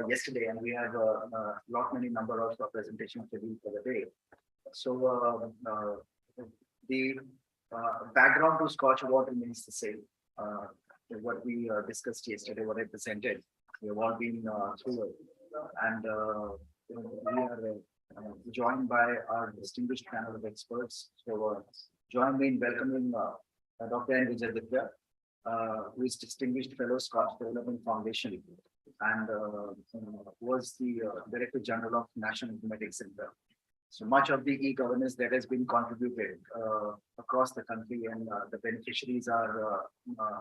yesterday, and we have a lot many number of presentations scheduled for the day. So the background to Scotch Award remains the same. What we discussed yesterday, what I presented, we have all been through it, and we are joined by our distinguished panel of experts. So join me in welcoming Dr. N. Vijay, who is Distinguished Fellow Scotch Development Foundation and was the Director General of National Informatics Center. So much of the e-governance that has been contributed across the country, and the beneficiaries are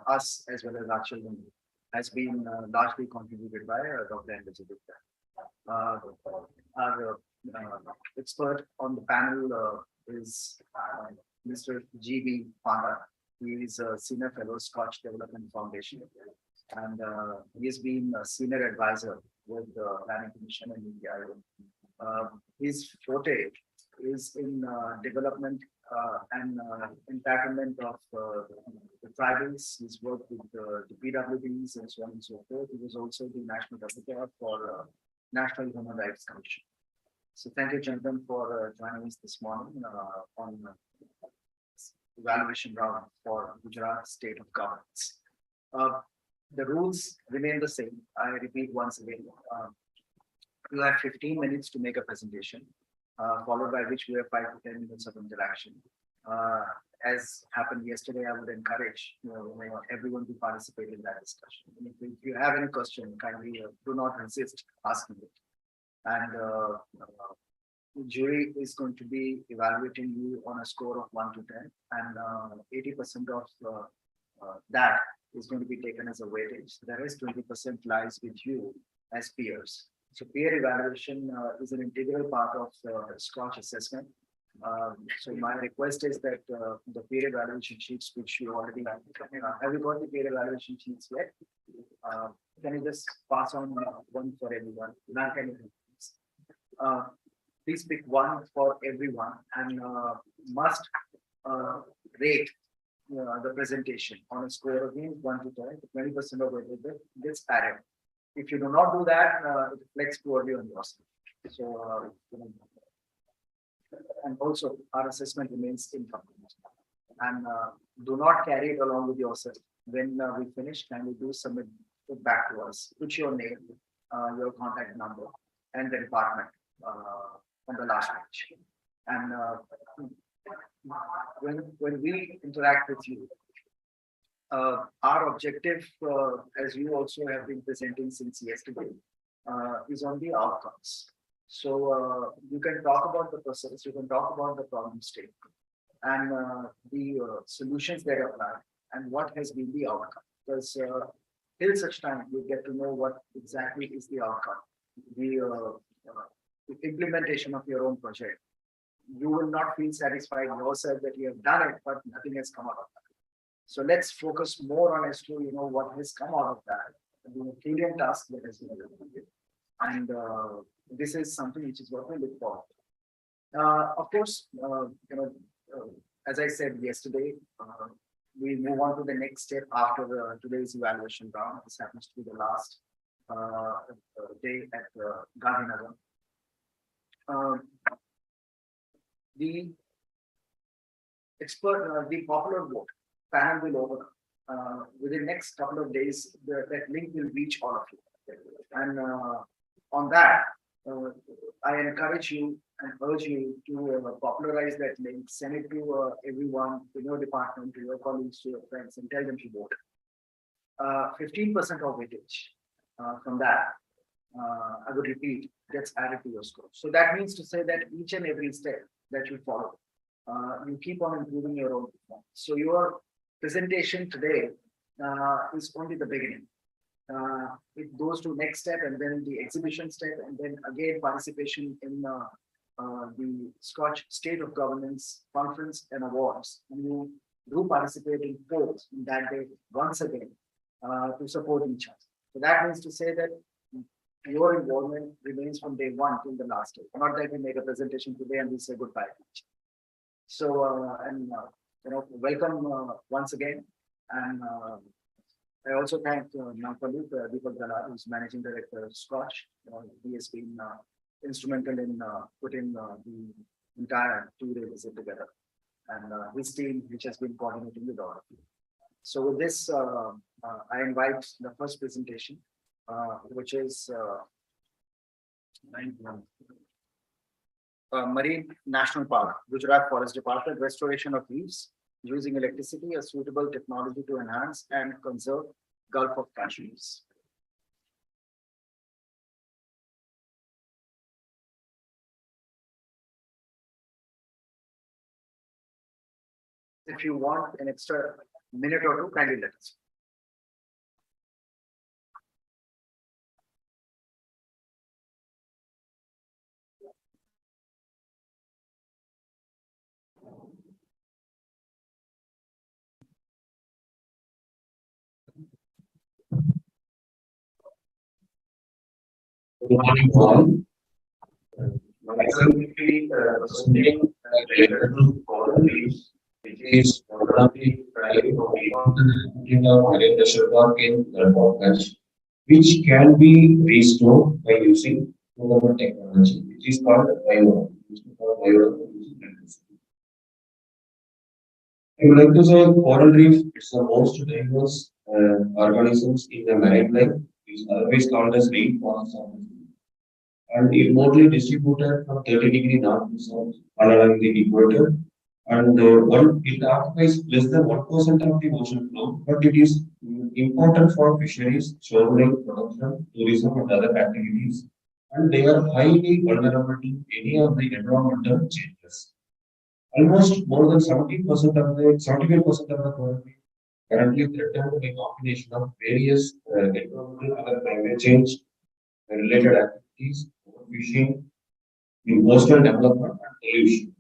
us as well as our children, has been largely contributed by Dr. N. Vijay. Our expert on the panel is Mr. G.B. Panda. He is a Senior Fellow, Scotch Development Foundation, and he has been a Senior Advisor with the Planning Commission in India. His forte is in development and entitlement of the tribals. He's worked with the PWDs and so on and so forth. He was also the National Rapporteur for National Human Rights Commission. So thank you, gentlemen, for joining us this morning on evaluation round for Gujarat State of Governance. The rules remain the same. I repeat once again. You have 15 minutes to make a presentation, followed by which we have 5 to 10 minutes of interaction. As happened yesterday, I would encourage everyone to participate in that discussion. If you have any question, kindly do not resist asking it. And the jury is going to be evaluating you on a score of 1 to 10, and 80% of that is going to be taken as a weightage. The rest 20% lies with you as peers. So peer evaluation is an integral part of the Scotch assessment. So my request is that the peer evaluation sheets, which you already have you got the peer evaluation sheets yet? Can you just pass on one for everyone? None can you please pick one for everyone, and must rate the presentation on a score of 1 to 10. 20% of it gets added. If you do not do that, it reflects poorly on yourself. So, and also our assessment remains incomplete. And do not carry it along with yourself. When we finish, can you do submit it back to us? Put your name, your contact number, and the department on the last page. And when we interact with you, our objective, as you also have been presenting since yesterday, is on the outcomes. So you can talk about the process, you can talk about the problem statement, and the solutions that apply, and what has been the outcome. Because till such time you get to know what exactly is the outcome, the implementation of your own project. You will not feel satisfied yourself that you have done it, but nothing has come out of that. So let's focus more on as to what has come out of that, the Killian task that has been completed, and this is something which is what we look for. Of course, as I said yesterday, we move on to the next step after today's evaluation round. This happens to be the last day at Gandhinagar. The the popular vote panel will open within the next couple of days. That link will reach all of you, and on that, I encourage you and urge you to popularize that link, send it to everyone in your department, to your colleagues, to your friends, and tell them to vote. 15% of weightage from that, I would repeat, gets added to your score. So that means to say that each and every step that you follow, you keep on improving your own performance. So your presentation today is only the beginning. It goes to next step, and then the exhibition step, and then again participation in the Scotch State of Governance Conference and Awards. And you do participate in polls in that day once again to support each other. So that means to say that your involvement remains from day one till the last day. Not that we make a presentation today and we say goodbye to each other. So welcome once again, and I also thank my colleague Deepak Dalal, who's managing director of SKOCH. He has been instrumental in putting the entire two-day visit together, and his team, which has been coordinating with all of you. So with this, I invite the first presentation, which is Marine National Park, Gujarat Forest Department, restoration of reefs using electricity, a suitable technology to enhance and conserve Gulf of Kashmir's. If you want an extra minute or two, kindly let us. Good morning, all. Myself will be presenting related to coral reefs, which is one of the prime or important activity of marine reservoir in Gulf of Kutch, which can be restored by using renewable technology, which is called I would like to say coral reef is the most diverse organisms in the marine life. It is always called as rainforest of the sea, and it mostly distributed from 30-degree north to south along the equator. And it occupies less than 1% of the ocean floor, but it is important for fisheries, shoreline production, tourism, and other activities. And they are highly vulnerable to any of the environmental changes. Almost more than 70% of the 75% of the coral reef currently threatened by combination of various environmental other climate change related activities, fishing, in coastal development and pollution.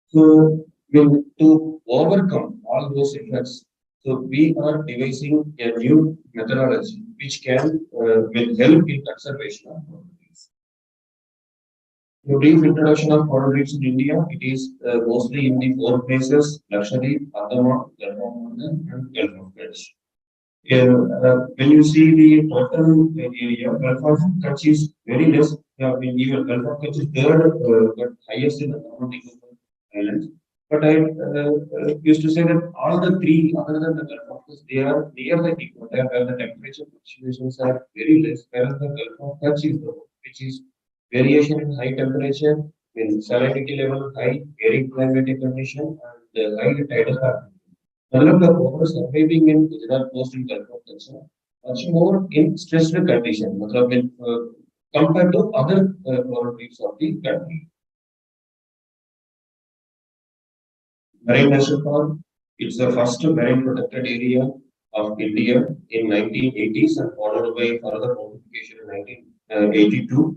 So, to overcome all those effects, so we are devising a new methodology which will help in conservation of coral reefs. A brief introduction of coral reefs in India. It is mostly in the four places: Lakshadweep, Andaman, Gulf of Mannar, and Gulf of Kutch. When you see the total area, Gulf of Kutch is very less. Even Gulf of Kutch is third, but highest in the Islands. But I used to say that all the three, other than the Gulf of Kutch, they are near the equator where the temperature fluctuations are very less, whereas the Gulf of Kutch is the one which is variation in high temperature, in salinity level high, varying climatic condition, and high tidal pattern. Developed the over surviving in Gujarat coast and Gulf of Kutch, much more in stressed condition, compared to other coral reefs of the country. Marine National Park, it's the first marine protected area of India in 1980s and followed by further notification in 1982.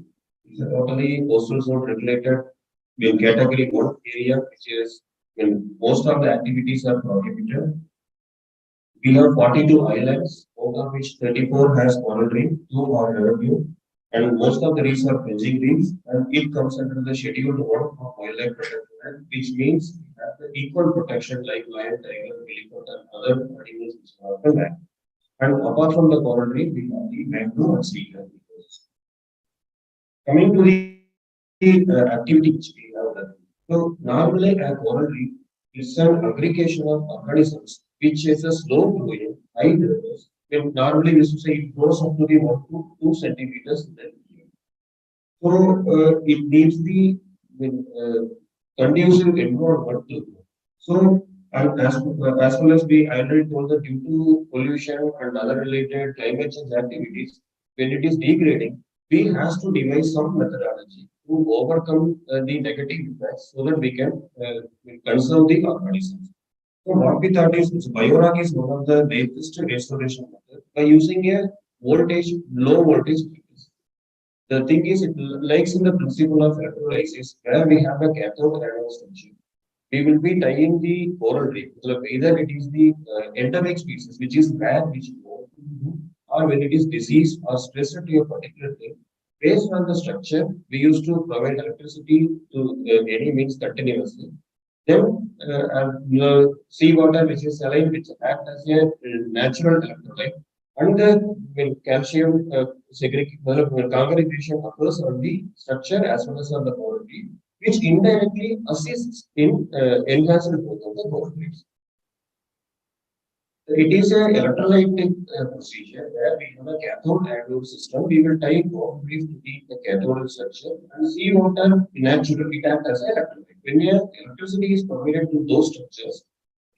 It's a totally coastal zone regulated in category 1 area, which is when most of the activities are prohibited. We have 42 islands, out of which 34 has coral reef, 2 are evergreen, and most of the reefs are fringing reefs, and it comes under the Scheduled 1 of Wildlife Protection Act, which means we have the equal protection like lion, tiger, elephant, and other animals which are of the land. And apart from the coral reef, we have the mangrove and sea green ecosystem. Coming to the activity which we have done. So normally a coral reef is an aggregation of organisms which is a slow growing, high growth. Normally we used to say it grows up to the 1 to 2 centimeters in the year. So it needs the conducive environment to grow. So and as well as we already told that due to pollution and other related climate change activities, when it is degrading, we have to devise some methodology to overcome the negative effects so that we can conserve the organisms. So what we thought is biorack is one of the latest restoration methods by using a low voltage. The thing is, it likes in the principle of electrolysis, where we have a cathode anode structure. We will be tying the coral reef. So either it is the endemic species, which is rare, which is more, or when it is diseased or stressed to a particular thing. Based on the structure, we used to provide electricity to any means continuously. Then seawater, which is saline, which act as a natural electrolyte, And when calcium congregation occurs on the structure as well as on the coral reef, which indirectly assists in enhanced growth of the coral reefs. It is an electrolytic procedure where we have a cathode anode system. We will tie coral reef to the cathode structure and sea water naturally act as an electrolyte. When electricity is permitted to those structures,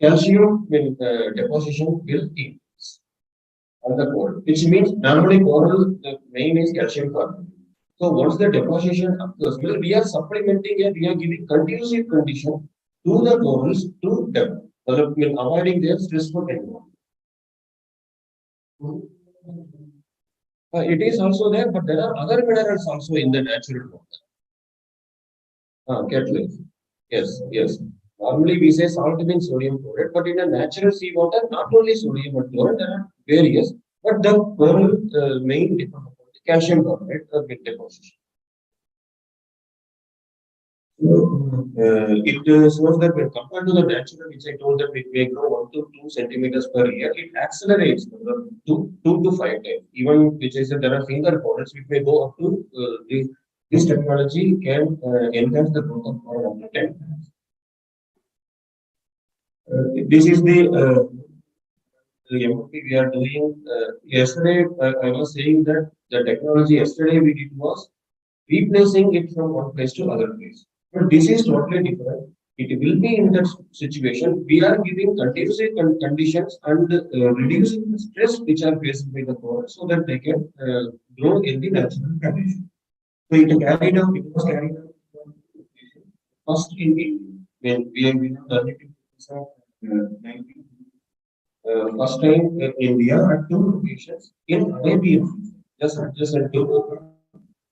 calcium will, deposition will increase on the coral, which means normally coral, the main is calcium carbonate. So once the deposition occurs, we are supplementing and we are giving conducive condition to the corals to develop, avoiding their stressful environment. It is also there, but there are other minerals also in the natural water. Catalyst. Yes, yes. Normally we say salt means sodium chloride, but in a natural seawater, not only sodium and chloride, there are various, but the coral main depend upon the calcium carbonate with deposition. So, it shows that when compared to the natural, which I told that it may grow 1 to 2 centimeters per year, it accelerates two to 5 times. Even which is that there are finger corals which may go up to this technology can enhance the growth of coral up to 10 times. This is the MOP we are doing. Yesterday, I was saying that the technology yesterday we did was replacing it from one place to other place. But this is totally different. It will be in that situation. We are giving continuous conditions and reducing the stress which are faced by the coral so that they can grow in the natural condition. So it was carried out first in the when we have done it in 19 first time in India at two locations in Arabian Sea, just at two,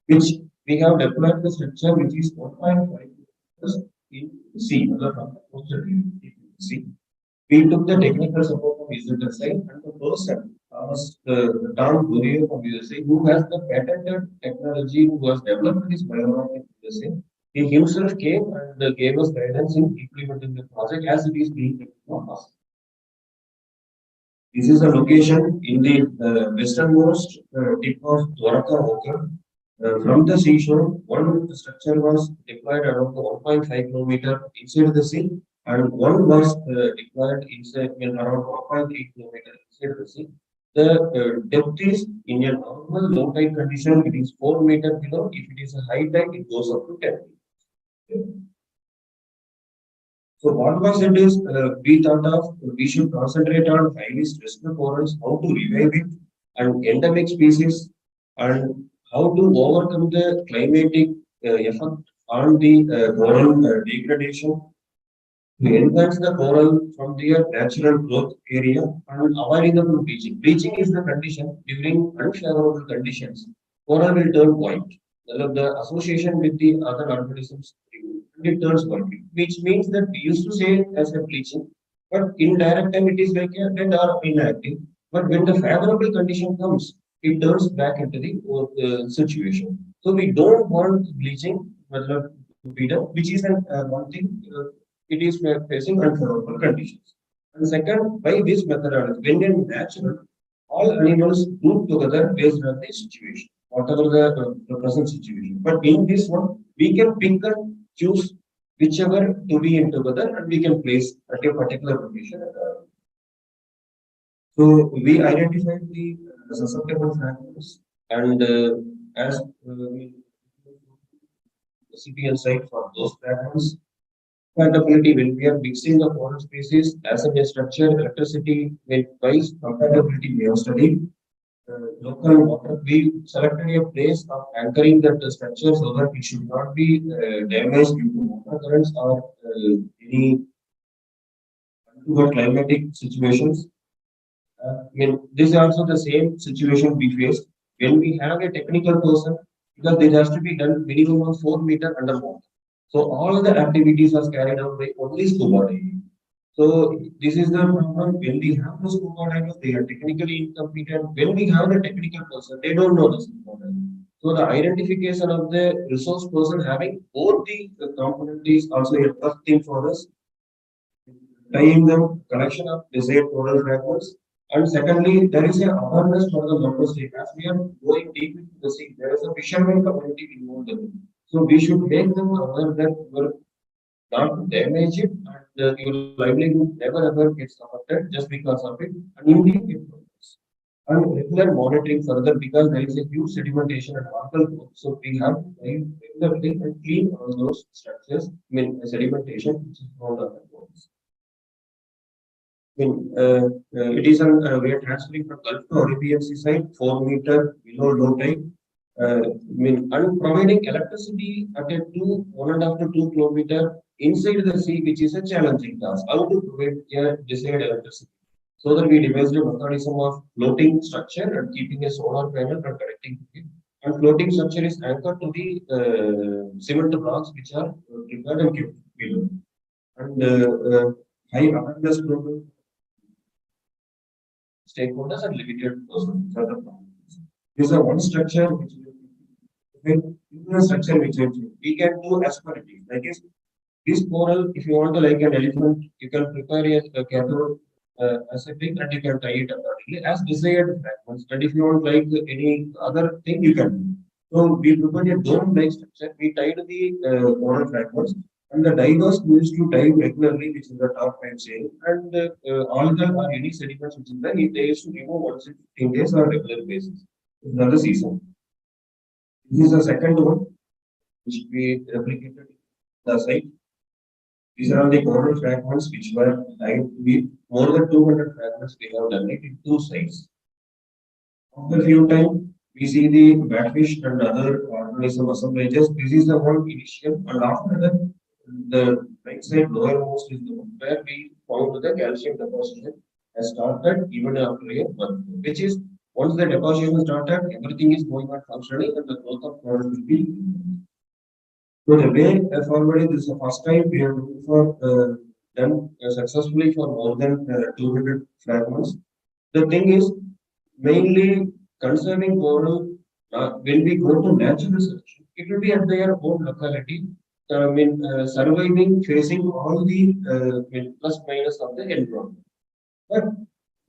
which we have deployed the structure which is 1.5 meters in sea, from the coastal sea. We took the technical support from visitor side and the person was Tom Gurrier from USA, who has the patented technology, who was developed this biomarker in USA. He himself came and gave us guidance in implementing the project as it is being done now. This is a location in the westernmost tip of Dwarka Oka. From the seashore, one structure was deployed around the 1.5 kilometer inside the sea, and one was deployed inside around 1.3 kilometer inside the sea. The depth is in a normal low tide condition, it is 4 meter below. If it is a high tide, it goes up to 10 meters. So what was it is we thought of we should concentrate on highly stressed corals, how to revive it, and endemic species, and how to overcome the climatic effect on the coral degradation, to enhance the coral from their natural growth area and avoiding the bleaching. Bleaching is the condition during unfavorable conditions. Coral will turn white. The association with the other organisms it turns white, which means that we used to say as a bleaching, but in direct time it is like a dead or inactive. But when the favorable condition comes, it turns back into the situation. So we don't want bleaching, which is one thing. It is facing unfavorable conditions. And second, by this methodology, when in natural, all animals group together based on the situation, whatever the present situation. But in this one, we can pick and choose whichever to be in together, and we can place at a particular location. So we identified the susceptible fragments, and as recipient site for those fragments. Compatibility when we are mixing the coral species as a structure, electricity with wise compatibility we have studied. Local water, we selected a place of anchoring that structure so that it should not be damaged due to water currents or any untoward climatic situations. This is also the same situation we faced when we have a technical person, because it has to be done minimum of 4 meters underwater. So all the activities are carried out by only scuba diving. So this is the problem when we have the scuba divers, they are technically incompetent. When we have the technical person, they don't know the scuba diving. So the identification of the resource person having both the component is also a tough thing for us. Tying them, collection of desired coral fragments, And secondly, there is a awareness for the local state. As we are going deep into the sea, there is a fishermen community involved in it. So we should make them aware that your not to damage it and your livelihood never ever gets affected just because of it. And indeed, it progress. And regular monitoring further because there is a huge sedimentation and algal growth. So we have to regularly and clean all those structures, I mean sedimentation which is found on the coast. I mean, it is we are transferring from Gulf to Arabian seaside, 4 meter below low tide. I mean, and providing electricity at a 1.5 to 2 kilometer inside the sea, which is a challenging task. How to provide a desired electricity? So that we devised a mechanism of floating structure and keeping a solar panel and connecting to it. And floating structure is anchored to the cement blocks which are prepared and kept below. And high awareness program stakeholders and limited persons are the problems. This is a one structure which structure which we can do as per it is. Like this coral, if you want to like an elephant, you can prepare a cathode as a thing and you can tie it accordingly as desired fragments. And if you want like any other thing, you can do. So we prepared a dome-like structure. We tied the coral fragments and the divers who used to dive regularly, which is the top time chain, and all the or any sediments which is there, they used to remove once in 15 days on a regular basis. Another season. This is the second one, which we replicated the site. These are all the coral fragments which were tied with more than 200 fragments we have done it in two sites. After a few time, we see the batfish and other organism assemblages. This is the one initial, and after that, the right side lowermost is the one where we found the calcium deposition has started even after a month, which is once the deposition started, everything is going on functioning and the growth of coral will be. So the way forward is this is the first time we are looking for done successfully for more than 200 fragments. The thing is mainly conserving coral when we go to natural selection, it will be at their own locality. Surviving, facing all the plus minus of the environment. But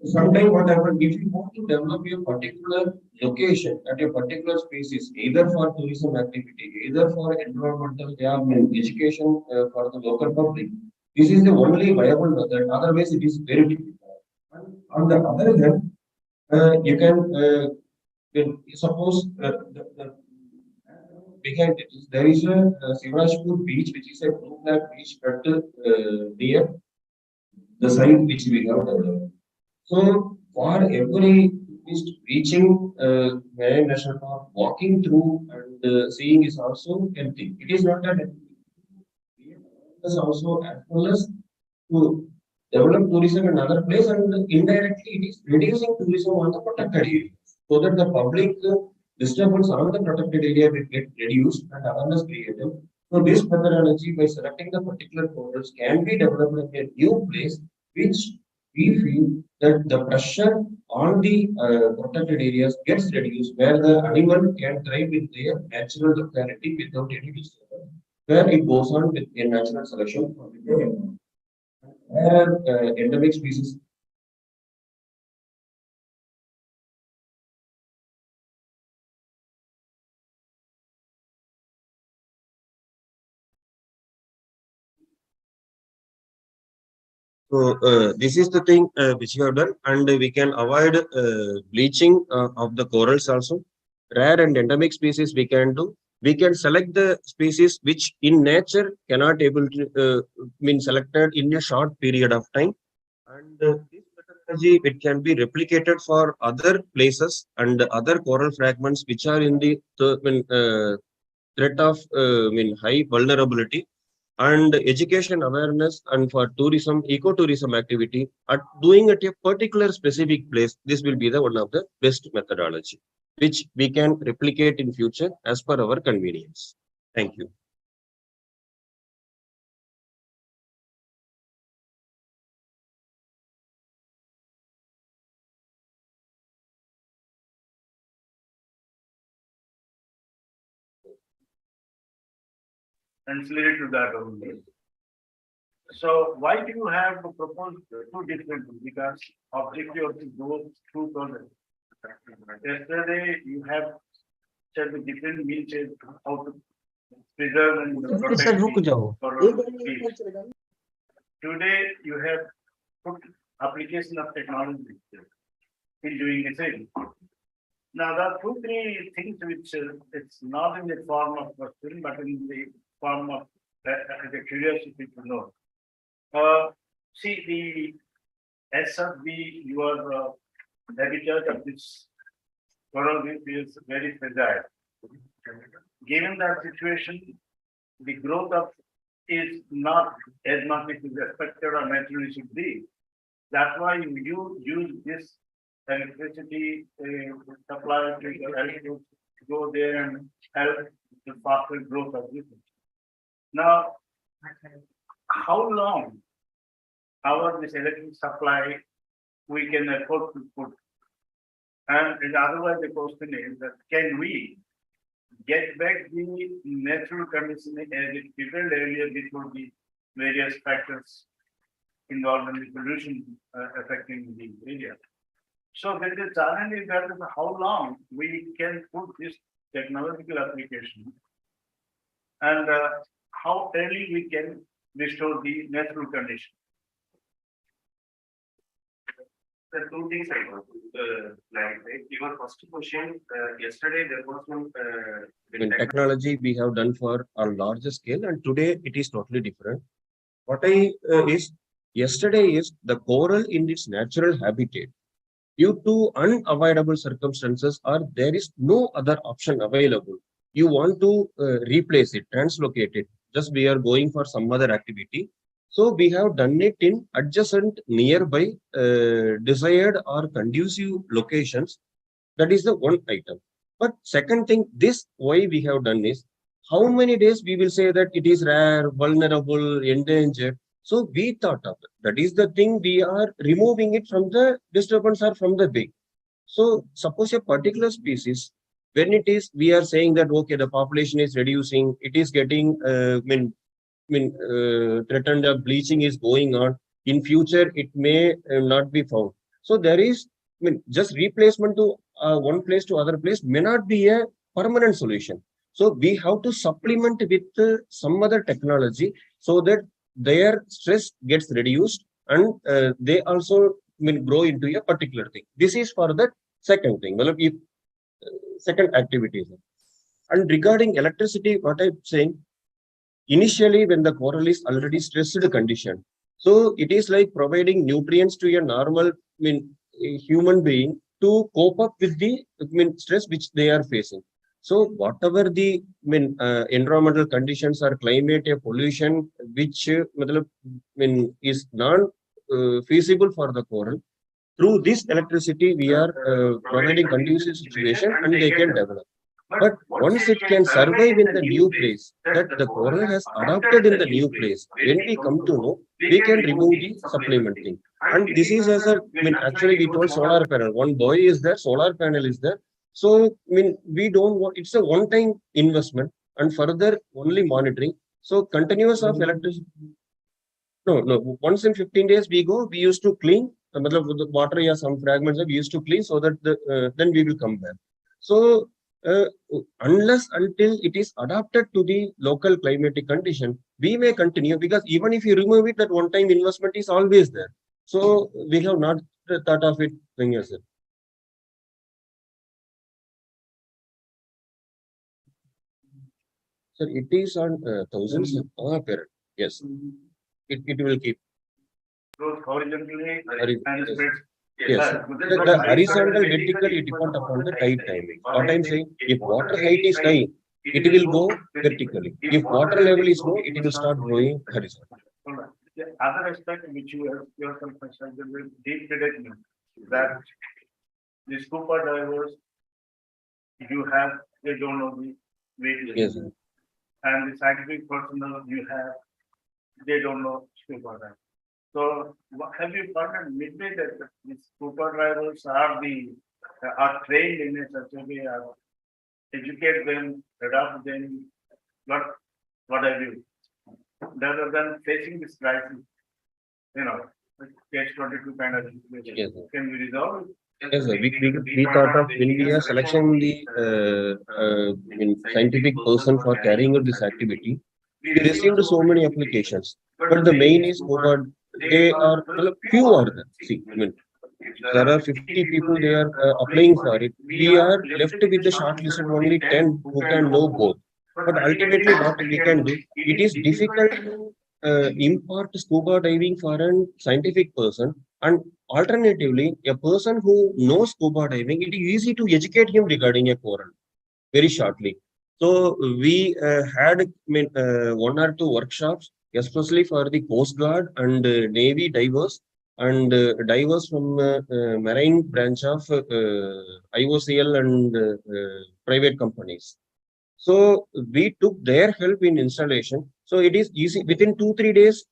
sometimes what happens if you want to develop a particular location at a particular species, either for tourism activity, either for environmental education for the local public, this is the only viable method. Otherwise, it is very difficult. And on the other hand, you can suppose the behind it is there is a Sivrajpur beach, which is a blue flag beach at near the site which we have developed. So for every tourist reaching Marine National Park, walking through and seeing is also helping. It is not that is also as well as to develop tourism in another place and indirectly it is reducing tourism on the protected area so that the public disturbance on the protected area will get reduced and awareness created. So this methodology by selecting the particular corals can be developed in a new place which we feel that the pressure on the protected areas gets reduced where the animal can thrive with their natural locality without any disturbance. Where it goes on with a natural selection for the environment. Where endemic species so this is the thing which we have done, and we can avoid bleaching of the corals also. Rare and endemic species we can do. We can select the species which in nature cannot able to mean selected in a short period of time. And this methodology it can be replicated for other places and other coral fragments which are in the threat of high vulnerability and education awareness and for tourism, ecotourism activity at doing at a particular specific place. This will be the one of the best methodology, which we can replicate in future as per our convenience. Thank you. And related to that only. So why do you have to propose two different? Because objective of the goal two projects. Yesterday you have said the different means how to preserve and sir protect रुक the जाओ coral reefs. Today you have put application of technology in doing the same. Now, there are two, three things which it's not in the form of question, but in the form of the curiosity to know. See, the as of the your habitat of this coral reef is very fragile. Given that situation, the growth of is not as much as is expected or naturally should be. That's why you use this electricity supply to go there and help the faster growth of this. Now, how long our this electric supply we can afford to put? And otherwise the question is that can we get back the natural condition as it prevailed earlier before the various factors involved in the pollution affecting the area. So there is a challenge is that is how long we can put this technological application and how early we can restore the natural condition. The two things I want to clarify. Your first question, yesterday there was one technology we have done for a larger scale, and today it is totally different. What I is yesterday is the coral in its natural habitat. Due to unavoidable circumstances, or there is no other option available, you want to replace it, translocate it. Just we are going for some other activity. So we have done it in adjacent, nearby, desired or conducive locations. That is the one item. But second thing, this why we have done is how many days we will say that it is rare, vulnerable, endangered. So we thought of it. That is the thing we are removing it from the disturbance or from the big. So suppose a particular species, when it is, we are saying that okay, the population is reducing, it is getting, threatened of bleaching is going on. In future, it may not be found. So there is, just replacement to one place to other place may not be a permanent solution. So we have to supplement with some other technology so that their stress gets reduced and they also grow into a particular thing. This is for the second thing. Well, if second activity. And regarding electricity, what I'm saying, initially when the coral is already stressed condition, so it is like providing nutrients to a normal, a human being to cope up with the stress which they are facing. So whatever the environmental conditions or climate or pollution which is non feasible for the coral, through this electricity we are providing conducive situation and they can develop. But once it can survive in the new place, that the coral has adopted in the new place, when we come to know, we can remove the supplementing. And this is as a, actually we told solar panel, one boy is there, solar panel is there. So, we don't want, it's a one-time investment and further only monitoring. So continuous of electricity. No. Once in 15 days we go, we used to clean, with the water or some fragments we used to clean so that then we will come back. So, unless until it is adapted to the local climatic condition, we may continue because even if you remove it, that one-time investment is always there. So we have not thought of it. Sir, it is on thousands per yes. It will keep. Growth horizontally and Yes. spreads. Yes, the horizontal vertical it depends upon the tide timing. What I'm saying, if water height is high, it will go vertically. If water level is low, it will start going horizontally. The other aspect which you have yourself mentioned is deep predicament that the scuba divers you have they don't know the way Yes, and the scientific personnel you have they don't know scuba diving. So have you gotten midway that the scuba divers are trained in a such a way educate them, adapt them, what have you? rather than facing this crisis, you know, catch 22 kind of situation. Yes, sir. Can we resolve? Yes, sir. We thought of when we are selecting the scientific person for carrying out this activity, we received so many applications. But the main is Hobart. They are well, few are there. See, I mean, there are 50 people they are applying for it. We are left with the shortlisted only 10 who can know both. But ultimately, what we can do, it is difficult to impart scuba diving for a scientific person. And alternatively, a person who knows scuba diving, it is easy to educate him regarding a coral very shortly. So we had one or two workshops, especially for the Coast Guard and Navy divers and divers from marine branch of IOCL and private companies. So we took their help in installation. So it is easy within 2 3 days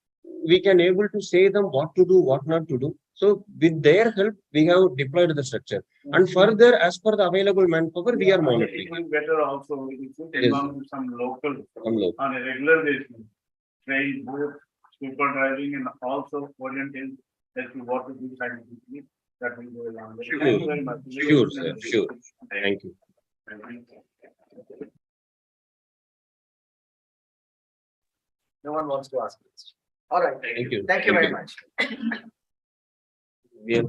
we can able to say them what to do, what not to do. So with their help, we have deployed the structure. And further, as per the available manpower, we are monitoring. It will better also if you Yes. involve some local Some local. on a regular basis, train both super driving and also orienting as to what to do scientifically. That will go along. Sure. Thank you very much. Sure, sir. Sure. Thank you. No one wants to ask this. All right. Thank you. Thank you very much. Yeah.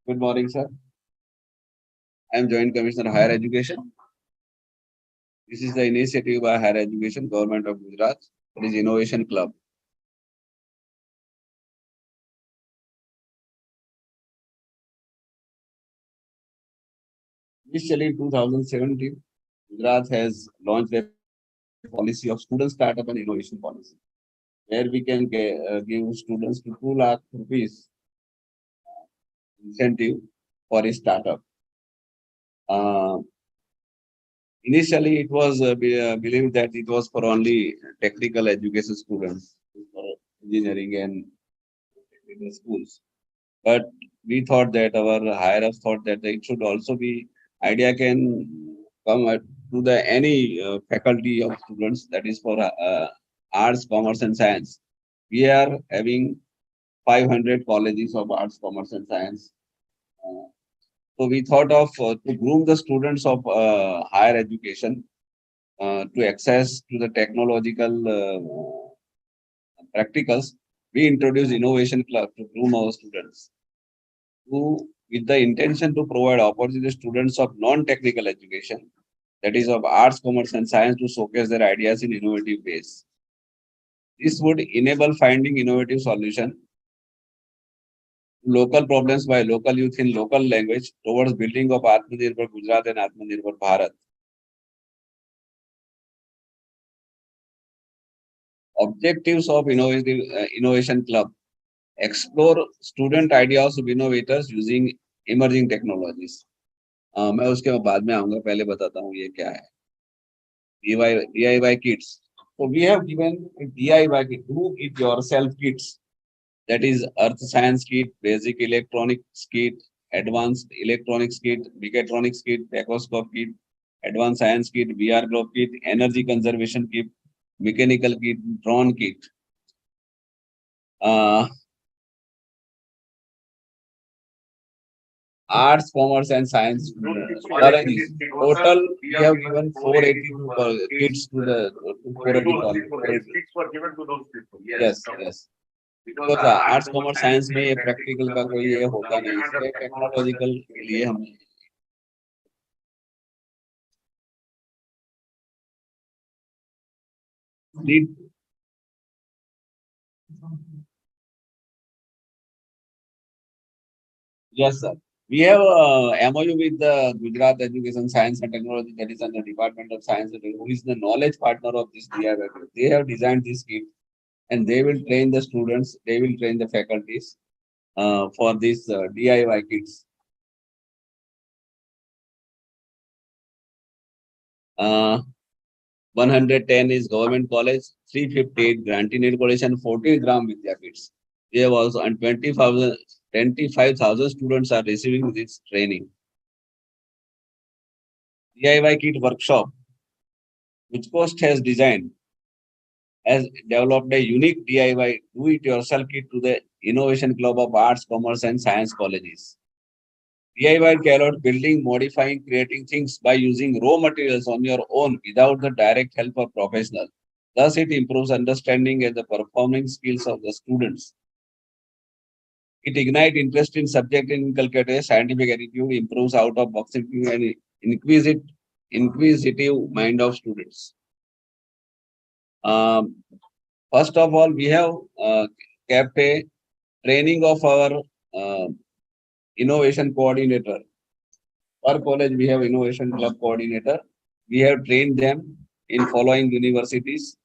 Good morning, sir. I am Joint Commissioner Higher Education. This is the initiative by Higher Education, Government of Gujarat. It is Innovation Club. Initially, in 2017, Gujarat has launched a policy of student startup and innovation policy, where we can give students to 2 lakh rupees incentive for a startup. Uh, Initially, it was believed that it was for only technical education students, for engineering and technical schools. But we thought that our higher ups thought that it should also be idea can come to the any faculty of students that is for arts, commerce, and science. We are having 500 colleges of arts, commerce, and science. So we thought of to groom the students of higher education to access to the technological practicals. We introduced innovation club to groom our students, who with the intention to provide opportunity to students of non-technical education that is of arts, commerce, and science to showcase their ideas in innovative ways. This would enable finding innovative solution local problems by local youth in local language towards building of Atmanirbhar Gujarat and Atmanirbhar Bharat. Objectives of Innovation Club: explore student ideas of innovators using emerging technologies. मैं उसके बाद में आऊंगा, पहले बताता हूँ ये क्या है. DIY kits. So we have given a DIY kit, do it yourself kits. That is earth science kit, basic electronics kit, advanced electronics kit, mechatronics kit, microscope kit, advanced science kit, VR globe kit, energy conservation kit, mechanical kit, drone kit. Arts, commerce, and science colleges. Total, we have given 482 kits to the 480 colleges. Kits were given to those people. Yes, yes. Because arts commerce science में ये practical का कोई ये होता नहीं, इसलिए technological के लिए हम need. Yes, sir. We have MOU with the Gujarat Education Science and Technology, that is under Department of Science and Technology, who is the knowledge partner of this DIY. They have designed this kit and they will train the students, they will train the faculties for these DIY kits. 110 is government college, 358 grant-in-aid college, and 14 gram Vidya kits. We have also, and 25,000 students are receiving this training. DIY kit workshop, which SKOCH has designed, has developed a unique DIY do-it-yourself kit to the Innovation Club of Arts, Commerce, and Science colleges. DIY carried building, modifying, creating things by using raw materials on your own without the direct help of professionals. Thus, it improves understanding and the performing skills of the students. It ignites interest in subject and inculcates a scientific attitude, improves out-of-box thinking and inquisitive mind of students. First of all, we have kept a training of our innovation coordinator. Per college, we have innovation club coordinator. We have trained them in following universities.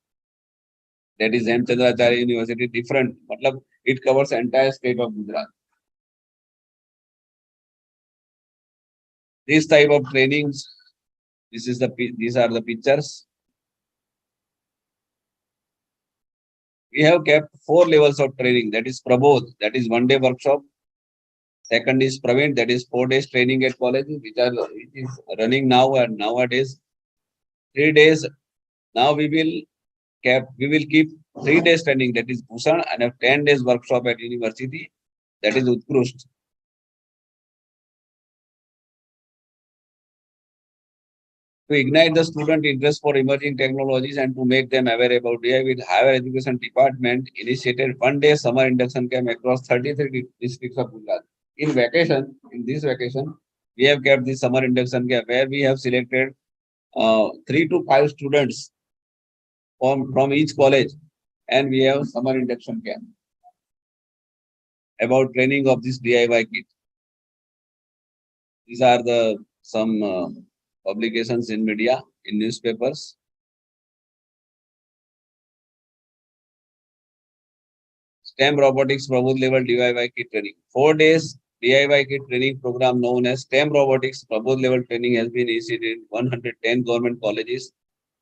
That is M. Chandracharya University, different. Matlab, it covers entire state of Gujarat. This type of trainings, these are the pictures. We have kept 4 levels of training. That is Prabodh, that is 1 day workshop. Second is Praveen, that is 4 days training at college, which is running now and nowadays. 3 days. Now we will keep 3 days training, that is Bhushan, and a 10 days workshop at university, that is Utkrusht. To ignite the student interest for emerging technologies and to make them aware about DI, with Higher Education Department initiated 1 day summer induction camp across 33 districts of Gujarat. In this vacation, we have kept this summer induction camp where we have selected 3 to 5 students from each college, and we have summer induction camp about training of this DIY kit. These are some publications in media, in newspapers. STEM robotics Prabodh level DIY kit training. 4 days DIY kit training program known as STEM robotics Prabodh level training has been initiated in 110 government colleges,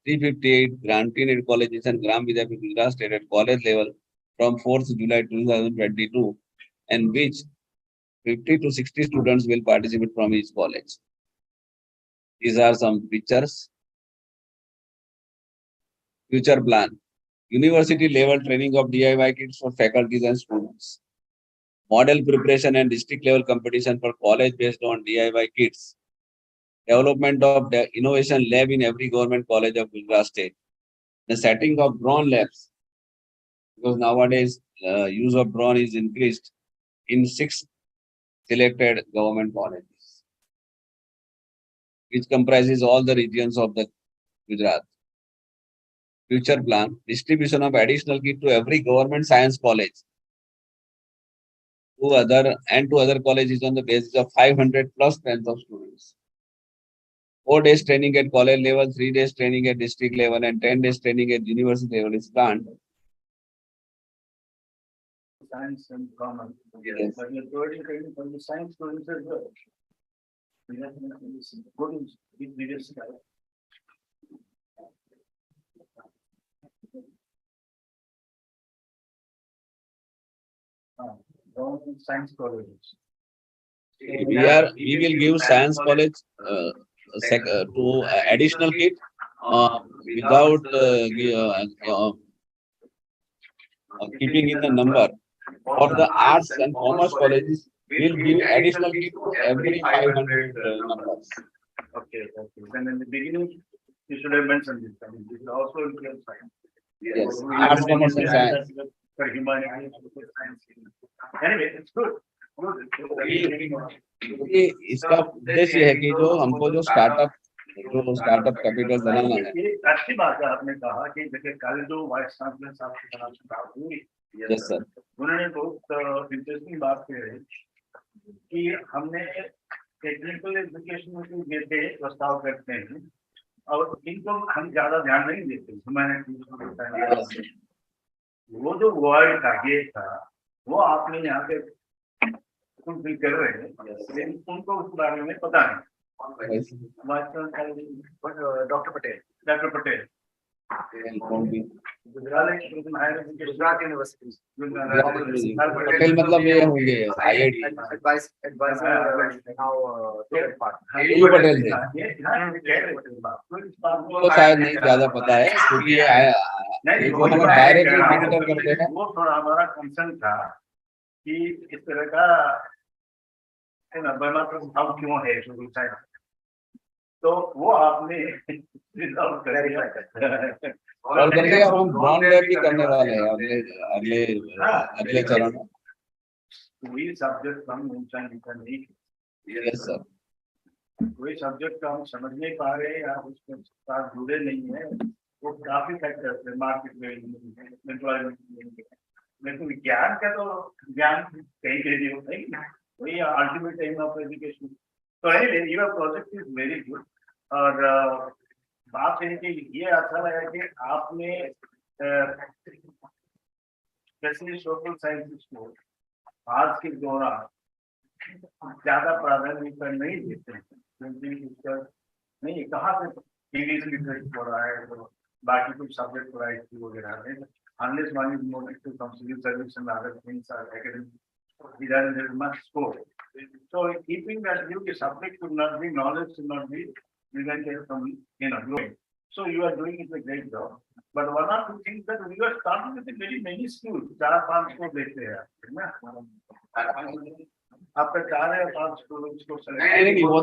358 grant-in-aid colleges and Gram Vidyapit Gujarat State at college level from 4th July 2022, and which 50 to 60 students will participate from each college. These are some pictures. Future plan. University level training of DIY kits for faculties and students. Model preparation and district level competition for college based on DIY kits. Development of the innovation lab in every government college of Gujarat State. The setting of drone labs, because nowadays use of drone is increased in 6 selected government colleges. which comprises all the regions of the Gujarat. Future plan, distribution of additional kit to every government science college. To other colleges on the basis of 500 plus strength of students. 4 days training at college level, 3 days training at district level, and 10 days training at university level is planned. Science and common. Yes. But you're providing training for the science students as well. We have good in previous guy. Government science colleges. We will give science college to additional kit without keeping in the number. For the arts and commerce colleges, we'll give additional kit to every 500 numbers. Okay, okay. Then in the beginning, you should have mentioned this. I mean, this is also includes science. Yes, arts, commerce and science. For humanity, science. Anyway, it's good. क्योंकि इसका उद्देश्य है कि जो हमको जो startup capital बनाना है. ये अच्छी बात है आपने कहा कि देखिए कल जो वाइस चांसलर साहब की तरफ से बात हुई, यस सर, उन्होंने बहुत इंटरेस्टिंग बात कही कि हमने टेक्निकल एजुकेशन को देते प्रस्ताव करते हैं और इनको हम ज्यादा ध्यान नहीं देते. ह्यूमैनिटीज वो जो वर्ड था ये था वो आपने यहाँ पे फुलफिल कर रहे हैं, लेकिन उनको उस बारे में पता नहीं. डॉक्टर पटेल, गुजरात यूनिवर्सिटी, पटेल मतलब ये होंगे IIT. पटेल तो शायद नहीं ज्यादा पता है क्योंकि ये जो हम डायरेक्टली मॉनिटर करते हैं. वो थोड़ा हमारा कंसर्न था कि इस तरह का भाव क्यों है शुरू से, तो वो आपने रिजॉल्व कर और करके अब हम बॉन्ड भी करने वाले हैं अगले अगले चरण में. कोई सब्जेक्ट हम नहीं, यस सर, कोई सब्जेक्ट का हम समझ नहीं पा रहे या उसके साथ जुड़े नहीं है, वो काफी फैक्टर्स है, मार्केट में, एम्प्लॉयमेंट में. लेकिन विज्ञान का तो ज्ञान कहीं के लिए होता है, वही अल्टीमेट एम ऑफ एजुकेशन. तो anyway your project is very good. और बात है कि ये अच्छा लगा कि आपने स्पेशली सोशल साइंसेस को आज के दौरान ज्यादा प्राधान्यता नहीं देते हैं, क्योंकि उसका नहीं कहाँ से इंग्लिश लिटरेचर पढ़ा है तो बाकी कुछ सब्जेक्ट पढ़ाई थी वगैरह नहीं. Unless one is more into some civil service and other things are academic, there is much scope. So keeping that view, the subject should not be, knowledge should not be prevented from, growing. So you are doing it a great job. But one of the things that we are starting with very many schools, 4-5 schools देखते हैं, है ना? आपका 4 या 5 schools को नहीं वो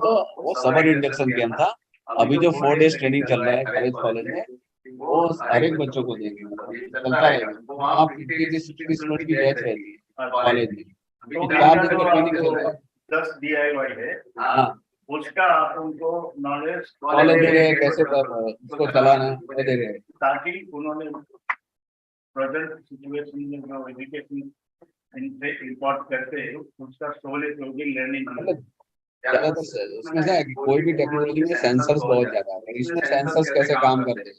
summer induction camp था. अभी जो 4 डेज ट्रेनिंग चल रहा है कॉलेज में वो हर एक बच्चों को देंगे, चलता है. वहाँ 50-60 स्टूडेंट की बैच रहती है कॉलेज में. 4 दिन की ट्रेनिंग चल रहा है. 10 DIY है. हाँ, उसका आप उनको नॉलेज दे रहे हैं, कैसे उसको चलाना है दे रहे हैं, ताकि उन्होंने प्रेजेंट सिचुएशन में जो एजुकेशन इम्पोर्ट करते हैं उसका सोले लर्निंग. ज्यादातर उसमें से कोई भी टेक्नोलॉजी में सेंसर्स बहुत ज्यादा है, इसमें सेंसर्स कैसे काम करते हैं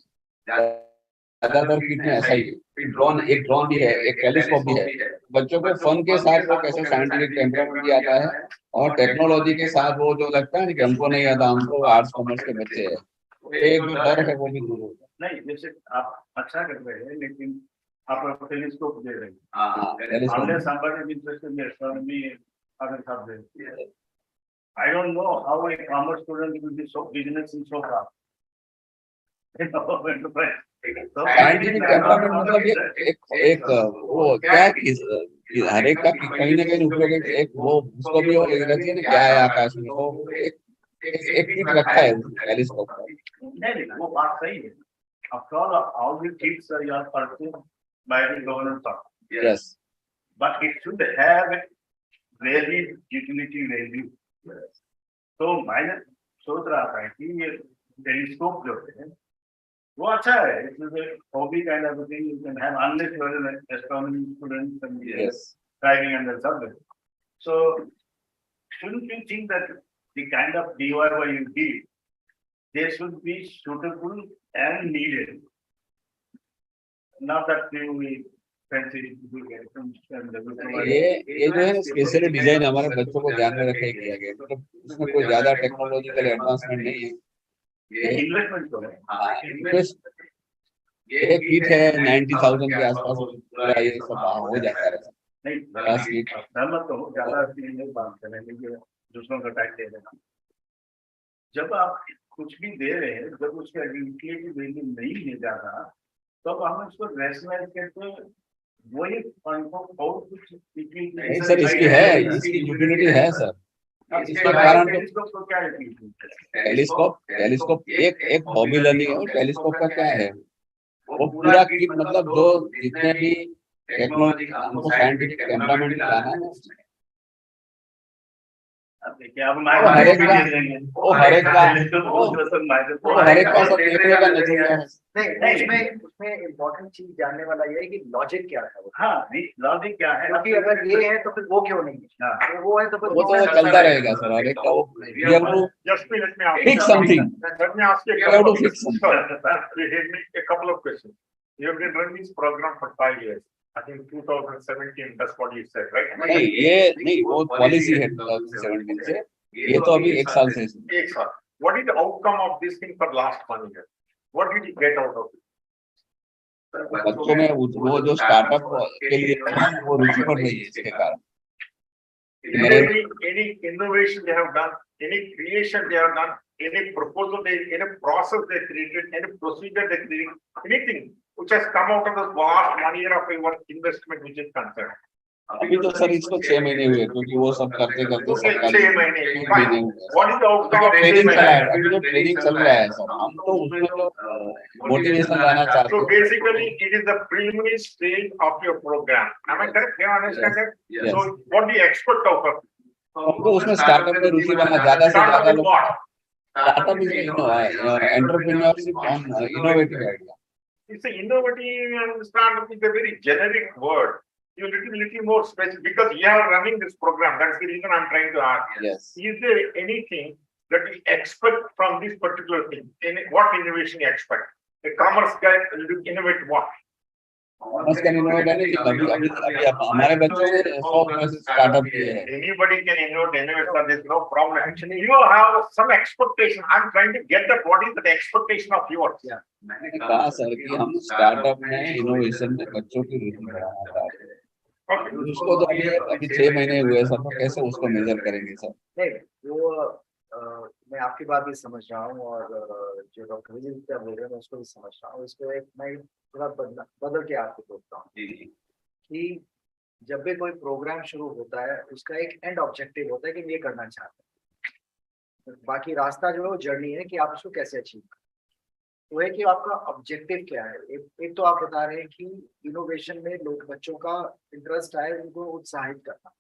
ज्यादातर किट में ऐसा ही है. एक ड्रोन भी है, एक टेलीस्कोप भी है. बच्चों को फन के साथ वो कैसे साइंटिफिक टेम्परामेंट भी आता है और टेक्नोलॉजी के साथ वो जो लगता है कि हमको नहीं आता, हमको आर्ट्स कॉमर्स के बच्चे हैं, एक जो डर है वो भी दूर होता है. नहीं, जैसे आप अच्छा कर रहे हैं लेकिन आप टेलीस्कोप दे रहे हैं. Telescope somebody is interested in astronomy and other subjects. I don't know how a commerce student will be so business and so far. Scientific temperament मतलब एक वो क्या हर एक का कहीं ना कहीं उपयोग है. एक वो उसको भी वो रहती है ना क्या है आकाश में, तो एक किट रखा है टेलीस्कोप का. नहीं, वो बात सही है. After all the kits are purchased by the government. Yes, but it should have valid utility value. So minus सोच रहा था कि ये टेलीस्कोप जो है वो अच्छा है, इसमें hobby kind of thing you can have unless you are an astronomy student and Yes. driving under subject. So shouldn't you think that the kind of DIY you did, they should be suitable and needed? Not that you will fancy big items and ये जो है specially design हमारे बच्चों को ध्यान में रखे किया गया है। मतलब इसमें कोई ज्यादा टेक्नोलॉजिकल एडवांसमेंट नहीं है। इन्वेस्टमेंट तो है। हाँ, ये किट है 90,000 के आसपास पूरा ये सब हो जाता है। नहीं, बस ये सहमत तो हूँ, ज्यादा नहीं बात कर रहे हैं, दूसरों का टैक्स दे देना। जब आप कुछ भी दे रहे हैं, जब उसका यूटिलिटी वैल्यू नहीं है ज्यादा, तो हम उसको रैशनलाइज करके वही फंड को और कुछ नहीं सर, इसकी है, इसकी यूटिलिटी है सर। इसके कारण टेलीस्कोप को क्या utility है? टेलीस्कोप एक हॉबी लर्निंग है। टेलीस्कोप का क्या है, वो पूरा किट मतलब जो जितने भी टेक्नोलॉजी हमको साइंटिफिक टेम्परामेंट लाना है अब देखिए, अब वो हर एक का सब देखने का नजरिया है। नहीं, उसमें इम्पोर्टेंट चीज जानने वाला ये है कि लॉजिक क्या है वो। हाँ, लॉजिक क्या है? क्योंकि अगर ये है तो फिर वो क्यों नहीं है? हाँ। तो वो है तो फिर वो तो चलता रहेगा सर, हर एक का वो we have to Just me, let me ask. fix something. Let me ask you We have to fix something. a couple of questions. You have been running this program for 5 years. I think 2017, that's what you said, right? नहीं, ये नहीं, वो policy है 2017 से, ये तो अभी एक साल से है। एक साल. What is the outcome of this thing for last 1 year? What did you get out of it? बच्चों में वो जो स्टार्टअप के लिए वो रुचि बढ़ रही है इसके कारण। Any innovation they have done, any creation they have done, any proposal, any process they created, any procedure they created, anything which has come out of the last 1 year of your investment which is concerned. अभी तो sir इसको 6 महीने हुए, क्योंकि वो सब करते करते Okay, सरकारी 6 महीने. 6 महीने हुए। What is the outcome of training 6 चला है, महीने? अभी जो ट्रेनिंग चल रहा है सर, हम तो उसमें तो मोटिवेशन लाना चाहते So हैं। basically, it is the preliminary stage of your program. Am I correct? Do you understand that? Yes. So what do you expect out of it? हमको उसमें स्टार्टअप में रुचि बना, ज्यादा से Start ज्यादा with लोग what? Startup is entrepreneurship on innovative idea. It's an innovative and startup is a very generic word. You little more specific because you are running this program. That's the reason I'm trying to ask. Yes. Is there anything that you expect from this particular thing? What innovation you expect? A commerce guy will innovate what? Commerce can innovate anything. अभी हमारे बच्चों ने 100 में से startup किए हैं। Anybody can innovate, so there's no problem. Actually, you have some expectation. I'm trying to get that. What is the expectation of yours? Yeah. मैंने कहा सर कि हम स्टार्टअप में इनोवेशन में बच्चों की रुचि बढ़ाना चाहते हैं। Okay. उसको तो अभी 6 महीने हुए सर, तो कैसे उसको मेजर करेंगे सर? नहीं, वो मैं आपकी बात भी समझ रहा हूँ और जो डॉक्टर विजय क्या बोल रहे हैं मैं उसको भी समझ रहा हूँ। इसको एक मैं थोड़ा बदल के आपको बोलता हूँ कि जब भी कोई प्रोग्राम शुरू होता है उसका एक एंड ऑब्जेक्टिव होता है कि ये करना चाहते हैं, बाकी रास्ता जो है वो जर्नी है कि आप उसको कैसे अचीव करें। वो है कि आपका ऑब्जेक्टिव क्या है। एक तो आप बता रहे हैं कि इनोवेशन में लोग बच्चों का इंटरेस्ट आए, उनको उत्साहित करना,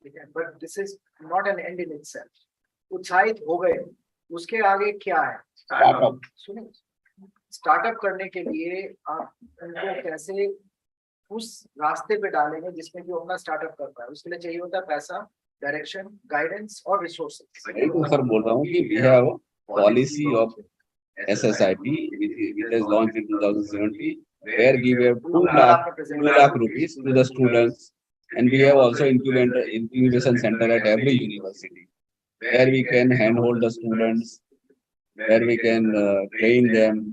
ठीक है, but this is not an and in itself. उत्साहित हो गए, उसके आगे क्या है? स्टार्टअप। सुनिए, स्टार्टअप करने के लिए आप उनको कैसे उस रास्ते पे डालेंगे जिसमें कि वो अपना स्टार्टअप कर पाए। उसके लिए चाहिए होता है पैसा, डायरेक्शन, गाइडेंस और रिसोर्सेज। मैं तो सर बोल रहा हूँ कि we have policy of SSIT which has launched in 2017 where give 2 lakh rupees to the students, and we have also incubation center at every university where we can handhold the students, where we can train them.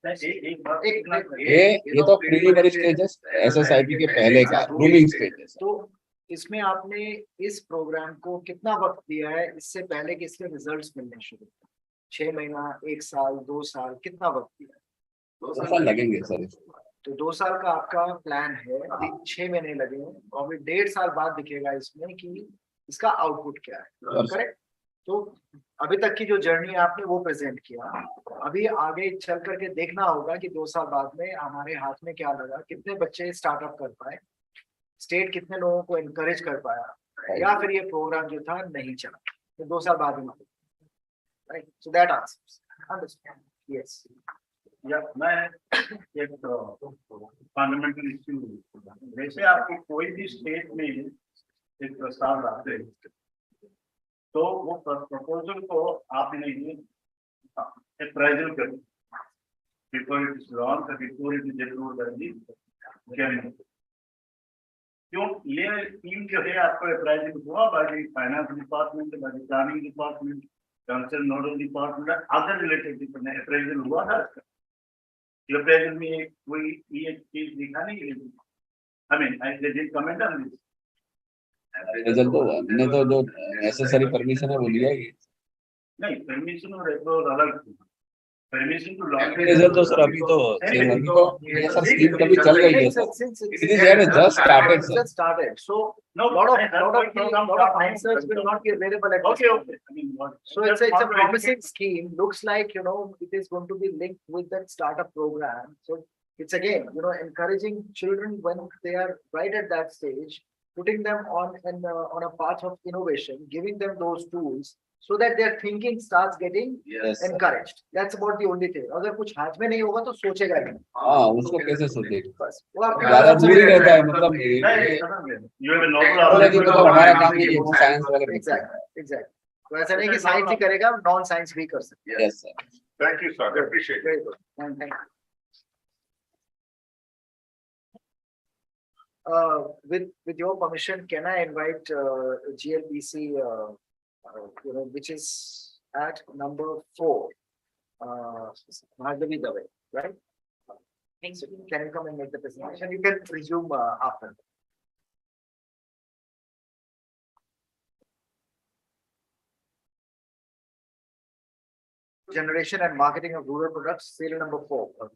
ये तो preliminary stages SSIT के पहले का grooming stages. तो इसमें आपने इस programme को कितना वक्त दिया है इससे पहले कि इसके रिजल्ट्स मिलने शुरू हो? 6 महीना, 1 साल, 2 साल, कितना वक्त दिया है? 2 साल लगेंगे सर इसको। तो 2 साल का आपका प्लान है, अभी 6 महीने लगे हैं और अभी 1.5 साल बाद दिखेगा इसमें कि इसका आउटपुट क्या है। करेक्ट? तो अभी तक की जो जर्नी आपने वो प्रेजेंट किया, अभी आगे चल करके देखना होगा कि 2 साल बाद में हमारे हाथ में क्या लगा, कितने बच्चे स्टार्टअप कर पाए, स्टेट कितने लोगों को एनकरेज कर पाया, या फिर ये प्रोग्राम जो था नहीं चला। तो 2 साल बाद में, right? So that answers. Understand? Yes. या मैं एक फंडामेंटल इश्यू, जैसे आपको कोई भी स्टेट में एक प्रस्ताव लाते हैं, तो वो प्रपोजल को आपने अप्राइजल कर, before it is launch, before it is approved by the government. क्यों ये टीम जो है आपको अप्राइजल हुआ by the finance department, by the planning department, concern nodal department, other related department, appraisal हुआ था इसका? अप्राइजल में कोई ये चीज दिखा नहीं, I mean I did comment on this. Result तो हमने तो जो नेसेसरी परमिशन है वो लिया ही। नहीं, परमिशन और अप्रूवल अलग थी। परमिशन टू लॉन्च रिजल्ट तो सर अभी तो अभी तो ये सर स्कीम कभी चल गई है sir. It is just started, sir. Just started. So No, lot of lot of answers will not be available at this Okay, point. okay. I mean, what? So it's a promising scheme. Looks like, it is going to be linked with that startup program. So it's again, encouraging children when they are right at that stage, putting them on a path of innovation, giving them those tools so that their thinking starts getting Yes, sir. encouraged. That's about the only thing. अगर कुछ हाथ में नहीं होगा तो सोचेगा नहीं। हाँ, उसको कैसे सोचेंगे? बस वो आपके ज्यादा हाथ में दूर ही रहता है, नहीं मतलब You have a noble बोला कि मतलब हमारा काम ये opportunity. साइंस वाले बच्चे। Exactly. तो ऐसा नहीं कि साइंस ही करेगा, नॉन साइंस भी कर सकते हैं। Yes, sir. Thank you, sir. I appreciate it. Very good. Thank you. With your permission, can I invite GLBC, which is at number 4, Bhargavi Dave, right? Thanks. Can you come and make the presentation? You can resume after. Generation and marketing of rural products, serial number 4.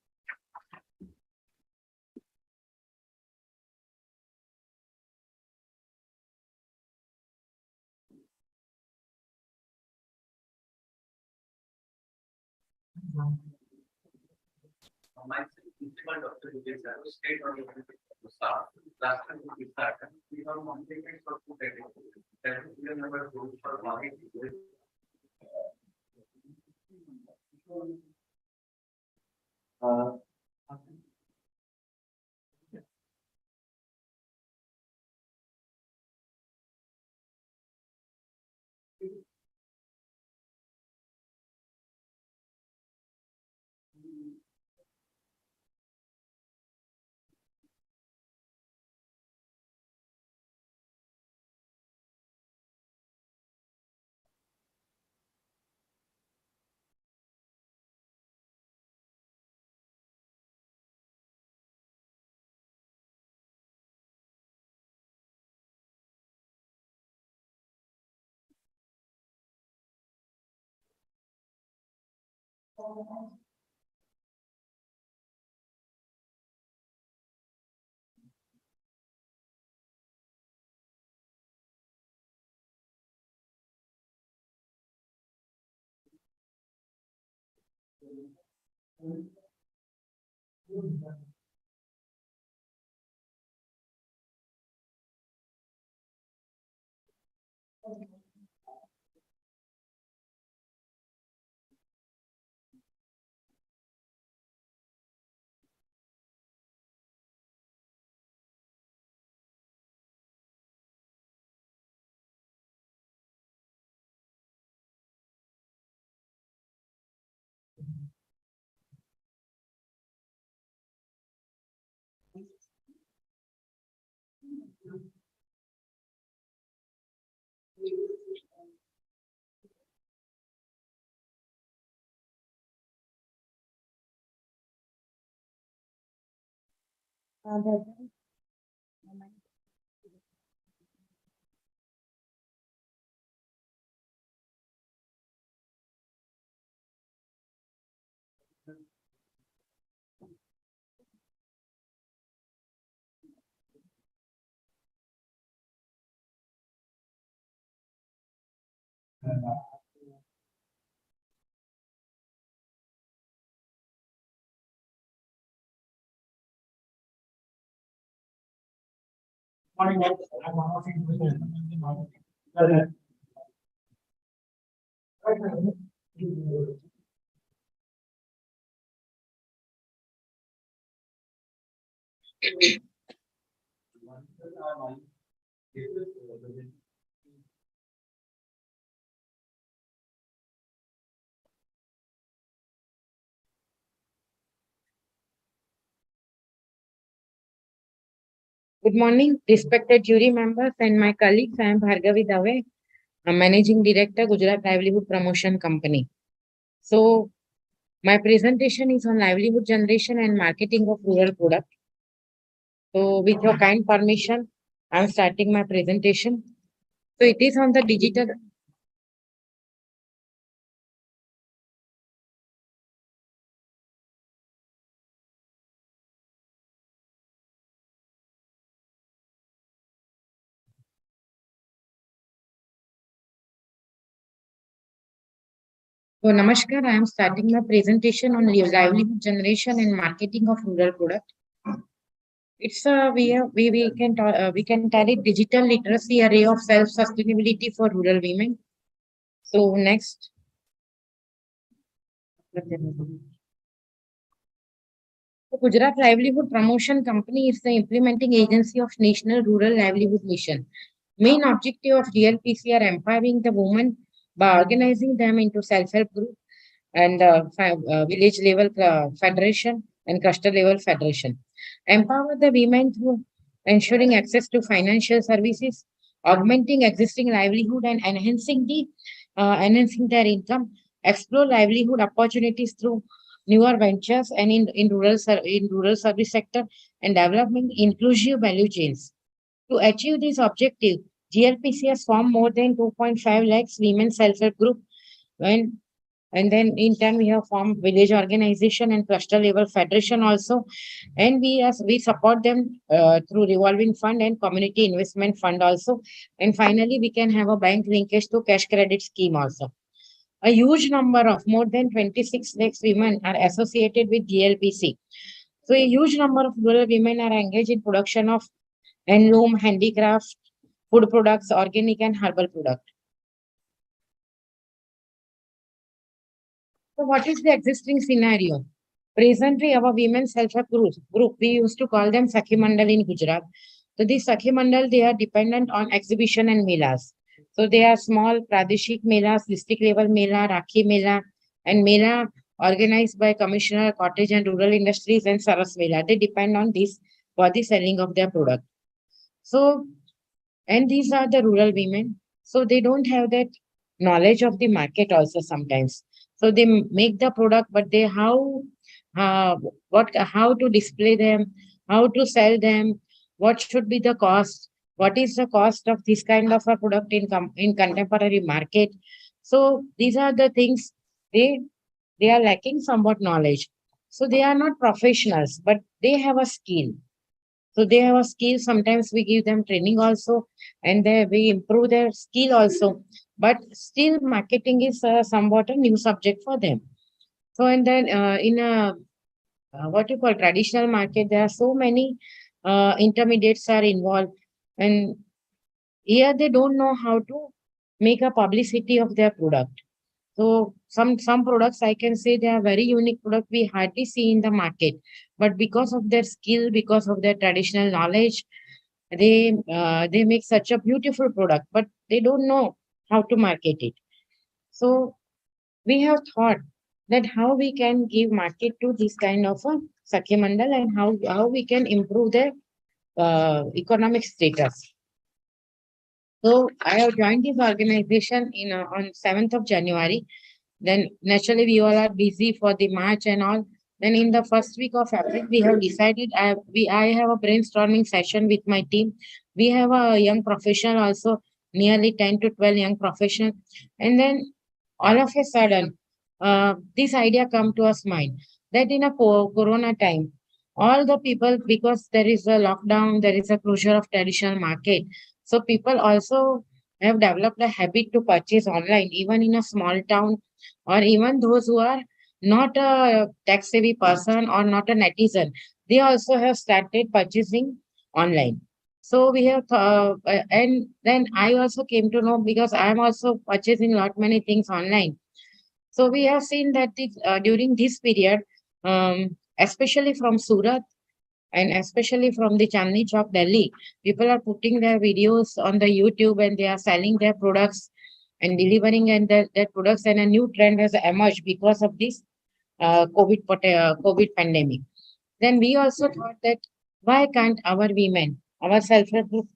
Good morning, respected jury members and my colleagues. I am Bhargavi Dave, a Managing Director, Gujarat Livelihood Promotion Company. So, my presentation is on livelihood generation and marketing of rural product. So, with your kind permission, I am starting my presentation. So, it is on the digital. So, Namaskar, I am starting my presentation on livelihood generation and marketing of rural product. It's a we can tell it digital literacy, a ray of self sustainability for rural women. So next. So Gujarat Livelihood Promotion Company is the implementing agency of National Rural Livelihood Mission. Main objective of GLPC are empowering the women by organizing them into self-help group and village level federation and cluster level federation. Empower the women through ensuring access to financial services, augmenting existing livelihood and enhancing their income, explore livelihood opportunities through newer ventures and in rural service sector and developing inclusive value chains. To achieve this objective, GLPC has formed more than 2.5 lakhs women self-help group and and then in turn we have formed village organization and cluster level federation also, and we support them through revolving fund and community investment fund also, and finally we can have a bank linkage to cash credit scheme also. A huge number of more than 26 lakhs women are associated with GLPC. So a huge number of rural women are engaged in production of handloom, handicraft, food products, organic and herbal product. So what is the existing scenario? Presently, our women self-help group, we used to call them Sakhi Mandal in Gujarat. So these Sakhi Mandal, they are dependent on exhibition and melas. So they are small Pradeshik melas, district level mela, Rakhi mela, and mela organized by Commissioner Cottage and Rural Industries and Saras mela. They depend on this for the selling of their product. So, and these are the rural women. So they don't have that knowledge of the market also sometimes. So they make the product, but they uh, how to display them, how to sell them, what should be the cost, what is the cost of this kind of a product in contemporary market. So these are the things they are lacking somewhat knowledge. So they are not professionals, but they have a skill. So they have a skill. Sometimes we give them training also, and we improve their skill also. But still, marketing is somewhat a new subject for them. So and then in a what you call traditional market, there are so many intermediates are involved, and here they don't know how to make a publicity of their product. So some products I can say they are very unique product we hardly see in the market, but because of their skill, because of their traditional knowledge, they make such a beautiful product, but they don't know how to market it. So we have thought that how we can give market to this kind of a Sakya Mandal and how we can improve their economic status. So I have joined this organization on 7th of January. Then naturally we all are busy for the March and all. Then in the first week of April, we have decided I have a brainstorming session with my team. We have a young professional also, nearly 10 to 12 young professionals. And then all of a sudden, this idea come to us mind that in a corona time, all the people, because there is a lockdown, there is a closure of traditional market. So people also have developed a habit to purchase online, even in a small town, or even those who are not a tech savvy person or not a netizen, they also have started purchasing online. So we have, and then I also came to know because I am also purchasing lot many things online. So we have seen that during this period, especially from Surat and especially from the Chandni Chowk, Delhi, people are putting their videos on the YouTube and they are selling their products and delivering and their products, and a new trend has emerged because of this COVID pandemic. Then we also thought that why can't our women, our self-help group,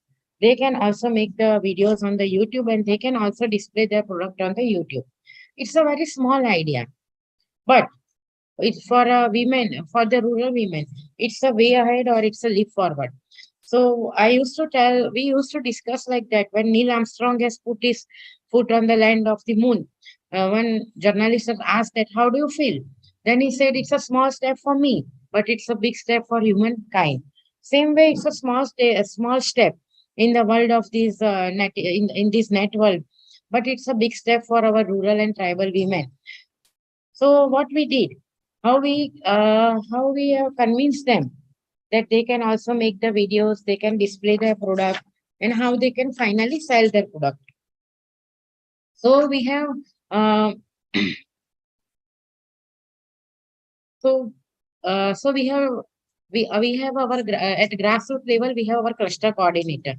they can also make the videos on the YouTube and they can also display their product on the YouTube. It's a very small idea, but it's for women, for the rural women. It's a way ahead or it's a leap forward. So I used to tell, we used to discuss like that when Neil Armstrong has put his foot on the land of the moon. When journalists have asked that, how do you feel? Then he said, it's a small step for me, but it's a big step for humankind. Same way, it's a small step in the world of these in this net world, but it's a big step for our rural and tribal women. So what we did, how we have convinced them that they can also make the videos, they can display their product, and how they can finally sell their product. So we have uh, so so we have our at grassroots level we have our cluster coordinator.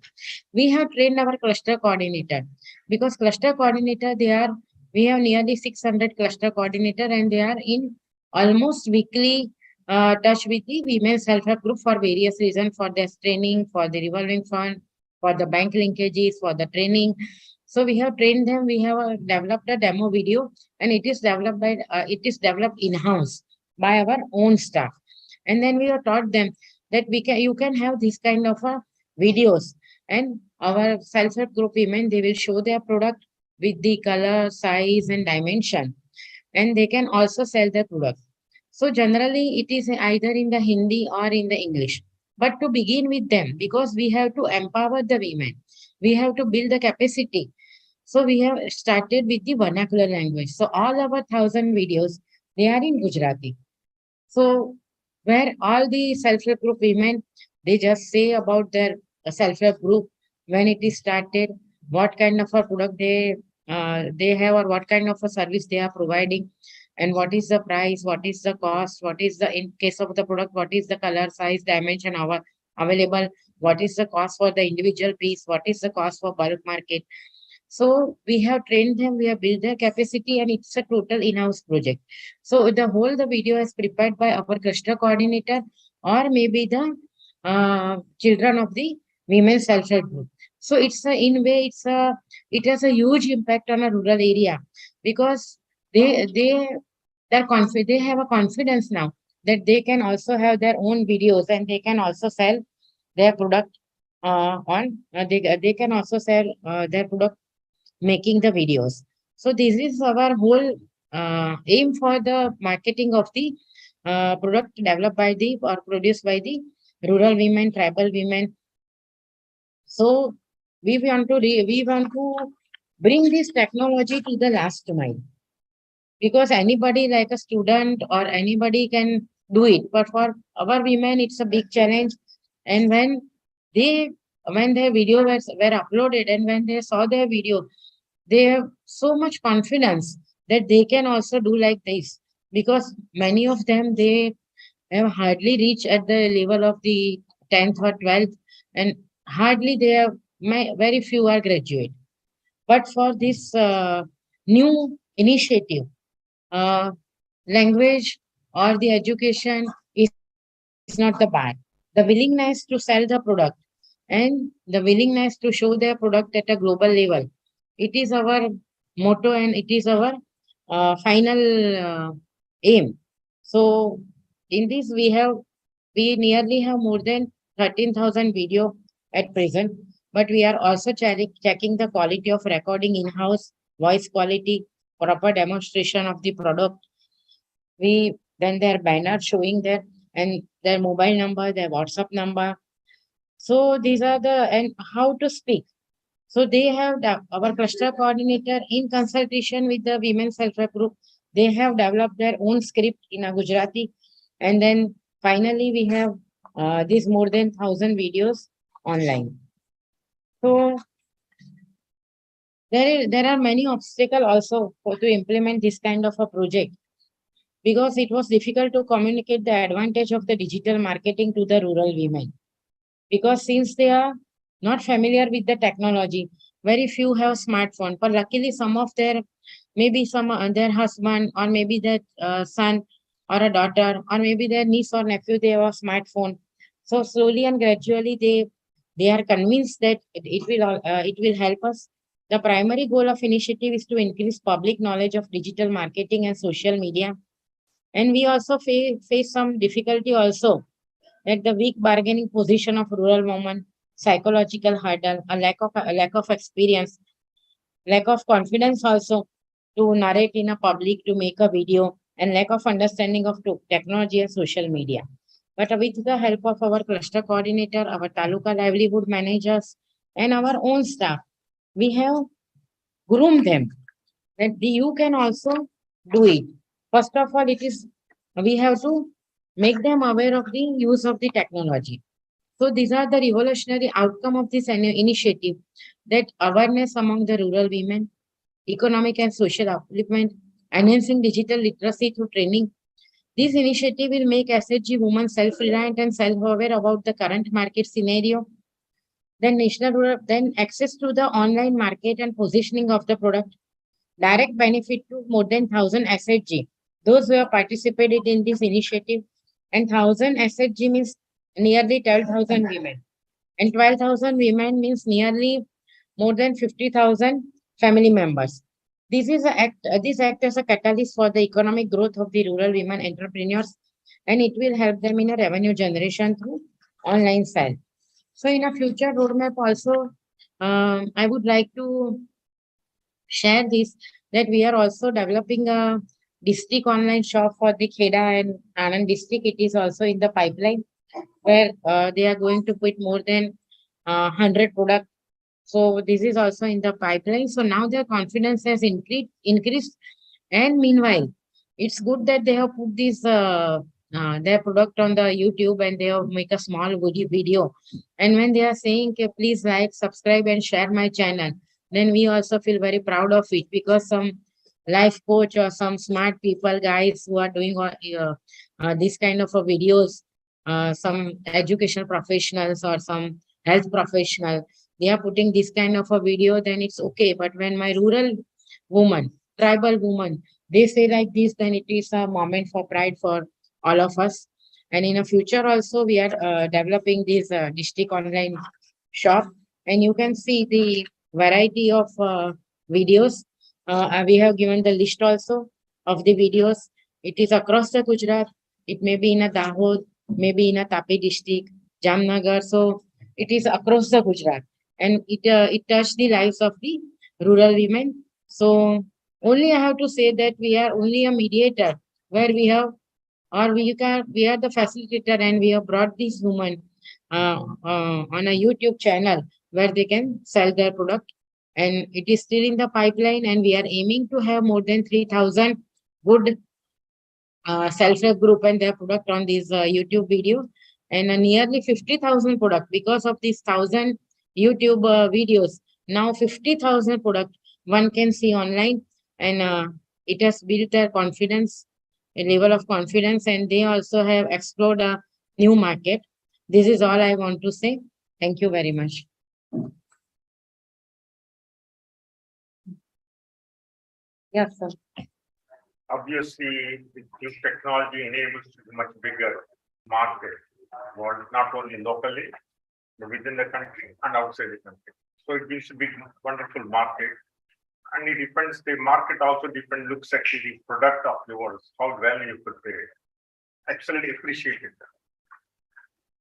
We have trained our cluster coordinator because cluster coordinator they are we have nearly 600 cluster coordinator and they are in almost weekly touch with the women self-help group for various reasons, for their training, for the revolving fund, for the bank linkages, for the training. So we have trained them. We have developed a demo video, and it is developed in house by our own staff. And then we have taught them that you can have this kind of videos, and our self-help group women they will show their product with the color, size, and dimension, and they can also sell their product. So generally, it is either in the Hindi or in the English. But to begin with them, because we have to empower the women, we have to build the capacity. So we have started with the vernacular language. So all our 1,000 videos, they are in Gujarati. So where all the self-help group women, they just say about their self-help group, when it is started, what kind of a product they have or what kind of a service they are providing, and what is the price, what is the cost, what is the in case of the product, what is the color, size, dimension available, what is the cost for the individual piece, what is the cost for bulk market. So we have trained them, we have built their capacity, and it's a total in-house project. So the video is prepared by our cluster coordinator or maybe the children of the women self-help group. So it has a huge impact on a rural area because they they have a confidence now that they can also have their own videos and they can also sell their product they can also sell their product making the videos. So this is our whole aim for the marketing of the product developed by the or produced by the rural women, tribal women. So we want to bring this technology to the last mile because anybody like a student or anybody can do it, but for our women it's a big challenge. And they when their video were uploaded and when they saw their video, they have so much confidence that they can also do like this because many of them they have hardly reached at the level of the 10th or 12th, and hardly they have very few are graduate. But for this new initiative, uh, language or the education is not the bar. The willingness to sell the product and the willingness to show their product at a global level, it is our motto and it is our final aim. So in this we nearly have more than 13,000 video at present, but we are also checking the quality of recording in-house, voice quality, proper demonstration of the product. We then their banner showing their and their mobile number, their WhatsApp number. So these are the and how to speak. So they have our cluster coordinator in consultation with the women self-help group. They have developed their own script in a Gujarati, and then finally we have these more than 1,000 videos online. So there are many obstacles also to implement this kind of a project, because it was difficult to communicate the advantage of the digital marketing to the rural women. Because since they are not familiar with the technology, very few have smartphone. But luckily, some of their, maybe some their husband, or maybe their son or a daughter, or maybe their niece or nephew, they have a smartphone. So slowly and gradually, they are convinced that it will help us. The primary goal of initiative is to increase public knowledge of digital marketing and social media. And we also face some difficulty also, like the weak bargaining position of rural women, psychological hurdle, a lack of experience, lack of confidence also to narrate in a public, to make a video, and lack of understanding of technology and social media. But with the help of our cluster coordinator, our taluka livelihood managers, and our own staff, we have groomed them that you can also do it. First of all, we have to make them aware of the use of the technology. So these are the revolutionary outcome of this initiative, that awareness among the rural women, economic and social upliftment, enhancing digital literacy through training. This initiative will make SHG women self-reliant and self-aware about the current market scenario. Then access to the online market and positioning of the product. Direct benefit to more than 1,000 SHG. Those who have participated in this initiative, and 1,000 SHG means nearly 12,000 women. And 12,000 women means nearly more than 50,000 family members. This act as a catalyst for the economic growth of the rural women entrepreneurs, and it will help them in a revenue generation through online sale. So in a future roadmap also, I would like to share this, that we are also developing a district online shop for the Kheda and Anand district. It is also in the pipeline, where they are going to put more than 100 products. So this is also in the pipeline. So now their confidence has increased. And meanwhile, it's good that they have put this their product on the YouTube, and they have make a small video. And when they are saying, "Okay, please like, subscribe, and share my channel," then we also feel very proud of it, because some life coach or some smart people, guys who are doing this kind of videos, some educational professionals or some health professional, they are putting this kind of a video, then it's okay. But when my rural woman, tribal woman, they say like this, then it is a moment for pride for all of us. And in the future also, we are developing this district online shop, and you can see the variety of videos. We have given the list also of the videos. It is across the Gujarat. It may be in a Dahod, maybe in a Tapi district, Jamnagar. So it is across the Gujarat, and it touched the lives of the rural women. So only I have to say that we are only a mediator, where we have, or we are the facilitator, and we have brought these women on a YouTube channel where they can sell their product. And it is still in the pipeline, and we are aiming to have more than 3,000 good self-help group and their product on this YouTube video, and nearly 50,000 product, because of these 1,000 YouTube videos. Now 50,000 product one can see online, and it has built their confidence, a level of confidence, and they also have explored a new market. This is all I want to say. Thank you very much. Yes, sir. Obviously, this technology enables a much bigger market, not only locally, but within the country and outside the country. So it gives a big, wonderful market. And it depends, the market also depends, looks at the product of yours, how well you prepare it. Absolutely appreciate it.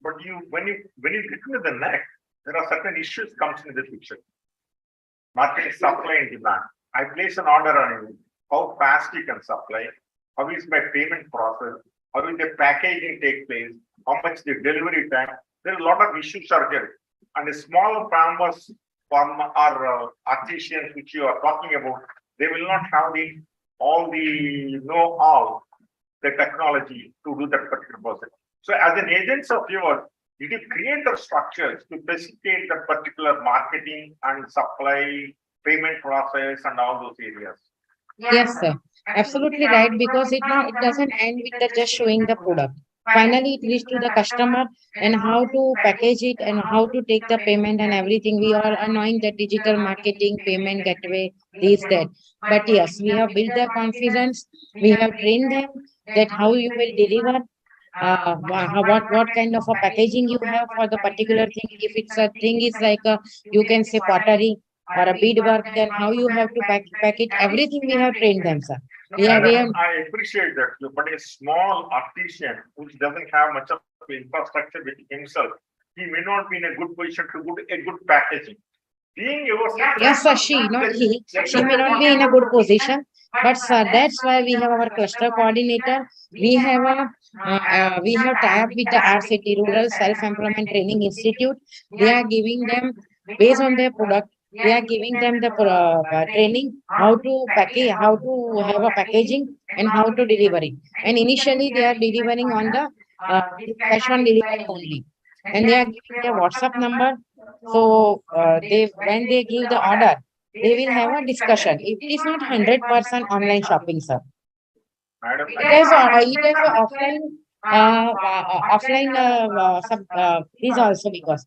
But when you get into the neck, there are certain issues comes into the picture. Market supply and demand. I place an order on you, how fast you can supply, how is my payment process, how will the packaging take place, how much the delivery time. There are a lot of issues are there. And the small farmers or artisans which you are talking about, they will not have all the know-how, the technology to do that particular process. So as an agent of yours, Did you create the structures to facilitate the particular marketing and supply, payment process and all those areas? Yes, sir. Absolutely right, because it doesn't end with the just showing the product. Finally, it reaches to the customer and how to package it and how to take the payment and everything. We all are knowing that digital marketing, payment gateway, this, that. But yes, we have built their confidence. We have trained them that how you will deliver, what kind of a packaging you have for the particular thing. If it's a thing is like a, you can say pottery or a beadwork, then how you have to pack it. Everything we have trained them, sir. We have I appreciate that, but a small artisan which doesn't have much of infrastructure with himself, he may not be in a good position to do a good packaging. Being yourself. Yes, sir, she, not he. She may not be in a good position, but sir, that's why we have our cluster coordinator. We have tie up with the RCT, Rural Self-Employment Training Institute. They are giving them, based on their product, they are giving them the training, how to package, how to have a packaging and how to deliver it. And initially they are delivering on the cash on delivery only. And they are giving their WhatsApp number. So they when they give the order, they will have a discussion. It is not 100% online shopping, sir. Madam, It is a offline is also because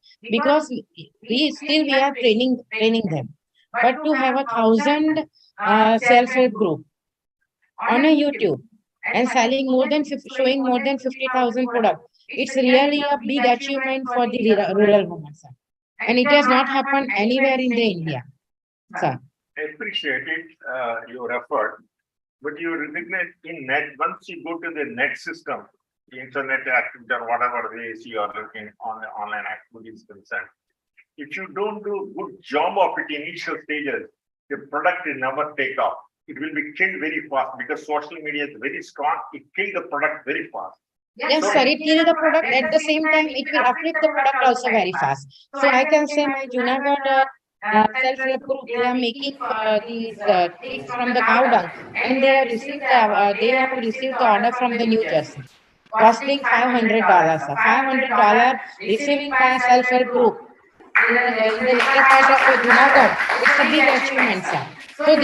we are training them. But to have 1,000 self-help group on a YouTube and selling more than 50, showing more than 50,000 products, it's really a big achievement for the rural women, sir. And it has not happened anywhere in the India, sir. I appreciate it, your effort, but you recognize in net, once you go to the net system, the internet activity or whatever ways you are looking on the online activities concerned, if you don't do a good job of it in initial stages, the product will never take off. It will be killed very fast because social media is very strong. It kills the product very fast. Yes, sir, it kill the product. At the same time, it will uplift the product also very fast. So I can say my Junagadh self-help group, they are making these things from the cow dung, and they have received the order from the New Jersey, costing $500, sir. $500 receiving by a self-help group in the later part of Junagadh. It's a big achievement, sir. So sir,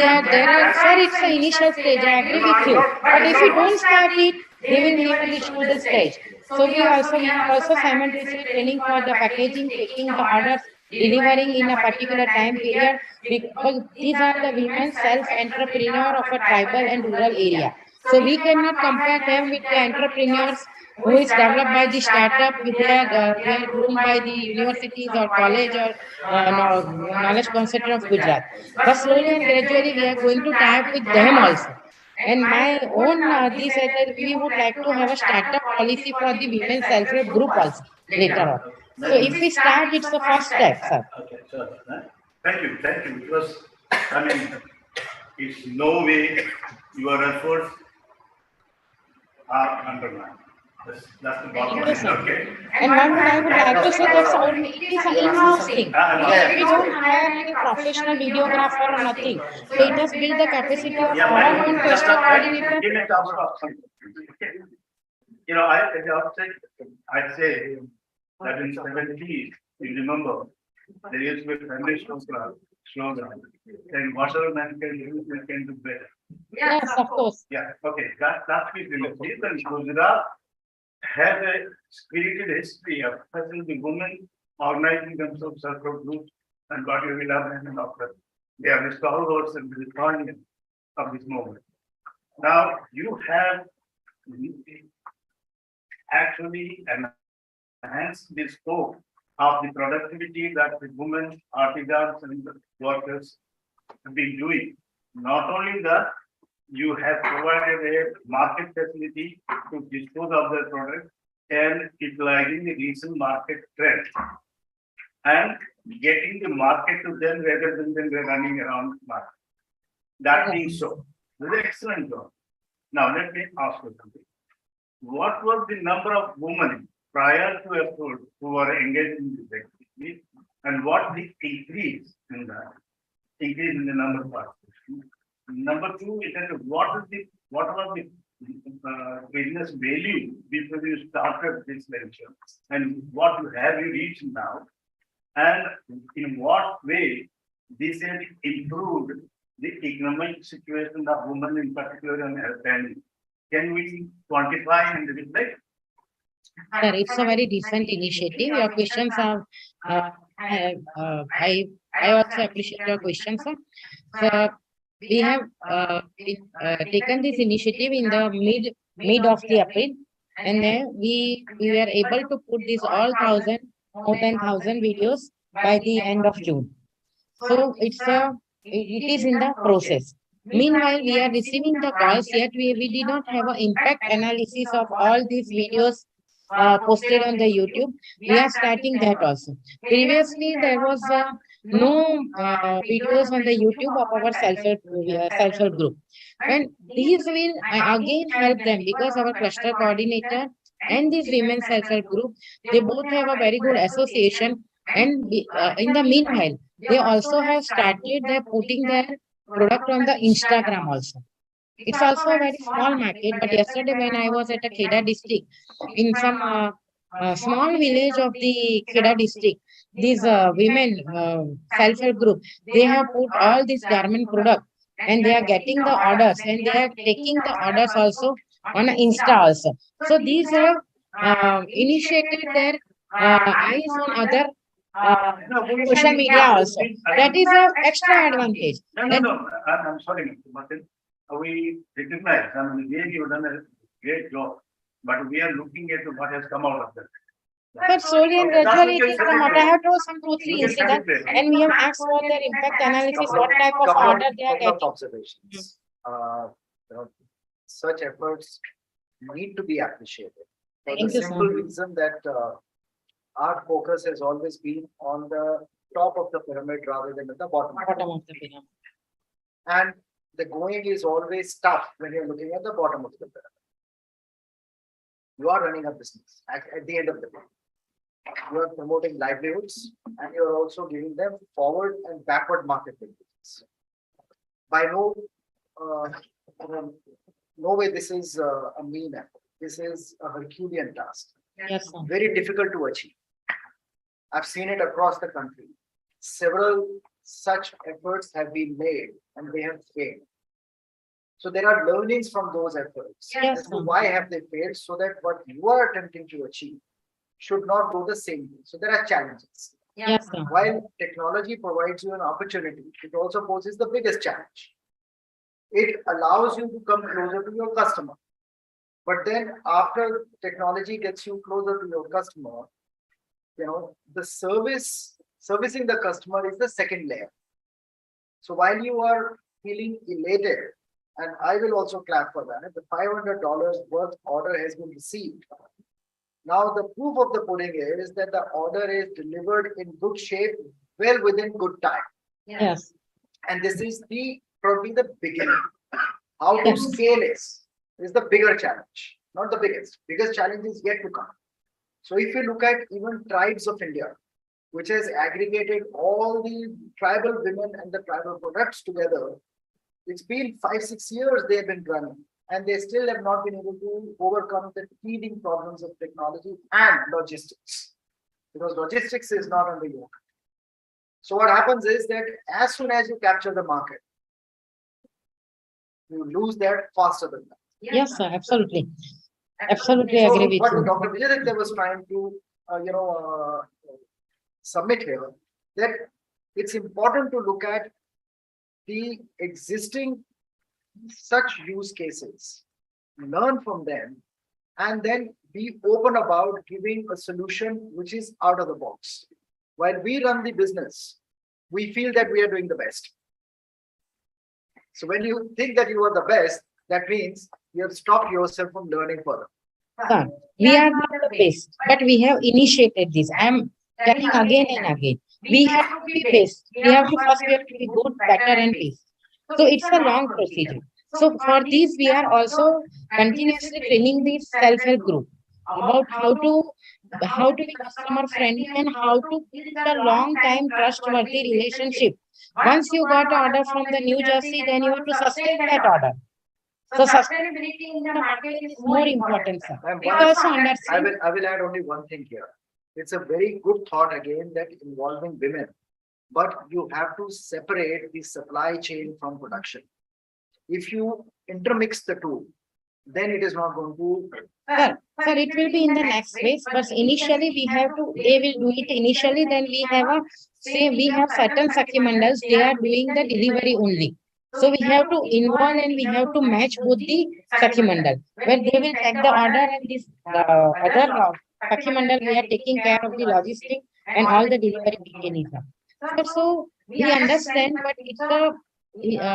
it's the initial stage. I agree with you. But if you don't start it, they will reach to the stage. So we are also simultaneously training for the packaging, taking the orders, delivering in a particular time period, because these are the women self-entrepreneur of a tribal and rural area. So we cannot compare them with the entrepreneurs who is developed by the startup, they are groomed by the universities or college or knowledge concept of Gujarat. But slowly and gradually we are going to tie up with them also. And my own, this said that we would like to have a startup policy for the women self-help group also later on. So if we start, it's the first step, sir. Okay, sure. Thank you, because, I mean, it's no way your efforts are undermined. That's the bottom Thank you, line, sir. okay? And one more I would like to say that it is an in-house thing. We don't hire any professional videographer or nothing. So it has built the capacity of our own cluster coordinator. Give me a chance to You know, at the outset, I'd say that in 70s, you remember, there used to be a foundational slogan, and whatever man can do, we can do better. Yes, of course. Yeah, okay, that's the reason Gujarat has a spirited history of the women organizing themselves self-help groups and what you will have and after. They are the stalwarts and the guardians of this movement. Now, you have actually enhanced the scope of the productivity that the women, artisans and workers have been doing. Not only that, you have provided a market facility to dispose of their product and utilizing the recent market trend and getting the market to them rather than them running around the market. That being so, this is an excellent job. Now let me ask you something. What was the number of women prior to approval who were engaged in this activity, and what the increase in the number of participants? Number two, what was the business value before you started this venture? And what you have you reached now? And in what way this has improved the economic situation of women in particular and her family? Can we quantify and reflect? Sir, it's a very decent initiative. Your questions are, I also appreciate your questions, sir. So we have taken this initiative in the mid of the April, and then we were able to put this all more than 1,000 videos by the end of June. So it is in the process. Meanwhile, we are receiving the calls, yet we did not have an impact analysis of all these videos posted on the YouTube. We are starting that also. Previously, there was no videos on the YouTube of our self-help group. And these will again help them, because our cluster coordinator and this women's self-help group, they both have a very good association. And in the meanwhile, they also have started their putting their product on the Instagram also. It's also a very small market, but yesterday when I was at a Kheda district, in some small village of the Kheda district, these women self-help group, they have put all these garment product and they are getting the orders and they are taking the orders also on Insta also. So these have initiated their eyes on other social media also. That is a extra advantage. No, I'm sorry, Mr. Martin. We recognize, I mean, really you've done a great job, but we are looking at what has come out of that. But slowly and gradually it is come out. I have told some 2-3 incidents, and we have asked for their impact analysis, what type of order they are Couple of getting. observations. Such efforts need to be appreciated. For Thank the you, sir. simple reason that our focus has always been on the top of the pyramid rather than at the bottom. Bottom of the pyramid. And the going is always tough when you're looking at the bottom of the pyramid. You are running a business at the end of the day. You are promoting livelihoods and you are also giving them forward and backward market linkages. By no way this is a mean effort. This is a Herculean task. Yes, sir. Very difficult to achieve. I've seen it across the country. Several such efforts have been made and they have failed. So there are learnings from those efforts. Yes, As to sir. why have they failed, so that what you are attempting to achieve should not go the same way. So there are challenges. Yes, sir. While technology provides you an opportunity, it also poses the biggest challenge. It allows you to come closer to your customer. But then after technology gets you closer to your customer, the servicing the customer is the second layer. So while you are feeling elated, and I will also clap for that, the $500 worth order has been received. Now the proof of the pudding is that the order is delivered in good shape, well within good time. Yes. And this is probably the beginning. How to Yes. scale is the bigger challenge, not the biggest. Biggest challenge is yet to come. So if you look at even Tribes of India, which has aggregated all the tribal women and the tribal products together, it's been 5-6 years they've been running, and they still have not been able to overcome the teething problems of technology and logistics, because logistics is not on the yoke. So what happens is that as soon as you capture the market, you lose that faster than that. Yes, sir. Absolutely. Absolutely So agree with what you. Dr. Vijay was trying to, submit here, that it's important to look at the existing such use cases, learn from them, and then be open about giving a solution which is out of the box. While we run the business, we feel that we are doing the best. So when you think that you are the best, that means you have stopped yourself from learning further. Sir, we are not the best, but we have initiated this. I am telling again and again. We have to be best. We have to be good, better, and best. So it's a long procedure. So for this, we are also continuously training the self-help group about how to be customer friendly and how to build a long time trustworthy relationship. Once you got an order from the New Jersey, then you have to sustain that order. So sustainability in the market is more important, sir. Ma'am, We one- also I understand. will add only one thing here. It's a very good thought again that involving women. But you have to separate the supply chain from production. If you intermix the two, then it is not going to. Sir, it will be in the next phase, but initially we have to, they will do it initially, then we have a, say, we have certain Sakhi mandals, they are doing the delivery only. So we have to involve and we have to match both the Sakhi mandal, where they will take the order and this, other Sakhi mandal, we are taking care of the logistic and all the delivery mechanism. So we understand, but it's a,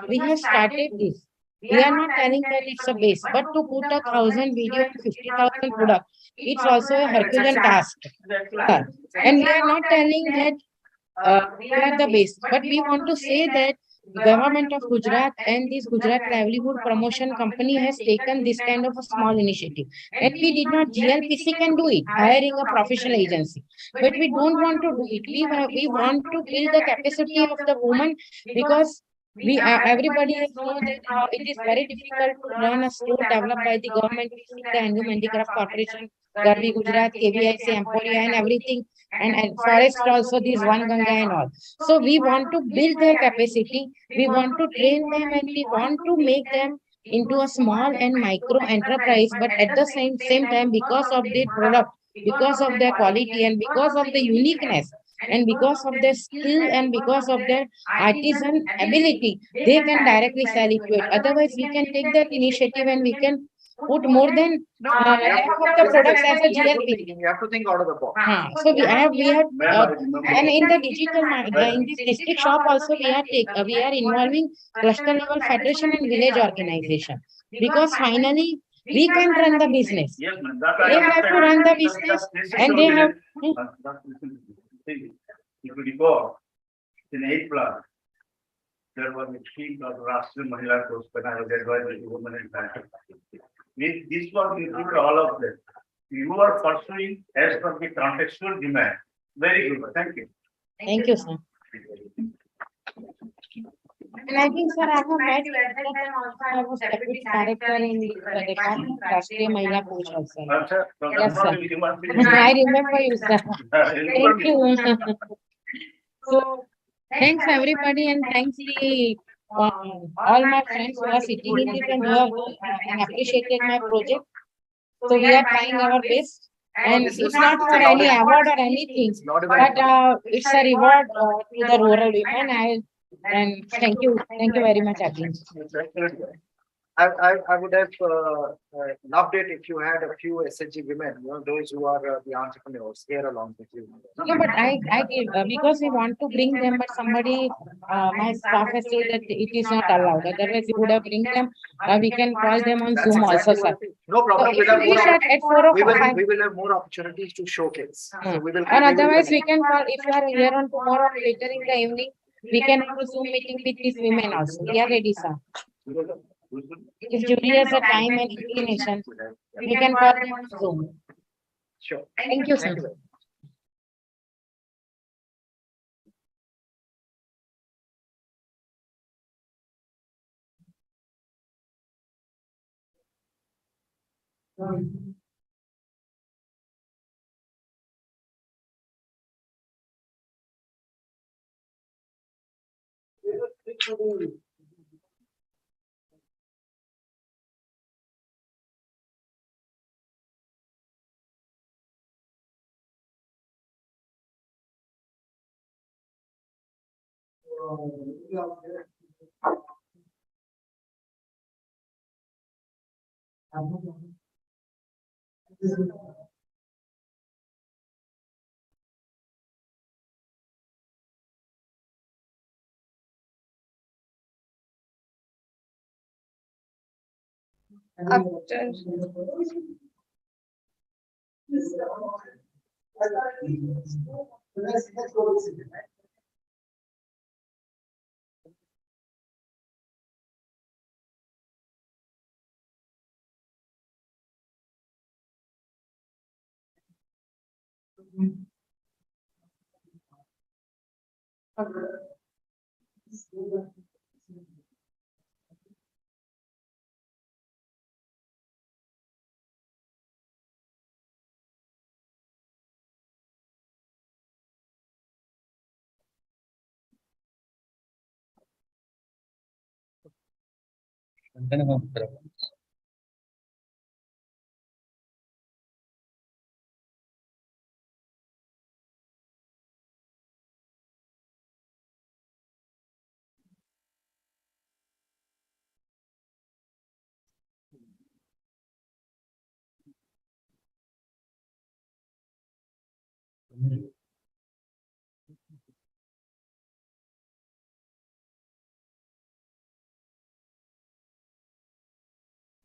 we have started this. We are not telling that it's a base, but to put 1,000 video and 50,000 product, it's also a Herculean task. And we are not telling that we are the base, but we want to say that government of Gujarat and this Gujarat Livelihood Promotion Company has taken this kind of a small initiative. And we did not, GLPC can do it, hiring a professional agency. But we don't want to do it. We want to build the capacity of the woman because everybody has known that it is very difficult to run a store developed by the government. We see the Hindu Handicraft Corporation, Garvi Gujarat, KVIC, Emporia and everything. And forest also, this one Ganga and all. So we want to build their capacity. We want to train them and we want to make them into a small and micro enterprise. But at the same time, because of their product, because of their quality and because of the uniqueness, and because of their skill and because of their artisan ability, they can directly sell it to it. Otherwise, we can take that initiative and we can put more than half of the products as a GLP. You have to think out of the box. So we have, and in the digital, in this district shop also, we are involving cluster level federation and village organization. Because finally, we can run the business. Yes, ma'am. That I They have to understand. run the business This is and so they related. have. See, if you recall, in 8th class, there was a scheme of Rashtriya Mahila Course when I was advising to women in bank. This was included all of them. You are pursuing as per the contextual demand. Very good, thank you. Thank you, sir. And I think, sir, I have met you at that time also. I was deputy director in the department, Rashtriya Mahila Coach also. Sir, from Yes, the sir. morning you must be- I remember you, sir. Thank you. So, thanks everybody and thanks the all my friends who are sitting in it and who have and appreciated my project. So we are trying our best and it's not for any award or anything, It's not about. but it's a reward to the rural women. And thank you very much again. I would have loved it if you had a few SHG women, those who are the entrepreneurs here along with you. No, but I did, because we want to bring them, but somebody, my staff has said that it is not allowed. Otherwise, we would have bring them, we can call them on That's Zoom also, exactly sir. what it is. No So problem. it We'll will have be more shut at 4 we will, o'clock. we will have more opportunities to showcase. So we will. Or otherwise, we can call, if you are here on tomorrow or later in the evening, we can have a Zoom meeting with these women also. We are ready, sir. If Julie has a time and inclination, we can call them on Zoom. Sure. Thank you, sir. Thank you.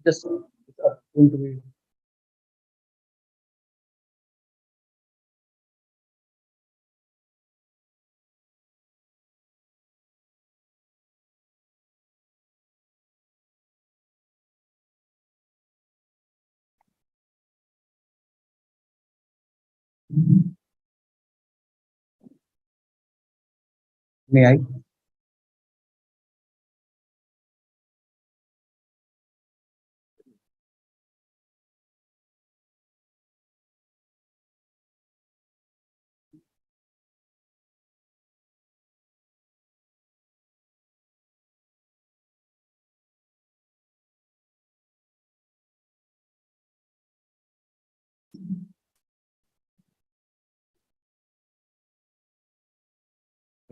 Just going to be. May I?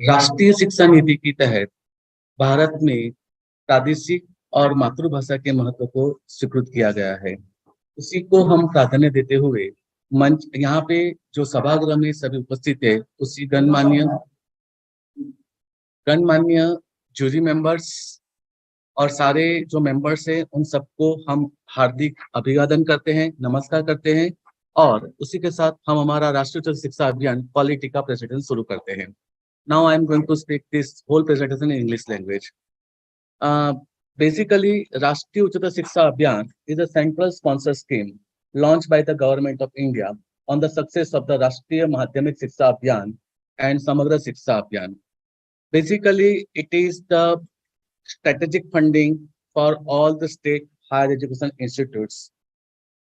राष्ट्रीय शिक्षा नीति के तहत भारत में प्रादेशिक और मातृभाषा के महत्व को स्वीकृत किया गया है। उसी को हम प्राधान्य देते हुए मंच यहाँ पे जो सभागृह में सभी उपस्थित है, उसी गणमान्य जूरी मेंबर्स और सारे जो मेंबर्स हैं, उन सबको हम हार्दिक अभिवादन करते हैं, नमस्कार करते हैं और उसी के साथ हम हमारा राष्ट्रीय उच्च शिक्षा अभियान क्वालिटी का प्रेजेंटेशन शुरू करते हैं। Now I am going to speak this whole presentation in English language. Basically, Rashtriya Uchchata Shiksha Abhiyan is a central sponsor scheme launched by the government of India on the success of the Rashtriya Madhyamik Shiksha Abhiyan and Samagra Shiksha Abhiyan. Basically, it is the strategic funding for all the state higher education institutes.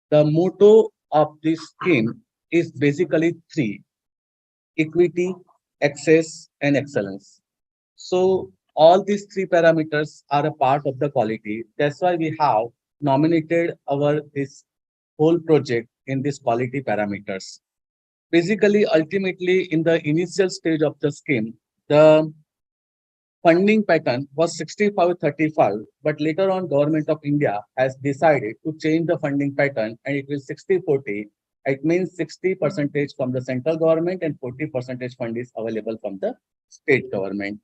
The motto of this scheme is basically three: equity, access, and excellence. So all these three parameters are a part of the quality. That's why we have nominated our this whole project in this quality parameters. Basically, ultimately, in the initial stage of the scheme, the funding pattern was 65-35, but later on, Government of India has decided to change the funding pattern and it will 60-40. It means 60% from the central government and 40% fund is available from the state government.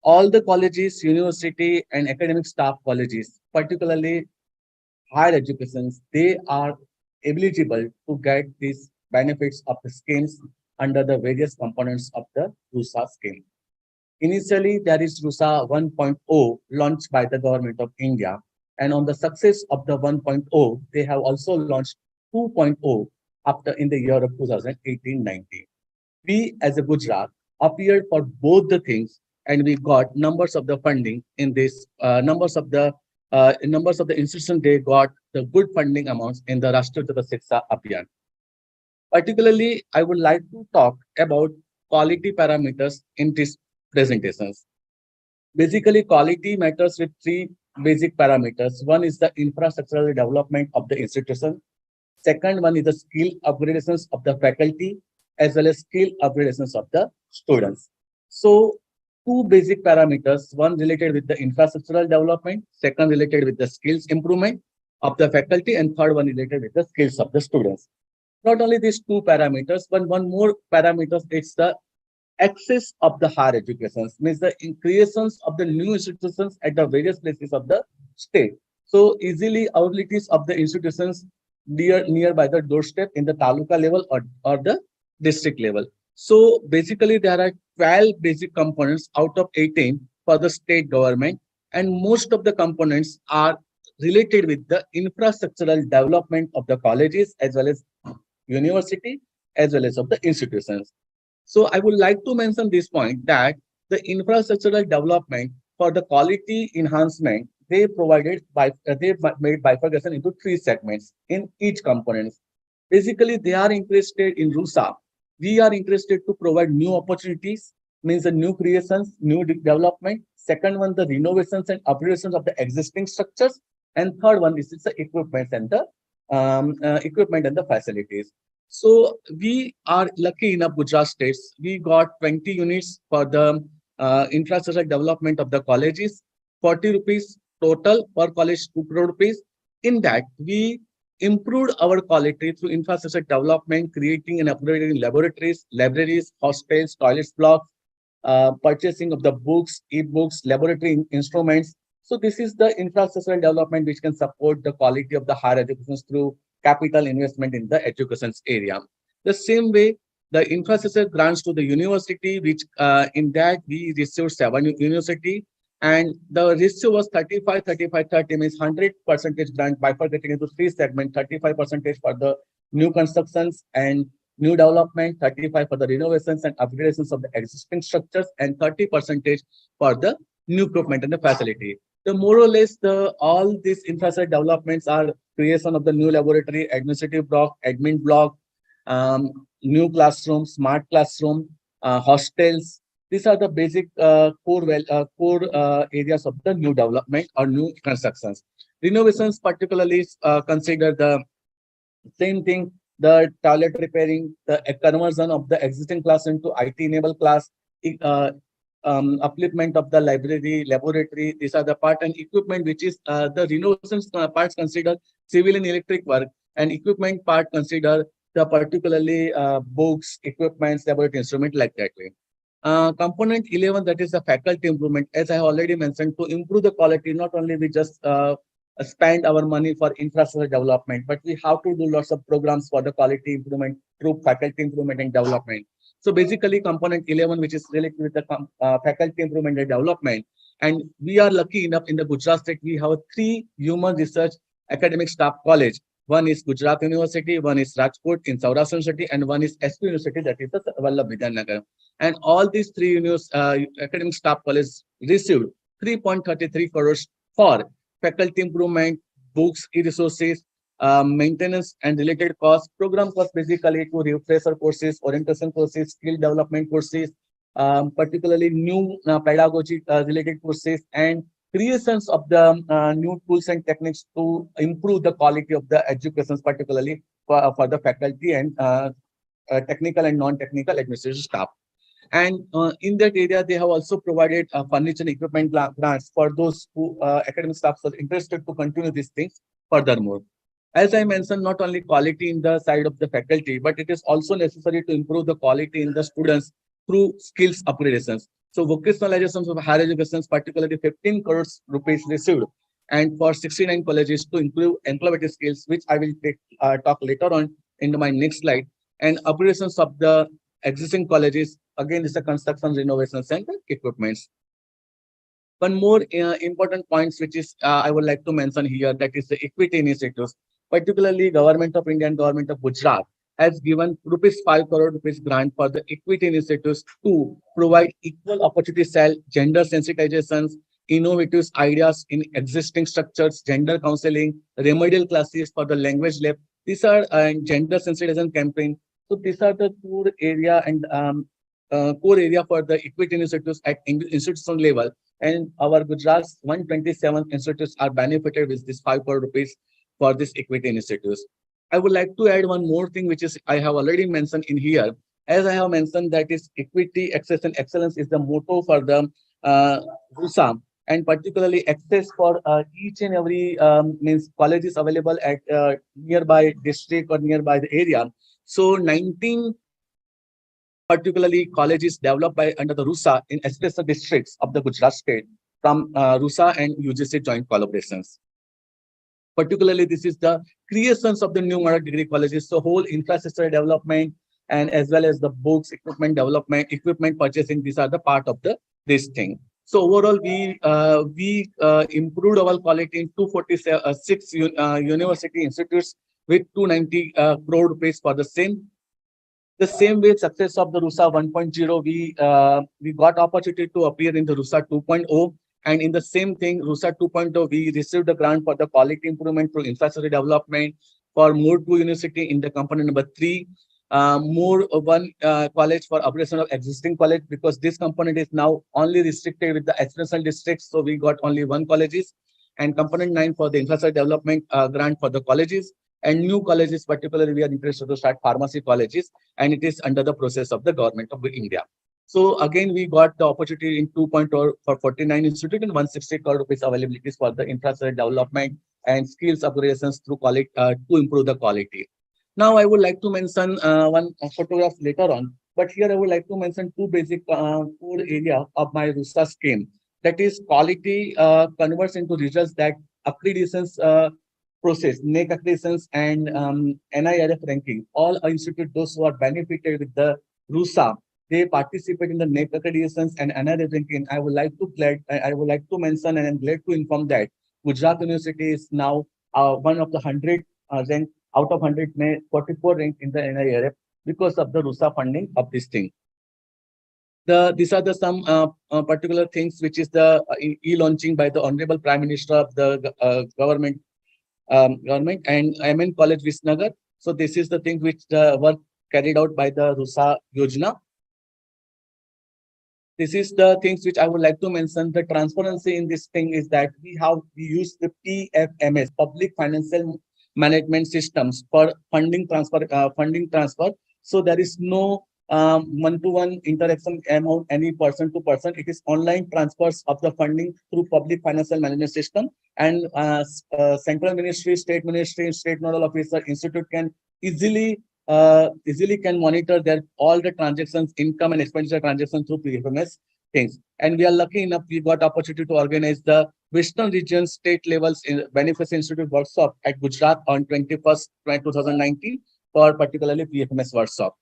All the colleges, university, and academic staff colleges, particularly higher educations, they are eligible to get these benefits of the schemes under the various components of the RUSA scheme. Initially, there is RUSA 1.0 launched by the government of India. And on the success of the 1.0, they have also launched 2.0 after in the year of 2018-19. We as a Gujarat appeared for both the things and we got numbers of the funding in this, numbers of the institutions, they got the good funding amounts in the Rashtriya Uttara Shiksha Abhiyan. Particularly, I would like to talk about quality parameters in these presentations. Basically, quality matters with three basic parameters. One is the infrastructural development of the institution. Second one is the skill upgradations of the faculty as well as skill upgradations of the students. So two basic parameters, one related with the infrastructural development, second related with the skills improvement of the faculty, and third one related with the skills of the students. Not only these two parameters, but one more parameter, it's the access of the higher education, means the creations of the new institutions at the various places of the state. So easily availabilities of the institutions nearby the doorstep in the taluka level or the district level. So basically there are 12 basic components out of 18 for the state government, and most of the components are related with the infrastructural development of the colleges as well as university as well as of the institutions. So I would like to mention this point that the infrastructural development for the quality enhancement, they made bifurcation into three segments in each component. Basically, they are interested in RUSA. We are interested to provide new opportunities means the new creations, new development. Second one, the renovations and upgradations of the existing structures. And third one is the equipment and the facilities. So we are lucky enough, Gujarat states, we got 20 units for the infrastructure development of the colleges, 40 rupees total per college, 2 crore rupees. In that, we improved our quality through infrastructure development, creating and upgrading laboratories, libraries, hostels, toilets blocks, purchasing of the books, e-books, laboratory instruments. So this is the infrastructure development which can support the quality of the higher education through capital investment in the education area. The same way, the infrastructure grants to the university, which in that we received 7 university, and the ratio was 35, 35, 30, means 100% grant bifurcating into 3 segments, 35% for the new constructions and new development, 35 for the renovations and upgradations of the existing structures, and 30% for the new equipment and the facility. The more or less all these infrastructure developments are creation of the new laboratory, administrative block, admin block, new classroom, smart classroom, hostels. These are the basic core areas of the new development or new constructions. Renovations particularly consider the same thing, the toilet repairing, the conversion of the existing class into IT-enabled class, uh, upliftment of the library, laboratory. These are the part, and equipment, which is the renovations parts consider civil and electric work, and equipment part consider the particularly books, equipments, laboratory instrument, like that way. Component 11, that is the faculty improvement. As I already mentioned, to improve the quality, not only we just spend our money for infrastructure development, but we have to do lots of programs for the quality improvement through faculty improvement and development. So basically, component 11, which is related with the faculty improvement and development. And we are lucky enough in the Gujarat state, we have 3 human research academic staff college. One is Gujarat University, one is Rajkot in Saurashtra University, and one is SK University, that is the Vallabh Vidyanagar. And all these 3 academic staff colleges received 3.33 crores for faculty improvement, books, e-resources, maintenance and related costs. Program costs basically to refresher courses, orientation courses, skill development courses, particularly new pedagogy related courses, and creations of the new tools and techniques to improve the quality of the education, particularly for the faculty and technical and non-technical administration staff. And in that area, they have also provided furniture and equipment grants for those who academic staff are interested to continue these things furthermore. As I mentioned, not only quality in the side of the faculty, but it is also necessary to improve the quality in the students through skills upgradations. So vocationalizations of higher education, particularly 15 crores rupees received, and for 69 colleges to improve employability skills, which I will talk later on in my next slide, and upgradations of the existing colleges. Again, is the construction, renovations, and equipments. One more important points, which is I would like to mention here, that is the equity initiatives. Particularly, Government of India and Government of Gujarat has given rupees 5 crore rupees grant for the equity initiatives to provide equal opportunity cell, gender sensitizations, innovative ideas in existing structures, gender counseling, remedial classes for the language lab. These are gender sensitization campaign. So these are the core area and core area for the equity initiatives at institutional level. And our Gujarat's 127 institutes are benefited with this 5 crore rupees for this equity initiatives. I would like to add one more thing, which is I have already mentioned in here. As I have mentioned, that is equity, access, and excellence is the motto for the RUSA, and particularly access for each and every means colleges available at nearby district or nearby the area. So 19 particularly colleges developed by under the RUSA in special districts of the Gujarat state from RUSA and UGC joint collaborations. Particularly, this is the creations of the new model degree colleges, so whole infrastructure development and as well as the books, equipment development, equipment purchasing. These are the part of this thing. So overall, we improved our quality in 246 university institutes with 290 crore rupees for the same. The same way, success of the RUSA 1.0, we got opportunity to appear in the RUSA 2.0. And in the same thing, RUSA 2.0, we received a grant for the quality improvement through infrastructure development for more to university in the component number 3. one college for upgradation of existing college, because this component is now only restricted with the aspirational districts. So we got only one colleges, and component 9 for the infrastructure development grant for the colleges and new colleges. Particularly, we are interested to start pharmacy colleges, and it is under the process of the government of India. So again, we got the opportunity in 2.0 for 49 institute and 160 crore rupees availabilities for the infrastructure development and skills upgradations through quality to improve the quality. Now, I would like to mention one photograph later on, but here I would like to mention two basic core area of my RUSA scheme. That is, quality converts into results that accreditations process, NAC accreditations and NIRF ranking. All institute, those who are benefited with the RUSA, they participate in the NAC accreditations and NIRF ranking. I would like to mention and I'm glad to inform that Gujarat University is now one of the 100 ranked out of 100, 44 ranked in the NIRF because of the RUSA funding of this thing. These are the some particular things which is the e-launching by the Honorable Prime Minister of the government and MN College Visnagar. So this is the thing which the work carried out by the RUSA Yojana. This is the things which I would like to mention. The transparency in this thing is that we use the PFMS, Public Financial Management Systems, for funding transfer. So there is no one-to-one interaction among any person to person. It is online transfers of the funding through Public Financial Management System, and central ministry, state nodal officer, institute can easily can monitor their all the transactions, income and expenditure transactions through PFMS things. And we are lucky enough, we got opportunity to organize the Western Region State Levels in Benefice Institute workshop at Gujarat on 21st 2019 for particularly PFMS workshop.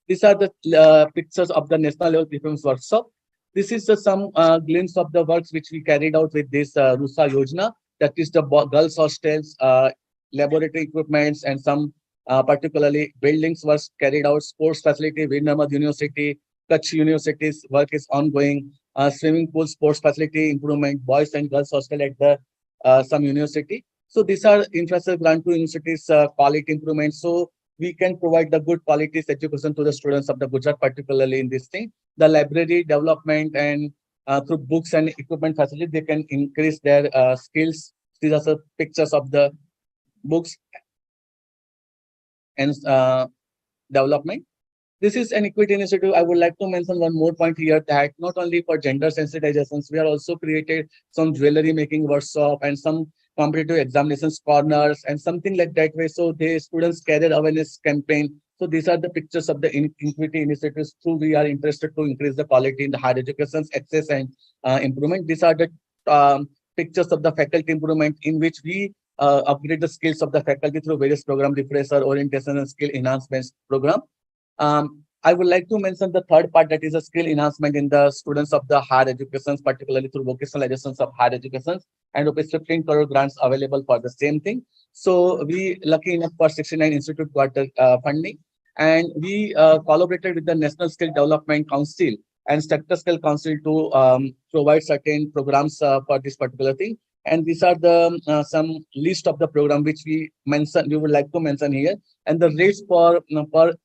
These are the pictures of the national level PFMS workshop. This is some glimpse of the works which we carried out with this RUSA Yojana. That is the girls hostels, laboratory equipments, and some particularly buildings was carried out. Sports facility, Vidyamadh University, Kutch University's work is ongoing. Swimming pool, sports facility improvement, boys and girls hostel at the some university. So these are infrastructure grant to universities quality improvement. So we can provide the good quality education to the students of the Gujarat, particularly in this thing. The library development and through books and equipment facility, they can increase their skills. These are the pictures of the books and development. This is an equity initiative. I would like to mention one more point here, that not only for gender sensitizations, we are also created some jewelry making workshop and some competitive examinations corners and something like that way. So the students career awareness campaign. So these are the pictures of the equity initiatives through we are interested to increase the quality in the higher education access and improvement. These are the pictures of the faculty improvement in which we upgrade the skills of the faculty through various program, refresher, orientation and skill enhancements program. I would like to mention the third part, that is a skill enhancement in the students of the higher education, particularly through vocationalizations of higher education, and rupees 15 crore grants available for the same thing. So we lucky enough for 69 institute got the funding, and we collaborated with the National Skill Development Council and Sector Skill Council to provide certain programs for this particular thing. And these are the some list of the program which we would like to mention here. And the rates for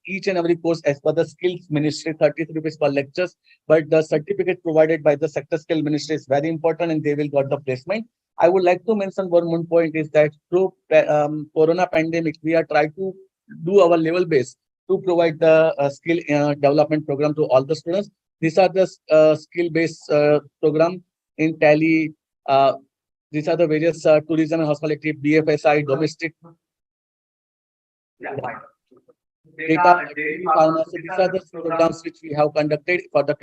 each and every course as per the skills ministry, 33 rupees per lectures. But the certificate provided by the sector skill ministry is very important, and they will got the placement. I would like to mention one more point is that through Corona pandemic, we are trying to do our level base to provide the skill development program to all the students. These are the skill based program in Tally. These are the various tourism and hospitality, BFSI, domestic data, dairy pharma. So these are the programs which we have conducted for the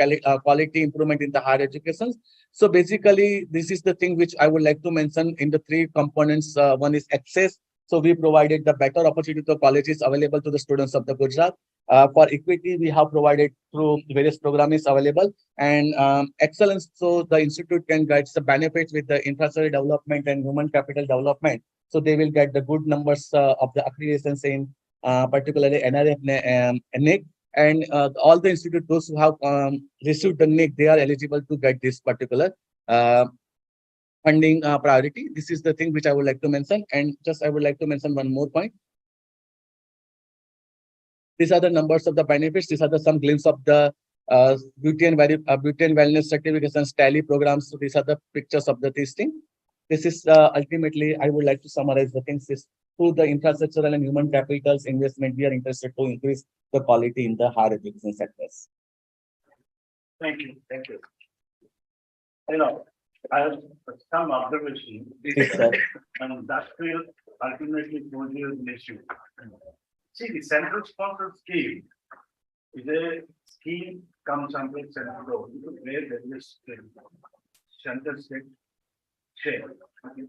quality improvement in the higher education. So basically, this is the thing which I would like to mention in the three components. One is access. So we provided the better opportunity to colleges available to the students of the Gujarat. For equity, we have provided through various programs available, and excellence. So the institute can get the benefits with the infrastructure development and human capital development. So they will get the good numbers of the accreditations in particularly NRF, NIC, and all the institute, those who have received the NIC, they are eligible to get this particular funding priority. This is the thing which I would like to mention. And just I would like to mention one more point. These are the numbers of the benefits. These are the some glimpse of the beauty and wellness certifications, tally programs. So these are the pictures of these things. This is ultimately, I would like to summarize the things is through the infrastructural and human capitals investment, we are interested to increase the quality in the higher education sectors. Thank you, thank you. You know, I have some observation. Yes, sir. And that will ultimately pose you an issue. See, the central sponsored scheme is a scheme comes under central government where there is central state share. Okay.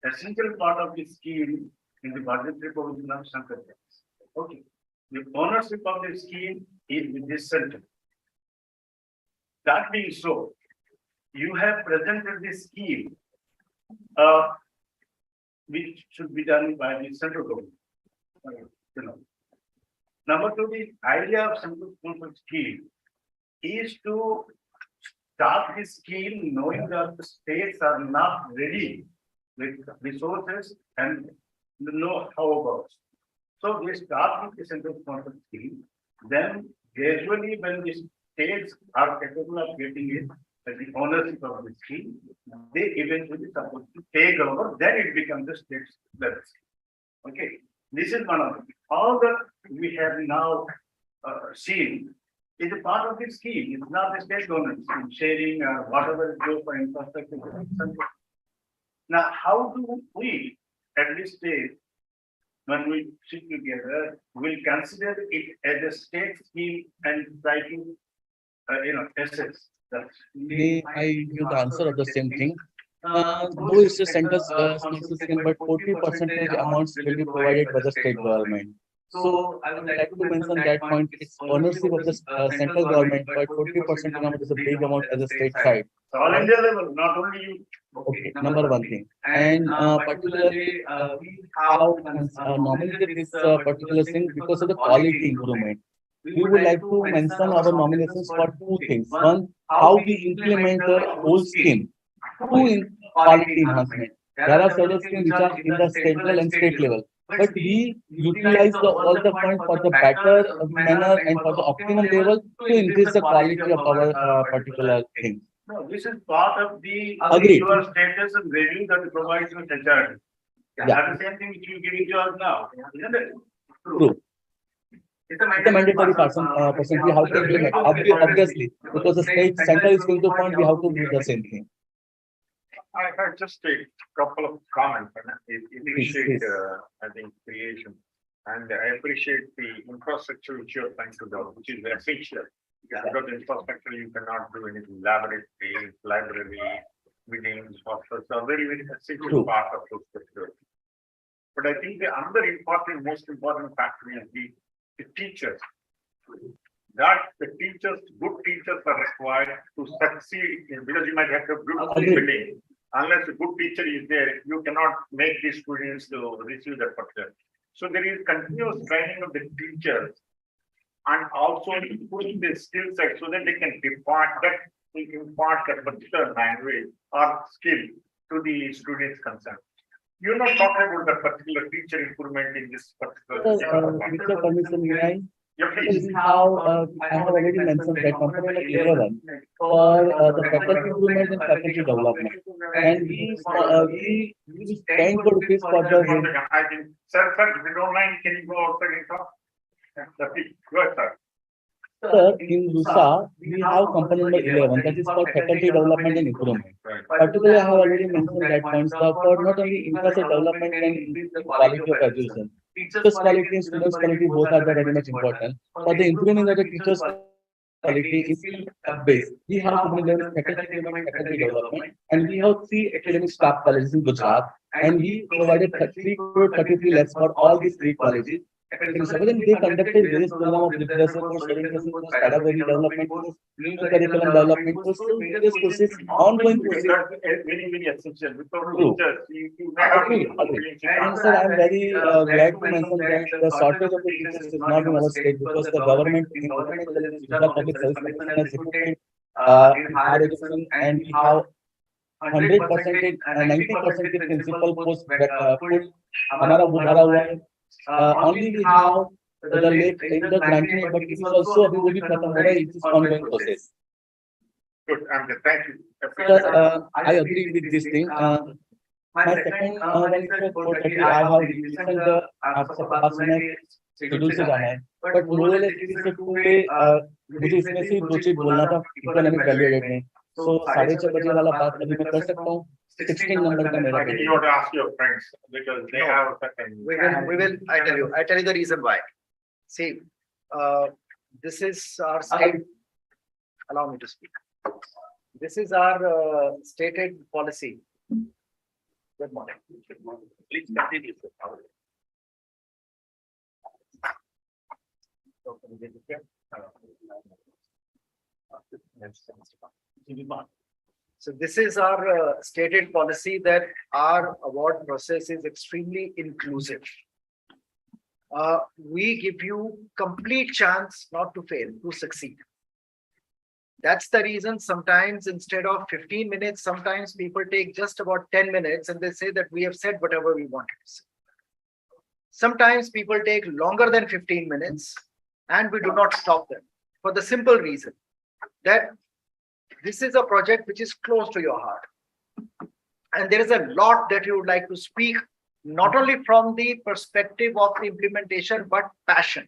Essential part of the scheme in the budgetary provision of central tax. Okay. The ownership of the scheme is with the center. That being so, you have presented this scheme, which should be done by the central government. You know. Number two, the idea of central sponsored scheme is to start this scheme knowing that the states are not ready with resources and know how about. So we start with the central sponsored scheme, then gradually when the states are capable of getting it, the ownership of the scheme, they eventually supposed to take over, then it becomes the state's level. Okay, this is one of them. All that we have now seen is a part of the scheme. It's not the state government sharing whatever is due for infrastructure. Now, how do we, at this stage, when we sit together, will consider it as a state scheme and try to, assess that? May I give the answer of the same thing? Though it's a central sponsored scheme, but 40% amounts will be provided by the state government. So I would like to mention that point. It's ownership of the central government, but 40% amount is a big amount at the state side. All India level, not only you. Okay, number one thing. And particularly, we have nominated this particular thing because of the quality improvement. We would like to mention our nominations for two things. One, how we implement the whole scheme. Two, in quality enhancement. There are several schemes which are in the central and state level, but we utilize all the funds for the better manner and for the optimum level to increase the quality of our particular thing. No, this is part of the Agreed. your status and value that you provide to the child. Yeah. That's the same thing which you giving to us now, isn't it? True. It's a mandatory percent we have to implement, obviously, because the state center is going to fund, we have to do the same thing. I have just a couple of comments. I appreciate, Please. I think, creation. And I appreciate the infrastructure which you're trying to do, which is essential. Without infrastructure, you cannot do anything. Laboratories, library, meetings, hospitals are very, very essential True. part of those sectors. But I think the other important, most important factor is the teachers. That the teachers, good teachers are required to succeed in, because you might have to build Agreed. building. Unless a good teacher is there, you cannot make these students to receive that particular. So there is continuous training of the teachers and also improving the skill set so that they can impart that particular language or skill to the students concerned. You're not talking about that particular teacher improvement in this particular. With your permission, may I? Yeah, please. We have, I have already mentioned that component 11 for the faculty improvement and faculty development. And we use 10 crore rupees for the. I think, sir, if you don't mind, can you go outside and talk? Go ahead, sir. Sir, in RUSA, we have component number 11, that is for faculty development and improvement. Right. Particularly, I have already mentioned that points, for not only infrastructure development and increase the quality of education. Teachers' quality and students' quality both are very much important. For the improvement of the teachers' quality is base. We have component level faculty development, and we have 3 academic staff colleges in Gujarat, and we provided 3 crore 33 lakhs for all these 3 colleges. And they conducted various program of literacy course, orientation course, pedagogy development course, new curriculum development course, so various courses, ongoing courses. Very, very essential. Without True. teachers, you Agree. And sir, I am very glad to mention that the shortage of the teachers is not in our state because the government in Gujarat Public Service Commission has recruited in higher education, and we have 100%, 90% principal post full हमारा वो भरा हुआ है. Only we have in the granting, but it is also अभी वो भी खत्म हो रहा है. It is ongoing process. Good, I'm good, thank you. I agree with this thing. My second one is that 4:30 I have listened the आपका पास में schedule से जाना है, but rural is a two-way. मुझे इसमें से दो चीज बोलना था इकोनॉमिक वैल्यू एडेड में. So 6:30 बजे वाला बात अभी मैं कर सकता हूँ. 16 नंबर का मेरा You want to ask your friends because they No. have certain. I tell you the reason why. See, this is our state, allow me to speak. This is our stated policy. Good morning. Please continue. So this is our stated policy that our award process is extremely inclusive. We give you complete chance not to fail, to succeed. That's the reason sometimes instead of 15 minutes, sometimes people take just about 10 minutes and they say that we have said whatever we wanted to say. Sometimes people take longer than 15 minutes and we do not stop them for the simple reason that this is a project which is close to your heart. And there is a lot that you would like to speak, not only from the perspective of the implementation, but passion.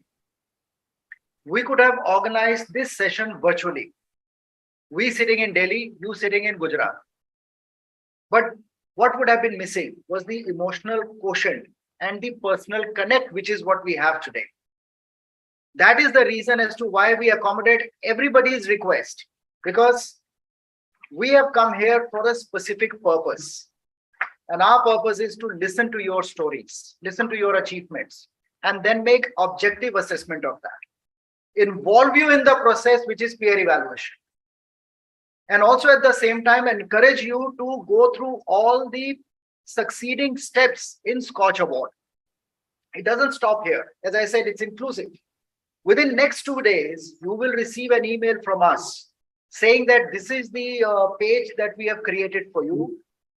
We could have organized this session virtually. We sitting in Delhi, you sitting in Gujarat. But what would have been missing was the emotional quotient and the personal connect, which is what we have today. That is the reason as to why we accommodate everybody's request, because we have come here for a specific purpose. And our purpose is to listen to your stories, listen to your achievements, and then make objective assessment of that. Involve you in the process, which is peer evaluation. And also at the same time, encourage you to go through all the succeeding steps in SKOCH Award. It doesn't stop here. As I said, it's inclusive. Within next 2 days, you will receive an email from us saying that this is the page that we have created for you.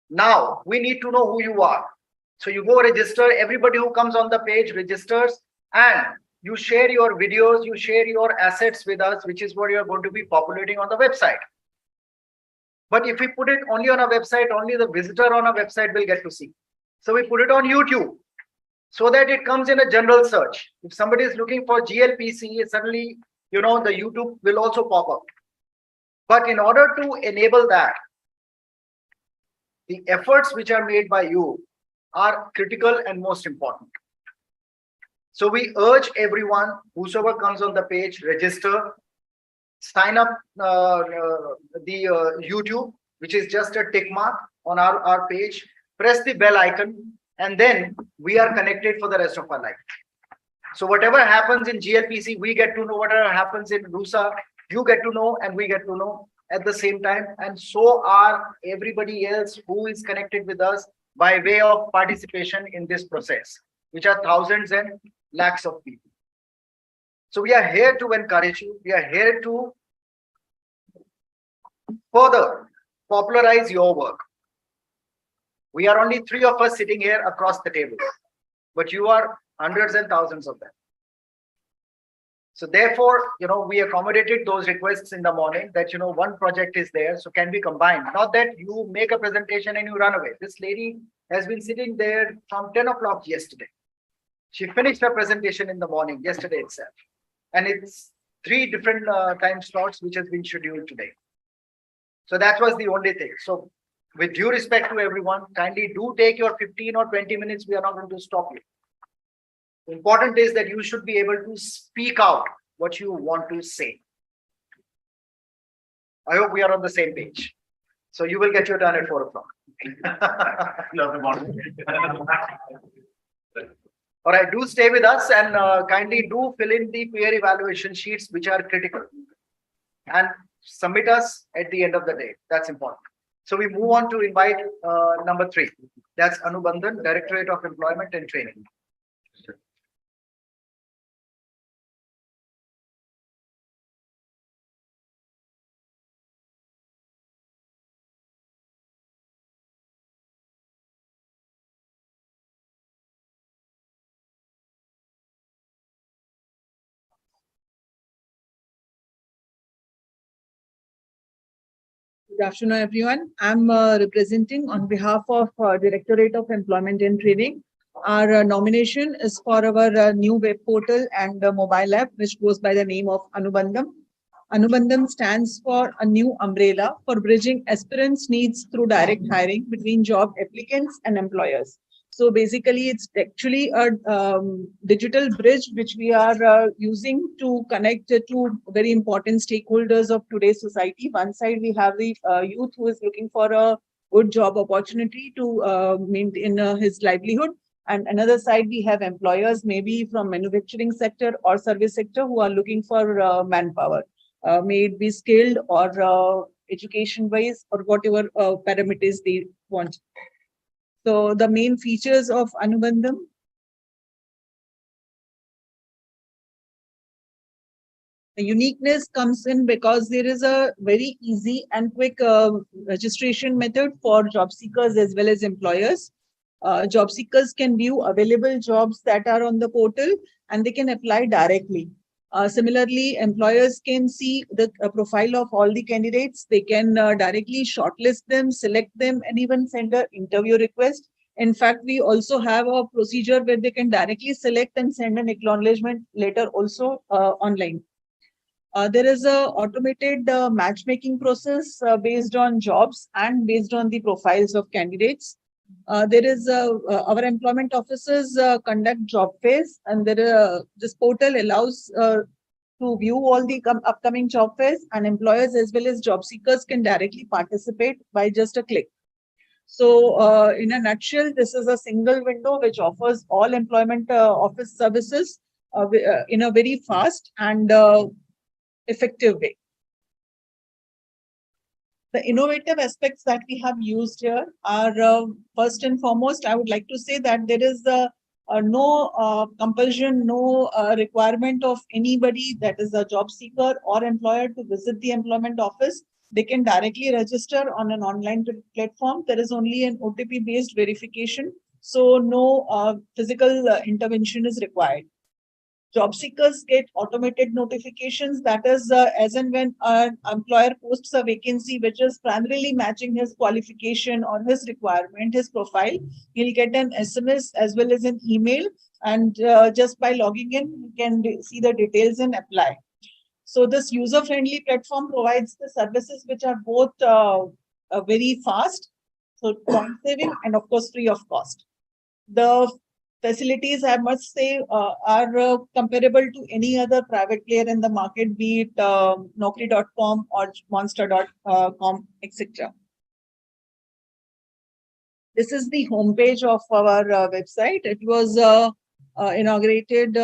Now, we need to know who you are. So you go register, everybody who comes on the page registers, and you share your videos, you share your assets with us, which is what you're going to be populating on the website. But if we put it only on a website, only the visitor on a website will get to see. So we put it on YouTube so that it comes in a general search. If somebody is looking for GLPC, suddenly, the YouTube will also pop up. But in order to enable that, the efforts which are made by you are critical and most important. So we urge everyone, whosoever comes on the page, register, sign up the YouTube, which is just a tick mark on our page, press the bell icon, and then we are connected for the rest of our life. So whatever happens in GLPC, we get to know. Whatever happens in RUSA, you get to know and we get to know at the same time. And so are everybody else who is connected with us by way of participation in this process, which are thousands and lakhs of people. So we are here to encourage you. We are here to further popularize your work. We are only 3 of us sitting here across the table, but you are hundreds and thousands of them. So therefore, we accommodated those requests in the morning that, one project is there, so can be combined. Not that you make a presentation and you run away. This lady has been sitting there from 10 o'clock yesterday. She finished her presentation in the morning, yesterday itself. And it's 3 different time slots which has been scheduled today. So that was the only thing. So with due respect to everyone, kindly do take your 15 or 20 minutes. We are not going to stop you. Important is that you should be able to speak out what you want to say. I hope we are on the same page. So you will get your turn at 4 o'clock. All right, do stay with us and kindly do fill in the peer evaluation sheets, which are critical, and submit us at the end of the day. That's important. So we move on to invite number 3. That's Anubandhan, Directorate of Employment and Training. Good afternoon, everyone. I'm representing on behalf of Directorate of Employment and Training. Our nomination is for our new web portal and mobile app, which goes by the name of Anubandham. Anubandham stands for a new umbrella for bridging aspirants' needs through direct hiring between job applicants and employers. So basically, it's actually a digital bridge which we are using to connect to very important stakeholders of today's society. One side, we have the youth who is looking for a good job opportunity to maintain his livelihood. And another side, we have employers, maybe from manufacturing sector or service sector, who are looking for manpower, may it be skilled or education-wise or whatever parameters they want. So the main features of Anubandham. The uniqueness comes in because there is a very easy and quick registration method for job seekers as well as employers. Job seekers can view available jobs that are on the portal and they can apply directly. Similarly, employers can see the profile of all the candidates. They can directly shortlist them, select them, and even send an interview request. In fact, we also have a procedure where they can directly select and send an acknowledgement letter also online. There is a automated matchmaking process based on jobs and based on the profiles of candidates. There is our employment officers conduct job fairs, and this portal allows to view all the upcoming job fairs, and employers as well as job seekers can directly participate by just a click. So in a nutshell, this is a single window which offers all employment office services in a very fast and effective way. The innovative aspects that we have used here are first and foremost, I would like to say that there is no compulsion, no requirement of anybody that is a job seeker or employer to visit the employment office. They can directly register on an online platform. There is only an OTP based verification. So no physical intervention is required. Job seekers get automated notifications, that is as and when an employer posts a vacancy which is primarily matching his qualification or his requirement, his profile, he'll get an SMS as well as an email, and just by logging in, he can see the details and apply. So this user-friendly platform provides the services which are both very fast, so time saving, and of course free of cost. The facilities, I must say, are comparable to any other private player in the market, be it Naukri.com or Monster.com, etc. This is the homepage of our website. It was inaugurated,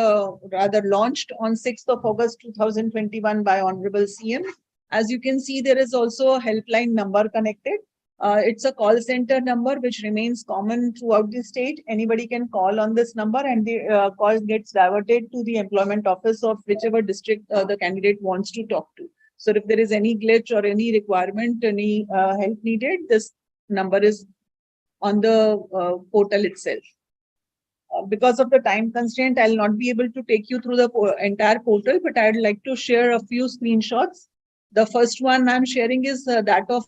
rather launched on 6th of August 2021 by Honorable CM. As you can see, there is also a helpline number connected. It's a call center number which remains common throughout the state. Anybody can call on this number and the call gets diverted to the employment office of whichever district the candidate wants to talk to. So if there is any glitch or any requirement, any help needed, this number is on the portal itself. Because of the time constraint, I'll not be able to take you through the entire portal, but I'd like to share a few screenshots. The first one I'm sharing is that of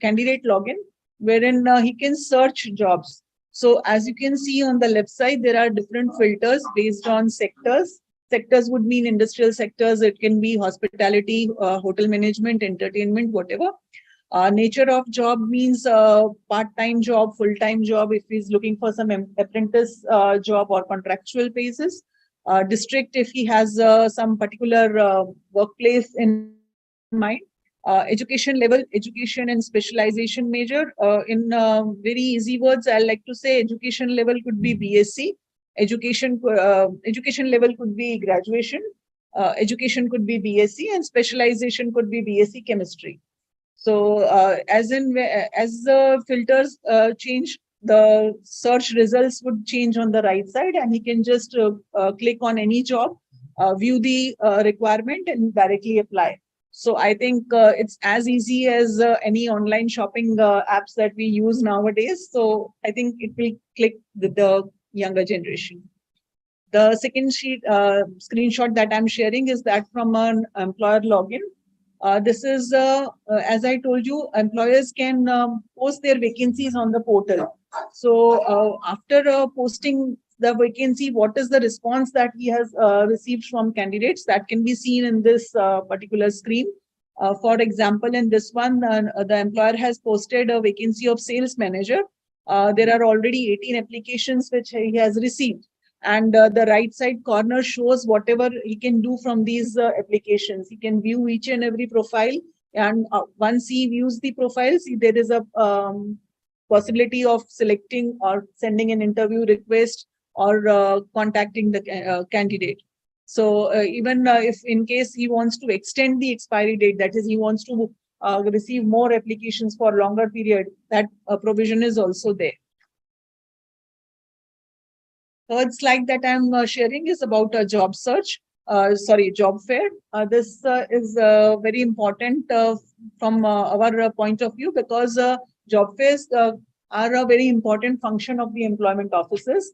candidate login, wherein he can search jobs. So as you can see on the left side, there are different filters based on sectors. Sectors would mean industrial sectors. It can be hospitality, hotel management, entertainment, whatever. Nature of job means part-time job, full-time job, if he's looking for some apprentice job or contractual basis. District, if he has some particular workplace in mind. Education level, education and specialization major. In very easy words, I like to say education level could be BSc. Education level could be graduation. Education could be BSc, and specialization could be BSc chemistry. So as the filters change, the search results would change on the right side, and he can just click on any job, view the requirement, and directly apply. So I think it's as easy as any online shopping apps that we use nowadays. So I think it will click with the younger generation. The second screenshot that I'm sharing is that from an employer login. This is, as I told you, employers can post their vacancies on the portal. So after posting the vacancy, what is the response that he has received from candidates? That can be seen in this particular screen. For example, in this one, the employer has posted a vacancy of sales manager. There are already 18 applications which he has received. And the right side corner shows whatever he can do from these applications. He can view each and every profile. And once he views the profiles, there is a possibility of selecting or sending an interview request or contacting the candidate. So even if in case he wants to extend the expiry date, that is, he wants to receive more applications for longer period, that provision is also there. Third slide that I'm sharing is about a job search, job fair. This is very important from our point of view, because job fairs are a very important function of the employment offices.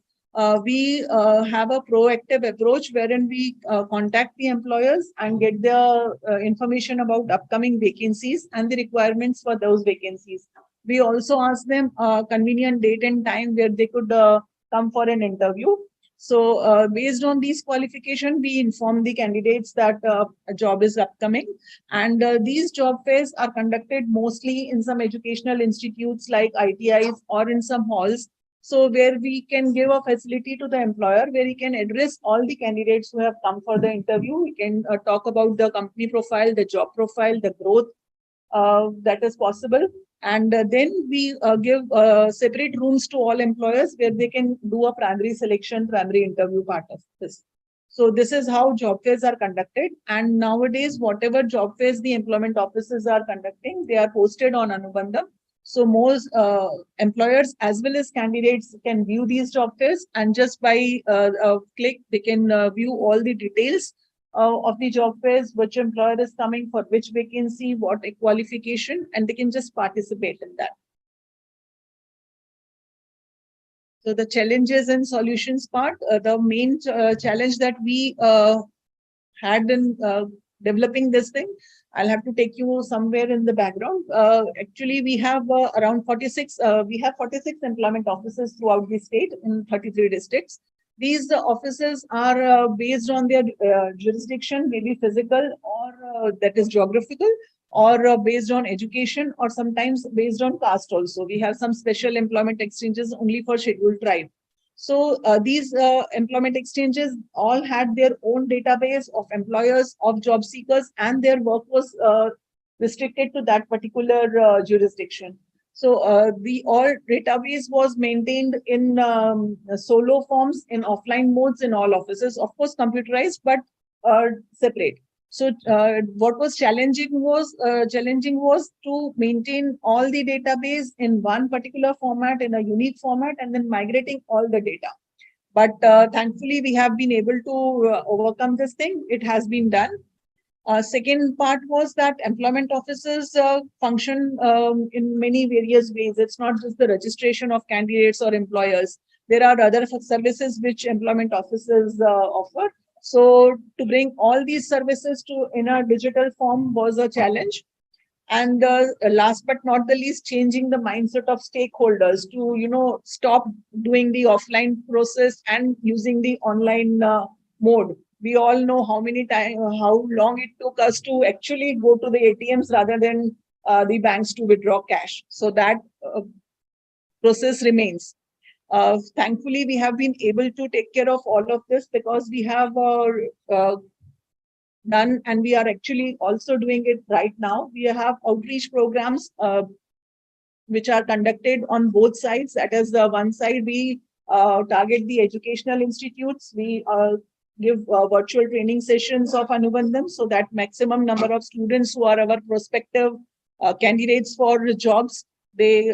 We have a proactive approach wherein we contact the employers and get their information about upcoming vacancies and the requirements for those vacancies. We also ask them a convenient date and time where they could come for an interview. So based on these qualifications, we inform the candidates that a job is upcoming. And these job fairs are conducted mostly in some educational institutes like ITIs or in some halls. So where we can give a facility to the employer where he can address all the candidates who have come for the interview. We can talk about the company profile, the job profile, the growth that is possible. And then we give separate rooms to all employers where they can do a primary selection, primary interview part of this. So this is how job fairs are conducted. And nowadays, whatever job fairs the employment offices are conducting, they are posted on Anubandham. So most employers as well as candidates can view these job fairs, and just by a click, they can view all the details of the job fairs, which employer is coming for which vacancy, what a qualification, and they can just participate in that. So the challenges and solutions part, the main challenge that we had in developing this thing, I'll have to take you somewhere in the background. Actually, we have around 46, we have 46 employment offices throughout the state in 33 districts. These offices are based on their jurisdiction, maybe physical or that is geographical, or based on education, or sometimes based on caste also. We have some special employment exchanges only for scheduled tribe. So these employment exchanges all had their own database of employers, of job seekers, and their work was restricted to that particular jurisdiction. So the all database was maintained in solo forms, in offline modes in all offices, of course computerized, but separate. So what was challenging was to maintain all the database in one particular format, in a unique format, and then migrating all the data. But thankfully, we have been able to overcome this thing. It has been done. Second part was that employment offices function in many various ways. It's not just the registration of candidates or employers. There are other services which employment offices offer. So to bring all these services to in a digital form was a challenge. And last but not the least, changing the mindset of stakeholders to stop doing the offline process and using the online mode. We all know how long it took us to actually go to the ATMs rather than the banks to withdraw cash. So that process remains. Thankfully, we have been able to take care of all of this because we have done, and we are actually also doing it right now. We have outreach programs which are conducted on both sides. That is, one side we target the educational institutes. We give virtual training sessions of Anubandham so that maximum number of students who are our prospective candidates for jobs, they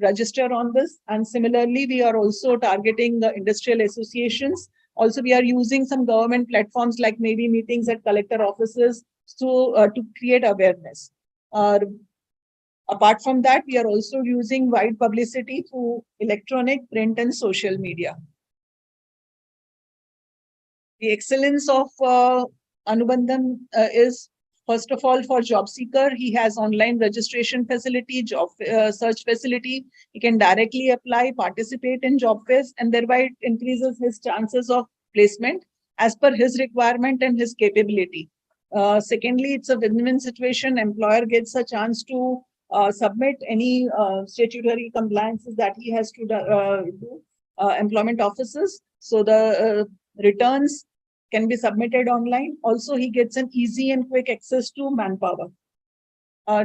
register on this. And similarly, we are also targeting the industrial associations. Also, we are using some government platforms like maybe meetings at collector offices to create awareness. Apart from that, we are also using wide publicity through electronic, print, and social media. The excellence of Anubandham is First of all, for job seeker, he has online registration facility, job search facility. He can directly apply, participate in job fairs, and thereby it increases his chances of placement as per his requirement and his capability. Secondly, it's a win-win situation. Employer gets a chance to submit any statutory compliances that he has to do, employment offices. So the returns can be submitted online. Also, he gets an easy and quick access to manpower.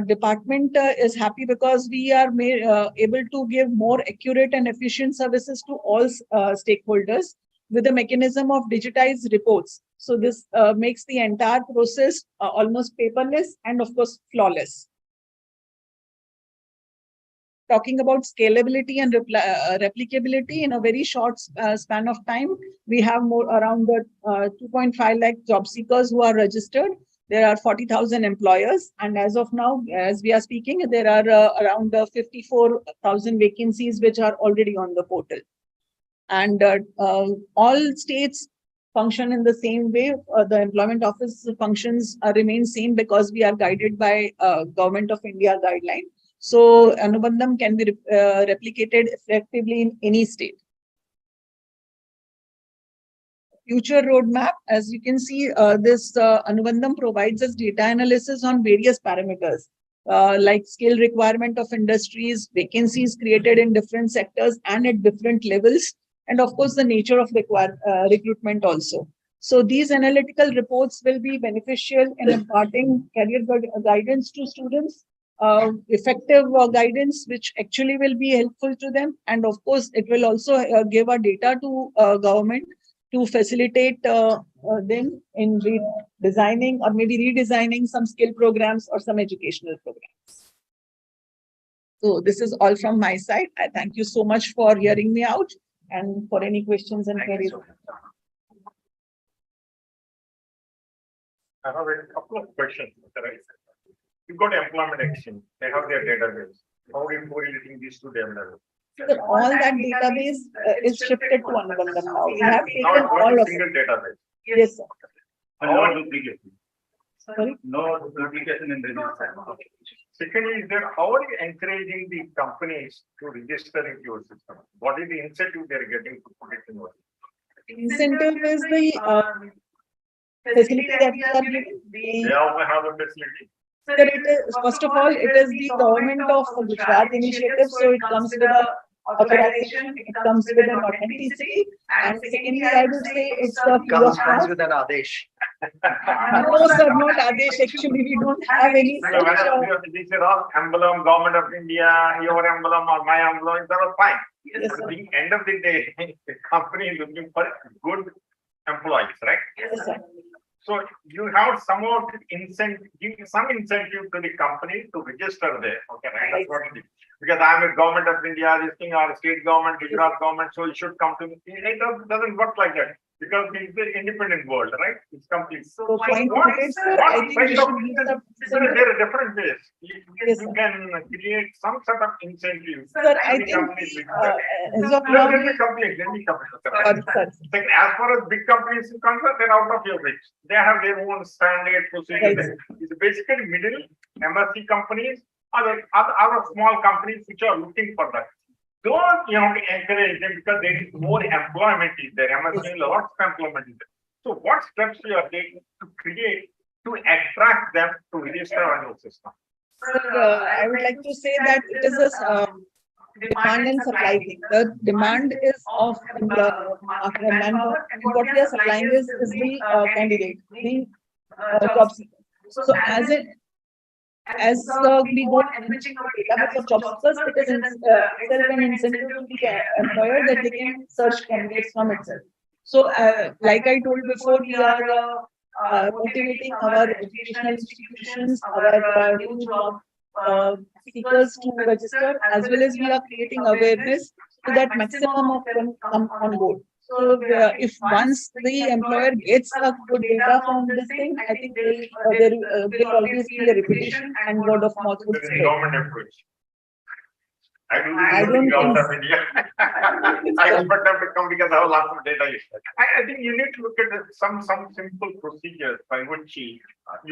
Department is happy because we are able to give more accurate and efficient services to all stakeholders with a mechanism of digitized reports. So this makes the entire process almost paperless and of course flawless. Talking about scalability and replicability in a very short span of time, we have around 2.5 lakh job seekers who are registered. There are 40,000 employers, and as of now, as we are speaking, there are around 54,000 vacancies which are already on the portal. And all states function in the same way. The employment office functions remain same because we are guided by Government of India guideline. So Anubandham can be replicated effectively in any state. Future roadmap, as you can see, this Anubandham provides us data analysis on various parameters like skill requirement of industries, vacancies created in different sectors and at different levels, and of course the nature of recruitment also. So these analytical reports will be beneficial in imparting career guidance to students, effective guidance which actually will be helpful to them, and of course it will also give a data to government to facilitate them in designing or maybe redesigning some skill programs or some educational programs. So this is all from my side. I thank you so much for hearing me out and for any questions and queries. I have a couple of questions. You've got employment exchange, they have their database. How are you correlating these two database? So all that database is shifted to Anubandham now. We have taken Not all one of single it. database. Yes, sir. And no duplication. Sorry. No duplication in register. Secondly, is there, how are you encouraging the companies to register into your system? What is the incentive they're getting to put it in your? Incentive is the facility that we are giving. They also have a facility. Sir, it is, first of all, it is the government of Gujarat initiative, so it comes with a authorization, it comes with an authenticity, and secondly, I would say it's a free of Comes cost. with an Adesh. No, sir, not Adesh. Actually, we don't have any So such. these are all emblem, Government of India, your emblem or my emblem, that was fine. Yes, At sir. the end of the day, the company is looking for good employees, right? Yes, sir. So you have somewhat incentive, give some incentive to the company to register there, okay, right? That's what it is. Because I'm a government of India, this thing, or state government, Gujarat government, so it should come to me. It doesn't work like that, because it's the independent world, right? It's complete. So point noted, sir, I think we should use the. There are different ways. Yes, You sir. can create some sort of incentive. Sir, I to the think, companies register. as of now, Let me complete. sorry, sir. Second, as far as big companies are concerned, they're out of your reach. They have their own standard procedure. Right. It's basically middle MSC companies, other small companies which are looking for that. Don't you have to encourage them because there is more employment is there. MSC, lots of employment is there. So what steps you are taking to create to attract them to register on your system? Sir, I would like to say that it is a demand and supply thing. The demand is of manpower, and what we are supplying is the candidate, the job seeker. So as we go and enriching our database of job seekers, it is itself an incentive to the employer that they can search candidates from itself. So like I told before, we are motivating our educational institutions, our new job seekers to register, as well as we are creating awareness so that maximum of them come on board. So if once the employer gets a good data from this thing, I think there will always be a repetition and word of mouth would There is spread. government approach. I do I this don't out think of India. I expect them to come because I have lots of data. I think you need to look at some simple procedures by which you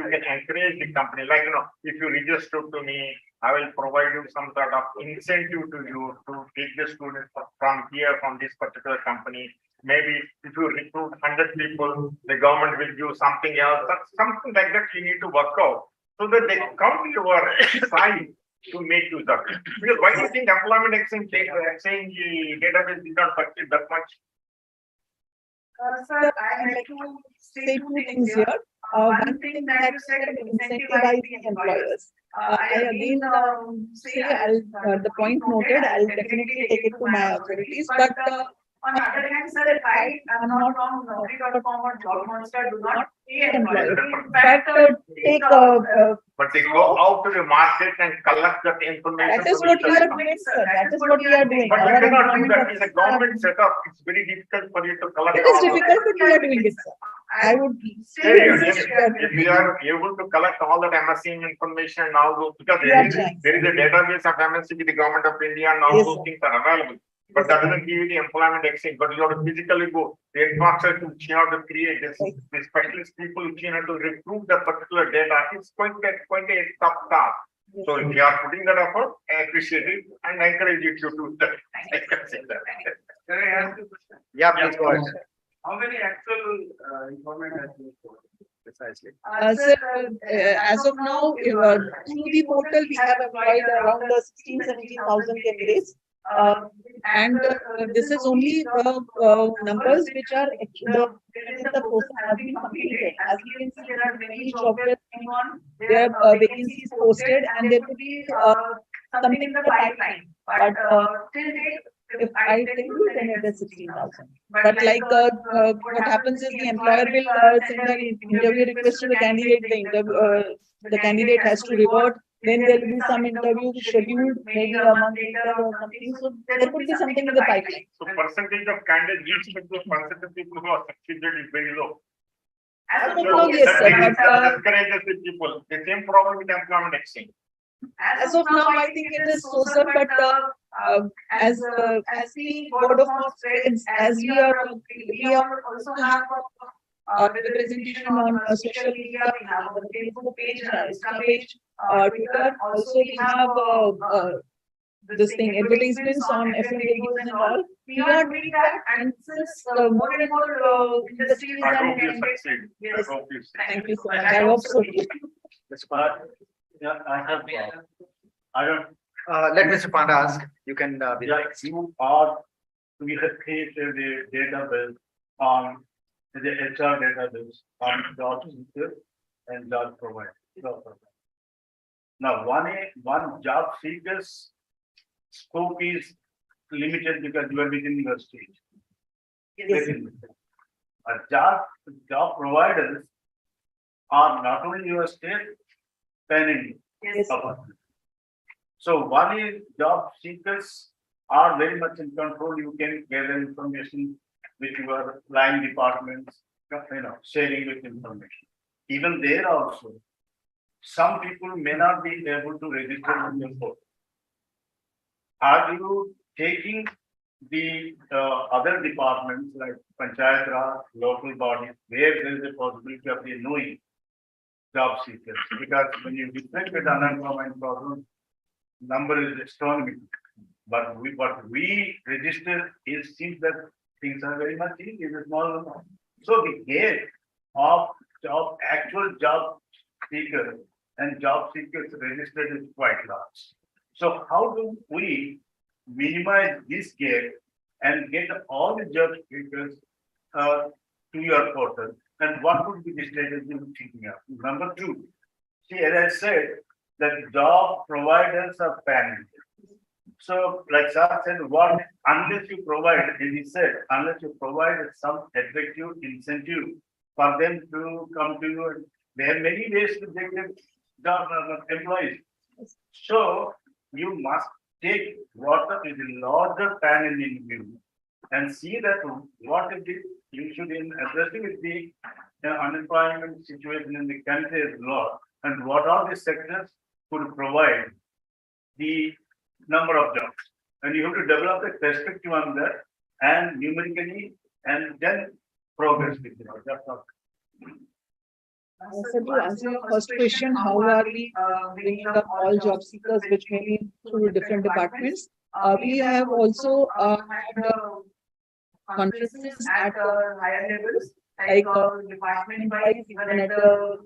can encourage the company. Like, if you register to me, I will provide you some sort of incentive to you to take the students from here, from this particular company. Maybe if you recruit 100 people, the government will give something else. Something like that you need to work out so that they come to your side to make use of it. Because why do you think employment exchange database did not succeed that much? Sir, I'd like to say two things here. One thing that you said, incentivize the employers. I again say, the point noted, I'll definitely take it to my authorities, but on the other hand, sir, I'm not wrong, Naukri.com or Job Monster do not pay employers. In fact, take But they go out to the market and collect that information. that is what we are doing, sir. That is what we are doing. But you Our cannot do that. employment It's a officers government are- setup. It's very difficult for you to collect. It is all of difficult, that. but we are doing it, sir. I would say, If we are able to collect all that MSc information and all those, because We are trying, there is a database of MSc with the government of India and all Yes, those sir. things are available. But that doesn't give you the employment exchange, but you have to physically go, the infrastructure which you have to create, this, Right. the specialist people which you have to recruit that particular data, it's quite a tough task. So if you are putting that effort, I appreciate it and I encourage you to do that. I can say that. Can I ask you a question? Yeah, please go ahead. How many actual information has been stored? Precisely. Sir, as of now, through the portal, we have employed around 16,000-17,000 candidates. And this is only the numbers which are the process has been completed. As you can see, there are many jobs going on. There are vacancies posted, and there could be something in the pipeline. But till date, if I tell you, then it is 16,000. But like what happens is the employer will send an interview request to the candidate. The candidate has to revert. Then there will be some interview scheduled, maybe a month later or something. So there could be something in the pipeline. So percentage of candidates reached with the percentage of people who are succeeded is very low. As of So now, yes, sir. that But discourages the people. The same problem with employment exchange. as of now, I think it is so, sir. But as the word of mouth spreads, as we are also have a representation on social media. We have a Facebook page, Insta page, Twitter. Also, we have this thing advertisements on FM radios and all. We are doing that, and since more and more industries I are hope you in. succeed. I Yes. hope you succeed. Thank you so much. I hope so. Mr. Panda, Yeah, I don't, let Mr. Panda ask. You can be. yeah, we have created a database on the HR database on job seekers and job provider. Now, one job seekers scope is limited because you are within your state. Yes. A job providers are not only your state, pan-India. Yes. So one is job seekers are very much in control. You can gather information with your line departments, sharing with information. Even there also, some people may not be able to register on your portal. Are you taking the other departments like Panchayat Raj, local bodies, where there is a possibility of the knowing job seekers? Because when you reflect with unemployment problem, number is astronomical. But what we register is seems that things are very much easy, it's a small amount. So the gap of actual job seekers and job seekers registered is quite large. So how do we minimize this gap and get all the job seekers to your portal? And what would be the strategy you're thinking of? Number two, see, as I said, that job providers are pan-India. So, like Sir said, unless you provide, as he said, unless you provide some effective incentive for them to come to you, there are many ways to get them job employees. So, you must take what is the larger pan-Indian view and see that what is it you should in addressing with the unemployment situation in the country as law, and what are the sectors could provide the number of jobs. And you have to develop a perspective on that and numerically and then progress with it. That's all. So to answer your first question, how are we bringing up all job seekers, which may be through different departments? We have also had conferences at higher levels, like department wise, even at the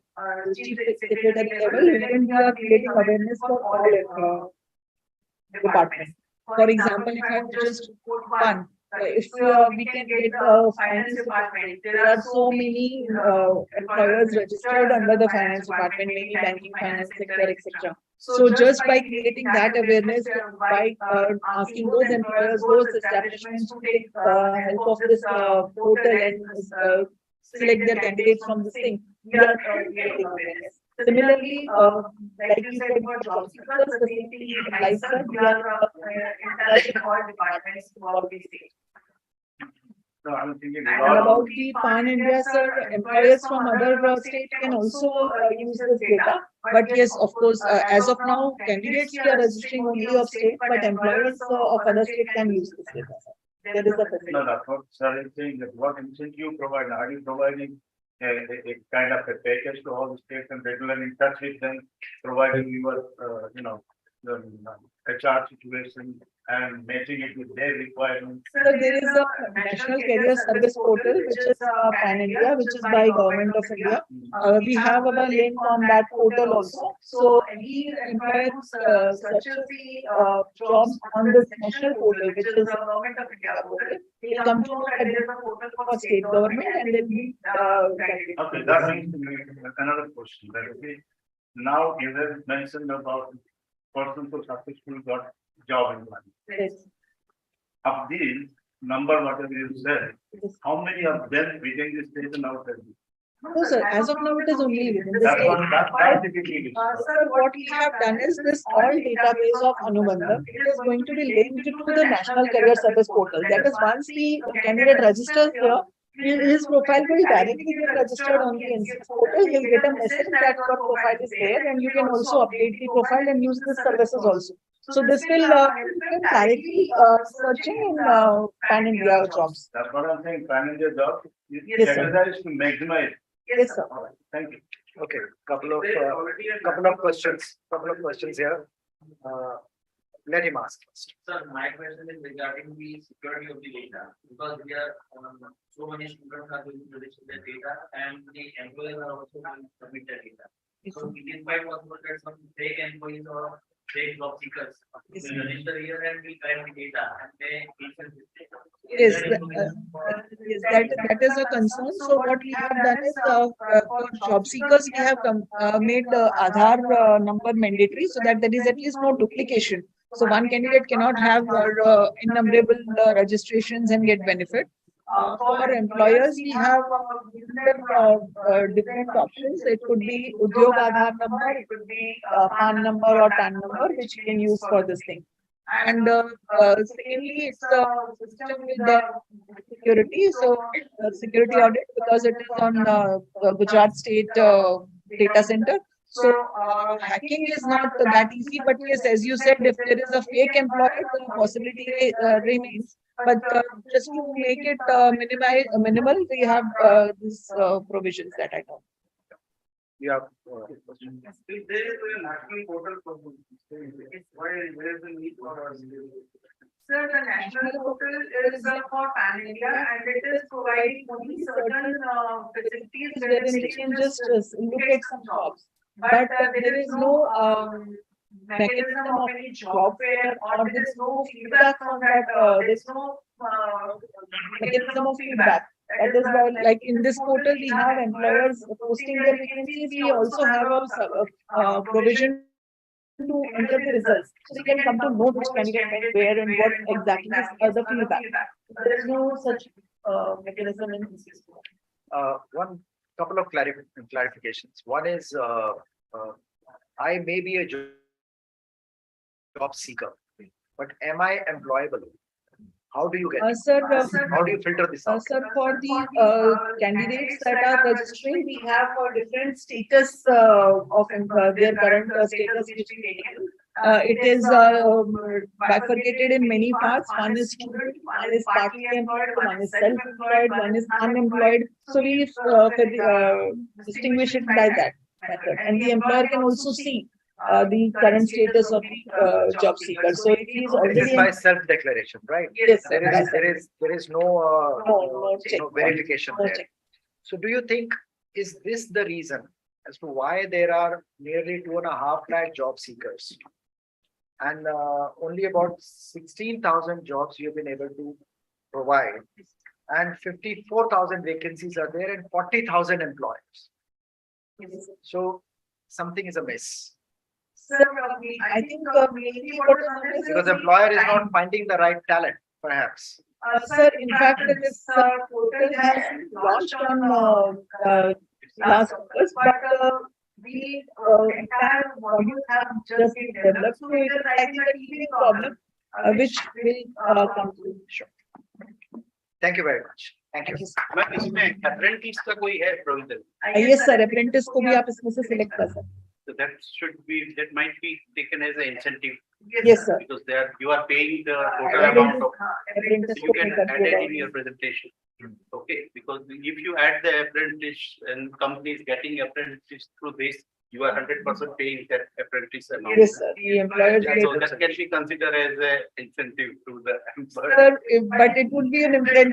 chief secretary level, when we are creating awareness for all departments. For example, if I just quote one, if we can get finance department, there are so many employers registered under the finance department, maybe banking, finance sector, etc. So just by creating that awareness, by asking those employers, those establishments to take help of this portal and select their candidates from this thing, we are creating awareness. Similarly, like we said for job seekers, the same thing applies, sir. We are in all departments to all these things. So I'm thinking And a lot about the Pan India, sir, employers from other states can also use this data. But yes, of course, as of now, candidates we are registering only of state, but employers of other states can use this data. There is a No, facility. that's what sir is saying, that what incentive you provide, are you providing a kind of a package to all the states and regularly in touch with them, providing your, the HR situation and matching it with their requirements? So there is a National Career Service Portal, which is Pan India, which is by Government of India. We have our link on that portal also. So any employer who searches the jobs on this national portal, which is a Government of India portal, will come to know that there is a portal for state government and then we Okay, that brings me to another question, that okay, now you have mentioned about persons who successfully got job in money. Yes. Of these, number whatever you said, how many of them within the state and outside? No, sir, as of now, it is only within the That's state. what, that's typically. Sir, what we have done is this all database of Anubandha, it is going to be linked to the National Career Service Portal. That is, once the candidate registers here, his profile will directly get registered on the NCS portal. He'll get a message that your profile is there and you can also update the profile and use these services also. So this will help him directly searching in Pan India jobs. That's what I'm saying, pan India job, Yes, sir. strategize to maximize. Yes, sir. All right, thank you. Okay, couple of questions here. Let him ask first. Sir, my question is regarding the security of the data, because we are, so many students are going to register their data and the employers are also going to submit their data. So it is quite possible that some fake employees or fake job seekers will register here and will try the data and they. Yes, that is a concern. So what we have done is for job seekers, we have made Aadhaar number mandatory so that there is at least no duplication. So one candidate cannot have innumerable registrations and get benefit. For employers, we have different options. It could be Udyog Aadhaar number, it could be PAN number or TAN number, which you can use for this thing. And secondly, it's a system with the security. So security audit, because it is on Gujarat state data center. So hacking is not that easy, but yes, as you said, if there is a fake employer, the possibility remains. But just to make it minimal, we have these provisions that I know. Yeah. If there is a national portal for this, why there is a need for us? Sir, the national portal is for Pan India and it is providing only certain facilities wherein they can just look at some jobs. But there is no mechanism of any job fair or there is no feedback from that. There is no mechanism of feedback. That is why, like in this portal, we have employers posting their vacancies. We also have a provision to enter the results. So they can come to know which candidate went where and what exactly is the feedback. There is no such mechanism in this. One couple of clarifications. One is, I may be a job seeker, but am I employable? How do you get it? Sir, How do you filter this out? sir, for the candidates that are registering, we have different status of their current status which we taken. It is bifurcated in many parts. One is student, one is partly employed, one is self-employed, one is unemployed. So we distinguish it by that method. And the employer can also see the current status of the job seeker. So if he is This already is by self-declaration, right? yes, sir, There is no, no check. verification No there. check. So do you think, is this the reason as to why there are nearly 2.5 lakh job seekers? And only about 16,000 jobs you've been able to provide. And 54,000 vacancies are there and 40,000 employers. So something is amiss. Sir, I think mainly what is amiss Because is employer is not finding the right talent, perhaps. sir, in fact, this portal has been launched on last August, but the entire module have just been developed. So it is, I think, a teething problem which will come through. Sure. Thank you very much. Thank you. But इसमें apprentice का कोई है provision? Yes, sir. Apprentice को भी आप इसमें से select कर सकते हैं. So that should be, that might be taken as an incentive. Yes, sir. Because there, you are paying the total amount of, Apprentice you को can pay add करके it in your presentation. Okay, because if you add the apprentice and companies getting apprentice through this, you are 100% paying that apprentice amount. Yes, sir. The employers So get. that can be considered as an incentive to the employer. Sir, but it would be an incentive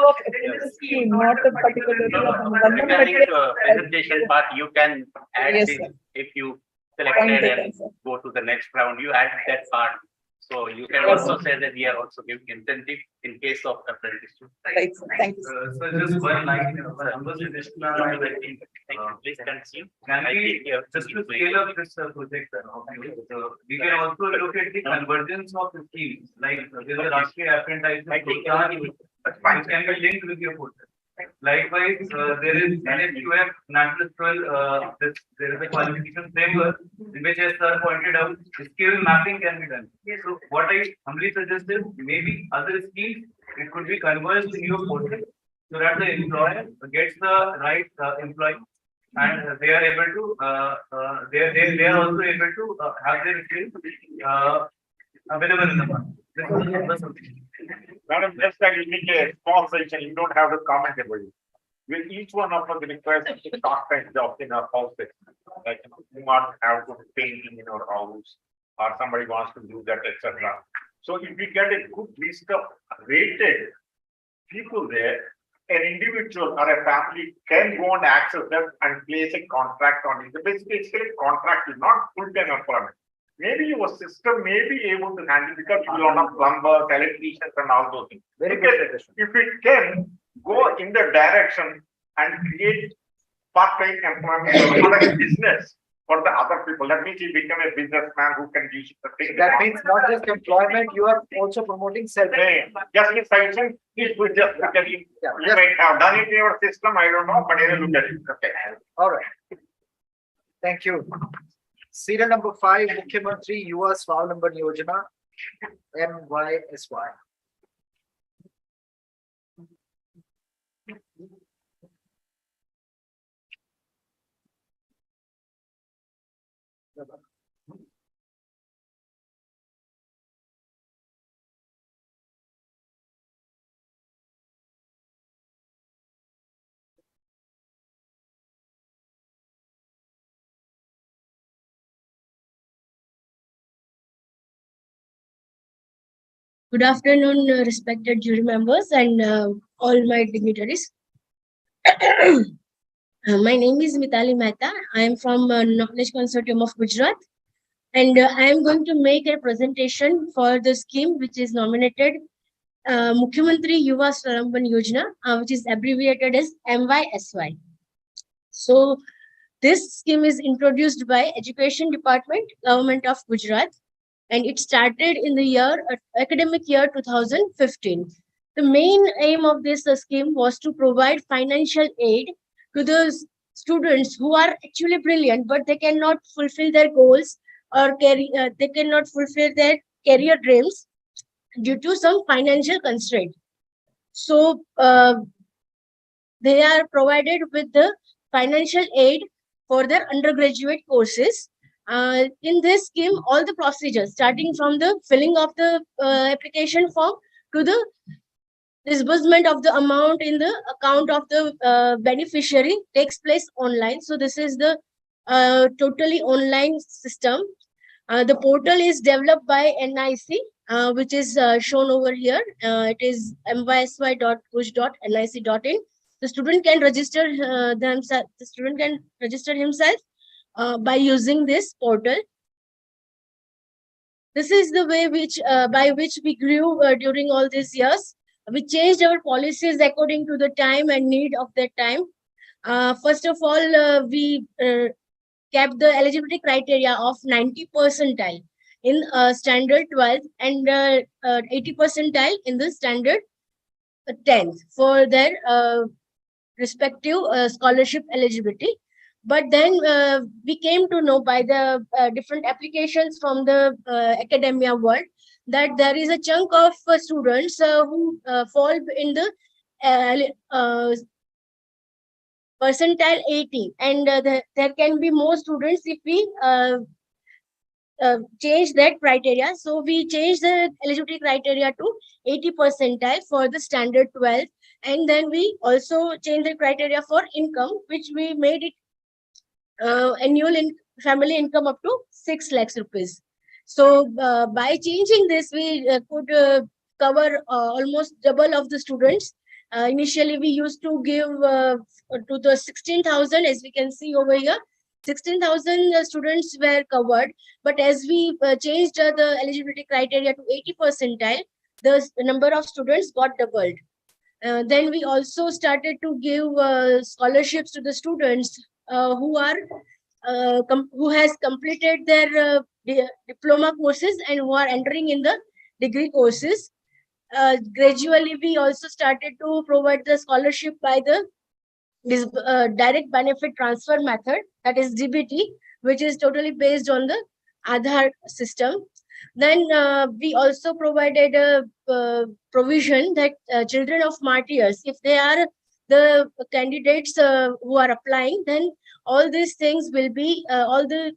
of apprentice scheme, not a particular government. Regarding But the presentation part, you can add Yes, this sir. if you Point selected taken, and sir. go to the next round, you add that part. So you can Yes, also sir. say that we are also giving incentive in case of apprenticeship. Right, sir. Thank you, sir. So just one line, number suggestion on my writing. Please continue. Can we, just to scale up this project, we can also look at the convergence of the schemes, like there's a Rashtriya Apprentice Program, which can be linked with your portal. Likewise, there is NFQF, National School, there is a qualification framework, in which, as sir pointed out, skill mapping can be done. So what I humbly suggest is, maybe other schemes, it could be converged in your portal, so that the employer gets the right employee, and they are able to, they are also able to have their skills available in the market. This is the first thing. Madam, just like you make a small suggestion, you don't have to comment about it. Will each one of us requires a part-time job in our houses? Like, you might have to painting in our house, or somebody wants to do that, etc. So if we get a good list of rated people there, an individual or a family can go and access them and place a contract on it. Basically, it's a contract, not full-time employment. Maybe your system may be able to handle, because you are not plumbers, electricians and all those things. Very good Because suggestion. if it can go in the direction and create part-time employment for a business for the other people, that means you become a businessman who can use the thing. That means not just employment, you are also promoting self. Just a suggestion, it would just look at it. Yeah, You just- might have done it in your system, I don't know, but you look at it. Okay. All right. Thank you. Serial number 5, Mukhyamantri Yuva Swavlamban Yojana, MYSY. Good afternoon, respected jury members and all my dignitaries. My name is Mitali Mehta. I am from Knowledge Consortium of Gujarat, and I am going to make a presentation for the scheme which is nominated Mukhyamantri Yuva Swavlamban Yojana, which is abbreviated as MYSY. So this scheme is introduced by Education Department, Government of Gujarat, and it started in the academic year 2015. The main aim of this scheme was to provide financial aid to the students who are actually brilliant, but they cannot fulfill their goals or they cannot fulfill their career dreams due to some financial constraint. So they are provided with the financial aid for their undergraduate courses In this scheme, all the procedures, starting from the filling of the application form to the disbursement of the amount in the account of the beneficiary, takes place online. So this is the totally online system. The portal is developed by NIC, which is shown over here. It is mysy.push.nic.in. The student can register themselves. The student can register himself by using this portal. This is the way which by which we grew during all these years. We changed our policies according to the time and need of that time. First of all, we kept the eligibility criteria of 90 percentile in standard 12th and 80 percentile in the standard 10th for their respective scholarship eligibility. But then we came to know by the different applications from the academia world that there is a chunk of students who fall in the percentile 80, and there can be more students if we change that criteria. So we changed the eligibility criteria to 80 percentile for the standard 12, and then we also changed the criteria for income, which we made it annual family income up to 6 lakhs rupees. So by changing this, we could cover almost double of the students. Initially, we used to give to the 16,000, as we can see over here. 16,000 students were covered, but as we changed the eligibility criteria to 80 percentile, the number of students got doubled. Then we also started to give scholarships to the students who has completed their diploma courses and who are entering in the degree courses. Gradually, we also started to provide the scholarship by the direct benefit transfer method, that is DBT, which is totally based on the Aadhaar system. Then we also provided a provision that children of martyrs, if they are the candidates who are applying, then all these things will be, all the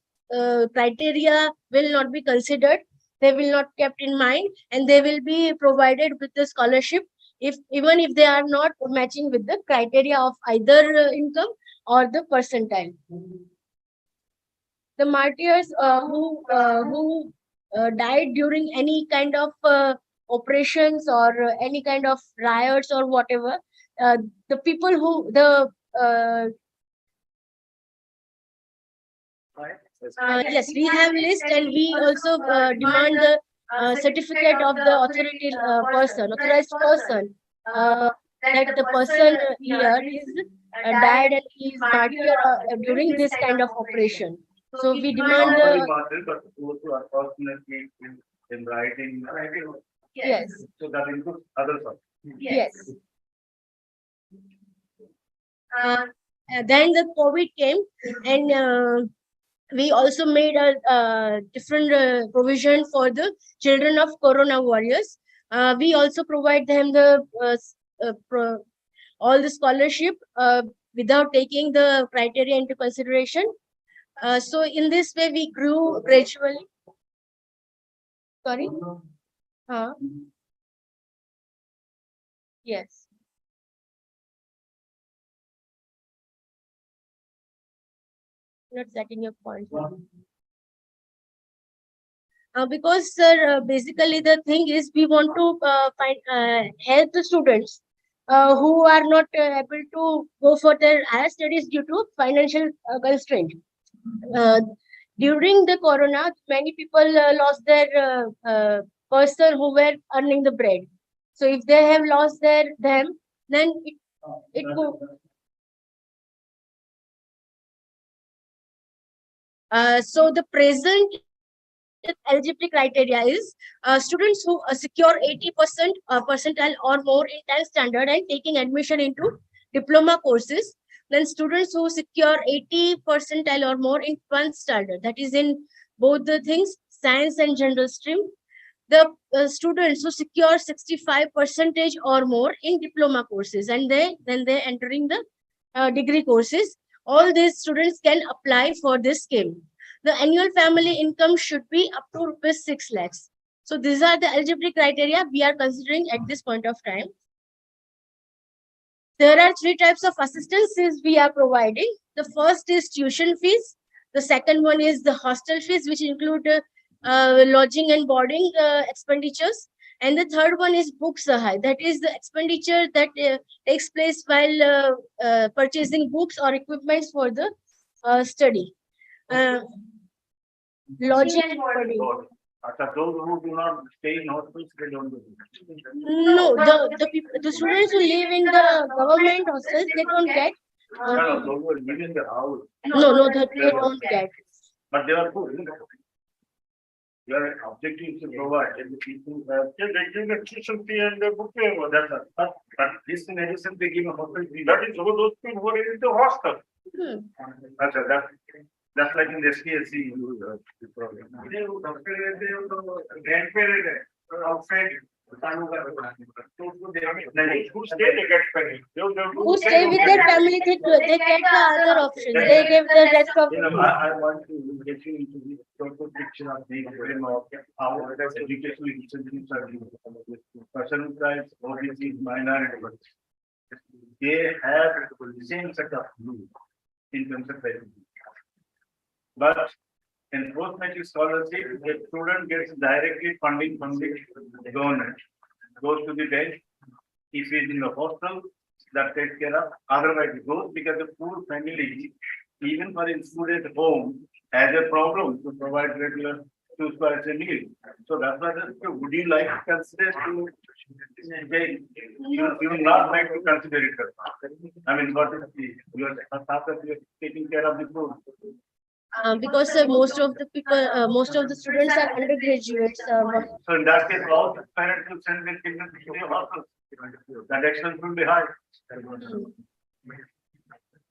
criteria will not be considered. They will not kept in mind, and they will be provided with the scholarship even if they are not matching with the criteria of either income or the percentile. The martyrs who died during any kind of operations or any kind of riots or whatever, the people who yes, we have list, and we also demand the certificate of the authorized person, that the person here is died and he is martyr during this kind of operation. So we demand Not only the martyrs, but those who are personally in writing. yes, So that includes others also. yes. Then the COVID came, and we also made a different provision for the children of Corona warriors. We also provide them the all the scholarship without taking the criteria into consideration. So in this way, we grew gradually. Sorry. Yes. Not getting your point. Because sir, basically the thing is we want to help the students who are not able to go for their higher studies due to financial constraint. During the corona, many people lost their person who were earning the bread. So if they have lost them, then it go. So the present eligibility criteria is students who secure 80% percentile or more in 10th standard and taking admission into diploma courses. Then students who secure 80 percentile or more in 12th standard, that is in both the things, science and general stream. The students who secure 65% or more in diploma courses, and then they entering the degree courses. All these students can apply for this scheme. the annual family income should be up to rupees 6 lakhs. So these are the eligibility criteria we are considering at this point of time. There are three types of assistances we are providing. The first is tuition fees. The second one is the hostel fees, which include lodging and boarding expenditures. And the third one is book sahay. That is the expenditure that takes place while purchasing books or equipments for the study. Lodging and boarding. Those who do not stay in hospitals, they don't do it. No, the students who live in the government hostels, they don't get. No, those who live in the house, No, that they don't get. but they are poor. Your objective is to provide, and the people have, yeah, they give a tuition fee and the book fee, that's all. But this in addition, they give a hospital fee. That is for those people who are in the hostel. That's like in the SKSC. The program. Grandparents outside. Who stay, they get paid. Who stay with their family, they get the other option. They give the rest of. You know, I want to get you into the total picture of the frame of how educational institutions are doing. Personal rights, OBCs, minorities. They have the same set of rules in terms of education. But in post-matric scholarship, the student gets directly funding from the government, goes to the bench. If he is in the hostel, that takes care of. Otherwise, it goes because the poor family, even for a student at home, has a problem to provide regular 2 squares a meal. So that's why, would you like to consider to, you will not like to consider it. I mean, what is the, you are taking care of the food. Because most of the people, most of the students are undergraduates. So in that case, all the parents will send their children to the hostels. That expense will be high.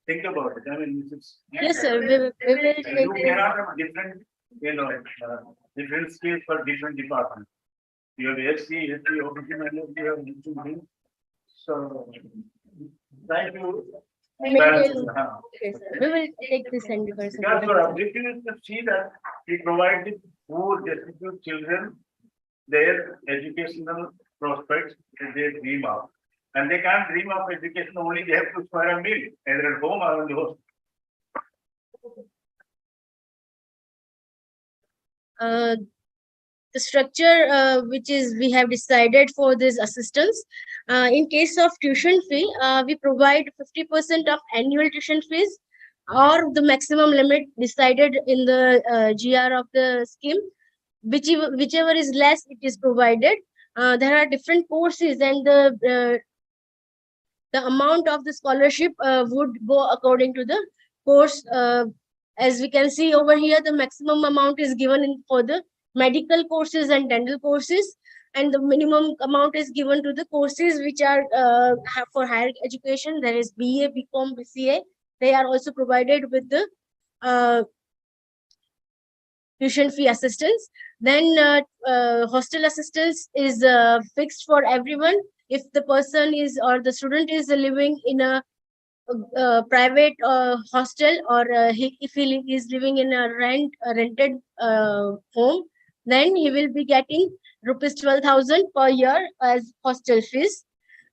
Think about it. I mean, this is. Yes, sir. We will take You this. cannot have different, different skills for different departments. You have SC, OBC, you have engineering. So, thank you. Yes, sir. We will take this and Because our objective is to see that we provide the poor, destitute children their educational prospects that they dream of. And they can't dream of education only, they have to square a meal, either at home or in the hostel. The structure which is we have decided for this assistance. In case of tuition fee, we provide 50% of annual tuition fees or the maximum limit decided in the GR of the scheme. Whichever is less, it is provided. There are different courses and the amount of the scholarship would go according to the course. As we can see over here, the maximum amount is given for the medical courses and dental courses, and the minimum amount is given to the courses which are for higher education. There is BA, BCom, BCA. They are also provided with the tuition fee assistance. Then hostel assistance is fixed for everyone. If the person is or the student is living in a private hostel or if he is living in a rented home, then he will be getting rupees 12,000 per year as hostel fees.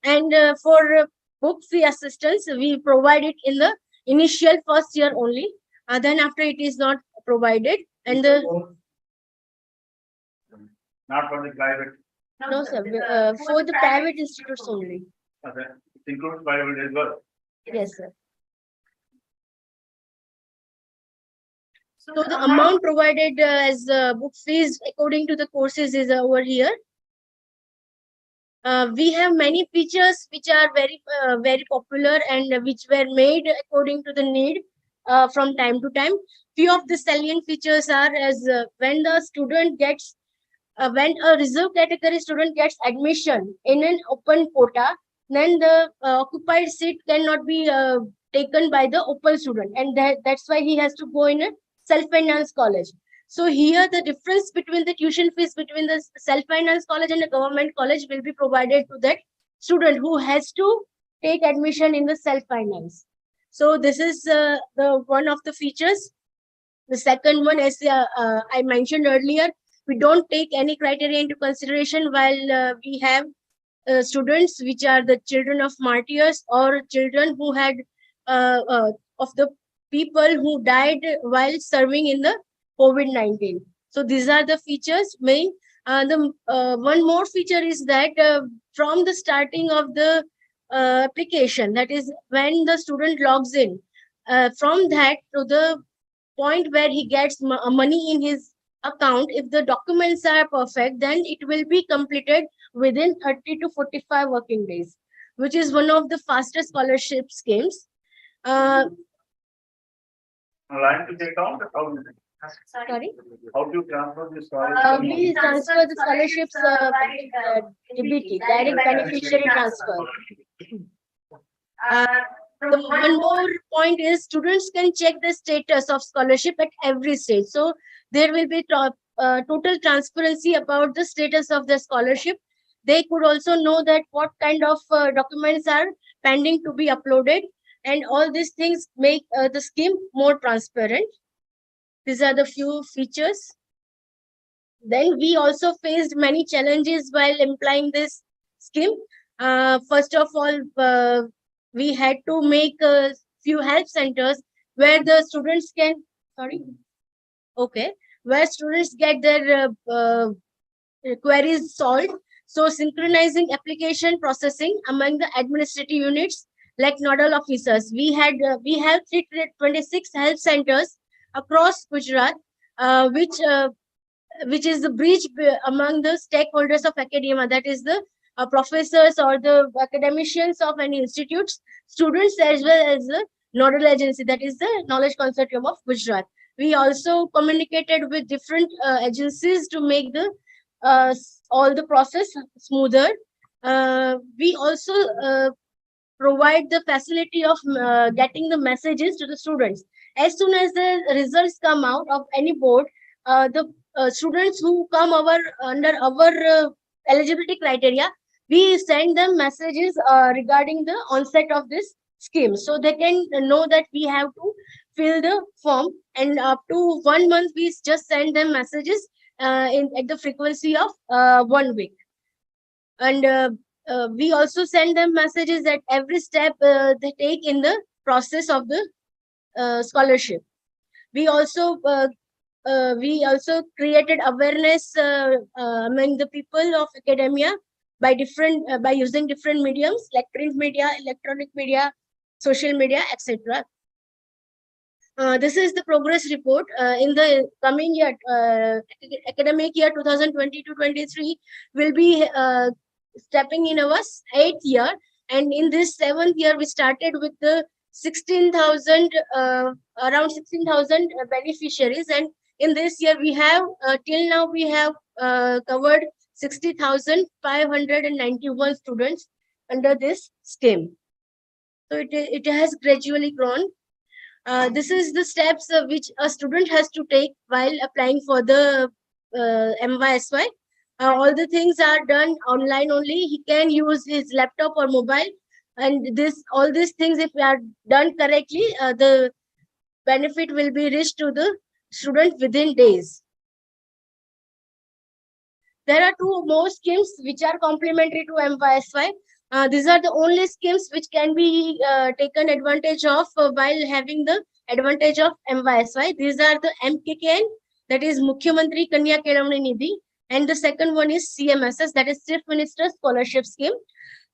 And for book fee assistance, we provide it in the initial first year only. Then after it is not provided. And Not for the private. no, sir, for the private institutes only. Okay. It includes private as well. Yes, sir. So the amount provided as book fees according to the courses is over here. We have many features which are very popular and which were made according to the need from time to time. Few of the salient features are as when the student gets when a reserve category student gets admission in an open quota, then the occupied seat cannot be taken by the open student, and that's why he has to go in a self-financed college. So here the difference between the tuition fees between the self-financed college and the government college will be provided to that student who has to take admission in the self-finance. So this is the one of the features. The second one, as I mentioned earlier, we don't take any criteria into consideration while we have students which are the children of martyrs or children who had of the people who died while serving in the COVID-19. So these are the features main. The one more feature is that from the starting of the application, that is when the student logs in, from that to the point where he gets money in his account, if the documents are perfect, then it will be completed within 30 to 45 working days, which is one of the fastest scholarship schemes. Line to the account, how do you, Sorry, how do you transfer the scholarship? we transfer the scholarships by DBT, direct beneficiary transfer. The one more point is students can check the status of scholarship at every stage. So there will be total transparency about the status of the scholarship. They could also know that what kind of documents are pending to be uploaded, and all these things make the scheme more transparent. These are the few features. Then we also faced many challenges while implying this scheme. First of all, we had to make a few help centers where the students can, where students get their queries solved. So synchronizing application processing among the administrative units like nodal officers. We have 326 help centers across Gujarat, which is the bridge among the stakeholders of academia, that is the professors or the academicians of any institutes, students, as well as the nodal agency, that is the Knowledge Consortium of Gujarat. We also communicated with different agencies to make the all the process smoother. We also provide the facility of getting the messages to the students. As soon as the results come out of any board, the students who come under our eligibility criteria, we send them messages regarding the onset of this scheme, so they can know that we have to fill the form, and up to 1 month we just send them messages at the frequency of 1 week. And we also send them messages at every step they take in the process of the scholarship. We also created awareness among the people of academia by using different mediums like print media, electronic media, social media, etc. This is the progress report. In the coming year, academic year 2020-23, will be stepping in our 8th year, and in this 7th year, we started with the 16,000, around 16,000 beneficiaries, and in this year we have till now we have covered 60,591 students under this scheme. So it has gradually grown. This is the steps which a student has to take while applying for the MYSY. All the things are done online only. He can use his laptop or mobile, and all these things, if they are done correctly, the benefit will be reached to the student within days. There are 2 more schemes which are complementary to MYSY. These are the only schemes which can be taken advantage of while having the advantage of MYSY. These are the MKKN, that is Mukhyamantri Kanya Keramani Nidhi, and the second one is CMSS, that is Chief Minister's Scholarship Scheme.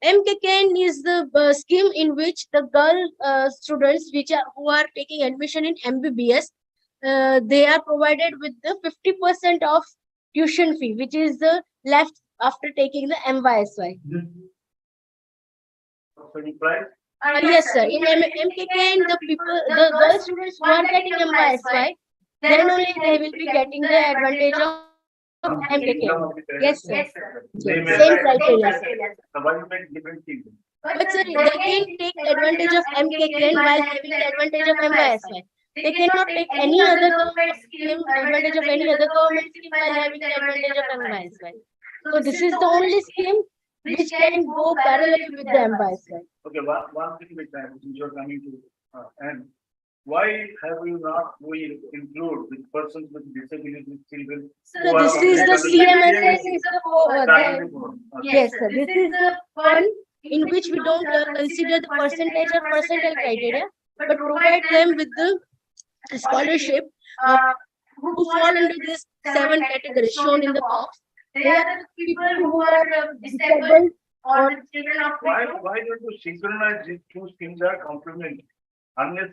MKKN is the scheme in which the girl students who are taking admission in MBBS, they are provided with the 50% of tuition fee, which is left after taking the MYSY. Yes, sir. In MKKN, the girl students who are getting MYSY, then only they will be getting the advantage of MKKN. Yes, sir. Same criteria. But sir, they can take advantage of MKKN while having the advantage of MYSY. They cannot take any other government scheme, advantage of any other government scheme while having the advantage of MYSY. So this is the only scheme which can go parallel with the MYSY. Okay, one thing which you're coming to end. why have you not we include with persons with disabilities, children? So who are this is the already- CMSS is the, That is the one. Okay. yes, sir. This is the one in which we don't consider the percentage or percentile criteria, but provide them with the scholarship who fall under this 7 categories shown in the box. They are the people who are disabled or the children of Why don't you synchronize these two schemes are complementary? Unless,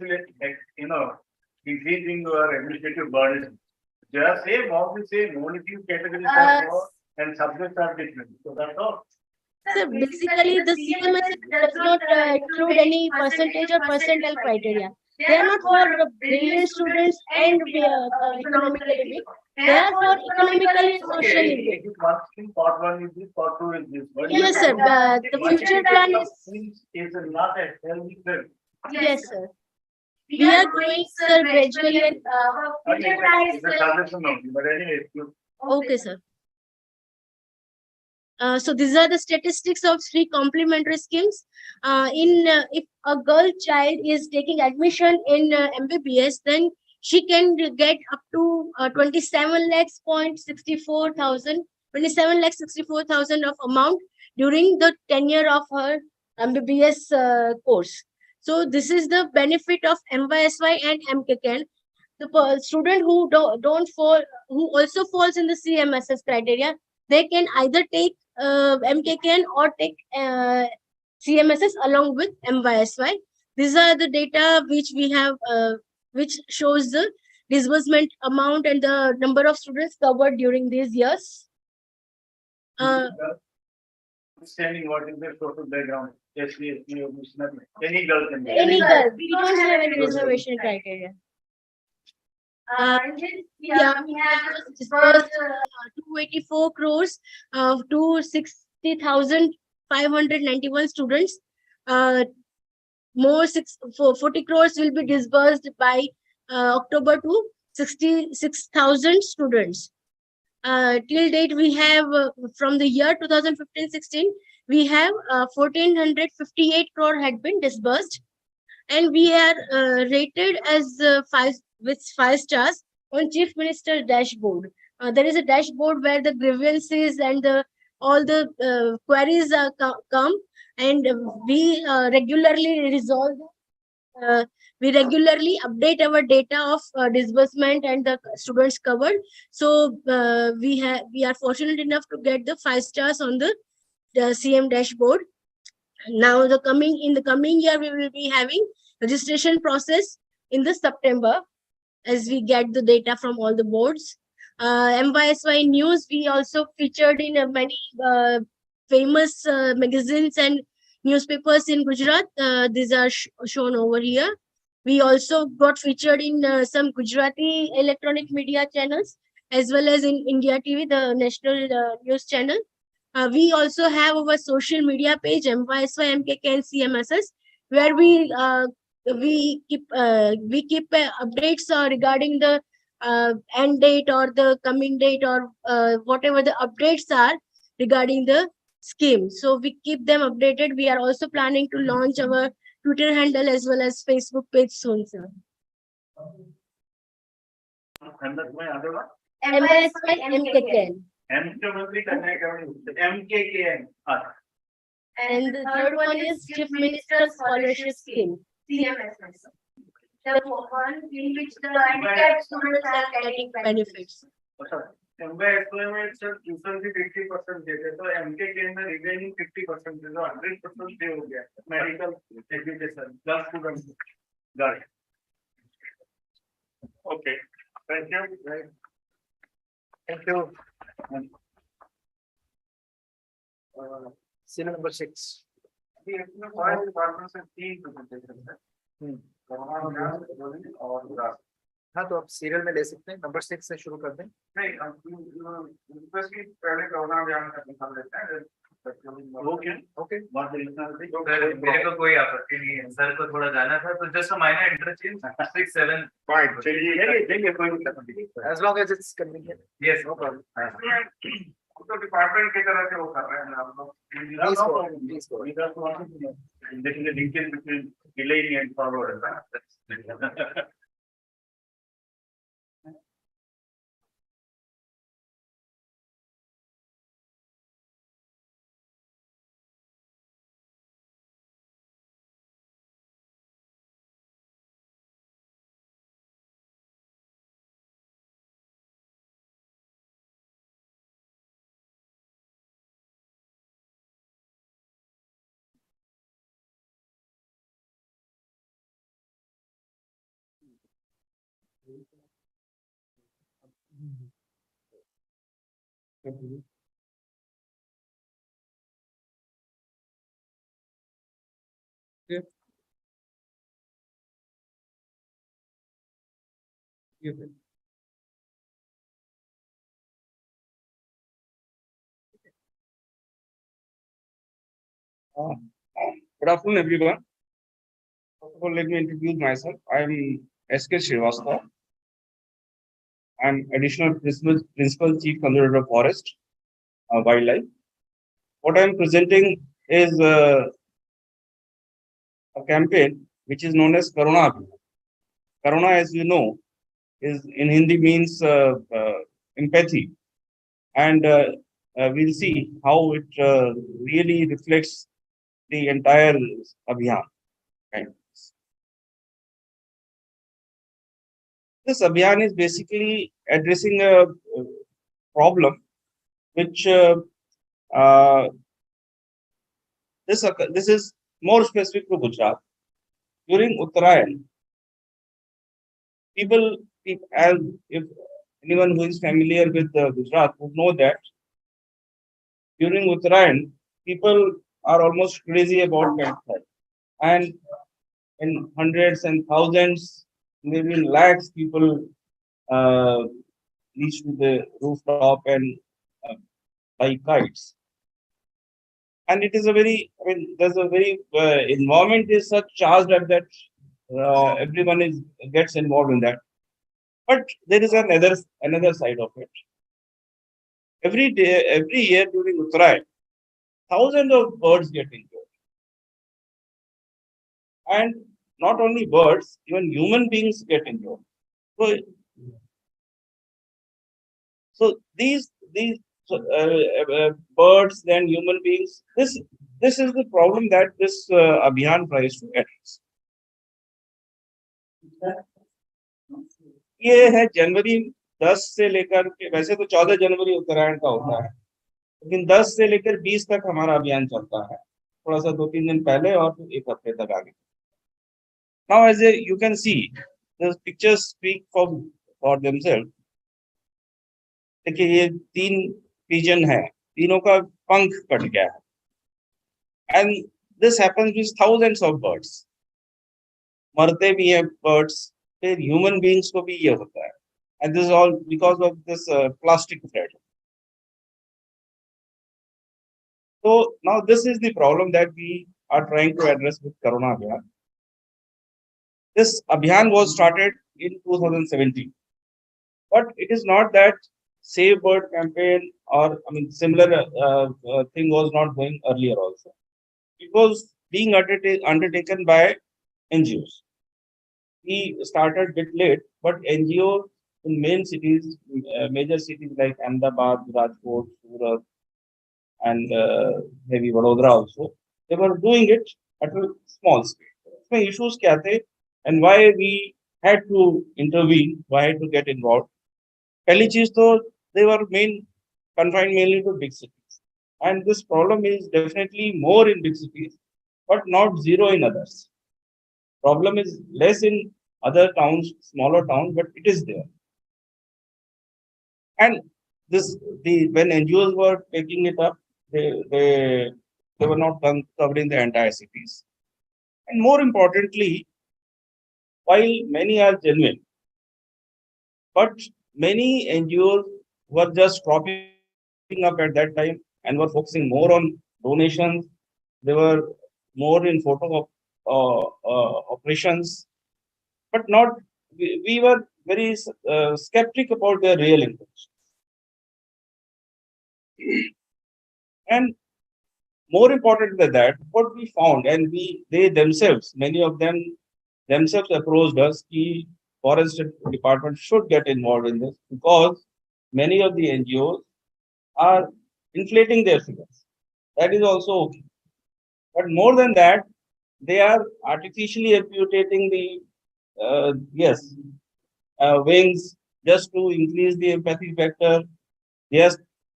increasing your administrative burden. They are same, all the same, only few categories are more and subjects are different. So that's all. So basically, the CMS does not include any percentage or percentile criteria. They are not for brilliant students and economically weak. They are for economically and socially weak. One scheme, part one is this, part two is this. But Yes, sir. The future plan is not a healthy trend. yes, sir. We are growing, sir, gradually, and future plan is. It's a suggestion only, but anyway, Okay, sir. So these are the statistics of 3 complementary schemes. If a girl child is taking admission in MBBS, then she can get up to 27 lakhs point 64,000, 27 lakhs 64,000 of amount during the tenure of her MBBS course. So this is the benefit of MYSY and MKCAN. The student who don't fall, who also falls in the CMSS criteria, they can either take MKCAN or take CMSS along with MYSY. These are the data which we have, which shows the disbursement amount and the number of students covered during these years. Understanding what is their social background, SC, any girl can be. Any girl, we don't have any reservation criteria. Yeah, we have disbursed 284 crores to 60,591 students. More 40 crores will be disbursed by October to 66,000 students. Till date, we have from the year 2015-16, we have 1,458 crore had been disbursed, and we are rated as 5 stars on Chief Minister's dashboard. There is a dashboard where the grievances and all the queries come, and we regularly resolve. We regularly update our data of disbursement and the students covered. So we are fortunate enough to get the 5 stars on the CM dashboard. Now in the coming year, we will be having registration process in the September, as we get the data from all the boards. MYSY News, we also featured in many famous magazines and newspapers in Gujarat. These are shown over here. We also got featured in some Gujarati electronic media channels, as well as in India TV, the national news channel. We also have our social media page, MYSY, MKK, and CMSS, where we keep updates regarding the end date or the coming date or whatever the updates are regarding the scheme. So we keep them updated. We are also planning to launch our Twitter handle as well as Facebook page soon, sir. And that's my other one. MYSY, MKK. MKKN. And the third one is Chief Minister Scholarship Scheme, CMSS. The one in which the handicapped students are getting benefits. MYSY itself usually 50% देते तो MKK में remaining 50% तो 100% पे हो गया medical education plus students. Got it. Okay, thank you. Thank you. Serial number 6. Fire department से 3 presentation है. और हाँ, तो आप सीरियल में ले सकते हैं, नंबर 6 से शुरू कर दें। नहीं, की पहले कोरोना अभियान का निकाल लेते हैं। ओके, मेरे को कोई आपत्ति नहीं है, सर को थोड़ा जाना था तो जस्ट माइनर इंटरचेंज 6 7 फाइन, चलिए कोई दिक्कत नहीं, As long as it's convenient. Yes No problem. तो डिपार्टमेंट की तरह से वो कर रहे हैं आप लोग। Please go ahead, please go ahead. There is a linkage between delaying and forward. Good afternoon, everyone. First of all, let me introduce myself. I am SK Srivastava. I am Additional Principal Chief Conservator of Forest, Wildlife. What I am presenting is a campaign which is known as Karuna Abhiyan. Karuna, as you know, is in Hindi means empathy, and we'll see how it really reflects the entire Abhiyan. Right. This Abhiyan is basically addressing a problem which this is more specific to Gujarat. During Uttarayan, people, as if anyone who is familiar with Gujarat would know that during Uttarayan, people are almost crazy about campfire, and in hundreds and thousands, maybe in lakhs, people uh, reach to the rooftop and uh, fly kites. And it is a very, I mean, there's a very environment is such charged at that everyone is gets involved in that. But there is another side of it. Every day, every year during Uttarayan, thousands of birds get injured. And not only birds, even human beings get injured. So, these birds and human beings, this is the problem that this Abhiyan tries to address. ये है जनवरी 10 से लेकर के, वैसे तो 14 जनवरी उत्तरायण का होता है, लेकिन 10 से लेकर 20 तक हमारा अभियान चलता है, थोड़ा सा 2-3 दिन पहले और फिर 1 हफ्ते तक आगे. Now, as you can see, the pictures speak for themselves. देखिए ये 3 pigeon है, तीनों का पंख कट गया है, and this happens with thousands of birds. मरते भी हैं birds, फिर human beings को भी ये होता है, and this is all because of this plastic thread. So now this is the problem that we are trying to address with Karuna Abhiyan. This Abhiyan was started in 2017, but it is not that Save Bird campaign or similar thing was not going earlier also. It was being undertaken by NGOs. We started a bit late, but NGOs in main cities, major cities like Ahmedabad, Rajkot, Surat, and maybe Vadodara also, they were doing it at a small scale. So issues kya the, and why we had to intervene, why to get involved. Pehli cheez to they were confined mainly to big cities, and this problem is definitely more in big cities, but not zero in others. Problem is less in other towns, smaller towns, but it is there. And when NGOs were taking it up, they were not covering the entire cities. And more importantly, while many are genuine, but many NGOs were just cropping up at that time and were focusing more on donations. They were more in photo operations, but not. We were very skeptic about their real intentions. And more important than that, what we found, and they themselves, many of them themselves approached us, the forest department should get involved in this because many of the NGOs are inflating their figures. That is also okay. But more than that, they are artificially amputating the yes wings just to increase the empathy factor. Yes,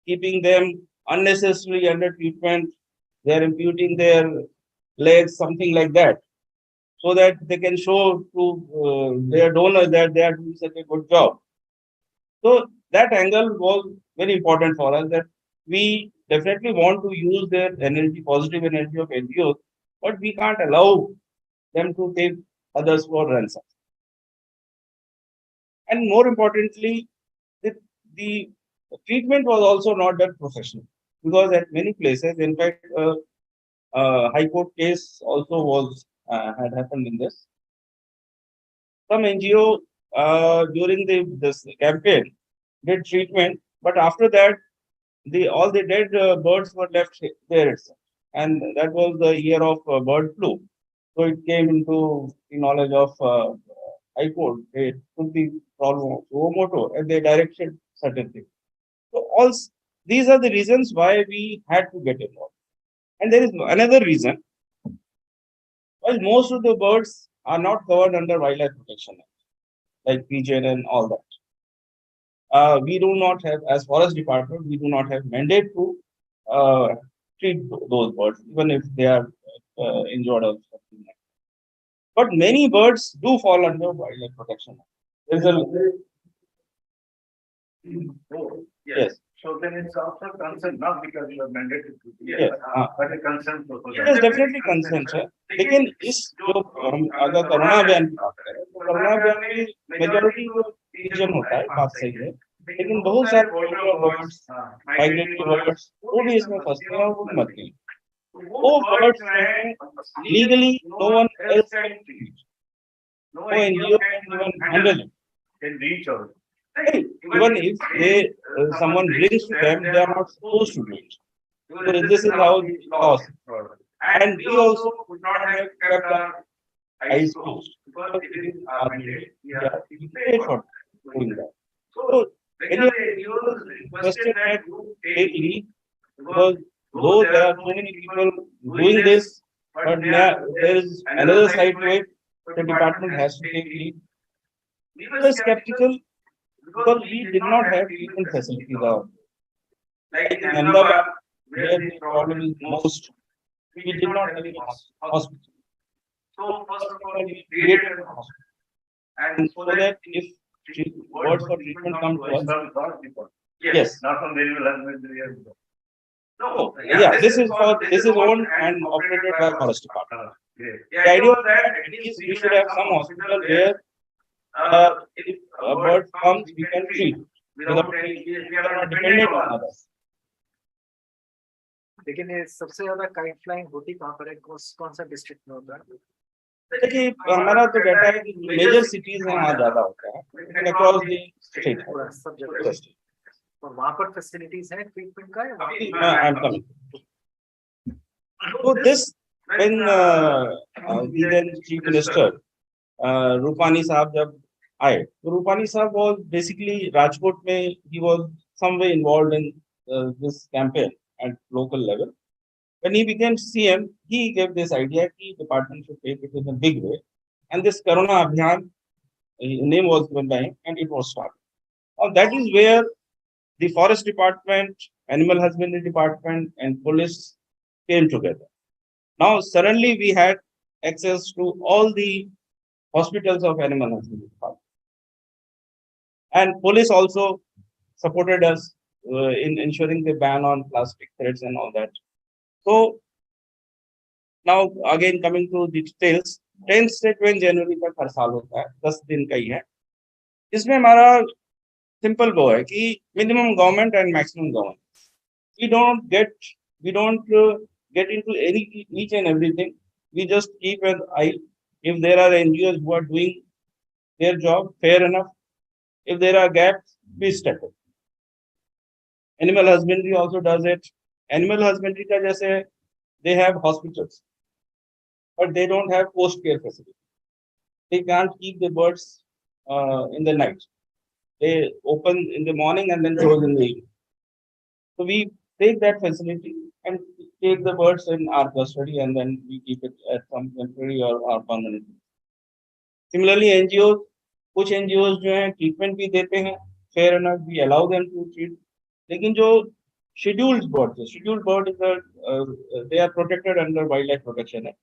keeping them unnecessarily under treatment. They are imputing their legs, something like that, so that they can show to their donor that they are doing such a good job. So that angle was very important for us, that we definitely want to use their energy, positive energy of NGOs, but we can't allow them to take others for ransom. And more importantly, the treatment was also not that professional, because at many places, in fact, high court case also was had happened in this. Some NGO during this campaign did treatment, but after that, all the dead birds were left there itself, and that was the year of bird flu. So it came into the knowledge of High Court. They took the problem of Uomoto and they directed certain things. So these are the reasons why we had to get involved. And there is another reason. While most of the birds are not covered under Wildlife Protection Act, like pigeon and all that, we do not have, as Forest Department, we do not have mandate to treat those birds, even if they are injured or something like that. But many birds do fall under Wildlife Protection Act. There's a Oh, yes. So then it's also concern, not because you are mandated to. Yes, But a concern for. it is definitely concern, sir. लेकिन इस जो हम अगर corona अभियान की बात करें, तो कोरोना अभियान में मेजॉरिटी जो रीजन होता है, बात सही है, लेकिन बहुत सारे बर्ड्स, माइग्रेटरी बर्ड्स, वो भी इसमें फंसते हैं और वो मरते हैं. वो birds legally no one else can treat, no NGO can even handle it. Can reach out. Even if someone brings to them, they are not supposed to do it. So this is how the law is. And we also would not have kept our eyes closed, because it is our mandate. We are paid for doing that. So many of the NGOs requested that you take lead, because though there are so many people doing this, but there is another side to it. The department has to take lead. We were skeptical because we did not have treatment facilities out. Like in Ahmedabad, where the problem is most, we did not have any hospital. So first of all, we created a hospital. And so that if words for treatment come to us, yes. Not from the level. No, yeah, this is owned and operated by Forest Department. The idea was that at least we should have some hospital where if a bird comes, we can treat without we are not dependent on others. लेकिन ये सबसे ज्यादा kite flying होती कहाँ पर है, कौन सा डिस्ट्रिक्ट में होता है? देखिए हमारा तो डाटा है कि मेजर सिटीज में वहाँ ज्यादा होता है, लेकिन अक्रॉस द स्टेट सब जगह और वहाँ पर फैसिलिटीज हैं ट्रीटमेंट का या I am coming. So this, when the then chief minister Rupani साहब जब आए, तो रूपानी साहब was basically राजकोट में, he was some way involved in this campaign at local level. When he became CM, he gave this idea that department should take it in a big way, and this Corona Abhiyan name was given by him, and it was started. Now that is where the Forest Department, Animal Husbandry Department, and police came together. Now suddenly we had access to all the hospitals of Animal Husbandry Department. And police also supported us in ensuring the ban on plastic threads and all that. So now again coming to the details, 10th से 20 जनवरी तक हर साल होता है, 10 दिन का ही है. इसमें हमारा सिंपल वो है कि minimum government and maximum government. We don't get into each and everything. We just keep an eye. If there are NGOs who are doing their job fair enough, if there are gaps, we step in. Animal husbandry also does it. Animal husbandry ka jaise, they have hospitals, but they don't have post-care facility. They can't keep the birds in the night. They open in the morning and then close in the evening. So we take that facility and take the birds in our custody and then we keep it at some temporary or permanent. Similarly, NGOs, कुछ NGOs जो हैं treatment भी देते हैं, fair enough, we allow them to treat. लेकिन जो scheduled bird is they are protected under Wildlife Protection Act.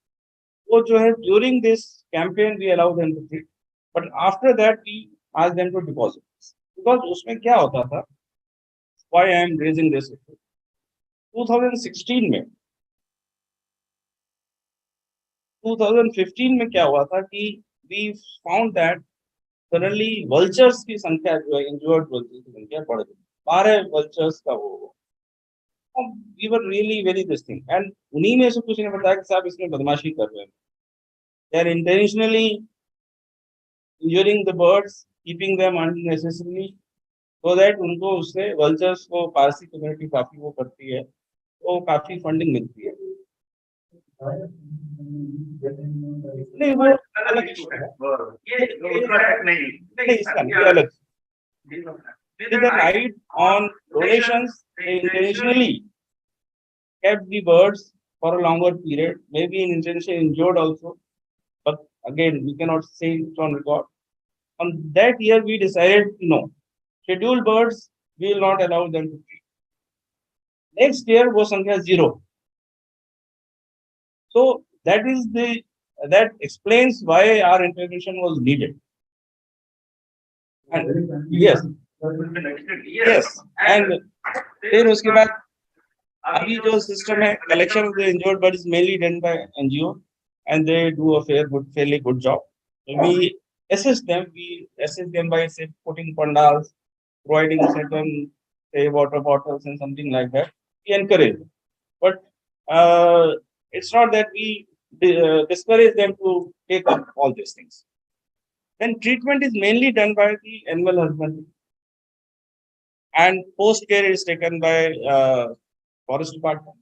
वो जो है during this campaign we allow them to treat, but after that we ask them to deposit. Because उसमें क्या होता था? Why I am raising this issue? 2016 में 2015 में क्या हुआ था कि we found that suddenly vultures की संख्या जो है injured vultures की संख्या बढ़ गई. 12 vultures का वो. We were really very this thing and उन्हीं में से कुछ ने बताया कि साहब इसमें बदमाशी कर रहे हैं. They are intentionally injuring the birds, keeping them unnecessarily, so that उनको उससे vultures को पारसी community काफी वो करती है, तो काफी funding मिलती है. नहीं वो अलग इशू है. नहीं इसका नहीं अलग. They relied on donations. They intentionally kept the birds for a longer period, maybe intentionally injured also. But again, we cannot say it on record. On that year, we decided no. Scheduled birds, we will not allow them to treat. Next year, was संख्या 0. So that explains why our intervention was needed. And yes, and फिर उसके बाद अभी जो system है, collection of the injured bird is mainly done by NGO, and they do a fairly good job. We assist them by say putting pandals, providing certain say water bottles and something like that. We encourage them, but it's not that we discourage them to take up all these things. Then treatment is mainly done by the animal husbandry, and post care is taken by forest department.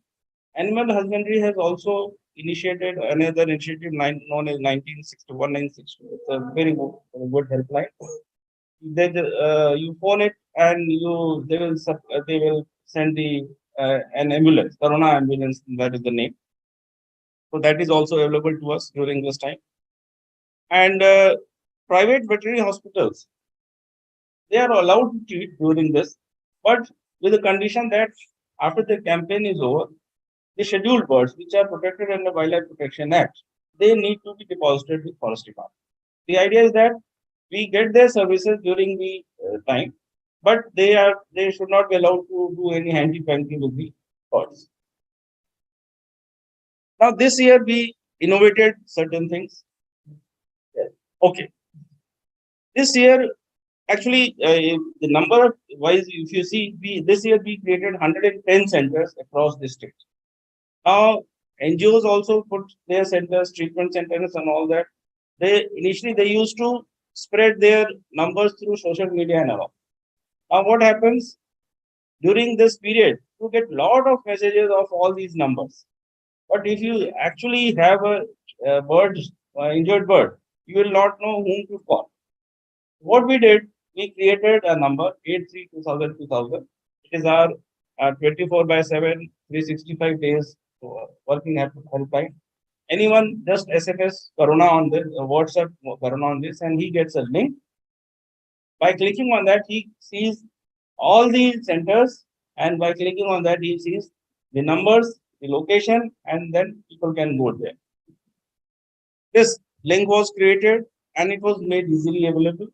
Animal husbandry has also initiated another initiative known as 1961-962. It's a very good helpline. You phone it and they will send an ambulance, Corona ambulance, that is the name. So that is also available to us during this time. And private veterinary hospitals, they are allowed to treat during this, but with the condition that after the campaign is over, the scheduled birds, which are protected under Wildlife Protection Act, they need to be deposited with Forest Department. The idea is that we get their services during the time, but they should not be allowed to do any hanky-panky with the birds. Now this year we innovated certain things. Okay. This year, actually, the number wise, if you see, this year we created 110 centers across the state. Now, NGOs also put their centers, treatment centers and all that. Initially they used to spread their numbers through social media and all. Now what happens? During this period, you get lot of messages of all these numbers. But if you actually have a bird, injured bird, you will not know whom to call. What we did, we created a number 83-2000-2000. It is our 24/7, 365 days working helpline. Anyone just SMS Corona on this, WhatsApp Corona on this, and he gets a link. By clicking on that, he sees all the centers, and by clicking on that, he sees the numbers, the location, and then people can go there. This link was created and it was made easily available.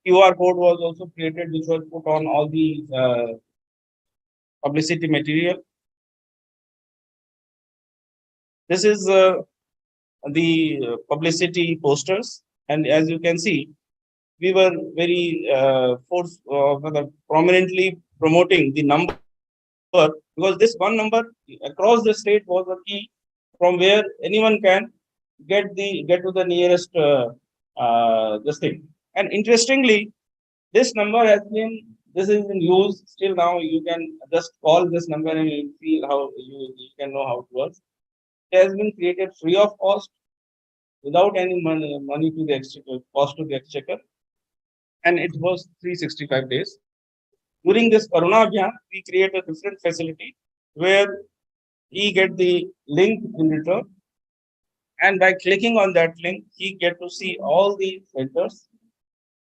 QR code was also created, which was put on all the publicity material. This is the publicity posters, and as you can see, we were very prominently promoting the number, because this one number across the state was a key from where anyone can get to the nearest this thing. And interestingly, this number has been this is in use still now. You can just call this number and you'll see how you can know how it works. It has been created free of cost, without any money to the exchequer, cost to the exchequer, and it was 365 days. During this Corona Abhiyan, we create a different facility where he get the link in return, and by clicking on that link, he get to see all the centers,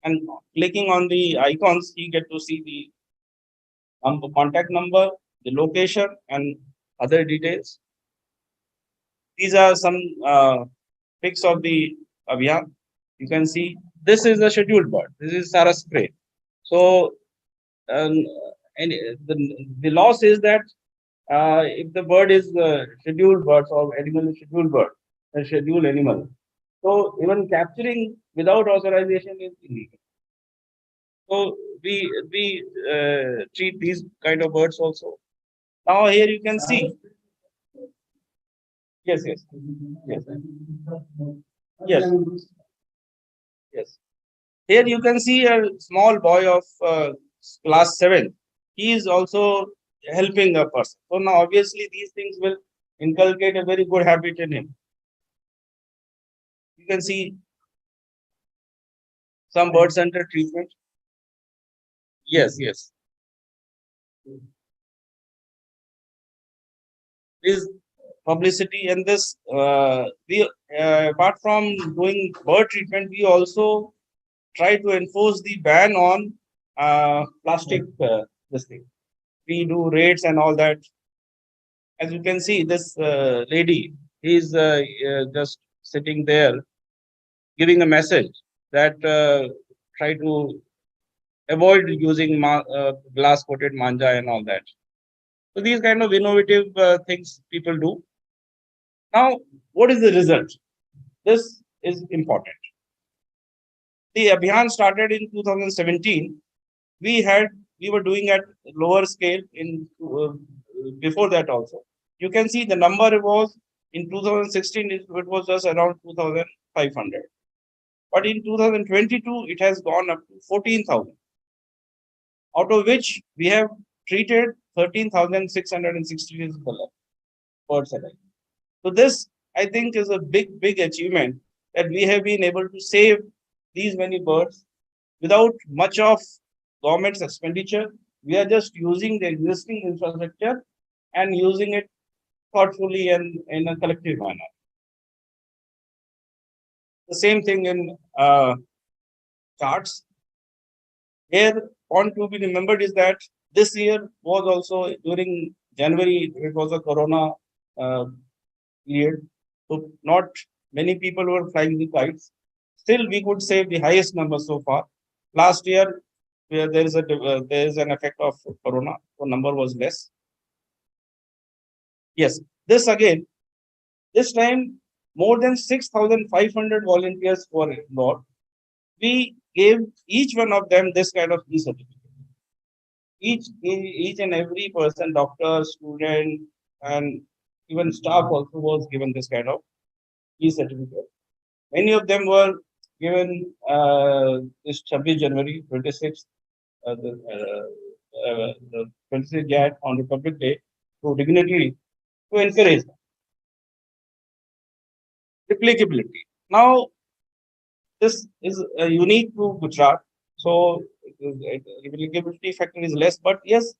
and clicking on the icons, he get to see the contact number, the location, and other details. These are some pics of the Abhiyan. You can see this is a scheduled bird. This is Saras spray. So, and the law says that if the bird is scheduled birds or animal is scheduled bird, a scheduled animal. So even capturing without authorization is illegal. So we treat these kind of birds also. Now here you can see. Yes, yes, yes, yes, yes. Here you can see a small boy of class 7. He is also helping a person. So now obviously these things will inculcate a very good habit in him. You can see some bird center treatment. Yes, yes. This publicity and this we apart from doing bird treatment, we also try to enforce the ban on plastic this thing. We do raids and all that. As you can see, this lady is just sitting there giving a message that try to avoid using glass coated manja and all that. So these kind of innovative things people do. Now, what is the result? This is important. The Abhiyan started in 2017. We were doing at lower scale in before that also. You can see the number was in 2016 it was just around 2,500. But in 2022 it has gone up to 14,000. Out of which we have treated 13,660 birds alive. So this I think is a big achievement that we have been able to save these many birds without much of government's expenditure. We are just using the existing infrastructure and using it thoughtfully and in a collective manner. The same thing in charts. Here, point to be remembered is that this year was also during January, it was a Corona period. So not many people were flying the kites. Still, we could say the highest number so far. Last year, where there is an effect of Corona, so number was less. Yes, this again, this time more than 6,500 volunteers were involved. We gave each one of them this kind of e-certificate. Each and every person, doctor, student, and even staff also was given this kind of e-certificate. Many of them were given this 26 January 26th, the 26th Jan on Republic Day, to dignity to encourage them. Replicability. Now, this is unique to Gujarat, so replicability factor is less. But yes,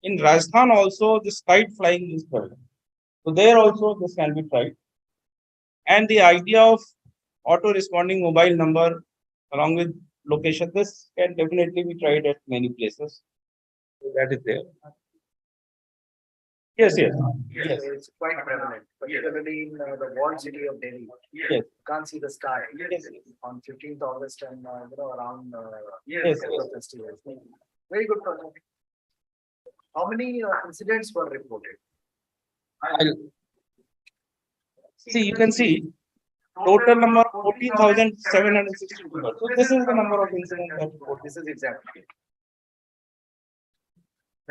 in Rajasthan also this kite flying is prevalent. So there also this can be tried. And the idea of auto responding mobile number along with location, this can definitely be tried at many places. So that is there. Yes, yes. Yes. It's quite prevalent, particularly in the walled city of Delhi. Yes. You can't see the sky. Yes. On 15th August and around Yes. the festivals. Very good project. How many incidents were reported? See, you can see total number 14,760. So this is the number of incidents that reported. This is exactly.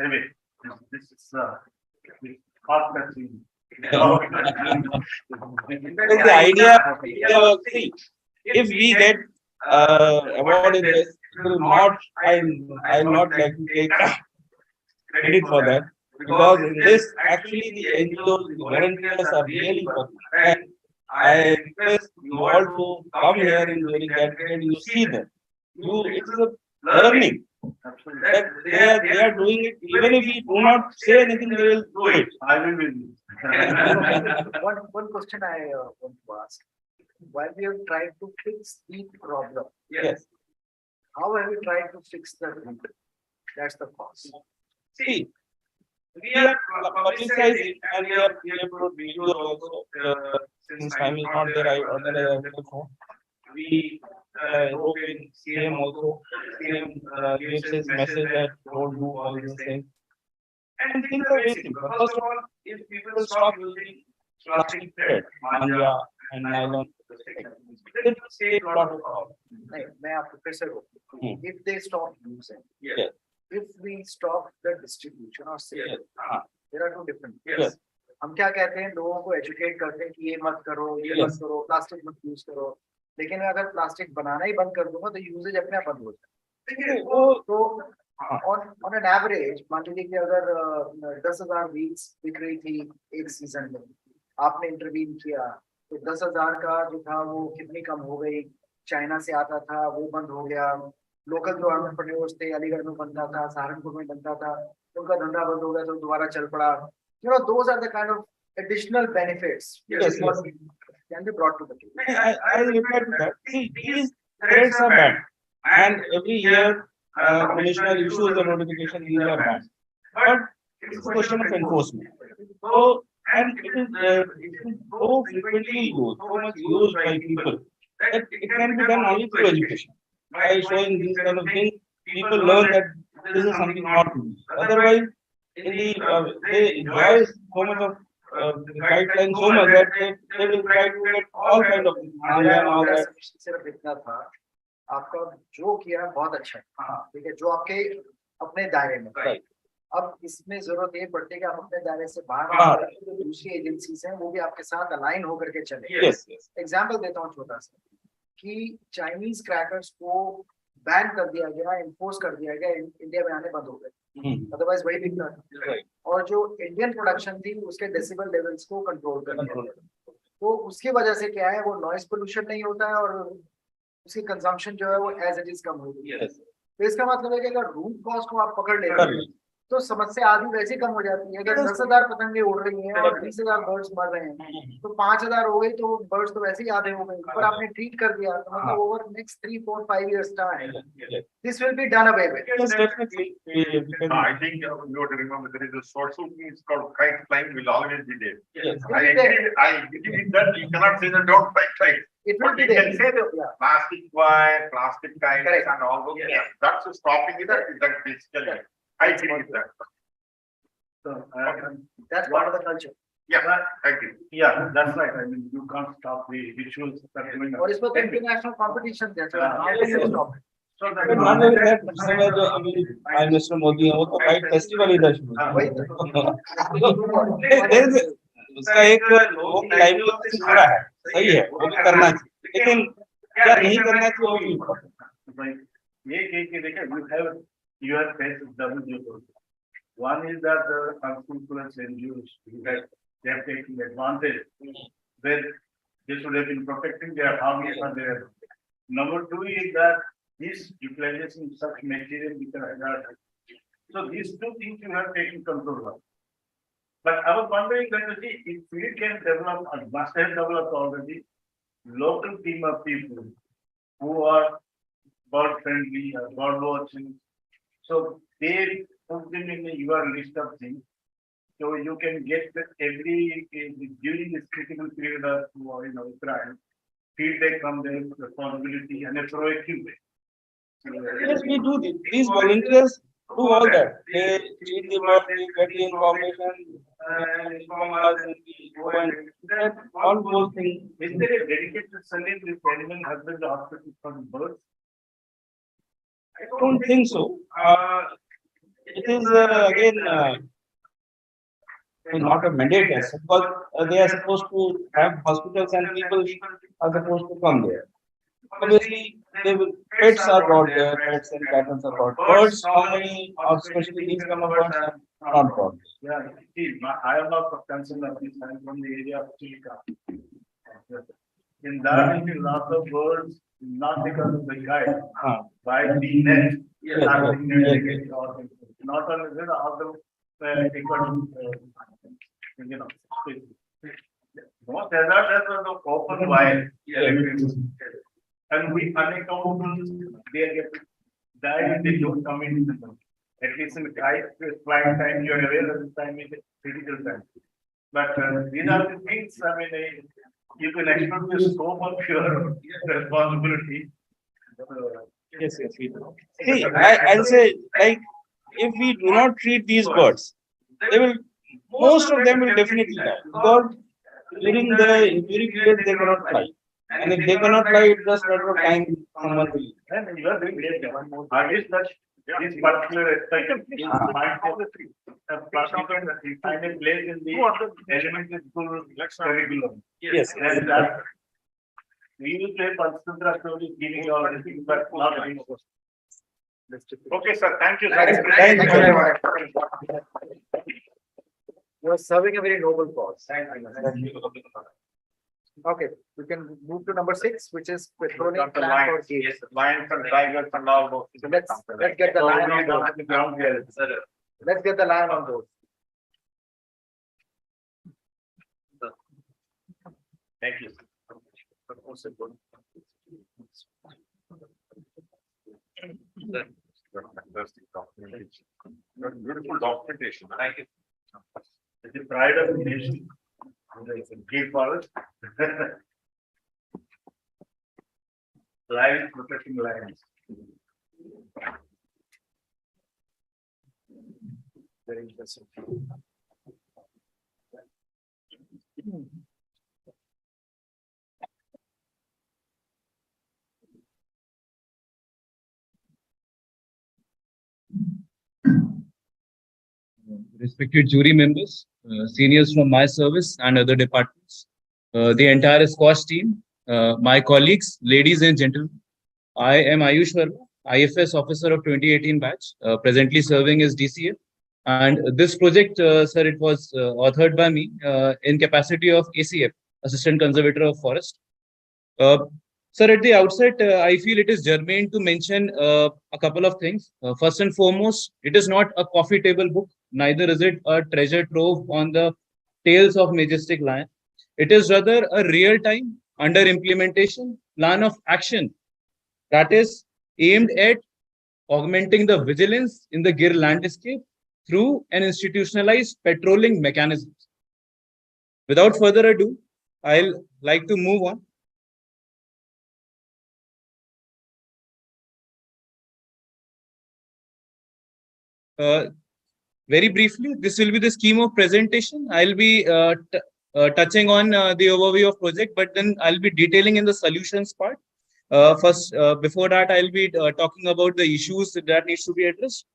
Anyway, this is heart-touching. The idea, see, if we get award in this, will not, I'll not like to take credit for that. Because in this, actually, the NGOs, the volunteers are really working. And I request you all to come here in during that period, you see them. It is a learning that they are doing it, even if we do not say anything, they will do it. I will with you. One question I want to ask. While we have tried to fix the problem, Yes. how have we tried to fix the root? That's the cause. See, we are publicizing and we have put videos also. Since time is not there, I organize a phone. We wrote in CM also. CM gives his message that don't do all these things. And things are very simple. First of all, if people stop using plastic thread, manja and nylon, it will save a lot of problems. May I professor, if they stop using, Yes. if we stop the distribution or sale, Yes. there are two different things. Yes. हम क्या कहते हैं लोगों को educate करते हैं कि ये मत करो, ये मत Yes. करो, प्लास्टिक मत यूज करो, लेकिन मैं अगर प्लास्टिक बनाना ही बंद कर दूंगा तो यूजेज अपने आप बंद हो जाए। तो on an average मान लीजिए कि अगर 10,000 वीक्स बिक रही थी एक सीजन में, आपने इंटरवीन किया तो 10,000 का जो था वो कितनी कम हो गई, चाइना से आता था वो बंद हो गया, लोकल जो एंटरप्रेन्योर्स थे अलीगढ़ में बनता था, सहारनपुर में बनता था, उनका धंधा बंद हो गया तो दोबारा चल पड़ा। those are the kind of additional benefits which Yes, is what yes. can be brought to the table. I reply to that. See, these threats are bad. And every year, commissioner issues the notification, these are bad. But it's a question of enforcement. So, and it is so frequently used, so much used by people, that it can be done only through education. By showing these kind of things, people learn that this is something not to do. Otherwise, they enjoy so much of guidelines so much that they will try to get all kind of manga and all that. सिर्फ इतना था, आपका जो किया बहुत अच्छा है, ठीक है, जो आपके अपने दायरे में। Right. अब इसमें जरूरत ये पड़ती है कि आप अपने दायरे से बाहर जो दूसरी एजेंसीज हैं वो भी आपके साथ अलाइन होकर के चले। Yes, yes. एग्जाम्पल देता हूँ छोटा सा, कि चाइनीज क्रैकर्स को बैन कर दिया गया, इम्पोज कर दिया गया, इंडिया में आने बंद हो गए, अदरवाइज वही बिकता था। Right. और जो इंडियन प्रोडक्शन थी उसके डेसिबल लेवल्स को कंट्रोल कर दिया गया। तो उसकी वजह से क्या है, वो नॉइस पोल्यूशन नहीं होता है और उसकी कंजम्पशन जो है वो एज इट इज कम हो गई है। Yes. तो इसका मतलब है कि अगर रूट कॉज को आप पकड़ लेते हैं तो समस्या आधी वैसे कम हो जाती है। अगर 10,000 पतंगे उड़ रही हैं और 20,000 बर्ड्स मर रहे हैं तो 5,000 हो गई तो बर्ड्स तो वैसे ही आधे हो गए, पर आपने ट्रीट कर दिया तो मतलब over next 3, 4, 5 years time this will be done away with. Yes, definitely. I think you have to remember there is a social thing, it's called kite flying will always be there. Yes. I agree with that. You cannot say that don't fly kite. It will But be you there. can say that plastic wire, plastic kites Correct. and all those, that's stopping it, that basically, I agree with that. So, That's part of the culture. Yeah, I agree. yeah, that's right. I mean, you can't stop the rituals that are going on. और इस पर international competition है, so how can you stop it? So that But not only that, उस समय जो अभी Prime Minister Modi है वो तो काइट फेस्टिवल इधर शुरू वही there is उसका एक लोगों की लाइवलीहुड से जुड़ा है, सही है, वो भी करना चाहिए, लेकिन क्या नहीं करना चाहिए वो भी important है। ये देखिए, you have faced double jeopardy. One is that the unscrupulous NGOs, they have taken advantage where they should have been protecting their farmers and their. Number two is that this utilization of such material which are hazardous. So these two things you have taken control of. But I was wondering that you see, if we can develop, or must have developed already, local team of people who are bird friendly or bird watching. So they put them in your list of things. So you can get every, during this critical period of, crime, feedback from them, responsibility and a proactive way. Yes, we do this. These volunteers do all that. They treat the bird, they get the information, inform us, and we go and that all those things. Is there a dedicated cell in this animal husband hospital for birds? I don't think so. It is again not a mandate as such, because they are supposed to have hospitals and people are supposed to come there. obviously they will, pets are brought there, pets and cattle are brought. Birds, how many, especially these kind of birds are not brought. Yeah, see, I am not concerned of this, I am from the area of Chilka. In that, will be lots of birds, not because of the guy, by the net. Yes, Having yes, net, yes, they get all the- Not only that, all the, you know. No, that was the open wire. And we unaccountable, they get, that they don't come in. At least in the flight time, you are aware of the time is critical time. But these are the things, I mean, you can expect the scope of your responsibility. Yes, yes, we do. See, I'll say, like, if we do not treat these birds, they will, most of them will definitely die. Because during period, they cannot fly. And if they cannot fly, it's just matter of time someone will. And you are doing great. I wish that this particular aspect is mindful. Plastic and find a place in the elementary school curriculum. Yes, yes. And that we will play Panchtantra stories, giving all the things, but not any of us. Okay, sir, thank you. Thank you very much. You are serving a very noble cause. Okay, we can move to number 6, which is patrolling Got the plan for lions, gates. yes, lions and tigers and all those. So let's get the lion on board. The ground here. Let's get the lion on board. Thank you. Fantastic documentation. Beautiful documentation. Thank you. It's the pride of the nation. It's a key for us. Lions protecting lions. Very interesting. Respected jury members, seniors from my service and other departments, the entire SKOCH team, my colleagues, ladies and gentlemen, I am Ayush Verma, IFS officer of 2018 batch, presently serving as DCF. And this project, sir, it was authored by me in capacity of ACF, Assistant Conservator of Forest. Sir, at the outset, I feel it is germane to mention a couple of things. First and foremost, it is not a coffee table book, neither is it a treasure trove on the tales of majestic lion. It is rather a real-time, under implementation plan of action that is aimed at augmenting the vigilance in the Gir landscape through an institutionalized patrolling mechanism. Without further ado, I'll like to move on. Very briefly, this will be the scheme of presentation. I'll be touching on the overview of project, but then I'll be detailing in the solutions part. First, before that, I'll be talking about the issues that needs to be addressed.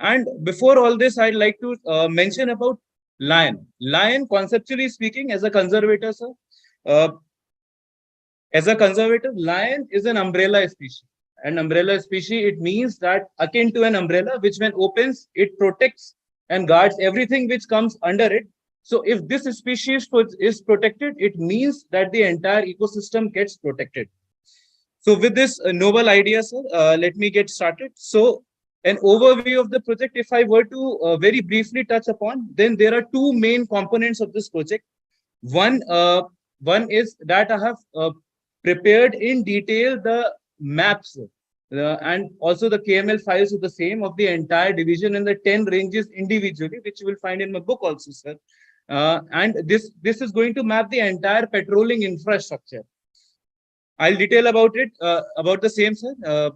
And before all this, I'd like to mention about lion. Lion, conceptually speaking, as a conservator, sir, lion is an umbrella species. An umbrella species, it means that akin to an umbrella, which when opens, it protects and guards everything which comes under it. So if this species is protected, it means that the entire ecosystem gets protected. So with this noble idea, sir, let me get started. So an overview of the project, if I were to very briefly touch upon, then there are two main components of this project. One is that I have prepared in detail the maps and also the KML files of the same of the entire division and the 10 ranges individually, which you will find in my book also, sir. And this is going to map the entire patrolling infrastructure. I'll detail about it, about the same, sir.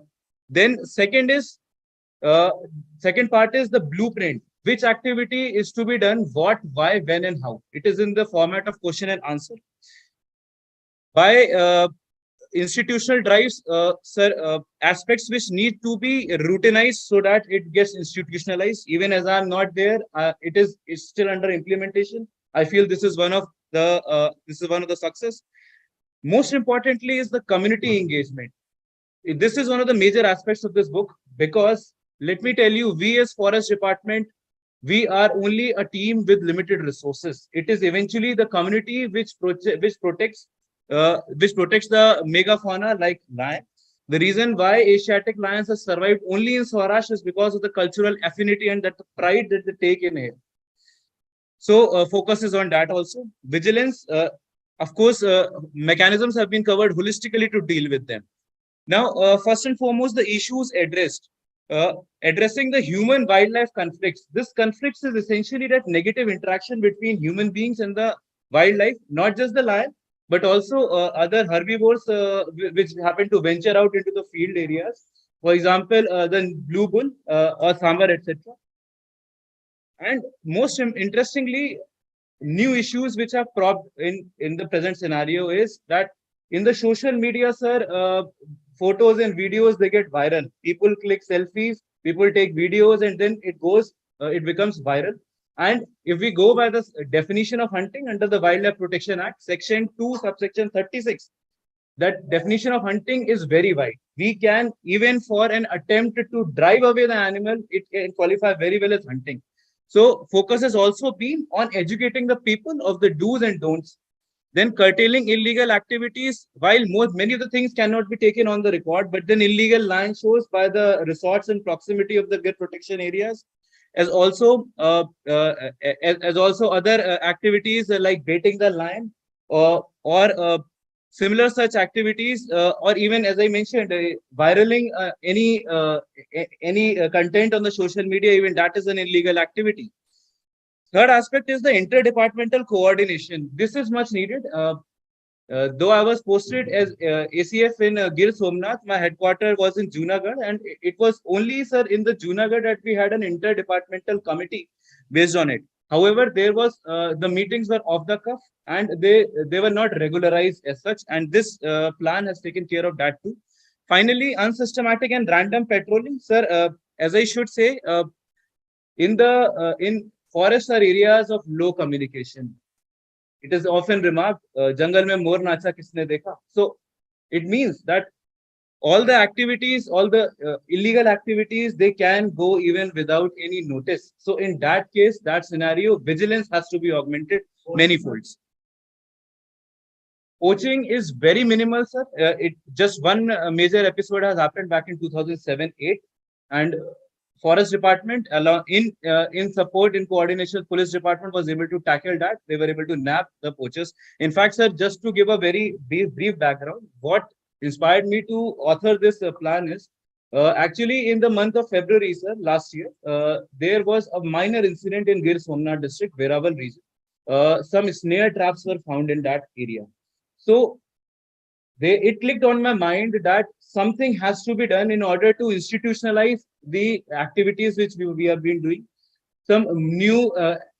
Then second part is the blueprint. Which activity is to be done, what, why, when, and how. It is in the format of question and answer. By institutional drives, sir, aspects which need to be routinized so that it gets institutionalized. Even as I'm not there, it's still under implementation. I feel this is one of the success. Most importantly is the community engagement. This is one of the major aspects of this book, because let me tell you, we as forest department, we are only a team with limited resources. It is eventually the community which protects the megafauna like lion. The reason why Asiatic lions have survived only in Swaraj is because of the cultural affinity and that pride that they take in it. So focus is on that also. Vigilance, of course, mechanisms have been covered holistically to deal with them. Now, first and foremost, the issues addressed. Addressing the human wildlife conflicts. This conflicts is essentially that negative interaction between human beings and the wildlife, not just the lion, but also other herbivores which happen to venture out into the field areas. For example, the blue bull or sambar, etc. And most interestingly, new issues which are cropped in the present scenario is that in the social media, sir, photos and videos, they get viral. People click selfies, people take videos, and then it becomes viral. And if we go by the definition of hunting under the Wildlife Protection Act, Section 2, subsection 36, that definition of hunting is very wide. We can, even for an attempt to drive away the animal, it can qualify very well as hunting. So focus has also been on educating the people of the do's and don'ts. Then curtailing illegal activities, while many of the things cannot be taken on the record, but then illegal land shows by the resorts in proximity of the gir protection areas, as also as also other activities like baiting the lion or similar such activities, or even as I mentioned, viraling any content on the social media, even that is an illegal activity. Third aspect is the interdepartmental coordination. This is much needed. Though I was posted as ACF in Gir Somnath, my headquarters was in Junagadh, and it was only, sir, in the Junagadh that we had an interdepartmental committee based on it. However, there was the meetings were off the cuff and they were not regularized as such, and this plan has taken care of that too. Finally, unsystematic and random patrolling, sir. As I should say, in forests are areas of low communication. It is often remarked, jungle mein mor nacha kisne dekha. So it means that all the activities, all the illegal activities, they can go even without any notice. So in that case, that scenario, vigilance has to be augmented many folds. Poaching is very minimal, sir. It just one major episode has happened back in 2007-8, and Forest Department, along in support, in coordination, Police Department was able to tackle that. They were able to nab the poachers. In fact, sir, just to give a very brief background, what inspired me to author this plan is actually in the month of February, sir, last year, there was a minor incident in Gir Somnath district, Veraval region. Some snare traps were found in that area. So it clicked on my mind that something has to be done in order to institutionalize the activities which we have been doing. Some new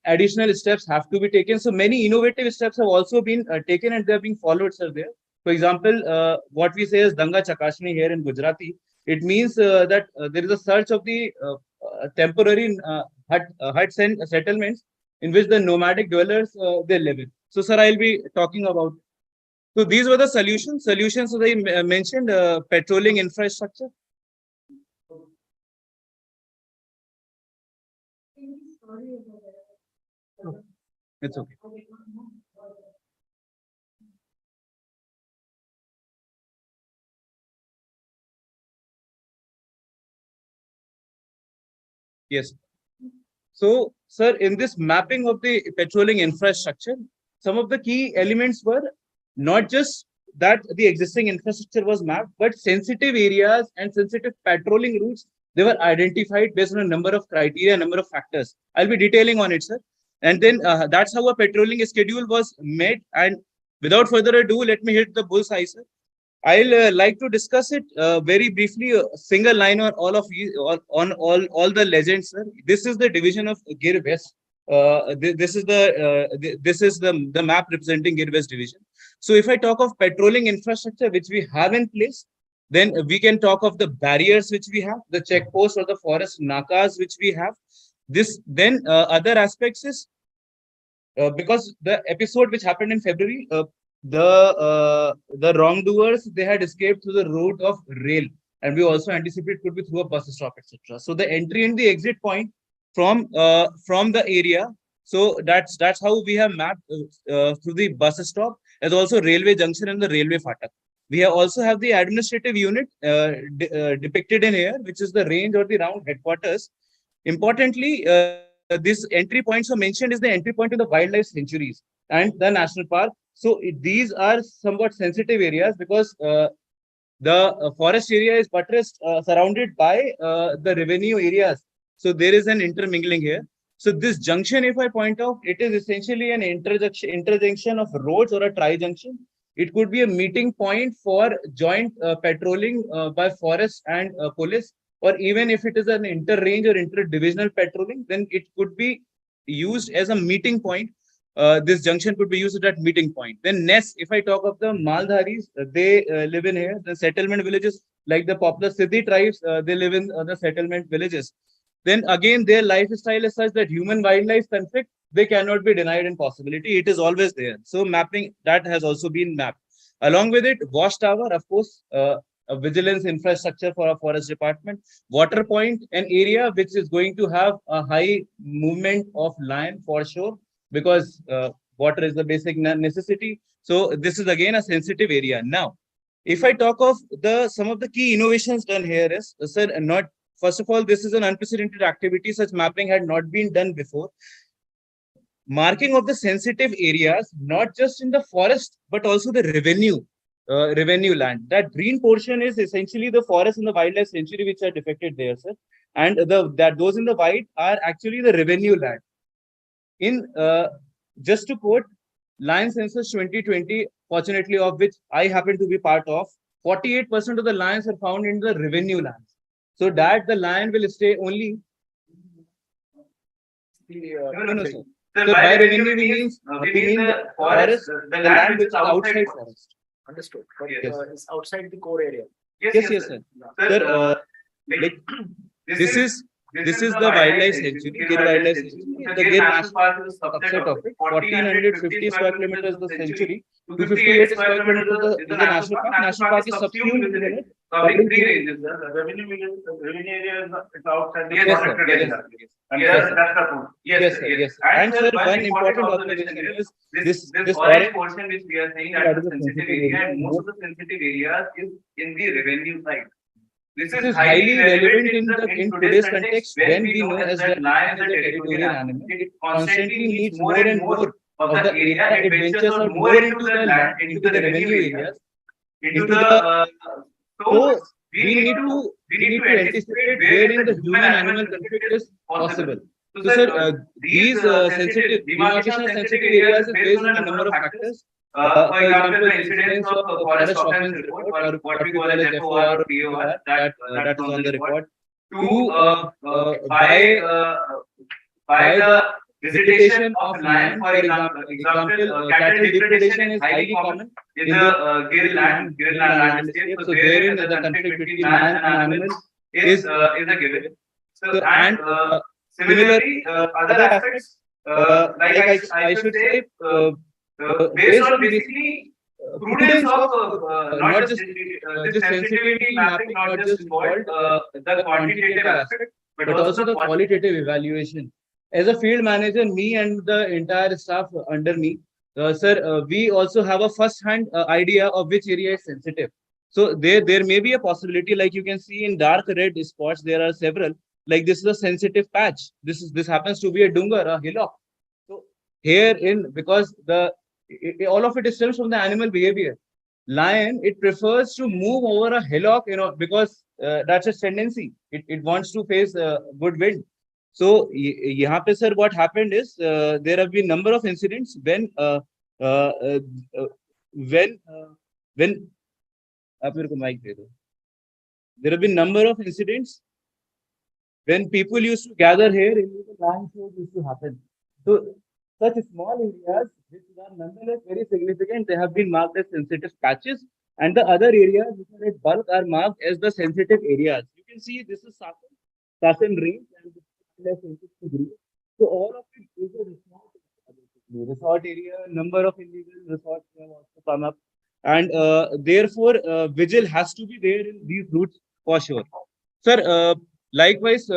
additional steps have to be taken. So many innovative steps have also been taken and they are being followed, sir, there. For example, what we say is Danga Chakashni here in Gujarati. It means that there is a search of the temporary hut settlements in which the nomadic dwellers they live in. So, sir, I'll be talking about. So these were the solutions. Solutions, as I mentioned, patrolling infrastructure. It's okay. Yes. So, sir, in this mapping of the patrolling infrastructure, some of the key elements were not just that the existing infrastructure was mapped, but sensitive areas and sensitive patrolling routes, they were identified based on a number of criteria, number of factors. I'll be detailing on it, sir. And then that's how a patrolling schedule was made. And without further ado, let me hit the bullseye, sir. I'll like to discuss it very briefly, a single line on all of you, on all the legends, sir. This is the division of Gir West. This is the map representing Gir West division. So if I talk of patrolling infrastructure which we have in place, then we can talk of the barriers which we have, the checkposts or the forest nakas which we have. This then other aspects is because the episode which happened in February, the wrongdoers, they had escaped through the route of rail, and we also anticipate it could be through a bus stop, etc. So the entry and the exit point from the area. So that's how we have mapped through the bus stop, as also railway junction and the railway fatak. We have also have the administrative unit depicted in here, which is the range or the round headquarters. Importantly, this entry points are mentioned is the entry point to the wildlife sanctuaries and the national park. So these are somewhat sensitive areas because the forest area is buttressed surrounded by the revenue areas. So there is an intermingling here. So this junction, if I point out, it is essentially an interjunction of roads or a tri-junction. It could be a meeting point for joint patrolling by forest and police, or even if it is an inter-range or inter-divisional patrolling, then it could be used as a meeting point. This junction could be used at that meeting point. Then next, if I talk of the Maldharis, they live in here. The settlement villages, like the popular Siddhi tribes, they live in the settlement villages. Then again, their lifestyle is such that human-wildlife conflict, they cannot be denied in possibility. It is always there. So mapping, that has also been mapped. Along with it, watchtower, of course, a vigilance infrastructure for a forest department, water point, an area which is going to have a high movement of lion for sure, because water is the basic necessity. So this is again a sensitive area. Now, if I talk of some of the key innovations done here is, sir, not first of all, this is an unprecedented activity. Such mapping had not been done before. Marking of the sensitive areas, not just in the forest, but also the revenue land. That green portion is essentially the forest and the wildlife sanctuary which are depicted there, sir. And those in the white are actually the revenue land. In just to quote, Lion Census 2020, fortunately of which I happen to be part of, 48% of the lions are found in the revenue lands. So that the lion will stay only. No, sir. So by revenue we mean the forest, the land which is outside forest. Understood. But Yes. it's outside the core area. Yes, sir. Sir, like this is the wildlife sanctuary, Gir Wildlife Sanctuary. The Gir National Park is a subset of it. 1450 square kilometers is the sanctuary. 258 square kilometers is the national park. National park is subsumed within it, covering three ranges. The revenue area is outside the Yes, sir. protected Yes, area. sir. And Yes, that's sir. the point. Yes, sir. Yes. And sir, one important observation is this orange portion which we are saying that is a sensitive area, and most of the sensitive areas is in the revenue side. This is highly relevant in today's context when we know as that lion is a territorial animal. It constantly needs more and more of the area. It ventures out more into the land, into the revenue areas, into the so we need to anticipate wherein the human-animal conflict is possible. So, sir, these sensitive demarcation of sensitive areas is based on a number of factors. For example, the incidence of forest offense report, or what we call as FOR or POR, that is on the report. Two, by the visitation of lion, for example, cattle depredation is highly common in the Gir landscape. So therein the conflict between man and animals is a given. So and similarly, other aspects like I should say. Based on basically prudence of not just this sensitivity mapping, not just involved the quantitative aspect, but also the qualitative evaluation. As a field manager, me and the entire staff under me, sir, we also have a first-hand idea of which area is sensitive. So there may be a possibility, like you can see in dark red spots, there are several. Like this is a sensitive patch. This happens to be a dungar, a hillock. So here because all of it stems from the animal behavior. Lion, it prefers to move over a hillock, because that's its tendency. It wants to face good wind. So, यहाँ पे sir, what happened is there have been number of incidents when आप मेरे को mic दे दो. There have been number of incidents when people used to gather here, illegal lion shows used to happen. So such small areas, which are nonetheless very significant, they have been marked as sensitive patches, and the other areas which are at bulk are marked as the sensitive areas. You can see this is Sasan range, and this is less sensitive green. So all of it is a resort area. Number of illegal resorts have also come up. And therefore, vigil has to be there in these routes for sure. Sir, likewise,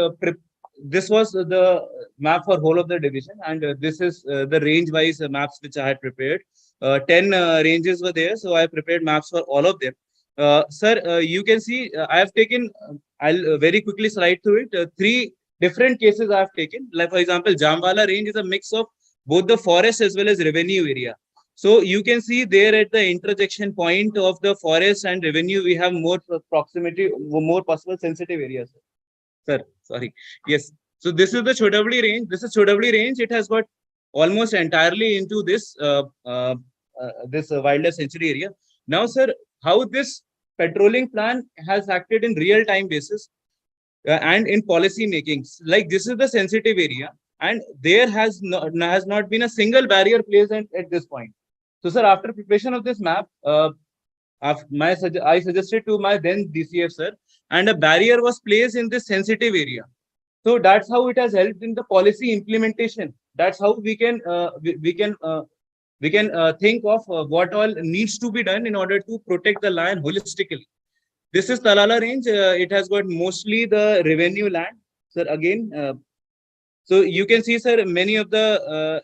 this was the map for whole of the division, and this is the range-wise maps which I had prepared. 10 ranges were there, so I prepared maps for all of them. Sir, you can see I have taken, I'll very quickly slide through it. Three different cases I have taken. Like, for example, Jamwala range is a mix of both the forest as well as revenue area. So you can see there at the intersection point of the forest and revenue, we have more proximity, more possible sensitive areas. Sir, sorry. Yes. So this is the Chodavli range. This is Chodavli range. It has got almost entirely into this wildlife sanctuary area. Now, sir, how this patrolling plan has acted in real time basis and in policy makings. Like this is the sensitive area, and there has not been a single barrier placed at this point. So, sir, after preparation of this map, I suggested to my then DCF sir, and a barrier was placed in this sensitive area. So that's how it has helped in the policy implementation. That's how we can think of what all needs to be done in order to protect the lion holistically. This is Talala range. It has got mostly the revenue land. Sir, again, so you can see, sir, many of the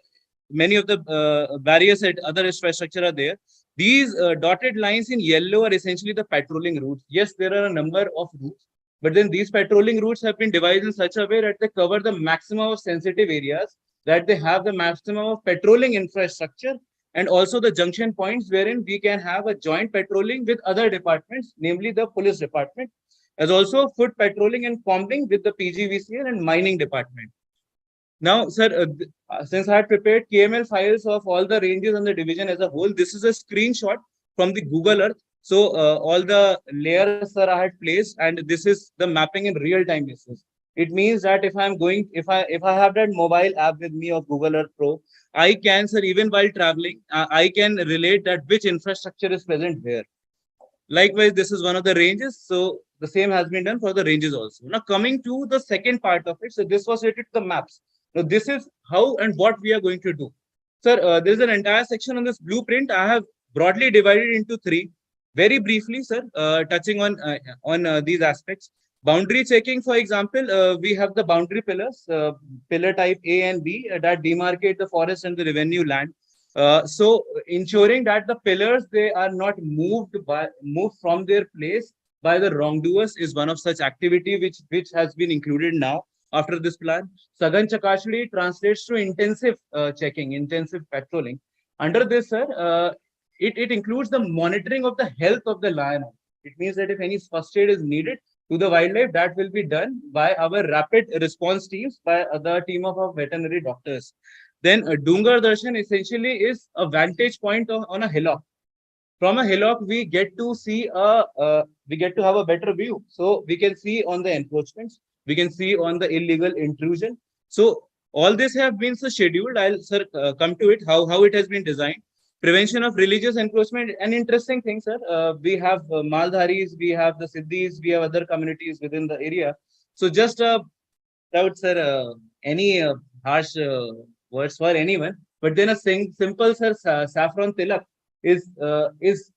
barriers and other infrastructure are there. These dotted lines in yellow are essentially the patrolling routes. Yes, there are a number of routes, but then these patrolling routes have been divided in such a way that they cover the maximum of sensitive areas, that they have the maximum of patrolling infrastructure, and also the junction points wherein we can have a joint patrolling with other departments, namely the police department, as also foot patrolling and combing with the PGVCL and mining department. Now, sir, since I had prepared KML files of all the ranges and the division as a whole, this is a screenshot from the Google Earth. So all the layers, sir, I had placed, and this is the mapping in real time basis. It means that if I have that mobile app with me of Google Earth Pro, I can, sir, even while traveling, I can relate that which infrastructure is present where. Likewise, this is one of the ranges. So the same has been done for the ranges also. Now coming to the second part of it. So this was related to the maps. Now this is how and what we are going to do. Sir, there is an entire section on this blueprint. I have broadly divided into three. Very briefly, sir, touching on these aspects. Boundary checking, for example, we have the boundary pillars, pillar type A and B that demarcate the forest and the revenue land. So ensuring that the pillars, they are not moved from their place by the wrongdoers is one of such activity which has been included now after this plan. Sagan Chakashli translates to intensive checking, intensive patrolling. Under this, sir, it includes the monitoring of the health of the lion. It means that if any first aid is needed to the wildlife, that will be done by our rapid response teams, by the team of our veterinary doctors. Then Dungar Darshan essentially is a vantage point on a hillock. From a hillock, we get to see we get to have a better view. So we can see on the encroachments, we can see on the illegal intrusion. So all this have been so scheduled. I'll, sir, come to it, how it has been designed. Prevention of religious encroachment, an interesting thing, sir. We have Maldharis, we have the Siddhis, we have other communities within the area. So just without, sir, any harsh words for anyone, but then a simple, sir, saffron tilak is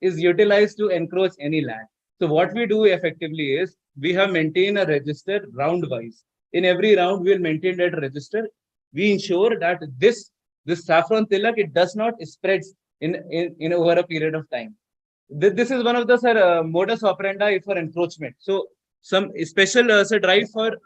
utilized to encroach any land. So what we do effectively is we have maintained a register round-wise. In every round, we will maintain that register. We ensure that this saffron tilak, it does not spread in over a period of time. This is one of the, sir, modus operandi for encroachment. So some special sir, drive for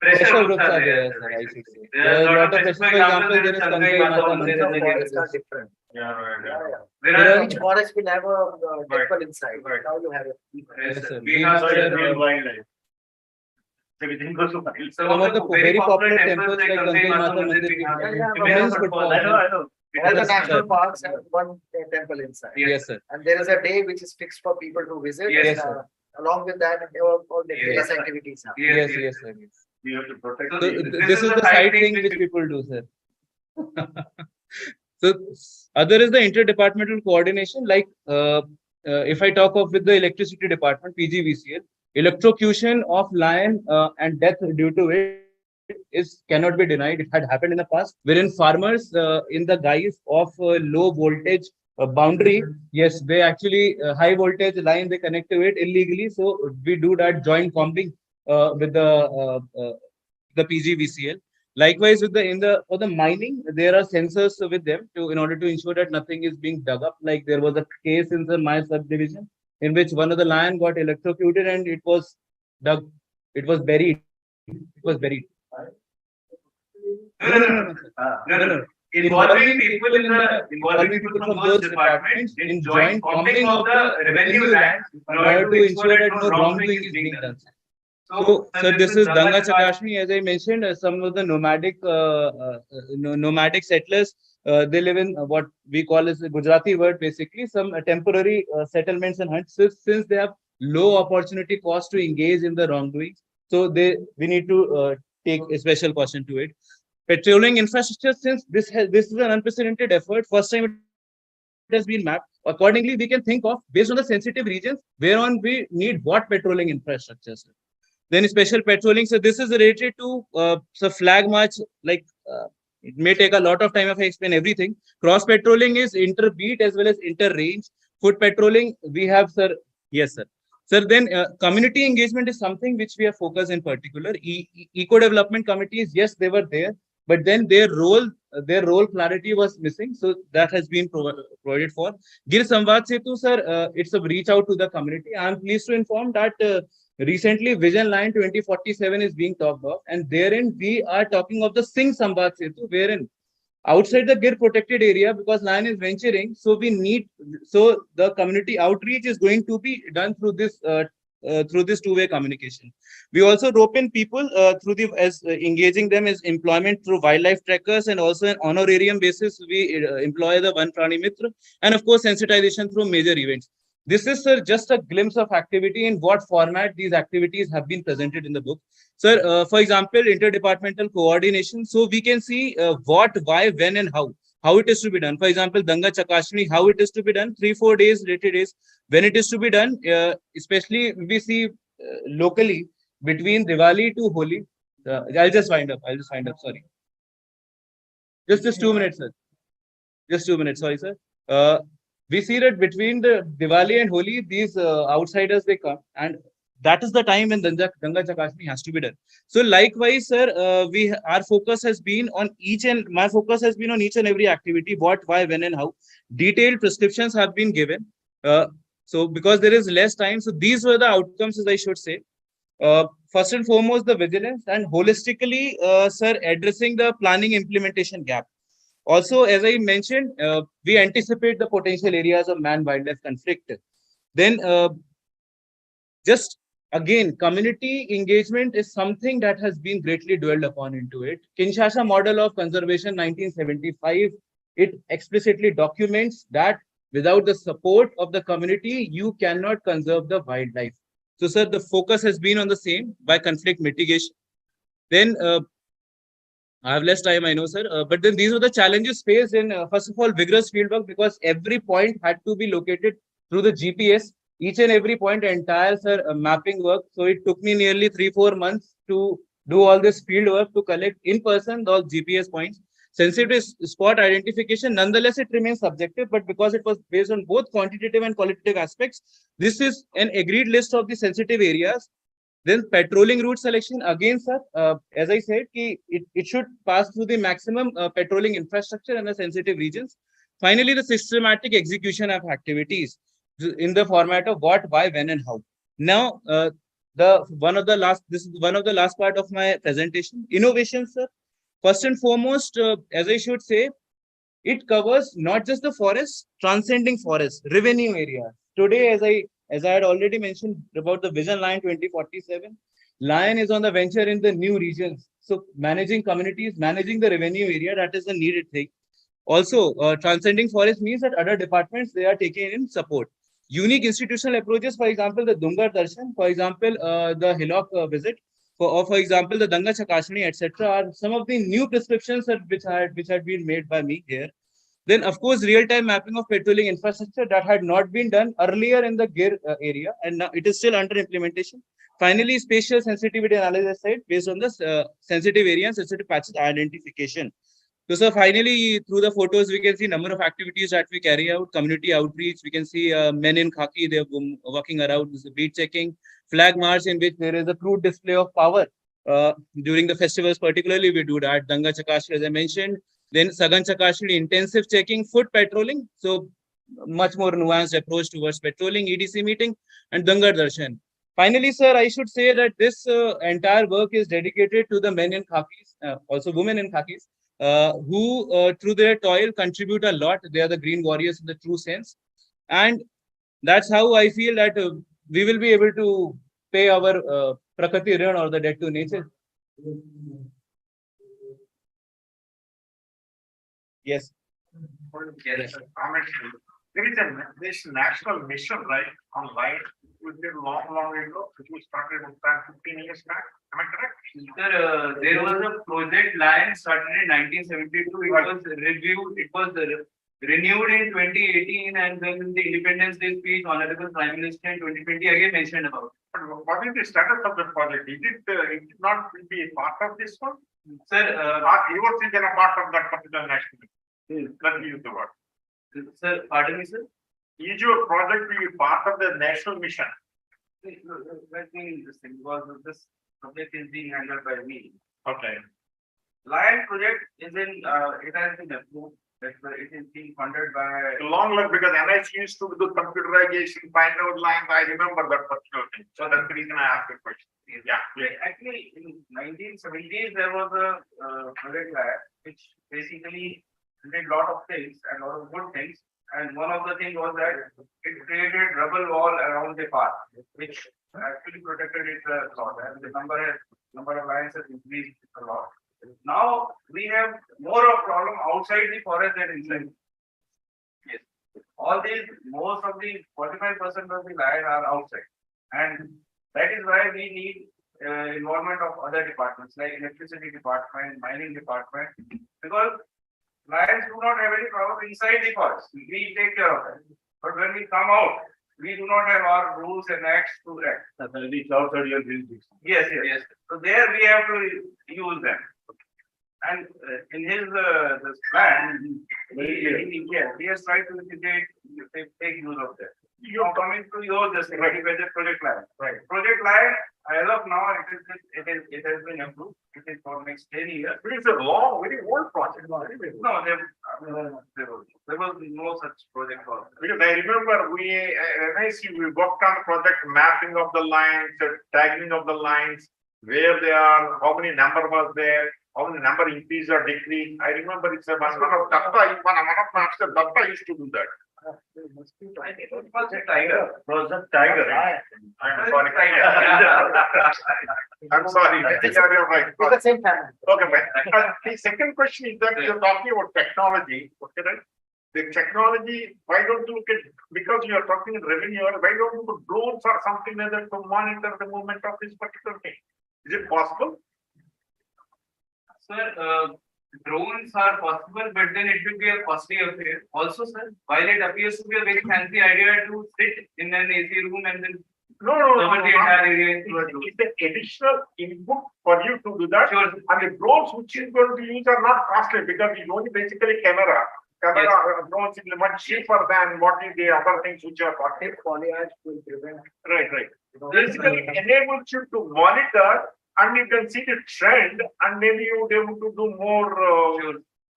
pressure groups are there, sir, I should say. There are a lot of pressure. For example, there is Kankai Mata. It's not different. There Each forest will have a temple inside. Now you have it. Yes, sir. we have real wildlife. Everything goes to wild. Some of the very popular temples like Kankai Mata Mandir, women's football. I know. All the national parks have one temple inside. Yes, sir. And there is a day which is fixed for people to visit. Yes, and, along with that, all the various activities happen. Yes, yes, sir. We have to protect. So this is the side thing which people do, sir. So other is the interdepartmental coordination. Like if I talk of with the electricity department, PGVCL, electrocution of lion and death due to it cannot be denied. It had happened in the past, wherein farmers, in the guise of low voltage boundary, yes, they actually high voltage line they connect to it illegally. So we do that joint combing with the PGVCL. Likewise, with the for the mining, there are sensors with them to in order to ensure that nothing is being dug up. Like there was a case in the my subdivision in which one of the lion got electrocuted and it was dug, it was buried. It was buried. No. Involving people involving people from those departments in joint combing of the revenue lands in order to ensure that no wrongdoing is being done. So, this is Danga Chakashmi, as I mentioned, some of the nomadic settlers. They live in what we call as the Gujarati word, basically some temporary settlements and hunts. Since they have low opportunity cost to engage in the wrongdoing, so we need to take a special caution to it. Patrolling infrastructure, since this is an unprecedented effort, first time it has been mapped. Accordingly, we can think of based on the sensitive regions whereon we need what patrolling infrastructures. Then special patrolling. So this is related to so flag march. Like it may take a lot of time if I explain everything. Cross patrolling is inter-beat as well as inter-range. Foot patrolling we have, sir. Yes, sir. Sir, then community engagement is something which we have focused in particular. Eco development committees, yes, they were there, but then their role clarity was missing. So that has been provided for. Gir Samvad Setu, sir, it's a reach out to the community. I am pleased to inform that recently Vision Line 2047 is being talked of, and therein we are talking of the Singh Samvad Setu, wherein outside the Gir protected area, because lion is venturing, so the community outreach is going to be done through this two-way communication. We also rope in people engaging them as employment through wildlife trackers, and also an honorarium basis we employ the Van Prani Mitra, and of course sensitization through major events. This is, sir, just a glimpse of activity in what format these activities have been presented in the book. Sir, for example, interdepartmental coordination. So we can see what, why, when, and how it is to be done. For example, Danga Chakashmi, how it is to be done, 3-4 days, related days, when it is to be done, especially we see locally between Diwali to Holi. I'll just wind up. Sorry. Just 2 minutes, sir. Just 2 minutes. Sorry, sir. We see that between the Diwali and Holi, these outsiders, they come, and that is the time when Danga Chakashmi has to be done. So likewise, sir, our focus has been on my focus has been on each and every activity, what, why, when, and how. Detailed prescriptions have been given. So because there is less time, so these were the outcomes, as I should say. First and foremost, the vigilance, and holistically, sir, addressing the planning implementation gap. Also, as I mentioned, we anticipate the potential areas of man-wildlife conflict. Then, just again, community engagement is something that has been greatly dwelled upon into it. Kinshasa model of conservation 1975, it explicitly documents that without the support of the community, you cannot conserve the wildlife. So, sir, the focus has been on the same by conflict mitigation. Then, I have less time, I know, sir. But then these were the challenges faced in, first of all, vigorous fieldwork, because every point had to be located through the GPS. Each and every point, entire, sir, mapping work. So it took me nearly 3-4 months to do all this field work to collect in person those GPS points. Sensitive spot identification, nonetheless, it remains subjective, but because it was based on both quantitative and qualitative aspects, this is an agreed list of the sensitive areas. Then patrolling route selection, again, sir, as I said, it should pass through the maximum patrolling infrastructure and the sensitive regions. Finally, the systematic execution of activities in the format of what, why, when, and how. Now, this is one of the last part of my presentation. Innovation, sir. First and foremost, as I should say, it covers not just the forest, transcending forest, revenue areas. Today, as I had already mentioned about the Vision Line 2047, Lion is on the venture in the new regions. So managing communities, managing the revenue area, that is a needed thing. Also, transcending forest means that other departments, they are taking in support. Unique institutional approaches, for example, the Dungar Darshan, for example, the Hillock visit, for example, the Danga Chakashmi, etc., are some of the new prescriptions which had been made by me here. Then, of course, real-time mapping of patrolling infrastructure that had not been done earlier in the gear area, and now it is still under implementation. Finally, spatial sensitivity analysis side based on the sensitive area and sensitive patches identification. So, sir, finally, through the photos, we can see number of activities that we carry out, community outreach. We can see men in khaki, they're walking around, beat checking, flag march in which there is a crude display of power. During the festivals, particularly, we do that. Danga Chakashi, as I mentioned. Then Sagan Chakashli, intensive checking, foot patrolling. So much more nuanced approach towards patrolling, EDC meeting, and Dangar Darshan. Finally, sir, I should say that this entire work is dedicated to the men in khakis, also women in khakis, who through their toil contribute a lot. They are the green warriors in the true sense. And that's how I feel that we will be able to pay our Prakriti Ran or the debt to nature. Yes. Yes. There is this national mission, right, on light, which is long ago, which was started about 15 years back. Am I correct? Sir, there was a project line started in 1972. It was reviewed, it was renewed in 2018, and then in the Independence Day speech, Honorable Prime Minister in 2020 again mentioned about it. But what is the status of the project? Is it not will be a part of this one? Sir, yours is a part of that particular national mission. Let me use the word. sir, pardon me, sir. Is your project will be part of the national mission? Let me this thing because this project is being handled by me. Okay. Lion project is in, it has been approved. It is being funded by. Long look, because NIC used to do computerization, find out lines. I remember that particular thing. So that's the reason I asked the question. Yeah. Actually, in 1970s, there was a project lab which basically did a lot of things and a lot of good things. And one of the things was that it created rubble wall around the park, which actually protected it a lot. And the number of lions has increased a lot. Now we have more of problem outside the forest than inside. Yes. All these, most of the 45% of the lion are outside. And that is why we need involvement of other departments like electricity department, mining department, because lions do not have any problem inside the forest. We take care of them. But when we come out, we do not have our rules and acts to act. It's outside your jurisdiction. Yes, yes, yes. So there we have to use them. And in his this plan, he has tried to take use of that. You're coming to your this project line. Right. Project line, as of now, it has been approved. It is for next 10 years. It is a long, very old project. No, there was no such project. Because I remember NIC, we worked on the project mapping of the lines, tagging of the lines, where they are, how many number was there, how many number increase or decrease. I remember it's a one of Master Datta used to do that. I think it was a tiger. Project Tiger. I'm sorry. I'm sorry. You're right. It's the same family. Okay, fine. The second question is that you're talking about technology, okay, right? The technology, why don't you look at, because you are talking revenue, why don't you put drones or something like that to monitor the movement of this particular thing? Is it possible? Sir, drones are possible, but then it will be a costly affair. Also, sir, while it appears to be a very fancy idea to sit in an AC room and then No. cover the entire area. It's an additional input for you to do that. Sure. And the drones which you're going to use are not costly because it's only basically camera. Drones is much cheaper than what is the other things which are costly. Foliage will prevent. Right. Basically, it enables you to monitor and you can see the trend and maybe you will be able to do more.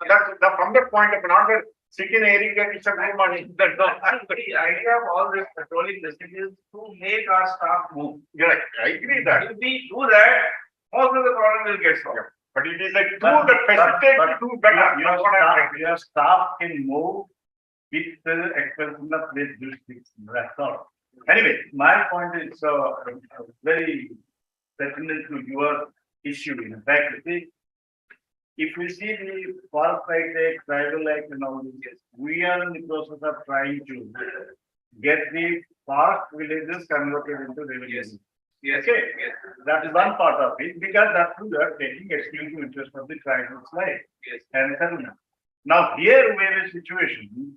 That's from that point of not that sitting area is some money. The idea of all this patrolling is to make our staff move. Right, I agree that. If we do that, most of the problem will get solved. But it is like tool that facilitate to do better. That's what I'm trying to say. Your staff can move with the expansion of this district. That's all. Anyway, my point is very pertinent to your issue. In fact, see, if we see the forest like tribal act and all this, we are in the process of trying to get the forest villages converted into revenue. Yes. Okay, that is one part of it, because that too, they are taking exclusive interest of the tribal life. Yes. And settlement. Now here we have a situation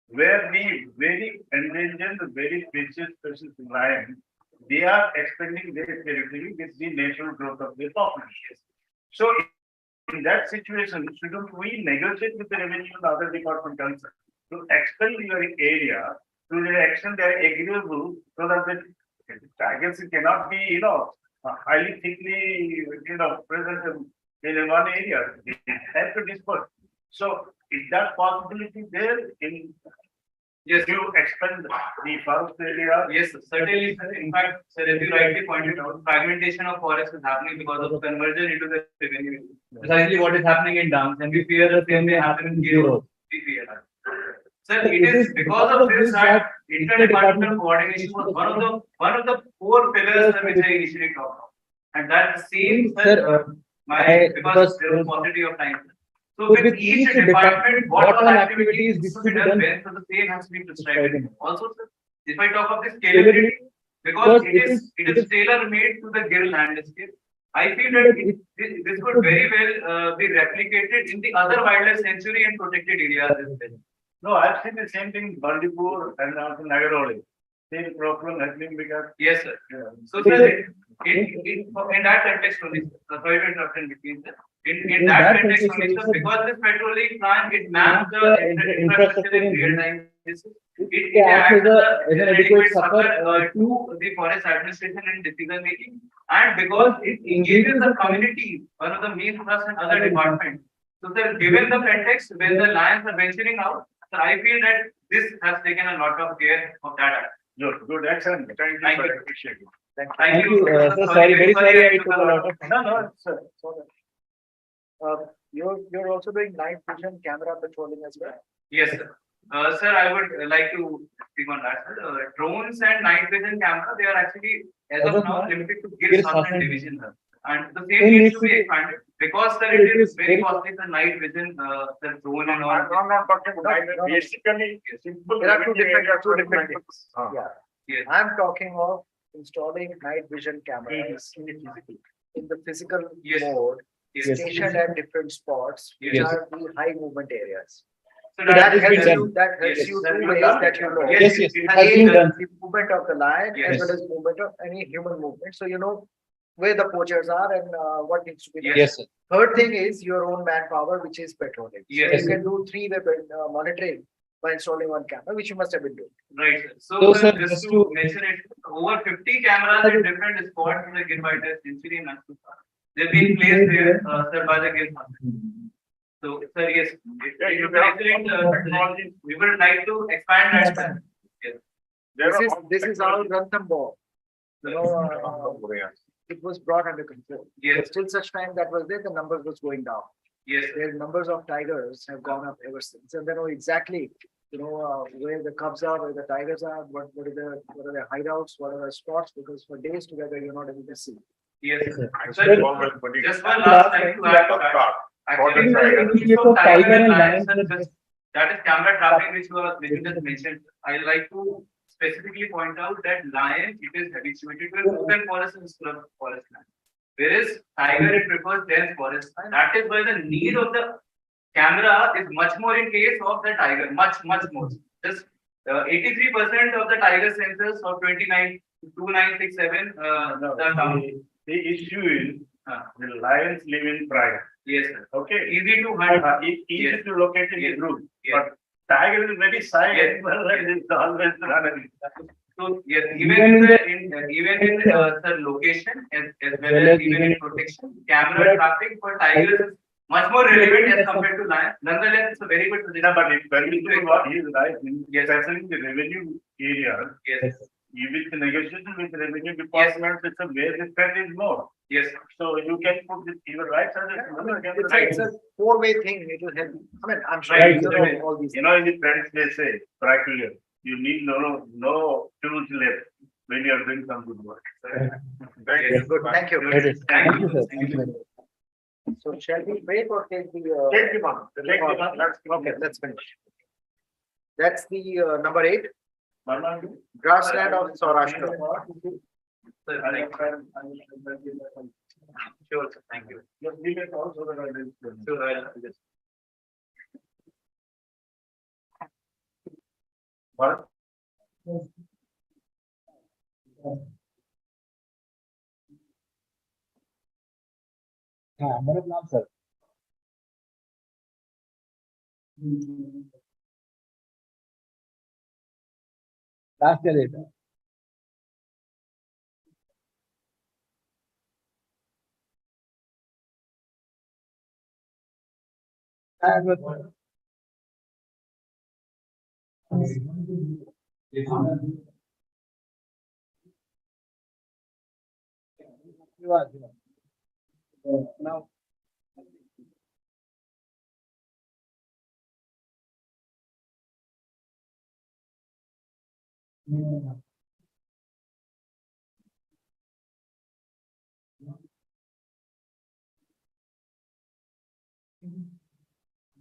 where the very endangered, very precious species lion, they are expanding their territory with the natural growth of their population. So in that situation, shouldn't we negotiate with the revenue and other department concerned to expand your area to the extent they are agreeable so that the tigers cannot be, highly thickly, present in one area. They have to disperse. So is that possibility there in Yes, you expand the forest area? yes, certainly, sir. In fact, sir, as you rightly pointed out, fragmentation of forest is happening because of conversion into the revenue. Precisely what is happening in dams, and we fear the same may happen in Gujarat. We fear that. Sir, it is because of this that interdepartmental coordination was one of the four pillars which I initially talked about. And that's the same, sir, because there was paucity of time. So with each department, what all activities needs to be done when, so the same has to be prescribed. Also, sir, if I talk of the scalability, because it is tailor-made to the gill landscape, I feel that this could very well be replicated in the other wildlife sanctuary and protected areas as well. No, I've seen the same thing in Bandipur and also Nagaroli. Same problem happening because. Yes, sir. Yeah. So, sir, in that context only, sorry to interrupt in between, sir. In that context only, sir, because this petroleum plant, it maps the infrastructure in real time. It acts as an adequate succor to the forest administration and decision making. And because it engages the community, one of the main thrust and other departments. So, sir, given the context when the lions are venturing out, so I feel that this has taken a lot of care of that. Good, excellent. Thank you. Thank you. Appreciate it. Thank you. Sir, sorry, very sorry, I took a lot of time. No, sir. You're also doing night vision camera patrolling as well. Yes, sir. Sir, I would like to speak on that, sir. Drones and night vision camera, they are actually, as of now, limited to Gir Southern Division, sir. And the same needs to be expanded because, sir, it is very costly, the night vision, the drone and all. I'm not talking about night, basically, simple. There are two different things. Yeah. Yes. I'm talking of installing night vision cameras in the physical Yes. mode, Yes. stationed at different spots, which Yes. are the high movement areas. So That has helps been you, that helps Yes. you That two we ways done. that you know. Yes, yes, it has has been been done. The movement of the lion as Yes. well as movement of any human movement. So you know where the poachers are and what needs to be done. Yes, sir. Third thing is your own manpower, which is patrolling. So Yes. you can do three-way monitoring by installing one camera, which you must have been doing. Right, sir. So, So, sir, sir, just just to to- mention it, over 50 cameras in different spots in the Gir Wildlife Sanctuary in Nagpur. They've been placed there, sir, by the Gir Southern. So, sir, yes, you it's an have excellent technology. we would like to expand that. Sir. Yes. This is our Ranthambore. You know, it was brought under control. Yes. But still such time that was there, the numbers was going down. Yes, Their numbers of tigers have gone up ever since. And they know exactly, where the cubs are, where the tigers are, what are the hideouts, what are the spots, because for days together, you're not able to see. yes. Sir. Sir, Always putting- just one last time to add to that. Actually, In sir, the in case of tiger and lions, lions, sir, that is camera trapping which you just mentioned. I like to specifically point out that lion, it is habituated to open forest and scrub forest land. Whereas tiger, it prefers dense forest. That is why the need of the camera is much more in case of the tiger, much more. Just 83% of the tiger sensors of 2967, No, the count. the issue is, the lions live in pride. Yes, sir. Okay. Easy to hunt. Easy Yes. to locate in the Yes. group, Yes. but tiger is very silent, Yes. well, it's always running. So yes, even in the location as well as even in protection, camera traffic for tigers is much more relevant as compared to lions. Nonetheless, it's a very good No, suggestion. but it's very good what he is right, Yes. especially in the revenue area, Yes, with the negotiation with the revenue department, it's a where the spend is more. yes, So you can put this, you are right, sir. It's a four-way thing. It will help. I mean, I'm sure Right. you know all these. You know, in the French, they say, practically, you need no tools left when you are doing some good work. yes. Good, thank you. Thank you. sir. Thank you. So shall we break or take the? Take the one. Take the one. Okay, let's finish. That's the number 8, Barman, grassland of Saurashtra. Sir, thank you. Sure, sir. Thank you. just leave it also that I will. Sure, I'll just. Bharat? Sir. Last year later. Now.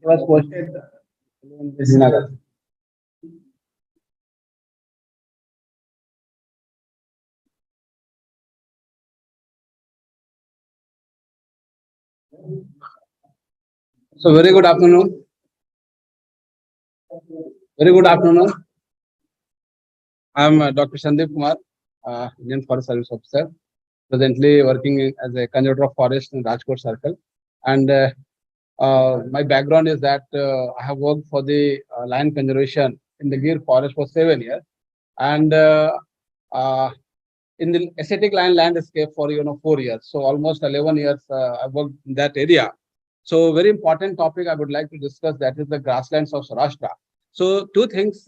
It was posted in Srinagar. So very good afternoon. Very good afternoon. I'm Dr. Sandeep Kumar, Indian Forest Service Officer, presently working as a conservator of forest in Rajkot Circle. And my background is that I have worked for the lion conservation in the Gir forest for 7 years, and in the aesthetic lion landscape for 4 years. So almost 11 years I worked in that area. So very important topic I would like to discuss, that is the grasslands of Saurashtra. So two things,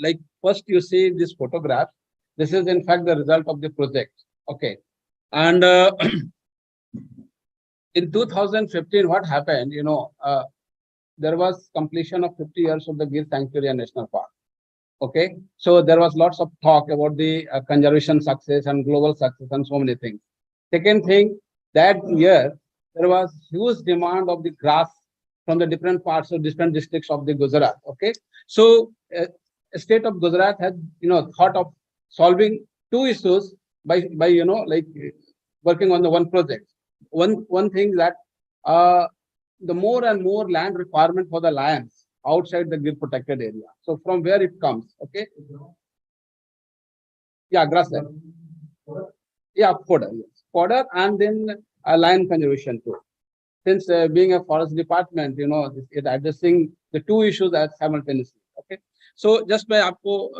like first you see this photograph. This is in fact the result of the project. Okay, and in 2015, what happened? There was completion of 50 years of the Gir Sanctuary and National Park. Okay, so there was lots of talk about the conservation success and global success and so many things. Second thing, that year there was huge demand of the grass from the different parts of different districts of the Gujarat. Okay, so state of Gujarat had thought of solving two issues by like working on the one project. One thing that the more and more land requirement for the lions outside the Gir protected area. So from where it comes, okay? Yeah, grassland. Yeah, fodder, yes. Fodder and then lion conservation too. Since being a forest department, it addressing the two issues as simultaneously. Okay. So just मैं आपको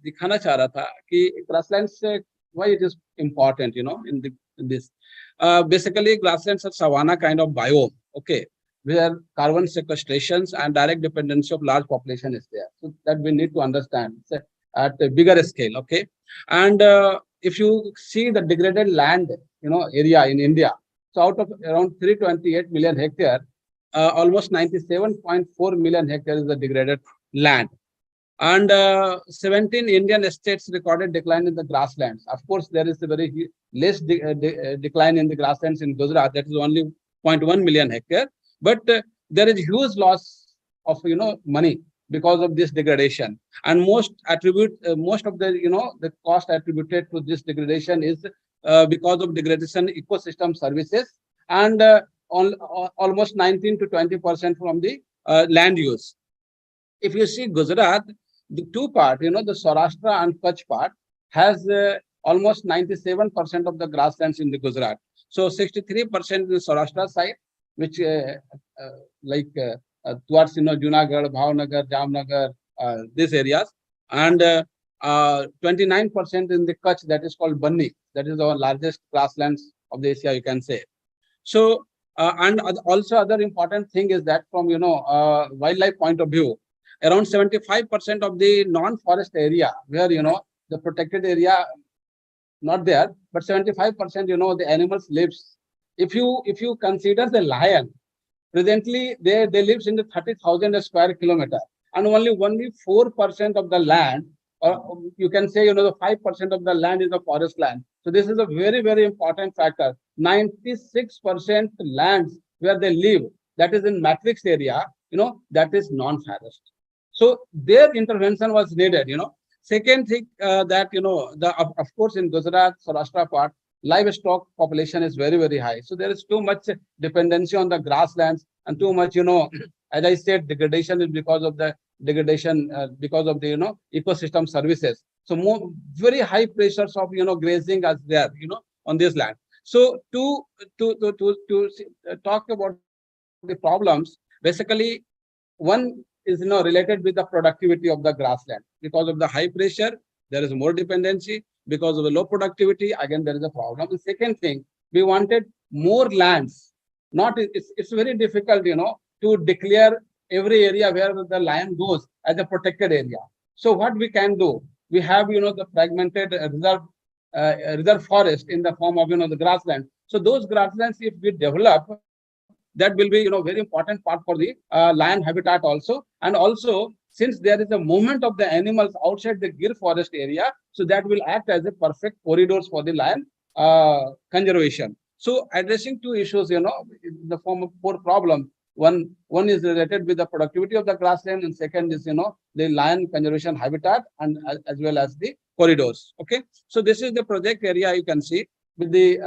दिखाना चाह रहा था कि grasslands why it is important, in this. Basically, grasslands are savanna kind of biome. Okay, where carbon sequestrations and direct dependency of large population is there. So that we need to understand at a bigger scale. Okay, and if you see the degraded land, area in India, so out of around 328 million hectare, almost 97.4 million hectare is the degraded land. And 17 Indian states recorded decline in the grasslands. Of course, there is a very less decline in the grasslands in Gujarat. That is only 0.1 million hectare. But there is huge loss of money because of this degradation. And most of the the cost attributed to this degradation is because of degradation ecosystem services and almost 19 to 20% from the land use. If you see Gujarat, the two part, the Saurashtra and Kutch part has almost 97% of the grasslands in the Gujarat. So 63% in the Saurashtra side, which towards Junagadh, Bhavnagar, Jamnagar, these areas, and 29% in the Kutch, that is called Banni, that is our largest grasslands of the Asia, you can say. So and also other important thing is that from wildlife point of view, around 75% of the non-forest area where the protected area not there, but 75% the animals lives. If you consider the lion, presently they lives in the 30,000 square kilometer, and only 4% of the land, or you can say the 5% of the land is the forest land. So this is a very, very important factor. 96% lands where they live, that is in matrix area, that is non-forest. So their intervention was needed. Second thing that of course in Gujarat, Saurashtra part, livestock population is very, very high. So there is too much dependency on the grasslands and too much, as I said, degradation is because of the degradation because of the, ecosystem services. So more very high pressures of, grazing as there, on this land. So to talk about the problems, basically one is, related with the productivity of the grassland. Because of the high pressure, there is more dependency. Because of the low productivity, again, there is a problem. The second thing, we wanted more lands. It's very difficult, to declare every area where the lion goes as a protected area. So what we can do, we have, the fragmented reserve forest in the form of, the grassland. So those grasslands, if we develop, that will be, very important part for the lion habitat also. And also, since there is a movement of the animals outside the Gir forest area, so that will act as a perfect corridors for the lion conservation. So addressing two issues, in the form of four problems. One is related with the productivity of the grassland, and second is, the lion conservation habitat, and as well as the corridors. Okay, so this is the project area you can see with the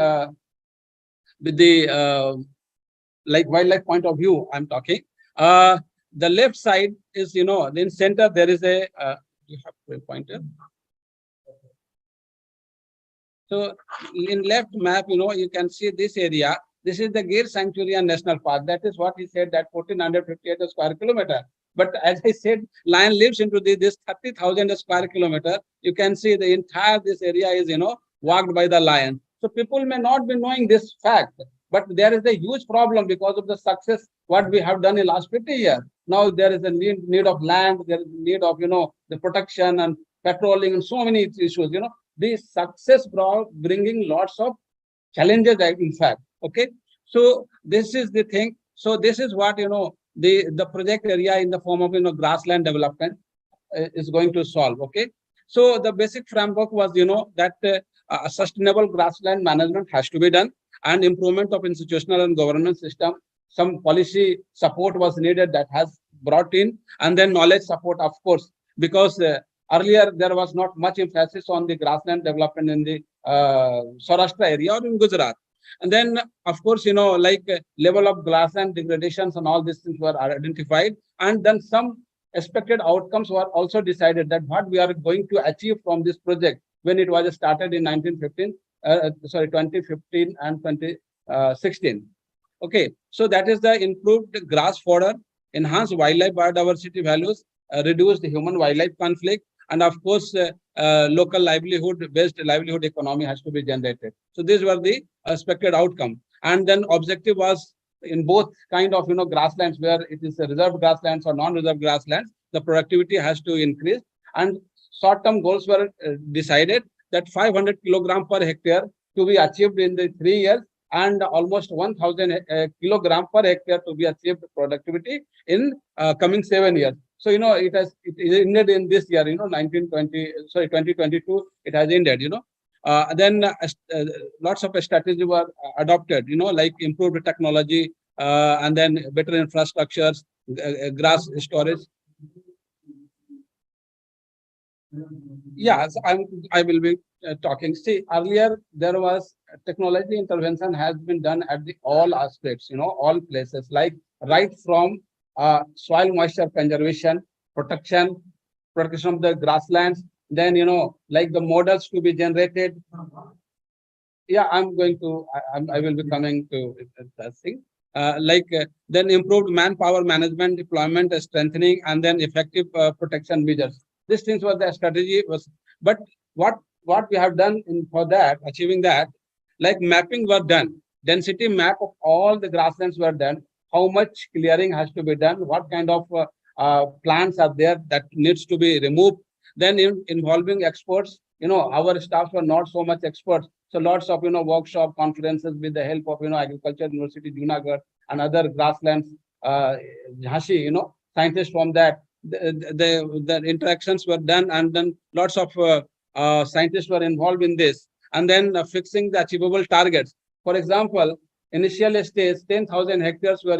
like wildlife point of view. I'm talking. The left side is, in center there is a you have a pointer. So in left map, you can see this area. This is the Gir Sanctuary and National Park. That is what he said, that 1458 square kilometer. But as I said, lion lives into this 30,000 square kilometer. You can see the entire this area is, walked by the lion. So people may not be knowing this fact, but there is a huge problem because of the success what we have done in last 50 years. Now there is a need of land, there is a need of, the protection and patrolling and so many issues. The success bringing lots of challenges, in fact. Okay, so this is the thing. So this is what, the project area in the form of, grassland development is going to solve. Okay, so the basic framework was, that a sustainable grassland management has to be done, and improvement of institutional and governance system. Some policy support was needed, that has brought in, and then knowledge support, of course, because earlier there was not much emphasis on the grassland development in the Saurashtra area or in Gujarat. And then, of course, like level of grassland degradations and all these things were identified, and then some expected outcomes were also decided, that what we are going to achieve from this project when it was started in 2015 and 2016. Okay, so that is the improved grass fodder, enhanced wildlife biodiversity values, reduced human wildlife conflict, and of course, local livelihood-based livelihood economy has to be generated. So these were the expected outcome. And then objective was in both kind of, grasslands, where it is a reserved grasslands or non-reserved grasslands, the productivity has to increase. And short-term goals were decided, that 500 kilogram per hectare to be achieved in the 3 years, and almost 1,000 kilogram per hectare to be achieved productivity in coming 7 years. So, it ended in this year, 2022, it has ended, then lots of strategies were adopted, like improved technology, and then better infrastructures, grass storage. Yeah, so I will be talking. See, earlier there was technology intervention has been done at the all aspects, all places, like right from soil moisture conservation, protection of the grasslands, then, like the models to be generated. Yeah, I will be coming to that thing. Then improved manpower management, deployment, strengthening, and then effective protection measures. These things were the strategy was, but what we have done for that, achieving that, like mapping were done, density map of all the grasslands were done, how much clearing has to be done, what kind of plants are there that needs to be removed. Then involving experts, our staff were not so much experts. So lots of, workshop conferences with the help of, Agriculture University, Junagadh, and other grasslands, Jhansi, scientists from that. The interactions were done, and then lots of scientists were involved in this, and then fixing the achievable targets. For example, initial stage 10,000 hectares were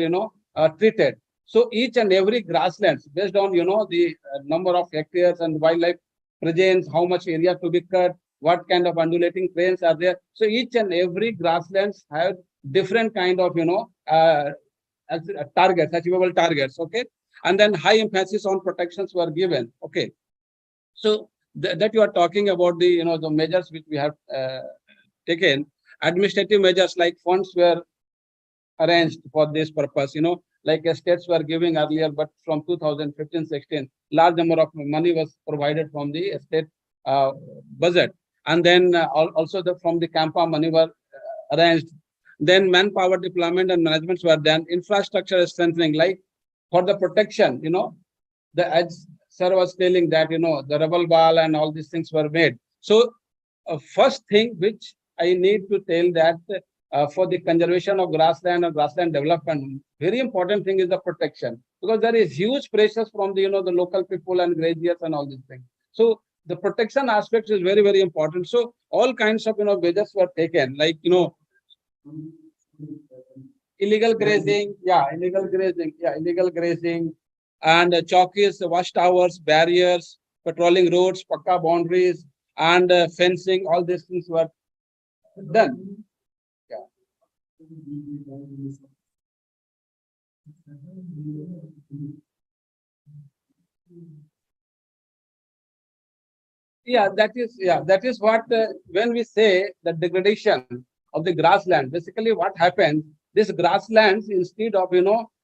treated. So each and every grasslands, based on the number of hectares and wildlife presence, how much area to be cut, what kind of undulating plains are there. So each and every grasslands have different kind of targets, achievable targets. Okay. and then high emphasis on protections were given. Okay. So that you are talking about the, the measures which we have taken, administrative measures like funds were arranged for this purpose, like states were giving earlier, but from 2015-16, large number of money was provided from the state budget. And then also from the CAMPA money were arranged. Then manpower deployment and managements were done. Infrastructure strengthening, like for the protection, as sir was telling that, the rubble wall and all these things were made. So first thing which I need to tell that for the conservation of grassland or grassland development, very important thing is the protection, because there is huge pressures from the, the local people and graziers and all these things. So the protection aspect is very, very important. So all kinds of, measures were taken, like, illegal grazing, illegal grazing, and chowkis, watchtowers, barriers, patrolling roads, pakka boundaries, and fencing, all these things were done. That is what when we say the degradation of the grassland, basically what happens, these grasslands, instead of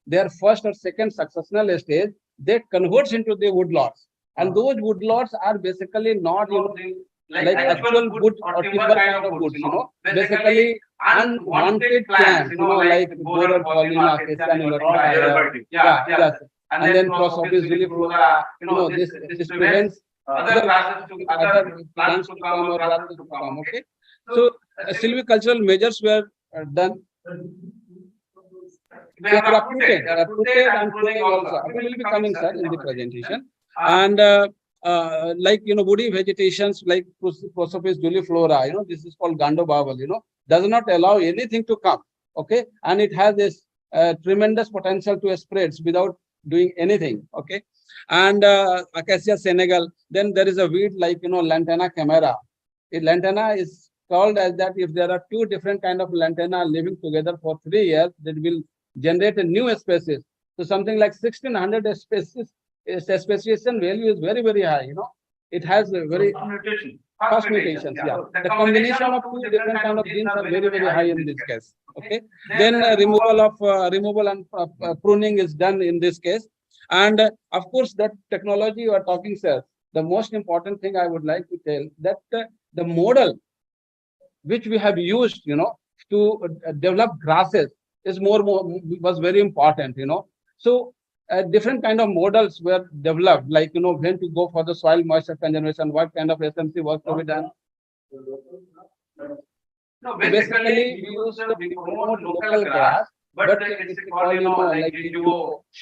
their first or second successional stage, they converts into the woodlots, and those woodlots are basically not like actual wood or timber kind of woods, basically unwanted plants, like borer paulina, and then Prosopis viliflora, this prevents other plants to come or grasses to come. Okay, so silvicultural measures were done. They are uprooted and pruning also. We will be coming, sir, in the presentation. And like, woody vegetations like Prosopis juliflora, this is called gandobawal, does not allow anything to come. Okay, and it has this tremendous potential to spread without doing anything. Okay, and Acacia senegal. Then there is a weed like, Lantana camara. Lantana is called as that if there are two different kind of lantana living together for 3 years, that will generate a new species. So something like 1600 species, speciation value is very, very high. It has a very fast mutations. Yeah, the combination of two different kind of genes are very, very high in this case. Okay, then removal and pruning is done in this case, and of course that technology you are talking, sir. The most important thing I would like to tell that the model which we have used, to develop grasses is was very important, So different kind of models were developed, like, when to go for the soil moisture conservation, what kind of SMC work to be done. No, basically we use the promote local grass, but it's called, like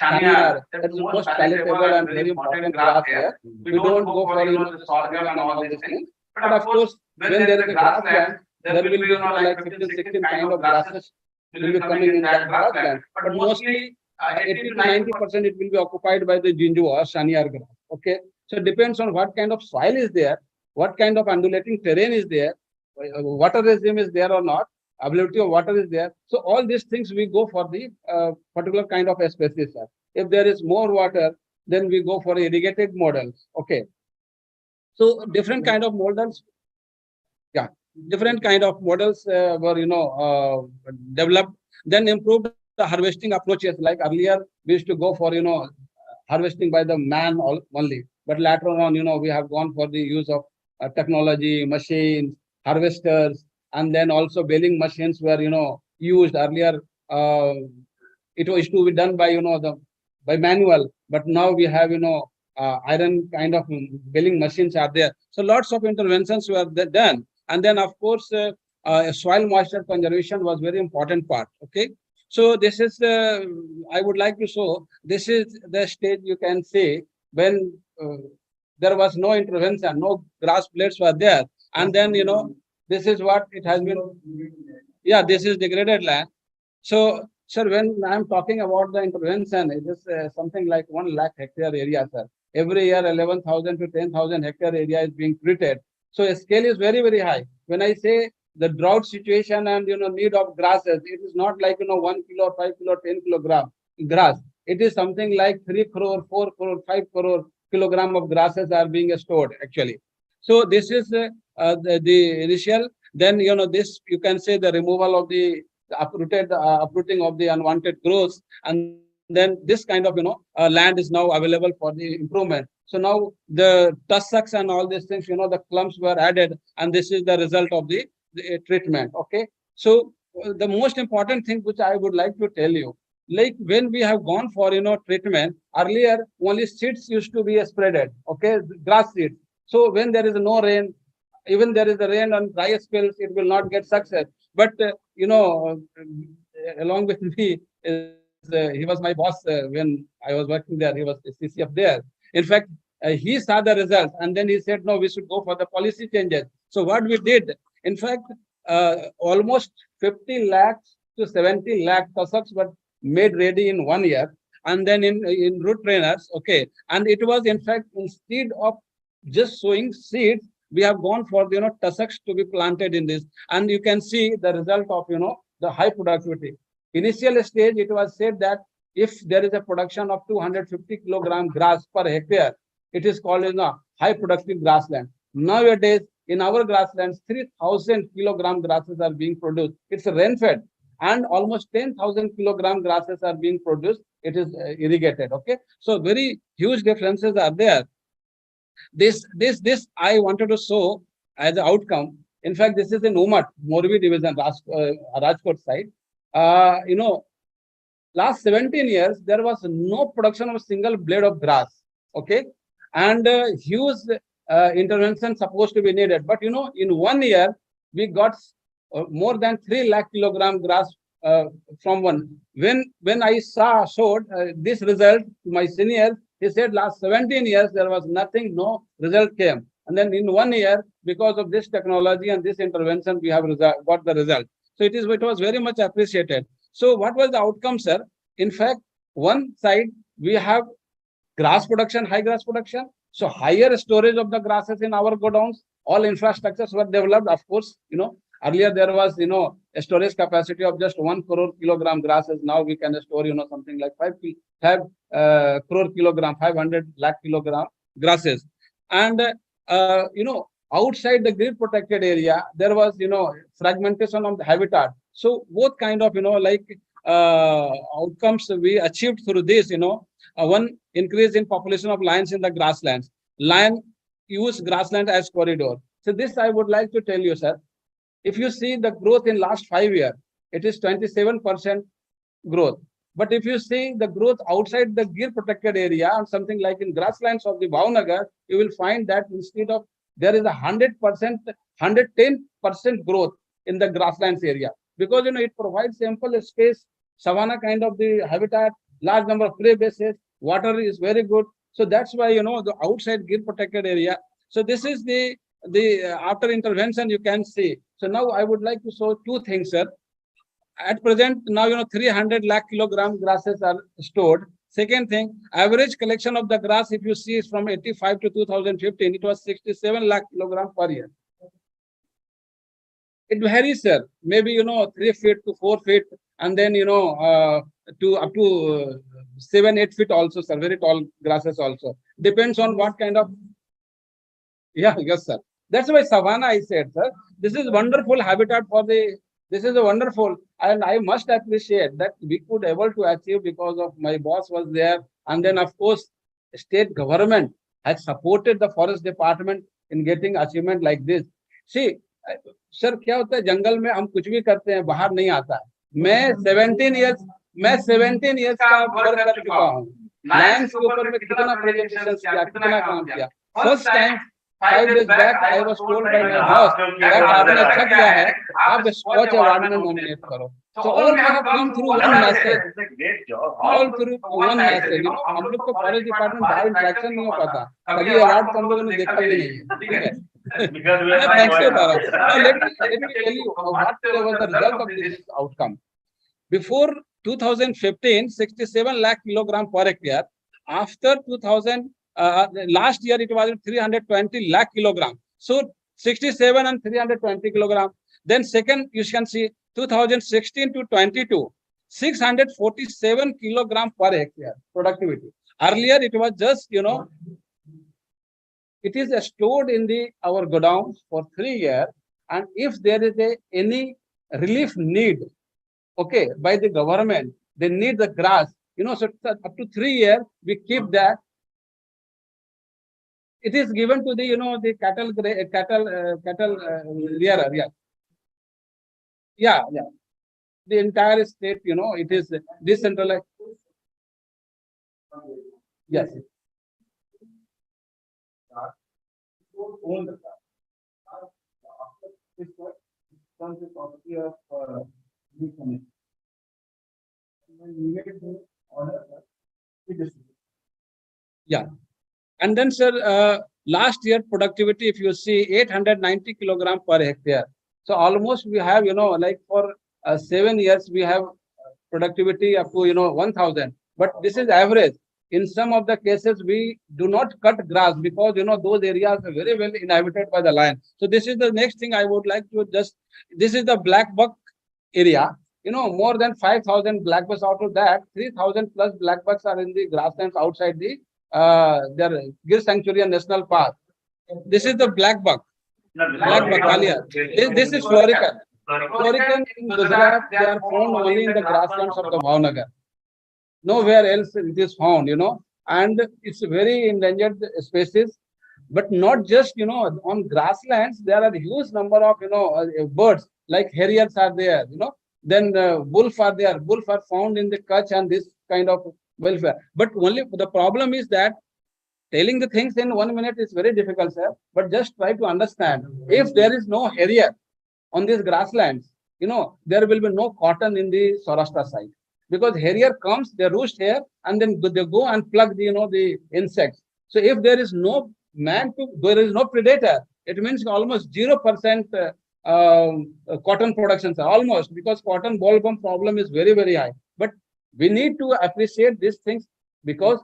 Shaniar. That's the most palatable and very important grass here. We don't go for, the sorghum and all these things. But of course, when there is a grassland, there will be, like 15, 16 kind of grasses will be coming in that grassland. But mostly 80 to 90% it will be occupied by the Jinju or Shaniar grass. Okay, so it depends on what kind of soil is there, what kind of undulating terrain is there, water regime is there or not, availability of water is there. So all these things we go for the particular kind of species. If there is more water, then we go for irrigated models. Okay, so different kind of models. Yeah, different kind of models were developed. Then improved the harvesting approaches. Like earlier, we used to go for harvesting by the man only, but later on, we have gone for the use of technology, machines, harvesters, and then also baling machines were used earlier. It was to be done by by manual, but now we have iron kind of baling machines are there. So lots of interventions were done, and then of course soil moisture conservation was very important part. Okay, so this is I would like to show, this is the stage you can see when there was no intervention, no grass blades were there, and then this is what it has been. Yeah, this is degraded land. So sir, when I'm talking about the intervention, it is something like 1 lakh hectare area, sir. Every year 11,000 to 10,000 hectare area is being treated. So scale is very, very high. When I say the drought situation and need of grasses, it is not like 1 kilo, 5 kilo, 10 kilogram grass. it is something like 3 crore, 4 crore, 5 crore kilogram of grasses are being stored actually. So this is the initial. Then this you can say the removal of the uprooting of the unwanted growths, and then this kind of land is now available for the improvement. So now the tussocks and all these things, the clumps were added, and this is the result of the treatment. Okay, so the most important thing which I would like to tell you, like when we have gone for treatment earlier, only seeds used to be spreaded. Okay, grass seeds. So when there is no rain, even there is a rain on dry spells, it will not get success. But along with me he was my boss when I was working there. He was CCF there. In fact, he saw the results, and then he said, no, we should go for the policy changes. So what we did, in fact, almost 50 lakhs to 70 lakh tussocks were made ready in 1 year, and then in root trainers. Okay, and it was in fact, instead of just sowing seeds, we have gone for the tussocks to be planted in this, and you can see the result of the high productivity. Initial stage, it was said that if there is a production of 250 kilogram grass per hectare, it is called high productive grassland. Nowadays, in our grasslands, 3,000 kilogram grasses are being produced. It's rain-fed, and almost 10,000 kilogram grasses are being produced. It is irrigated. Okay, so very huge differences are there. This I wanted to show as an outcome. In fact, this is in Umat, Morbi division, Rajkot side. Last 17 years, there was no production of a single blade of grass. Okay, and huge intervention supposed to be needed. But in 1 year, we got more than 3 lakh kilogram grass from one. When I showed this result to my seniors, he said last 17 years there was nothing, no result came. And then in 1 year, because of this technology and this intervention, we have got the result. So it was very much appreciated. So what was the outcome, sir? In fact, one side we have grass production, high grass production. So higher storage of the grasses in our godowns. All infrastructures were developed. Of course, earlier there was a storage capacity of just 1 crore kilogram grasses. Now we can store something like 5 crore kilogram, 500 lakh kilogram grasses. And outside the grid protected area, there was fragmentation of the habitat. So both kind of outcomes we achieved through this. One, increase in population of lions in the grasslands. Lion use grassland as corridor. So this I would like to tell you, sir. If you see the growth in last 5 years, it is 27% growth. But if you see the growth outside the Gir protected area, and something like in grasslands of the Bhavnagar, you will find that instead of there is 100%, 110% growth in the grasslands area, because it provides ample space, savanna kind of the habitat, large number of prey bases, water is very good. So that's why the outside Gir protected area. So this is the after intervention you can see. So now I would like to show two things, sir. At present, now 300 lakh kilogram grasses are stored. Second thing, average collection of the grass, if you see, is from 85 to 2015, it was 67 lakh kilogram per year. It varies, sir. Maybe 3 feet to 4 feet, and then to up to 7-8 feet also, sir. Very tall grasses also. Depends on what kind of. Yeah, yes, sir. That's why savanna, I said, sir. This is wonderful habitat for the. This is a wonderful, and I must appreciate that we could able to achieve because of my boss was there, and then of course, state government has supported the forest department in getting achievement like this. See, sir, क्या होता है जंगल में हम कुछ भी करते हैं बाहर नहीं आता है. मैं 17 years का वर्क कर चुका हूँ. लायंस के ऊपर में कितना प्रेजेंटेशन किया, कितना काम किया. First time 5 days back, I was told by my boss that आपने अच्छा किया है, आप स्कॉच अवार्ड में नॉमिनेट करो. So all we have come through one message. All through one message. हम लोग को फॉरेस्ट डिपार्टमेंट बाहर इंटरेक्शन नहीं हो पाता. कभी अवार्ड तो हम लोगों ने देखा भी नहीं है. ठीक है. Thanks to Bharat. Now let me tell you what was the result of this outcome. Before 2015, 67 lakh kilogram per hectare. After 2000. Last year it was 320 lakh kilogram. So 67 and 320 kilogram. Then second, you can see 2016 to 22, 647 kilogram per hectare productivity. Earlier, it was just, it is stored in our godowns for 3 years. And if there is any relief need, okay, by the government, they need the grass, so up to 3 years, we keep that. It is given to the cattle rearer, yeah. Yeah, yeah. The entire state, it is decentralized. Yes. Own the car. This becomes the property of the committee. When we get the order, we distribute. Yeah. And then, sir, last year productivity, if you see 890 kilogram per hectare. So almost we have, like for 7 years, we have productivity up to, 1000. But this is average. In some of the cases, we do not cut grass because, those areas are very well inhabited by the lion. So this is the next thing I would like to this is the black buck area. More than 5,000 black bucks. Out of that, 3,000 plus black bucks are in the grasslands outside their Gir Sanctuary and National Park. This is the black buck. Black buccalia. This is florican. Florican in Gujarat, they are found only in the grasslands of the Bhavnagar. Nowhere else it is found, and it's very endangered species. But not just, on grasslands, there are a huge number of, birds like harriers are there, then wolf are there. Wolf are found in the Kutch and this kind of welfare. But only the problem is that telling the things in 1 minute is very difficult, sir. But just try to understand. If there is no harrier on these grasslands, there will be no cotton in the Saurashtra side. Because harrier comes, they roost here, and then they go and pluck the insects. So if there is no there is no predator, it means almost 0% cotton production, sir, almost, because cotton bollworm problem is very, very high. But we need to appreciate these things because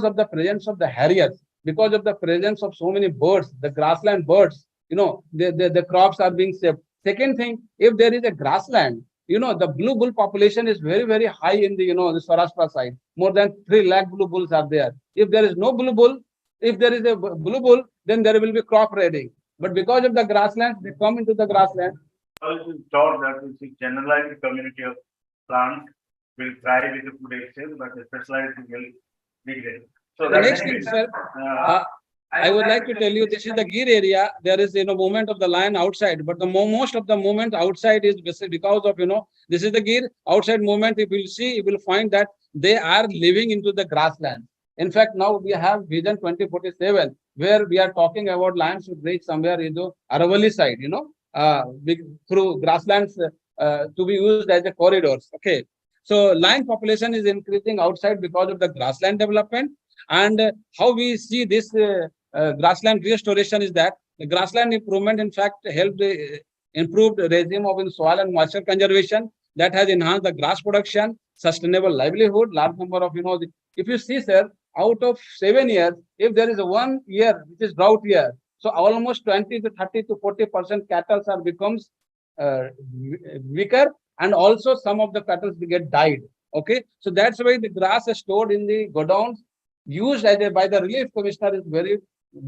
of the presence of the harriers, because of the presence of so many birds, the grassland birds, the crops are being saved. Second thing, if there is a grassland, the blue bull population is very, very high in the Saurashtra side. More than 3 lakh blue bulls are there. If there is no blue bull, if there is a blue bull, then there will be crop raiding. But because of the grasslands, they come into the grassland. Also thought that the generalized community of plants will thrive with the food exchange, but the specialized will degrade. So the next thing, sir, I would like to tell you, this is the Gir area. There is, movement of the lion outside, but the most of the movement outside is because of, this is the Gir outside movement. If you see, you will find that they are living into the grassland. In fact, now we have Vision 2047, where we are talking about lions should reach somewhere in the Aravali side, through grasslands to be used as the corridors. Okay. So lion population is increasing outside because of the grassland development. And how we see this grassland restoration is that the grassland improvement, in fact, helped the improved regime of soil and moisture conservation that has enhanced the grass production, sustainable livelihood, large number of, if you see, sir, out of 7 years, if there is 1 year which is drought year, so almost 20 to 30 to 40% cattle becomes weaker, and also some of the cattle get died. Okay, so that's why the grass is stored in the godowns, used by the relief commissioner is very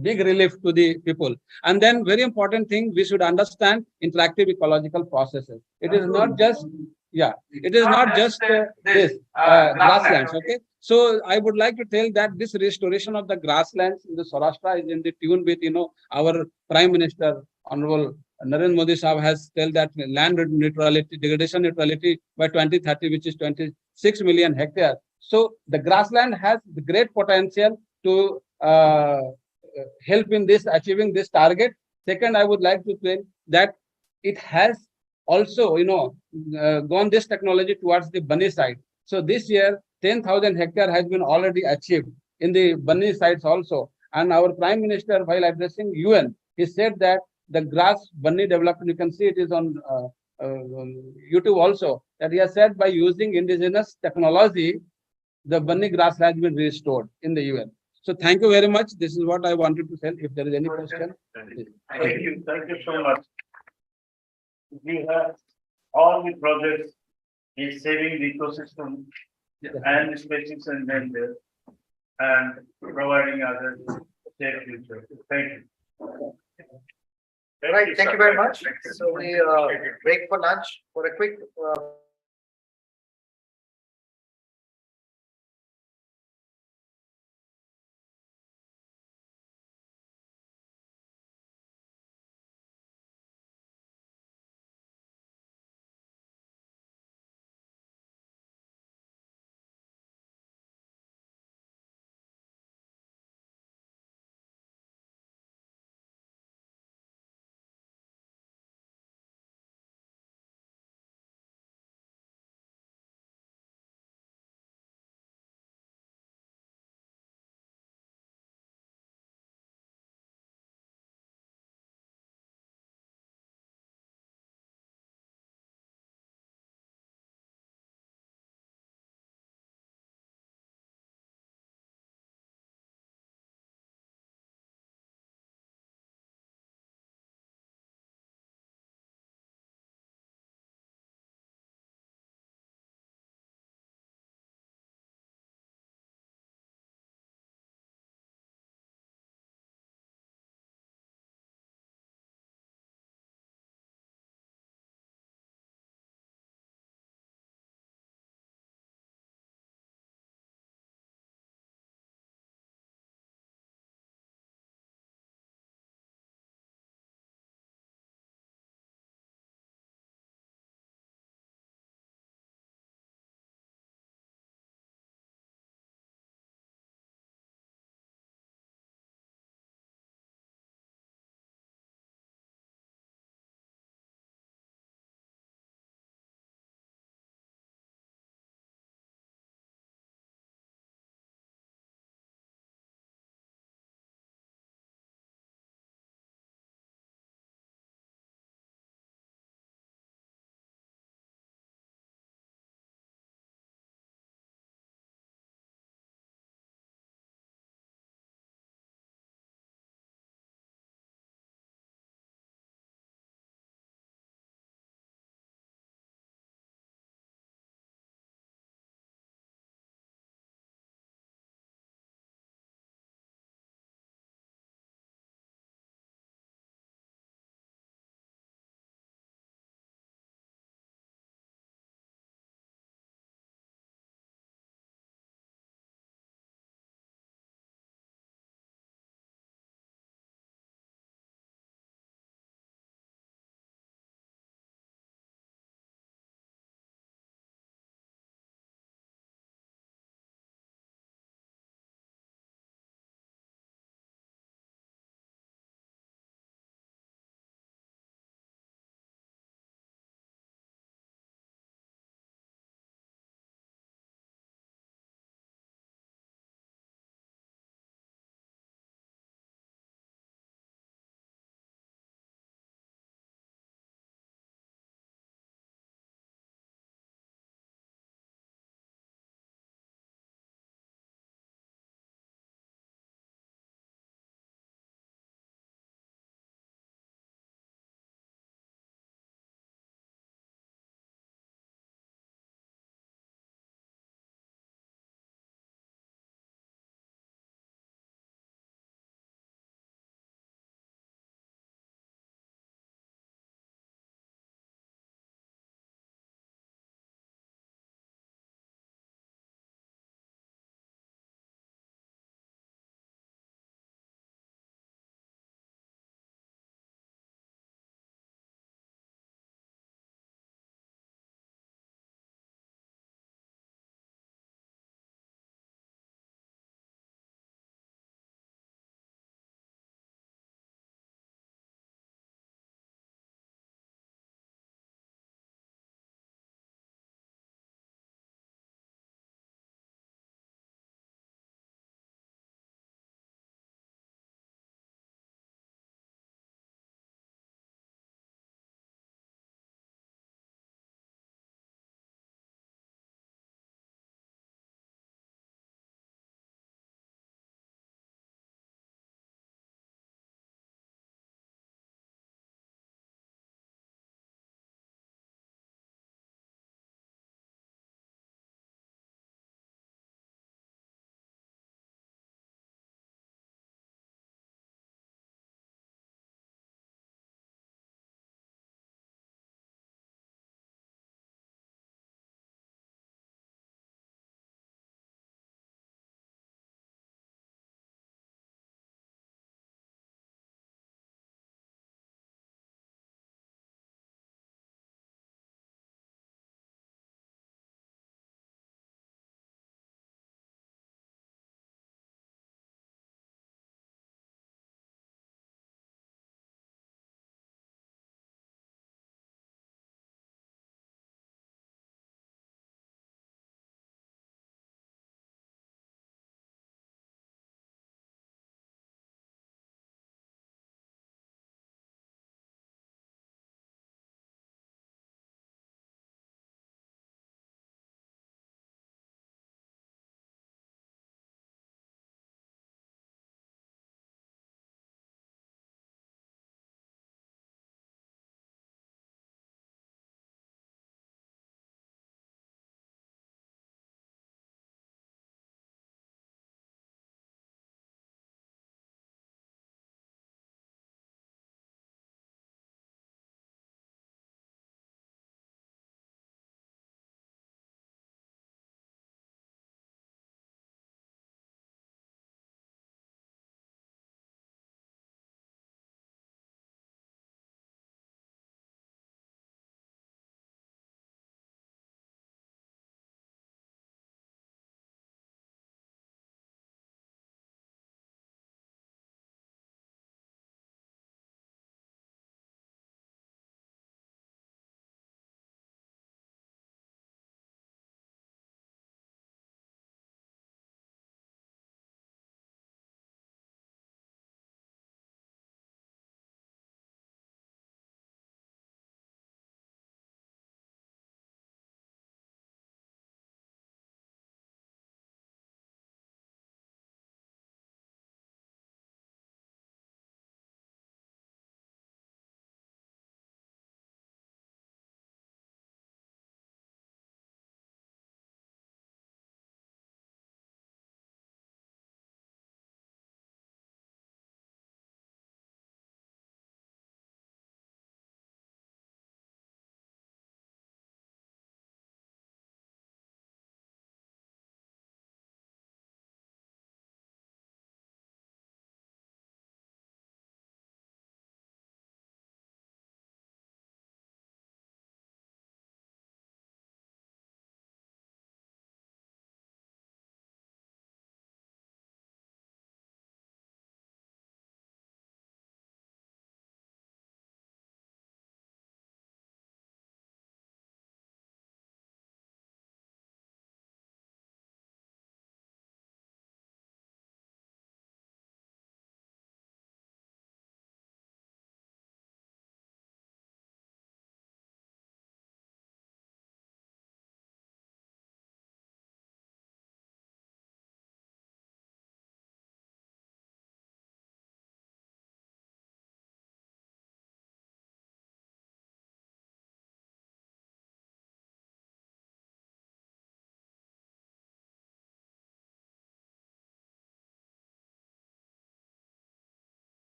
big relief to the people. And then very important thing, we should understand interactive ecological processes. It is not just, it is not just this grasslands. Okay, so I would like to tell that this restoration of the grasslands in the Saurashtra is in the tune with, our Prime Minister, Honorable Narendra Modi Sahab has told that land neutrality, degradation neutrality by 2030, which is 26 million hectares. So the grassland has the great potential to help in this achieving this target. Second, I would like to say that it has also, gone this technology towards the bunny side. So this year, 10,000 hectare has been already achieved in the bunny sites also. And our Prime Minister, while addressing UN, he said that the grass bunny development, you can see it is on YouTube also, that he has said by using indigenous technology, the bunny grass has been restored in the UN. So thank you very much. This is what I wanted to tell. If there is any question. Thank you so much. We have all the projects is saving the ecosystem and the species and endangered and providing others safe future. Thank you. Right, thank you very much. So we break for lunch for a quick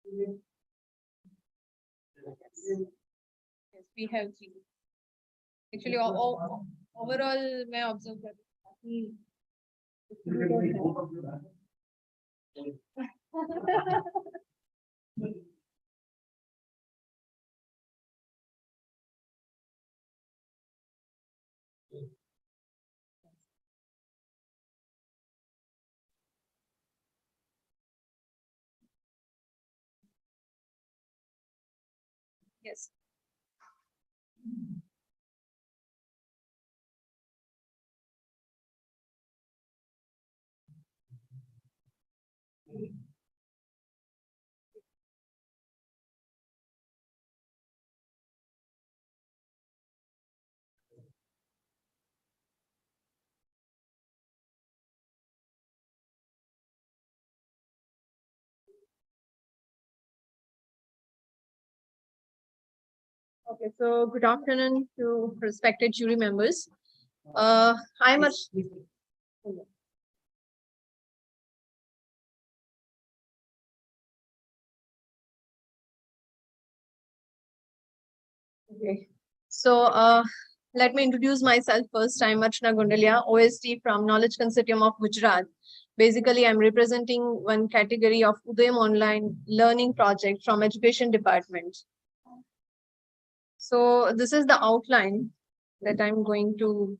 Yes, we have three. Actually, overall, may observe that. Yes. Okay, so good afternoon to respected jury members. I'm a. Okay, so let me introduce myself first. I'm Archana Gundalia, OST from Knowledge Consortium of Gujarat. Basically, I'm representing one category of Udayam Online Learning Project from Education Department. So this is the outline that I'm going to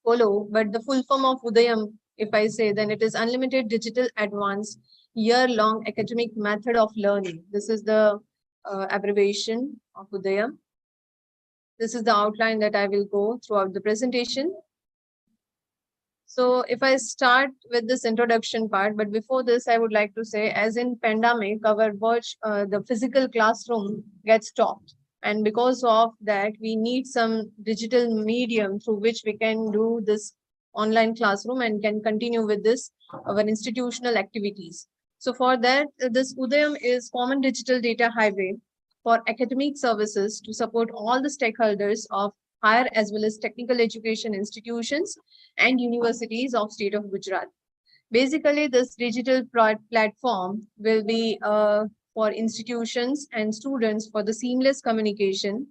follow, but the full form of Udayam, if I say, then it is Unlimited Digital Advanced Year-Long Academic Method of Learning. This is the abbreviation of Udayam. This is the outline that I will go throughout the presentation. So if I start with this introduction part, but before this, I would like to say, as in pandemic, our the physical classroom gets stopped. And because of that, we need some digital medium through which we can do this online classroom and can continue with this, our institutional activities. So for that, this Udayam is Common Digital Data Highway for academic services to support all the stakeholders of higher as well as technical education institutions and universities of state of Gujarat. Basically, this digital platform will be for institutions and students for the seamless communication.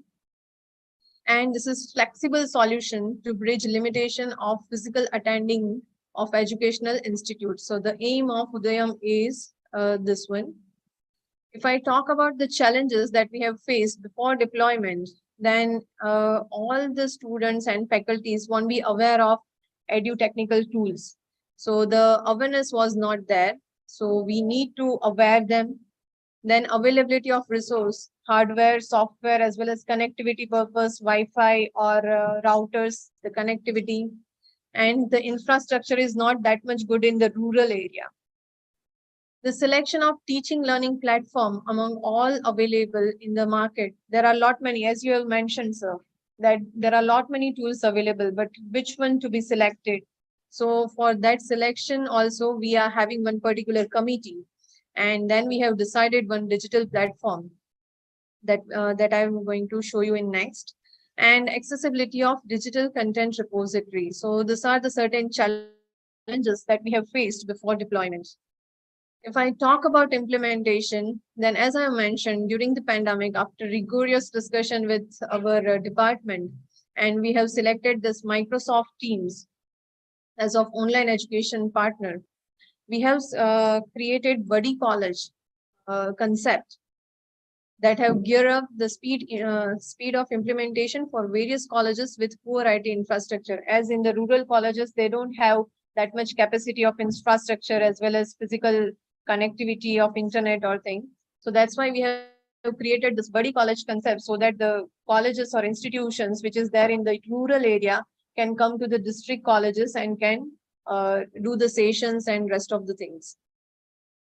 And this is flexible solution to bridge limitation of physical attending of educational institutes. So the aim of Udayam is this one. If I talk about the challenges that we have faced before deployment, then all the students and faculties won't be aware of edu-technical tools. So the awareness was not there. So we need to aware them. Then availability of resource, hardware, software, as well as connectivity purpose, Wi-Fi or routers, the connectivity. And the infrastructure is not that much good in the rural area. The selection of teaching learning platform among all available in the market. There are a lot many, as you have mentioned, sir, that there are a lot many tools available, but which one to be selected? So for that selection also, we are having one particular committee. And then we have decided one digital platform that, that I'm going to show you in next. And accessibility of digital content repository. So these are the certain challenges that we have faced before deployment. If I talk about implementation, then as I mentioned, during the pandemic, after rigorous discussion with our department, and we have selected this Microsoft Teams as of online education partner, we have created buddy college concept that have geared up the speed of implementation for various colleges with poor IT infrastructure. As in the rural colleges, they don't have that much capacity of infrastructure as well as physical connectivity of internet or thing. So that's why we have created this buddy college concept so that the colleges or institutions which is there in the rural area can come to the district colleges and can do the sessions and rest of the things.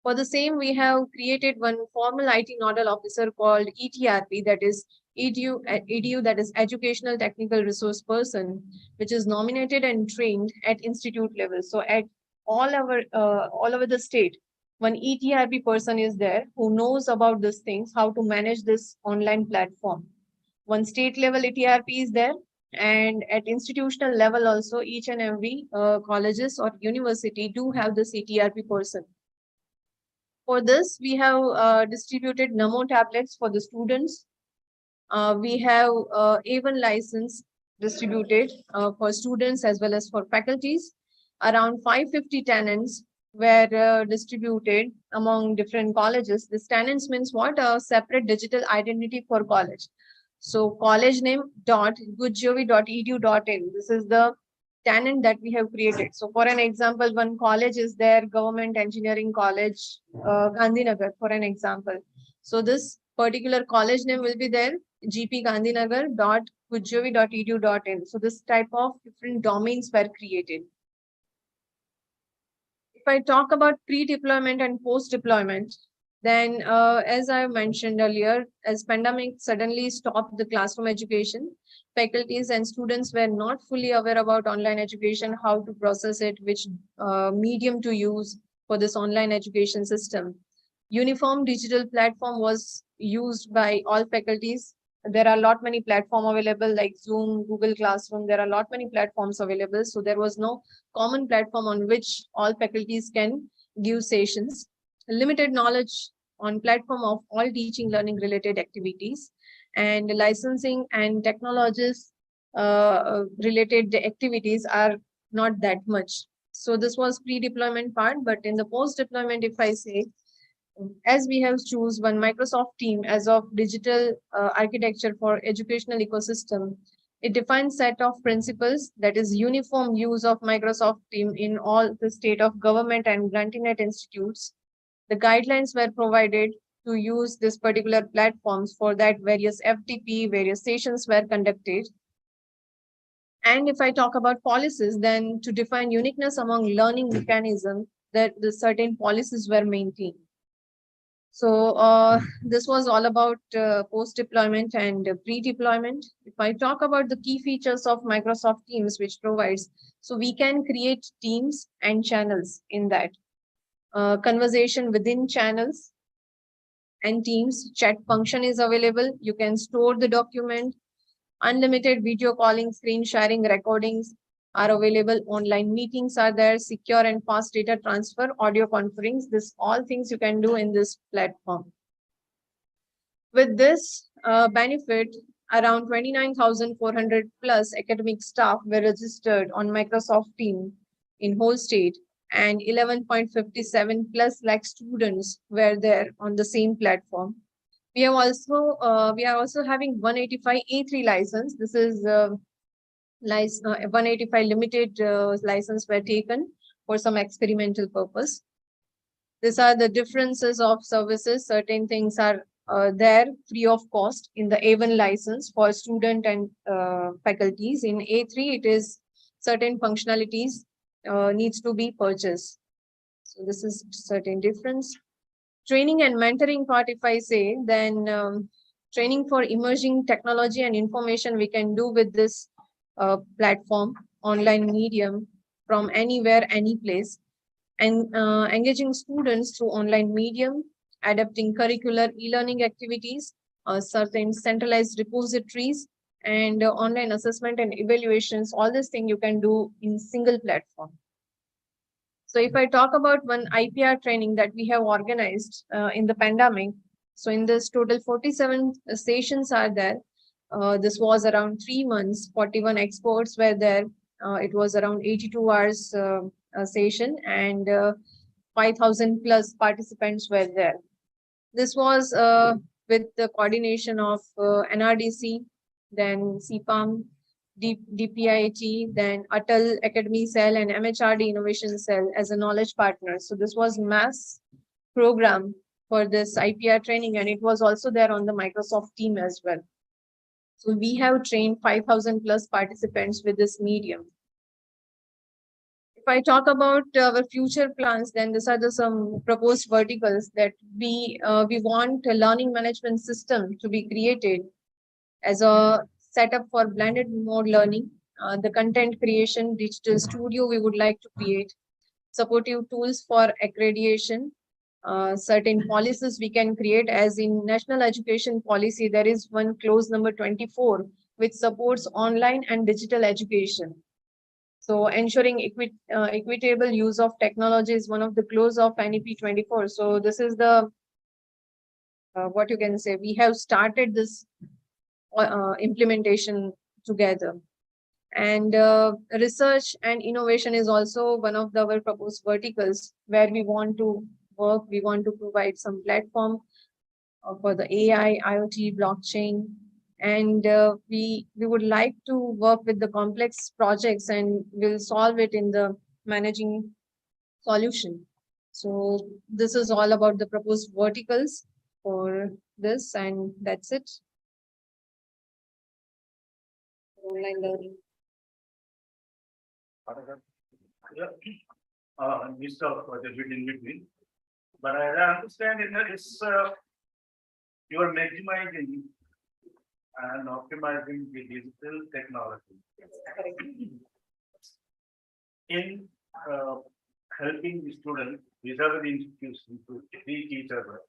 For the same, we have created one formal IT nodal officer called ETRP, that is EDU, that is Educational Technical Resource Person, which is nominated and trained at institute level. So at all over the state, one ETRP person is there who knows about these things, how to manage this online platform. One state level ETRP is there, and at institutional level also, each and every colleges or university do have this ETRP person. For this, we have distributed Namo tablets for the students. We have A1 license distributed for students as well as for faculties. Around 550 tenants were distributed among different colleges. This tenants means what? A separate digital identity for college. So college name .goodjovi.edu.in. This is the tenant that we have created. So for an example, one college is there, Government Engineering College, Gandhinagar, for an example. So this particular college name will be there, gpgandhinagar.goodjovi.edu.in. So this type of different domains were created. If I talk about pre-deployment and post-deployment, then as I mentioned earlier, as pandemic suddenly stopped the classroom education, faculties and students were not fully aware about online education, how to process it, which medium to use for this online education system. Uniform digital platform was used by all faculties. There are a lot many platforms available like Zoom, Google Classroom. There are a lot many platforms available. So there was no common platform on which all faculties can give sessions. Limited knowledge on platform of all teaching learning related activities, and licensing and technologies related activities are not that much. So this was pre-deployment part, but in the post-deployment, if I say, as we have choose one Microsoft team as of digital architecture for educational ecosystem, it defines set of principles that is uniform use of Microsoft team in all the state of government and granting-net institutes. The guidelines were provided to use this particular platforms. For that, various FTP, various sessions were conducted. And if I talk about policies, then to define uniqueness among learning mechanism, that the certain policies were maintained. So this was all about post-deployment and pre-deployment. If I talk about the key features of Microsoft Teams, which provides, so we can create teams and channels in that. Conversation within channels and teams, chat function is available. You can store the document. Unlimited video calling, screen sharing, recordings are available. Online meetings are there. Secure and fast data transfer, audio conference. This all things you can do in this platform. With this benefit, around 29,400 plus academic staff were registered on Microsoft Teams in whole state, and 11.57 plus lakh students were there on the same platform. We are also having 185 A3 license. This is 185 limited license were taken for some experimental purpose. These are the differences of services. Certain things are there free of cost in the A1 license for student and faculties. In A3, it is certain functionalities needs to be purchased. So this is certain difference. Training and mentoring part, if I say, then training for emerging technology and information we can do with this platform, online medium, from anywhere, any place, and engaging students through online medium, adapting curricular e-learning activities, certain centralized repositories, and online assessment and evaluations. All this thing you can do in single platform. So if I talk about one IPR training that we have organized in the pandemic, so in this total 47 sessions are there. This was around 3 months, 41 experts were there. It was around 82 hours session, and 5,000 plus participants were there. This was with the coordination of NRDC, then CPAM, DPIIT, then Atal Academy Cell and MHRD Innovation Cell as a knowledge partner. So this was mass program for this IPR training, and it was also there on the Microsoft team as well. So we have trained 5,000 plus participants with this medium. If I talk about our future plans, then these are some proposed verticals that we want a learning management system to be created as a setup for blended mode learning. The content creation, digital studio we would like to create, supportive tools for accreditation, certain policies we can create, as in national education policy, there is one clause number 24, which supports online and digital education. So ensuring equitable use of technology is one of the clause of NEP 24. So this is the what you can say. We have started this implementation together. And research and innovation is also one of our proposed verticals where we want to work. We want to provide some platform for the AI, IoT, blockchain, and we would like to work with the complex projects and will solve it in the managing solution. So this is all about the proposed verticals for this, and that's it. Online learning. Missed out for the bit in between. But as I understand it, it's you are maximizing and optimizing the digital technology in helping the students vis-a-vis the institution to reach each other.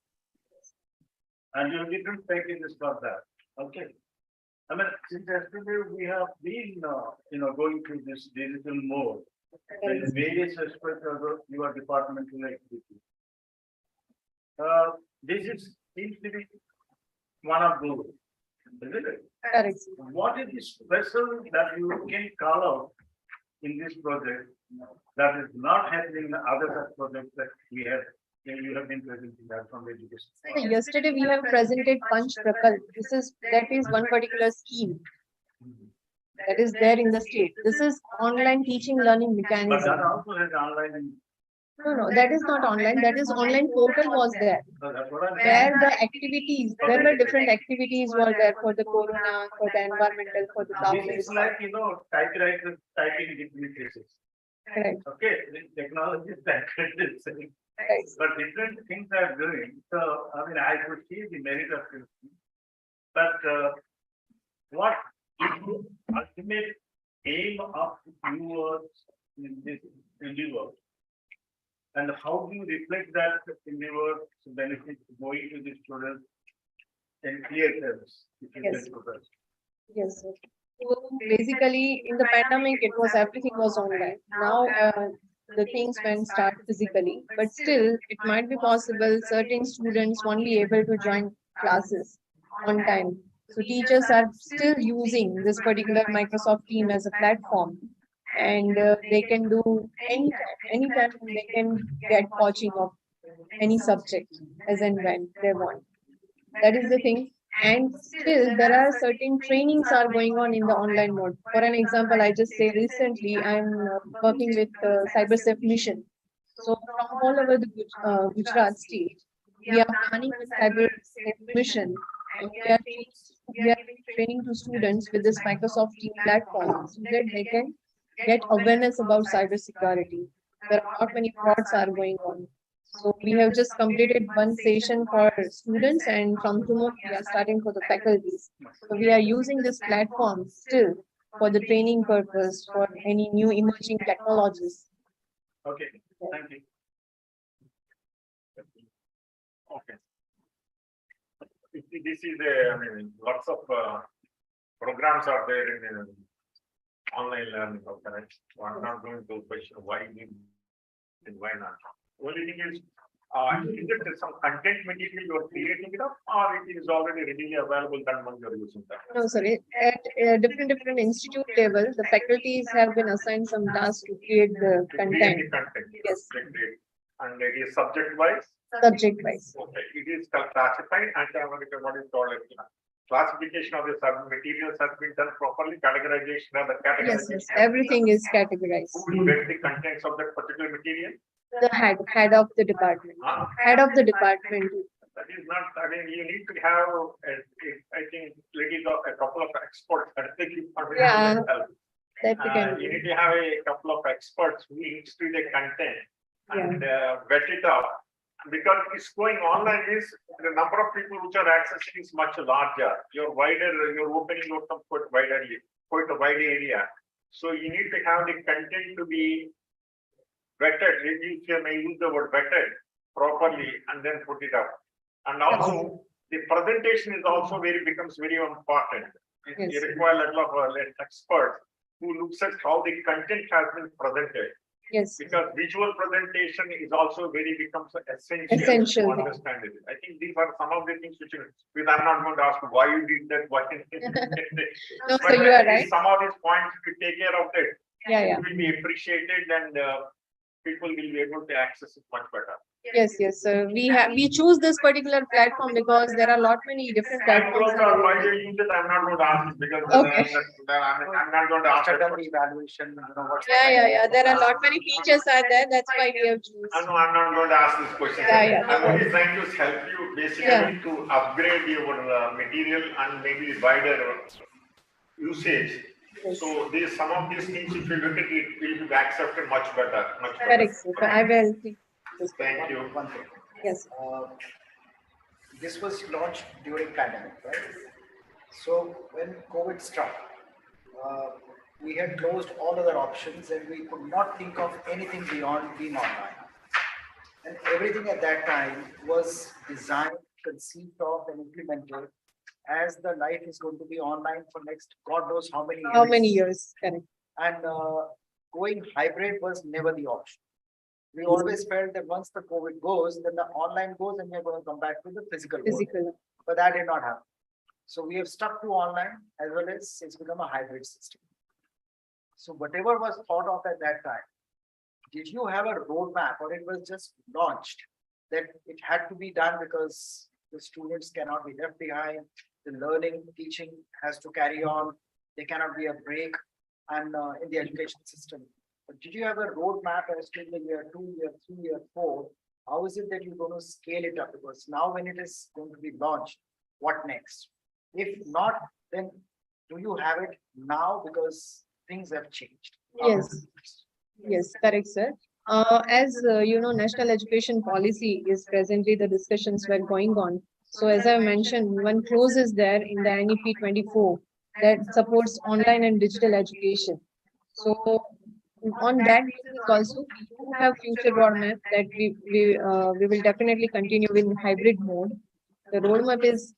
And you have different packages for that. Okay. I mean, since yesterday we have been, going through this digital mode. There is various aspects of your departmental activity. This seems to be one of those, isn't it? Correct. What is the special that you can call out in this project that is not happening in the other such projects that you have been presenting that from the education? Yesterday we have presented Panch Prakalp. That is one particular scheme that is there in the state. This is online teaching learning But mechanism. that also has online. No, that is not online. That is online portal was there. So that's what I'm Where the activities, there were different activities were there for the corona, for the environmental, for the This is like, typewriter typing different places. Correct. Okay, the technology is that but different things are doing. So, I mean, I could see the merit of this. But what is the ultimate aim of yours in this endeavor? And how do you reflect that endeavor to benefit going to the students in clear terms? Yes. Yes, sir. So basically, in the pandemic, everything was online. Now the things went start physically, but still it might be possible certain students won't be able to join classes on time. So teachers are still using this particular Microsoft Team as a platform, and they can do anytime they can get coaching of any subject as and when they want. That is the thing. And still, there are certain trainings are going on in the online mode. For an example, I just say recently, I'm working with Cyber Safe Mission. So from all over the Gujarat state, we are planning with Cyber Safe Mission, and we are training to students with this Microsoft Team platform so that they can get awareness about cyber security. There are not many frauds are going on. So we have just completed one session for students, and from tomorrow we are starting for the faculties. So we are using this platform still for the training purpose for any new emerging technologies. Okay, thank you. Okay. This is lots of programs are there in online learning. Okay, so I'm not going to question why and why not. Only thing is it some content material you are creating it up, or it is already readily available that one you are using that? No, sorry. At different institute level, the faculties have been assigned some tasks to create the content. Yes. And it is subject wise? Subject wise. Okay, it is classified and what is called classification of the materials has been done properly, categorization of the categorization. Yes, everything is categorized. Who will get the contents of that particular material? The head of the department. Head of the department. That is not, you need to have, I think, a couple of experts. Yeah, that we can do. You need to have a couple of experts who needs to the content and vet it up. Because it's going online is the number of people which are accessing is much larger. You're opening up quite a wide area. So you need to have the content to be vetted. If you may use the word vetted properly and then put it up. And also the presentation is also becomes very important. You require a lot of experts who looks at how the content has been presented. Yes. Because visual presentation is also very becomes essential Essential. to understand it. I think these are some of the things which, because I'm not going to ask why you did that, why. No, so But you are at right. least some of these points, if you take care of it, Yeah, it will be appreciated and people will be able to access it much better. Yes, yes. So we choose this particular platform because there are a lot many different And platforms. those are why they use it, I'm not going to ask it because Okay. I'm not going to ask After that. done the evaluation, what's. the Yeah. benefit? There are a lot many features are there. That's why we have choose. I know I'm not going to ask this question. Yeah, I'm no only worries. trying to help you basically Yeah. to upgrade your material and maybe wider usage. So these some of these things, if you look at it, will be accepted much better, much better. Correct. So I will. Thank you. One thing. Yes. This was launched during pandemic, right? So when COVID struck, uh, we had closed all other options and we could not think of anything beyond being online. And everything at that time was designed, conceived of, and implemented as the life is going to be online for next God knows how many years. How many years? Correct. And going hybrid was never the option. We always felt that once the COVID goes, then the online goes and we're going to come back to the physical world. Physical. But that did not happen. So we have stuck to online as well as it's become a hybrid system. So whatever was thought of at that time, did you have a roadmap or it was just launched that it had to be done because the students cannot be left behind, the learning, teaching has to carry on, there cannot be a break and in the education system. But did you have a roadmap as to the year 2, year 3, year 4? How is it that you're going to scale it up? Because now when it is going to be launched, what next? If not, then do you have it now because things have changed? Yes. Yes, correct, sir. As you know, national education policy is presently the discussions were going on. So as I mentioned, one clause is there in the NEP 24 that supports online and digital education. So on that basis also, we do have future roadmap that we will definitely continue in hybrid mode. The roadmap is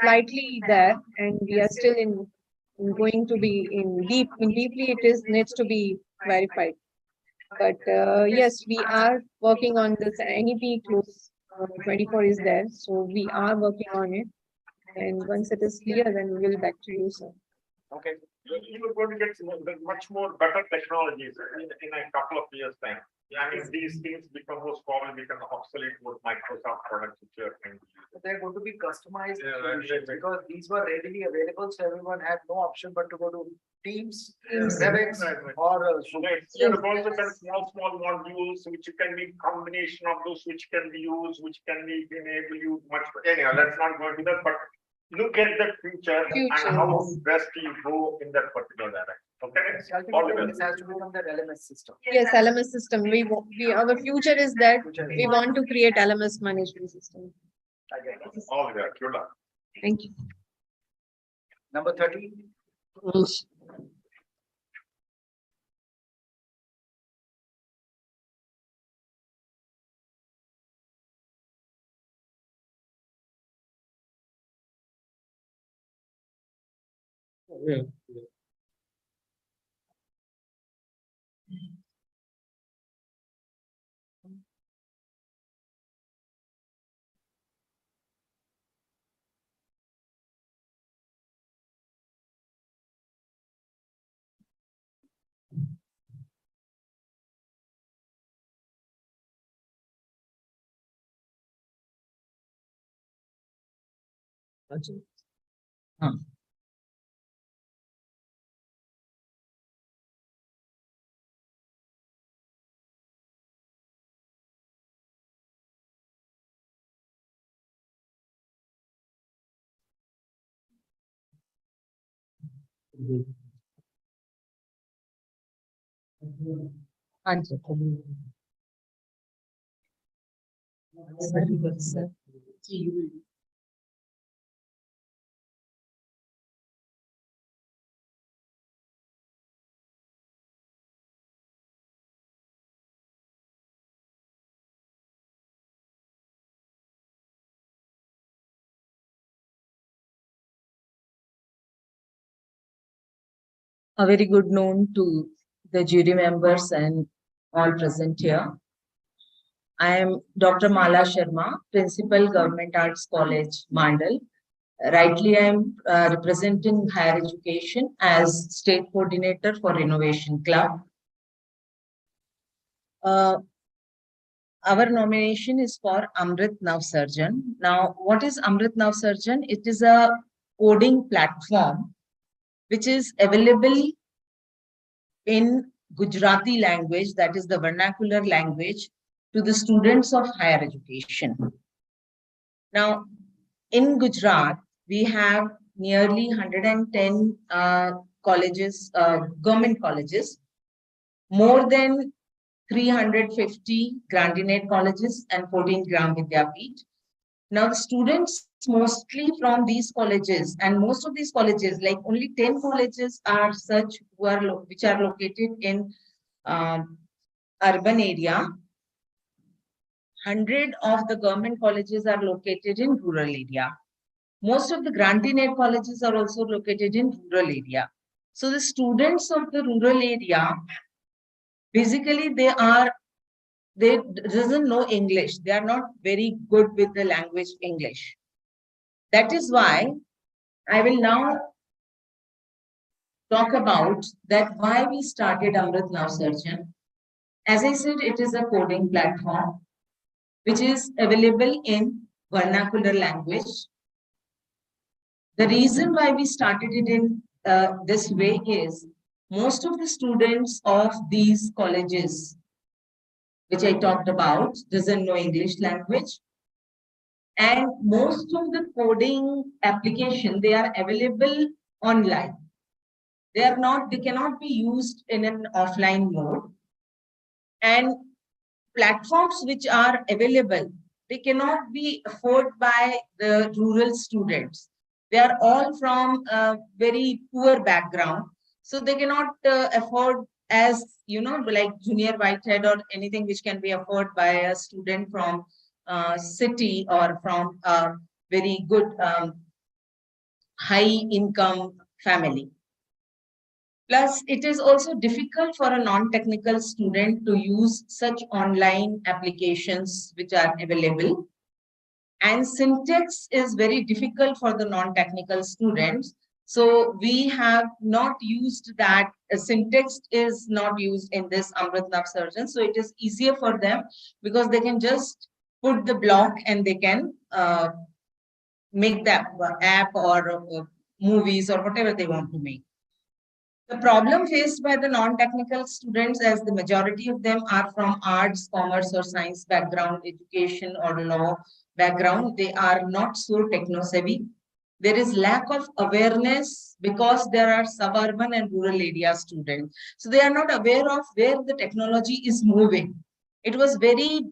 slightly there, and we are still in going to be in deeply it is needs to be verified. But yes, we are working on this. NEP close 24 is there, so we are working on it. And once it is clear, then we will back to you, sir. Okay. You are going to get much more better technologies in a couple of years' time. I mean, these things become most probably become obsolete with Microsoft products which are They're going to be customized Yeah, solutions right. because these were readily available, so everyone had no option but to go to Teams, Teams. Webex, Right. or Zoom. Right. You have also got small modules which can be combination of those which can be used, which can be enable you much. Anyhow, let's not go into that, but look at the future and how best you go in that particular direction. Okay? All the Ultimately, best. this has to become the LMS system. Yes, LMS system. We our future is that we want to create LMS management system. I get that. All the best. Good luck. Thank you. Number 30. Yeah. हाँ. हाँ जी sir A very good noon to the jury members and all present here. I am Dr. Mala Sharma, Principal Government Arts College, Mandal. Rightly, I am representing higher education as State Coordinator for Innovation Club. Our nomination is for Amrit Navsarjan. Now, what is Amrit Navsarjan? It is a coding platform which is available in Gujarati language, that is the vernacular language, to the students of higher education. Now, in Gujarat, we have nearly 110 colleges, government colleges, more than 350 grandinate colleges and 14 Gram Vidyapeeth. Now, the students mostly from these colleges, and most of these colleges, like only 10 colleges are such who are which are located in urban area. 100 of the government colleges are located in rural area. Most of the grandinate colleges are also located in rural area. So the students of the rural area, basically they doesn't know English. They are not very good with the language English. That is why I will now talk about that why we started Amrit Navsarjan. As I said, it is a coding platform which is available in vernacular language. The reason why we started it in this way is most of the students of these colleges, which I talked about, doesn't know English language. And most of the coding application, they are available online. They cannot be used in an offline mode. And platforms which are available, they cannot be afforded by the rural students. They are all from a very poor background. So they cannot afford as, like junior Whitehead or anything which can be afforded by a student from city or from a very good high income family. Plus, it is also difficult for a non-technical student to use such online applications which are available. And syntax is very difficult for the non-technical students. So we have not used that. Syntax is not used in this Amrit Navsarjan. So it is easier for them because they can just put the block and they can make that app or movies or whatever they want to make. The problem faced by the non-technical students, as the majority of them are from arts, commerce or science background, education or law background, they are not so techno-savvy. There is lack of awareness because there are suburban and rural area students. So they are not aware of where the technology is moving. It was very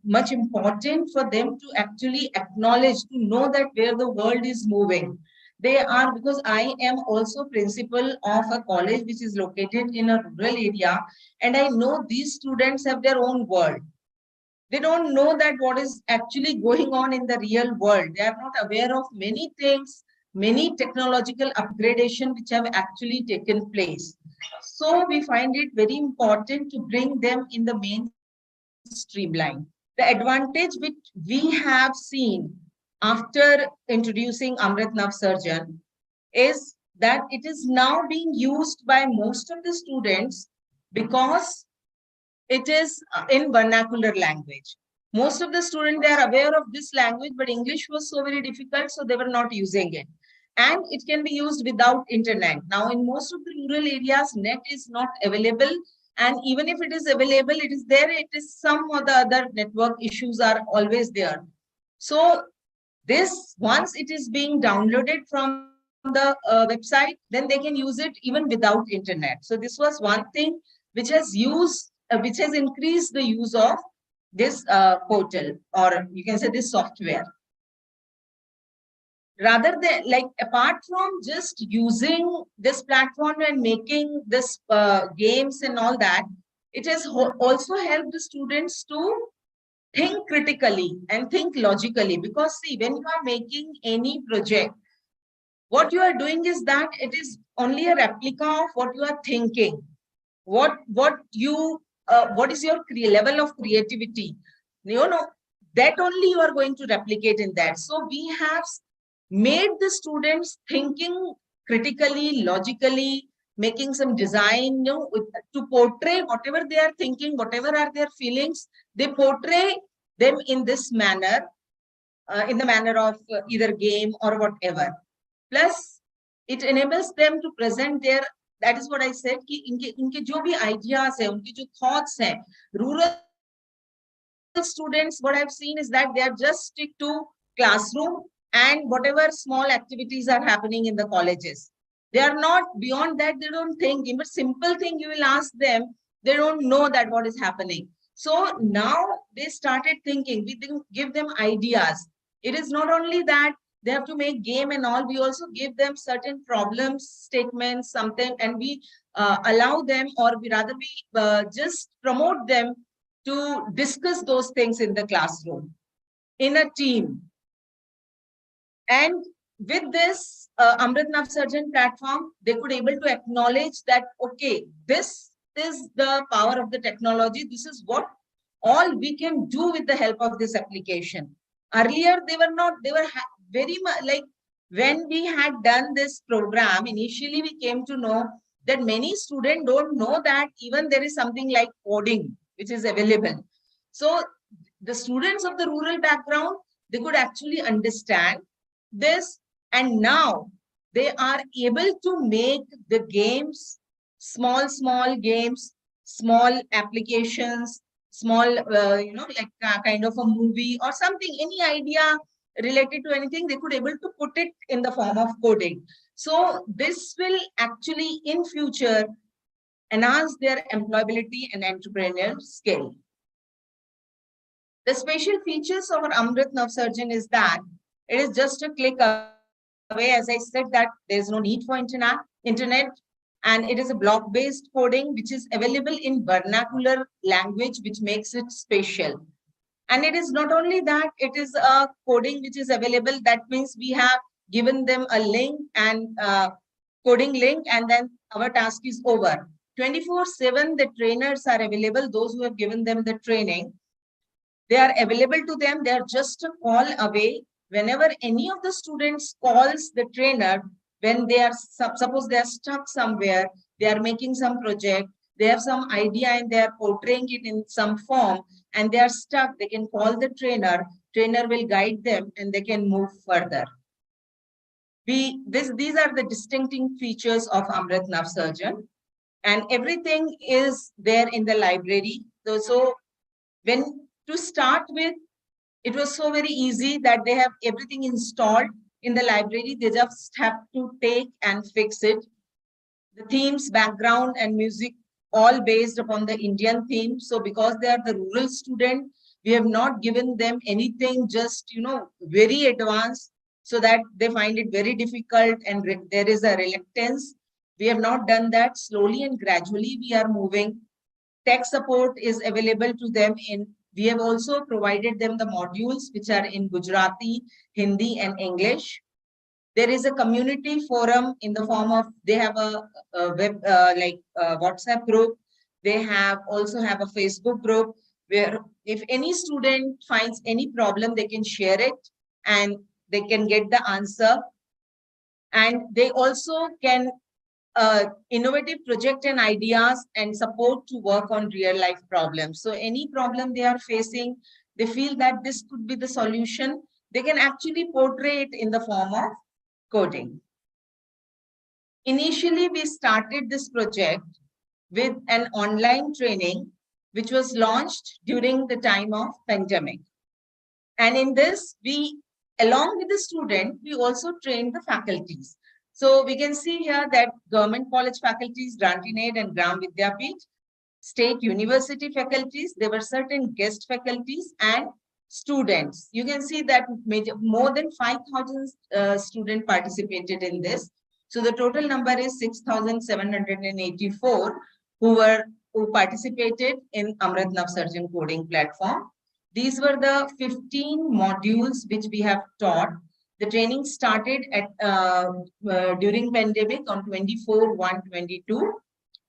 much important for them to actually acknowledge, to know that where the world is moving. They are, because I am also principal of a college which is located in a rural area, and I know these students have their own world. They don't know that what is actually going on in the real world. They are not aware of many things, many technological upgradation which have actually taken place. So we find it very important to bring them in the mainstream line. The advantage which we have seen after introducing Amrit Navsarjan is that it is now being used by most of the students because it is in vernacular language. Most of the students, they are aware of this language, but English was so very difficult, so they were not using it. And it can be used without internet. Now, in most of the rural areas, net is not available. And even if it is available, it is there. It is some or the other network issues are always there. So this, once it is being downloaded from the website, then they can use it even without internet. So this was one thing which has increased the use of this portal, or you can say this software. Rather than, like, apart from just using this platform and making this games and all that, it has also helped the students to think critically and think logically. Because see, when you are making any project, What you are doing is that it is only a replica of what you are thinking. What is your level of creativity? That only you are going to replicate in that. So we have made the students thinking critically, logically, making some design, to portray whatever they are thinking, whatever are their feelings, they portray them in this manner, in the manner of either game or whatever. Plus, it enables them to present their, that is what I said, कि इनके जो भी ideas है, उनके जो thoughts हैं, rural students, what I've seen is that they are just stick to classroom and whatever small activities are happening in the colleges. They are not beyond that, they don't think, but simple thing you will ask them, they don't know that what is happening. So now they started thinking, we give them ideas. It is not only that they have to make game and all, we also give them certain problems, statements, something, and we allow them, or we rather we just promote them to discuss those things in the classroom, in a team. And with this Amrit Navsarjan platform, they could able to acknowledge that, okay, this is the power of the technology. This is what all we can do with the help of this application. Earlier, they were not, they were very much like, when we had done this program, initially we came to know that many students don't know that even there is something like coding, which is available. So the students of the rural background, they could actually understand this, and now they are able to make the games, small games, small applications, small, like kind of a movie or something, any idea related to anything, they could able to put it in the form of coding. So this will actually in future enhance their employability and entrepreneurial skill. The special features of our Amrit Navsarjan is that it is just a click away. As I said, that there is no need for internet, and it is a block-based coding which is available in vernacular language, which makes it special. And it is not only that, it is a coding which is available. That means we have given them a link and coding link, and then our task is over. 24/7, the trainers are available. Those who have given them the training, they are available to them. They are just a call away. Whenever any of the students calls the trainer, when they are, suppose they are stuck somewhere, they are making some project, they have some idea and they are portraying it in some form, and they are stuck, they can call the trainer. Trainer will guide them and they can move further. These are the distinctive features of Amrit Navsarjan, and everything is there in the library. So when to start with, it was so very easy that they have everything installed in the library. They just have to take and fix it. The themes, background and music, all based upon the Indian theme. So because they are the rural student, we have not given them anything just, very advanced, so that they find it very difficult and there is a reluctance. We have not done that. Slowly and gradually we are moving. Tech support is available to them we have also provided them the modules which are in Gujarati, Hindi and English. There is a community forum in the form of, they have a web, WhatsApp group. They also have a Facebook group where if any student finds any problem, they can share it and they can get the answer. And they also can innovative project and ideas and support to work on real life problems. So any problem they are facing, they feel that this could be the solution, they can actually portray it in the form of coding. Initially, we started this project with an online training, which was launched during the time of pandemic. And in this, along with the student, we also trained the faculties. So we can see here that government college faculties, Grantin Aid and Gram Vidyapeeth, state university faculties, there were certain guest faculties and students. You can see that more than 5,000 students participated in this. So the total number is 6,784 who participated in Amrit Navsarjan coding platform. These were the 15 modules which we have taught. The training started at during pandemic on 24/1/22,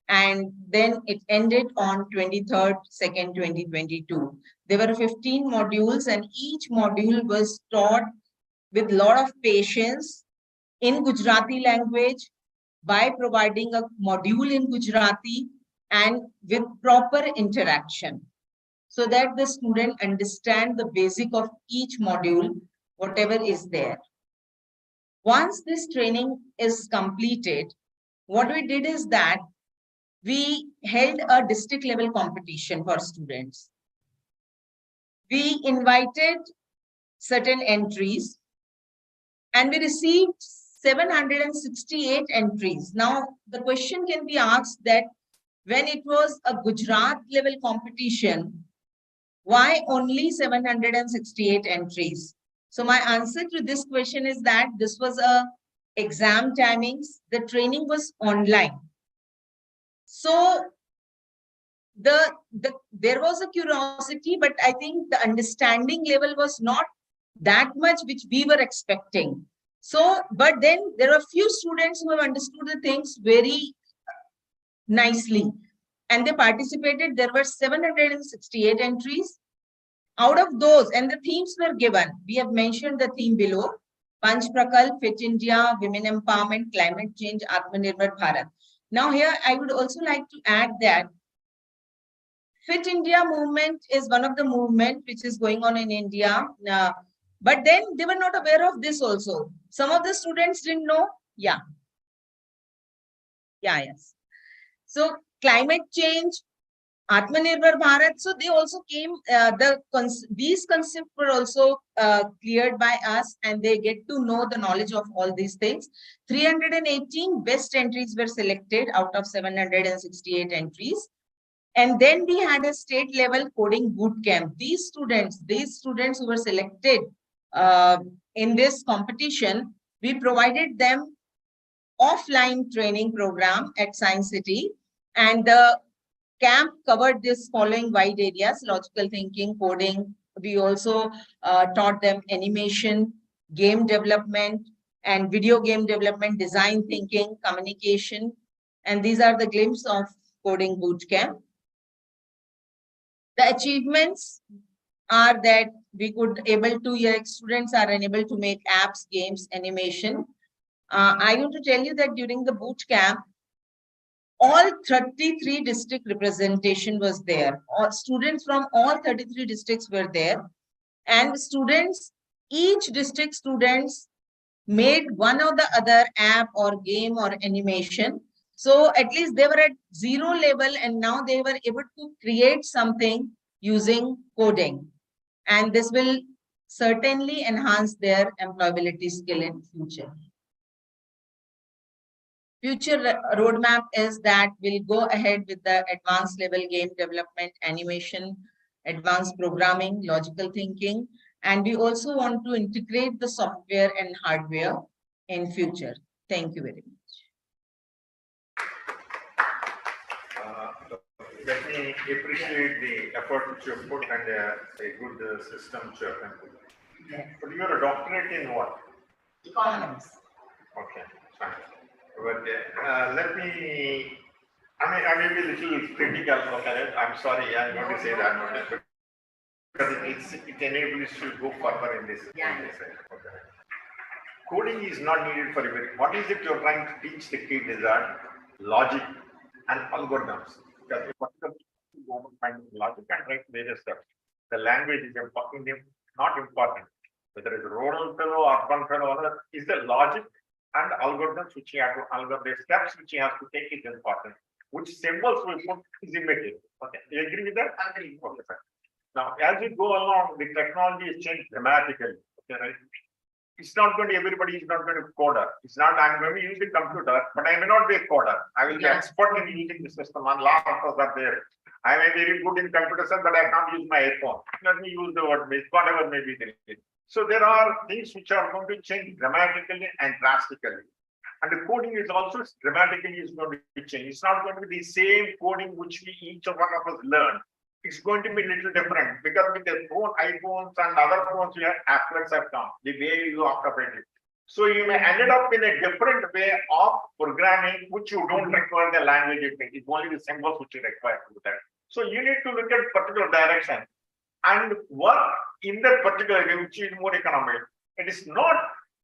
and then it ended on 23rd/2/2022. There were 15 modules, and each module was taught with a lot of patience in Gujarati language by providing a module in Gujarati and with proper interaction, so that the student understand the basic of each module, whatever is there. Once this training is completed, what we did is that we held a district level competition for students. We invited certain entries and we received 768 entries. Now, the question can be asked that when it was a Gujarat level competition, why only 768 entries? So my answer to this question is that this was a exam timings. The training was online. So there was a curiosity, but I think the understanding level was not that much which we were expecting. So, but then there are few students who have understood the things very nicely and they participated. There were 768 entries. Out of those, and the themes were given, we have mentioned the theme below: Panch Prakalp, Fit India, Women Empowerment, Climate Change, Atmanirbhar Bharat. Now here I would also like to add that Fit India movement is one of the movement which is going on in India. But then they were not aware of this also. Some of the students didn't know. Yes. So climate change, Atmanirbhar Bharat. So they also came, these concepts were also cleared by us, and they get to know the knowledge of all these things. 318 best entries were selected out of 768 entries. And then we had a state level coding boot camp. These students who were selected in this competition, we provided them offline training program at Science City, and the camp covered this following wide areas: logical thinking, coding. We also taught them animation, game development, and video game development, design thinking, communication. And these are the glimpses of coding boot camp. The achievements are that we could able to, students are enabled to make apps, games, animation. I want to tell you that during the boot camp, all 33 district representation was there. All students from all 33 districts were there, and students, each district students made one or the other app or game or animation. So at least they were at 0 level, and now they were able to create something using coding. And this will certainly enhance their employability skill in future. Future roadmap is that we'll go ahead with the advanced level game development, animation, advanced programming, logical thinking, and we also want to integrate the software and hardware in future. Thank you very much. Let me appreciate the effort which you have put and a good system which you have put. Yes. But you are a doctorate in what? Economics. Okay, fine. But let me, I may be a little critical, okay, I'm sorry, I'm going to say that, because it enables you to go further in this. Yeah. Okay. Coding is not needed for everything. What is it you're trying to teach the kid is that logic and algorithms. Because if you go and find logic and write various steps, the language is not important. Whether it's rural fellow, urban fellow, is the logic and algorithms which you have to, the steps which you have to take is important. Which symbols we put is immaterial. Okay, you agree with that? I agree. Okay, fine. Now, as we go along, the technology is changed dramatically. Okay, right? It's not going to, everybody is not going to coder. It's not, I'm going to use the computer, but I may not be a coder. I will be expert in using the system. And lot of us are there. I may be very good in computer science, but I can't use my iPhone. Let me use the word, whatever may be the case. So there are things which are going to change dramatically and drastically. And the coding is also dramatically is going to change. It's not going to be the same coding which we each one of us learn. it's going to be a little different because with the phone, iPhones and other phones, you have applets have come, the way you operate it. So you may ended up in a different way of programming, which you don't require the language. It's only the symbols which you require to do that. So you need to look at particular direction and work in that particular way, which is more economic. It is not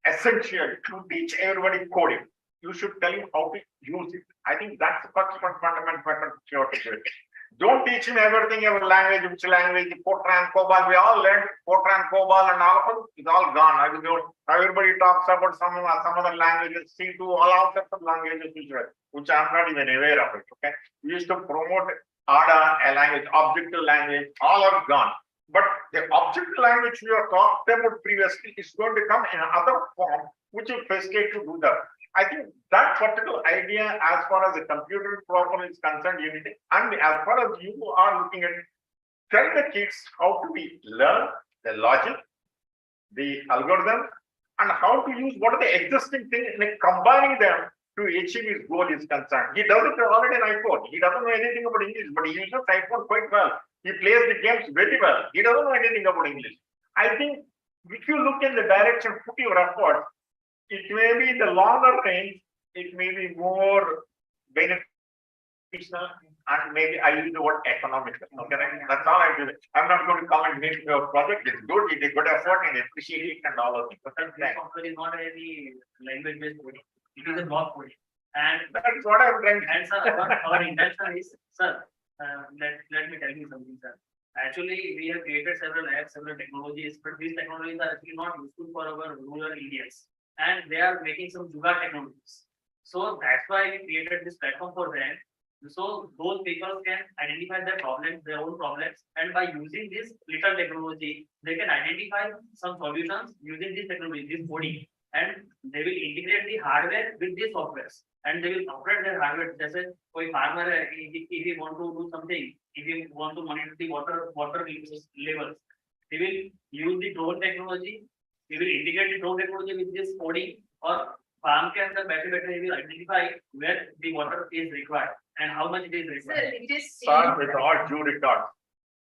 essential to teach everybody coding. You should tell him how to use it. I think that's the first fundamental pattern you have to do it. Don't teach him everything, every language, which language, Fortran, COBOL. We all learned Fortran, COBOL, and all of it. It's all gone. I mean, everybody talks about some other languages, C2, all sorts of languages, which I'm not even aware of it. Okay, we used to promote ADA, a language, objective language, all are gone. But the objective language we have talked about previously is going to come in another form, which will facilitate to do that. I think that particular idea, as far as the computer problem is concerned, you need it. And as far as you are looking at, tell the kids how to learn the logic, the algorithm, and how to use what are the existing things and combining them to achieve his goal is concerned. He does it already in iPhone. He doesn't know anything about English, but he uses iPhone quite well. He plays the games very well. He doesn't know anything about English. I think if you look in the direction, put your effort, it may be in the longer range, it may be more beneficial, and maybe I use the word economical. Okay, that's all I do. I'm not going to come and make your project. It's good, it's a good effort, and appreciate it and all of it. But this software is not any language-based coding. It is a block coding. And that's what I'm trying to. And sir, our intention is, sir, let me tell you something, sir. Actually, we have created several apps, several technologies, but these technologies are actually not useful for our rural areas. And they are making some Jugaad technologies. So that's why we created this platform for them. So those people can identify their problems, their own problems, and by using this little technology, they can identify some solutions using this technology, this coding, and they will integrate the hardware with the softwares, and they will operate their hardware. Just as a farmer, if he want to do something, if he want to monitor the water levels, they will use the drone technology. We will integrate the drone technology with this coding, or farm can better he will identify where the water is required and how much it is required. Sir, with all due regard,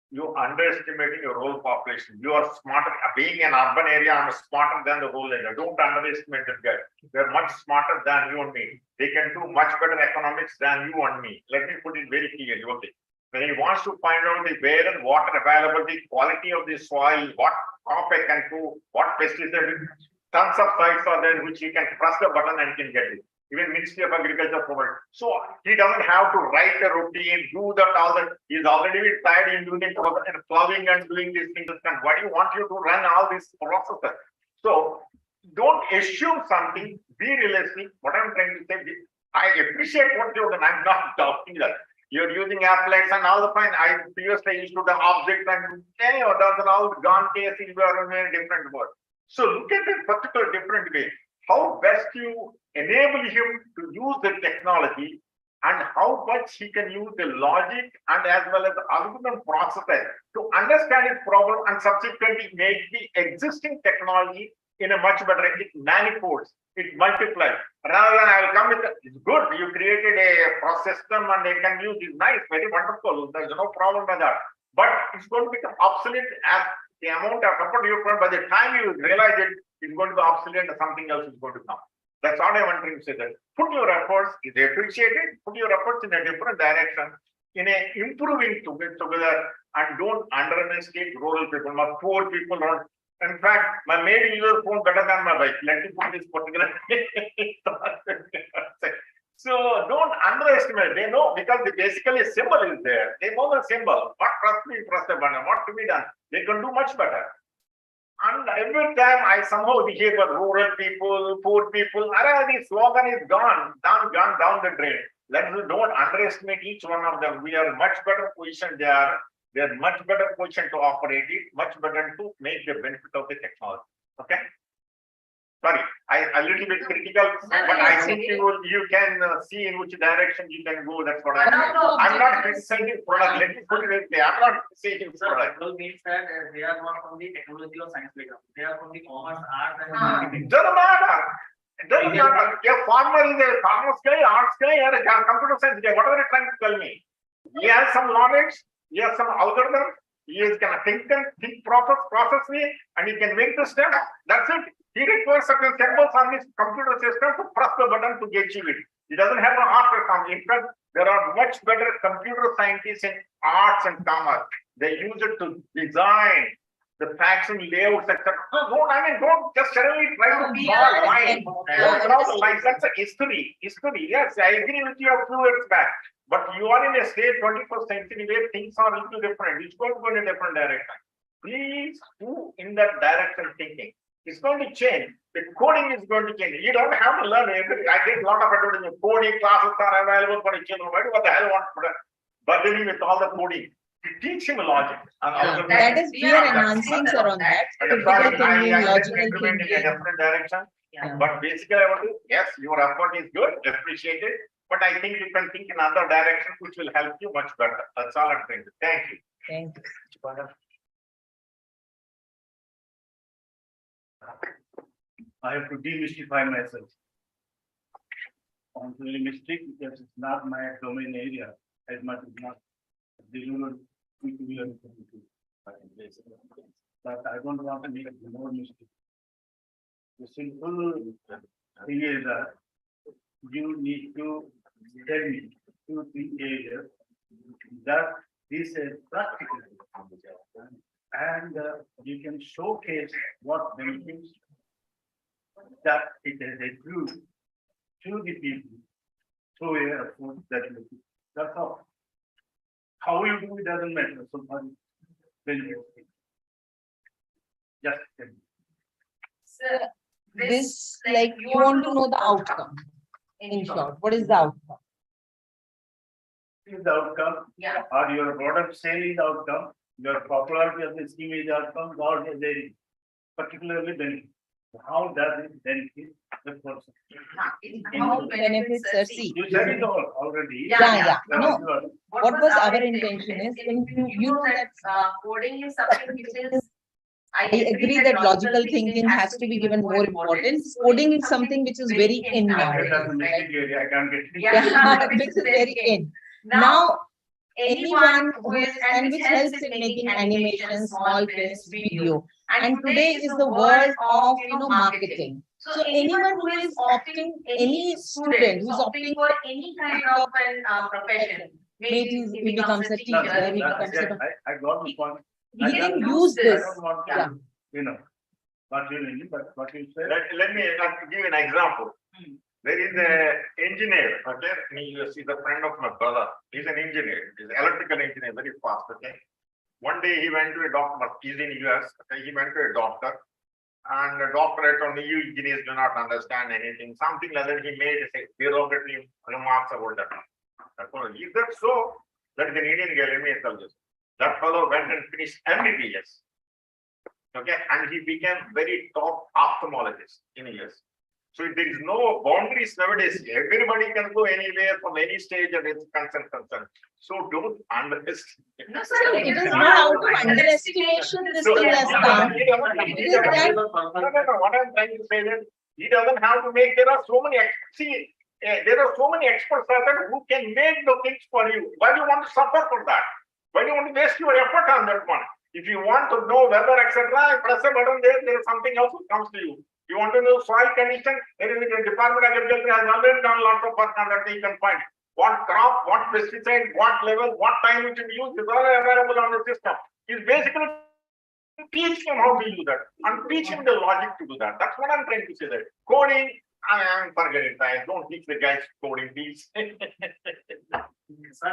you underestimating your rural population. You are smarter. Being an urban area, I'm smarter than the rural area. Don't underestimate that guy. They're much smarter than you and me. They can do much better economics than you and me. Let me put it very clearly. Okay. When he wants to find out the where and water availability, quality of the soil, what crop I can do, what pesticide, tons of sites are there which you can press the button and can get it. Even Ministry of Agriculture provides. So he doesn't have to write a routine, do that, all that. He's already been tired in doing it and plowing and doing these things. And why do you want you to run all these processes? So don't assume something, be realistic. What I'm trying to say is, I appreciate what you've done. I'm not doubting that. You're using applets and all the fine. I previously used to the object and that's all gone cases were in a different word. So look at it particular different way. How best you enable him to use the technology and how much he can use the logic and as well as the algorithm processes to understand his problem and subsequently make the existing technology in a much better, it manifolds, it multiplies. Rather than I will come with, it's good, you created a process system and they can use it, nice, very wonderful, there's no problem with that. But it's going to become obsolete as the amount of effort you put, by the time you realize it, it's going to be obsolete and something else is going to come. That's all I want to say, that put your efforts, is appreciated, put your efforts in a different direction, in a improving together, and don't underestimate rural people. My poor people don't. In fact, my maid uses phone better than my wife. Let me put this particular. So don't underestimate. They know because basically a symbol is there. They know the symbol. What trust me, trust the button. What to be done? They can do much better. And every time I somehow hear about rural people, poor people, the slogan is gone down the drain. Don't underestimate each one of them. We are much better positioned there. They are much better positioned to operate it, much better to make the benefit of the technology. Okay. Sorry, I little bit critical, but I think you can see in which direction you can go. That's what I'm not criticizing product. Let me put it this way. I'm not criticizing product. It means that they are not from the technology or science background. They are from the commerce, art, and it doesn't matter. It doesn't matter. A farmer is a commerce guy, arts guy, or a computer science guy. Whatever you're trying to tell me, he has some knowledge. He has some algorithm. He is gonna think process and he can make the step. That's it. He requires certain symbols on his computer system to press the button to achieve it. He doesn't have an art or commerce. In fact, there are much better computer scientists in arts and commerce. They use it to design the facts and layouts, etc. Don't just suddenly try to be our mind. That's a history. Yes, I agree with you a few years back. But you are in a state 21st century where things are a little different. It's going to go in a different direction. Please move in that direction thinking. It's going to change. The coding is going to change. You don't have to learn everything. I get a lot of advertising. Coding classes are available for children. What the hell want to burdening with all the coding? Teach him logic. That is, we are enhancing, sir, on that. Critical thinking, logical implement in a thinking. different direction. Yeah. But basically, I want to, yes, your effort is good, appreciated. But I think you can think in other directions which will help you much better. That's all I'm saying. Thank you. Thank you. I have to demystify myself. Only mistake because it's not my domain area as much as not the rural people. But I don't want to make more mistake. The simple thing is that you need to tell me 2-3 areas that this is practical. And you can showcase what benefits that it has accrued to the people through a approach that you do. That's all. How you do it doesn't matter. So far, benefits. Just tell me. Sir, this, like, you want to know the outcome. In short, what is the outcome? Is the outcome? Yeah. Or your product sale is the outcome, your popularity of the scheme is the outcome, or is there particularly benefit? How does it benefit the person? How benefits, sir? See. You said it all already. Yeah. That No. was your- What was our intention is, when you know that Coding is something which is. I agree that logical thinking has to be given more importance. Coding is something which is very in now. That's a mistake area, I can't get it. Yeah, which is very in. Now, anyone who is, and which helps in making animation, small films, video. And today is the world of, marketing. So anyone who is opting, any student who is opting for any kind of an profession, maybe he becomes a teacher, he becomes a. I got the point. He can use this. I don't want Yeah. to, not you mean, but what you said. Let me give you an example. There is an engineer, okay? He's a friend of my brother. He's an engineer. He's an electrical engineer, very fast, okay? One day he went to a doctor. He's in US. Okay? He went to a doctor, and the doctor told me, "You engineers do not understand anything." Something like that. He made a derogatory remarks about that. Is that so? That is an Indian guy. Let me tell you. That fellow went and finished MBBS. Okay, and he became very top ophthalmologist in US. So there is no boundaries nowadays. Everybody can go anywhere from any stage and it's concerned. So don't underestimate. No, sir, it is not out of underestimation this thing has come. It is that. No, what I'm trying to say that he doesn't have to make, there are so many, there are so many experts out there who can make the things for you. Why do you want to suffer for that? Why do you want to waste your effort on that one? If you want to know weather, etc., press a button there is something else that comes to you. You want to know soil condition, there is a Department of Agriculture has already done lots of work on that. You can find what crop, what pesticide, what level, what time you should use, is all available on the system. It's basically teach him how to do that and teach him the logic to do that. That's what I'm trying to say. That coding, forget it. I don't teach the guys coding, please. Sir,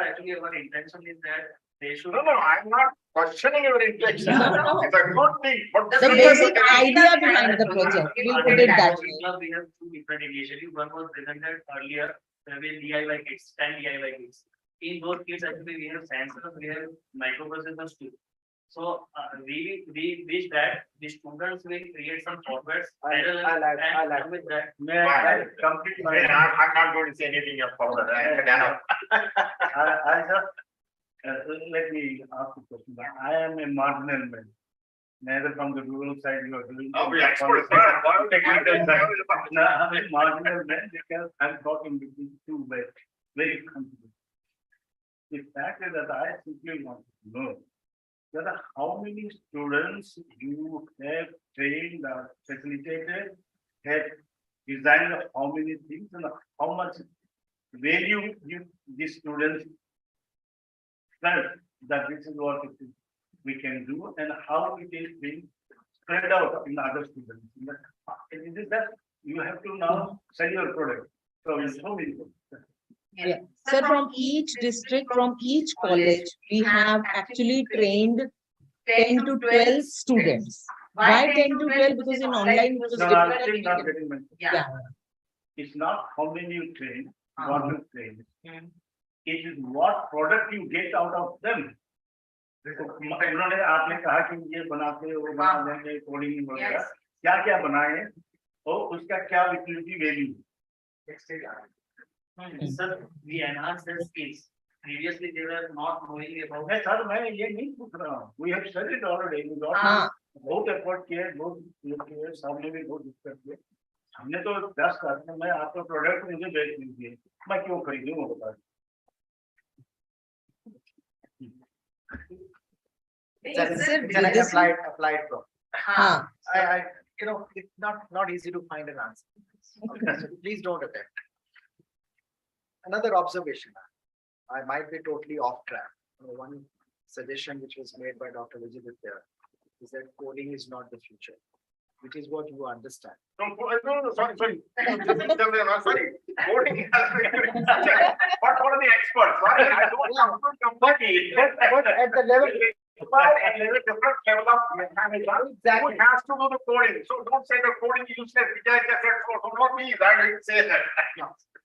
actually, our intention is that they should. No, I'm not questioning your intention. It's a good thing. But The basic idea behind the project, we'll put it that way. We have two different initiatives. One was presented earlier with DIY kits, 10 DIY kits. In those kits, actually, we have sensors, we have microprocessors too. So we wish that the students will create some softwares. I like with that. I'm not going to say anything about that. I just, let me ask a question. I am a marginal man. Neither from the rural side you are doing. Oh, we experts, technical side. No, I'm a marginal man because I'm talking between two ways, very comfortable. The fact is that I simply want to know that how many students you have trained, facilitated, have designed how many things and how much value you these students felt that this is what it is we can do and how it is being spread out in other students. It is that you have to now sell your product. So it's so many things. Yeah. So from each district, from each college, we have actually trained 10 to 12 students. Why 10 to 12? Because in online it was No, I'm still not getting my. Yeah. It's not how many you train, what you train. It is what product you get out of them. उन्होंने आपने कहा कि ये बनाते हो बना देंगे coding वगैरह क्या क्या बनाए और उसका क्या utility value Sir, we enhance their skills. Previously, they were not knowing about. मैं सर मैं ये नहीं पूछ रहा हूँ we have said it already we got बहुत एफर्ट किए बहुत ये किए सामने भी बहुत दिक्कत किए हमने तो 10 करते मैं आपका प्रोडक्ट मुझे बेच दीजिए मैं क्यों खरीदूं वो बता It's an applied problem. I, it's not easy to find an answer. So please don't attempt. Another observation, I might be totally off track. One suggestion which was made by Dr. Vijayaditya is that coding is not the future, which is what you understand. No, sorry. Sorry. Coding has been, but what are the experts? Sorry, I don't know. But at the level, And there is different level of mechanism. Who has to do the coding? So don't say the coding is useless. Vijay just said so. So not me. I didn't say that.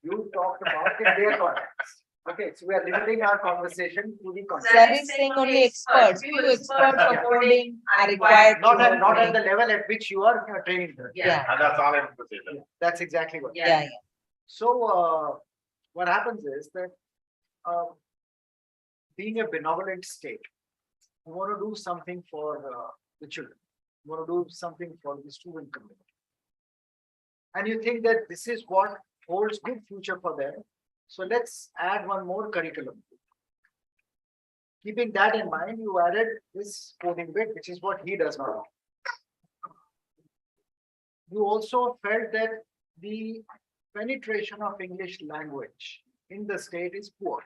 you talked about in their context. Okay, so we are limiting our conversation to the context. Sir is saying only experts, few experts of coding are required. Not at the level at which you are training. Yeah. And that's all I have to say. That's exactly what. Yeah. So, what happens is that, being a benevolent state, you want to do something for the children. You want to do something for the student community. And you think that this is what holds good future for them. So let's add one more curriculum. Keeping that in mind, you added this coding bit, which is what he does not do. You also felt that the penetration of English language in the state is poor.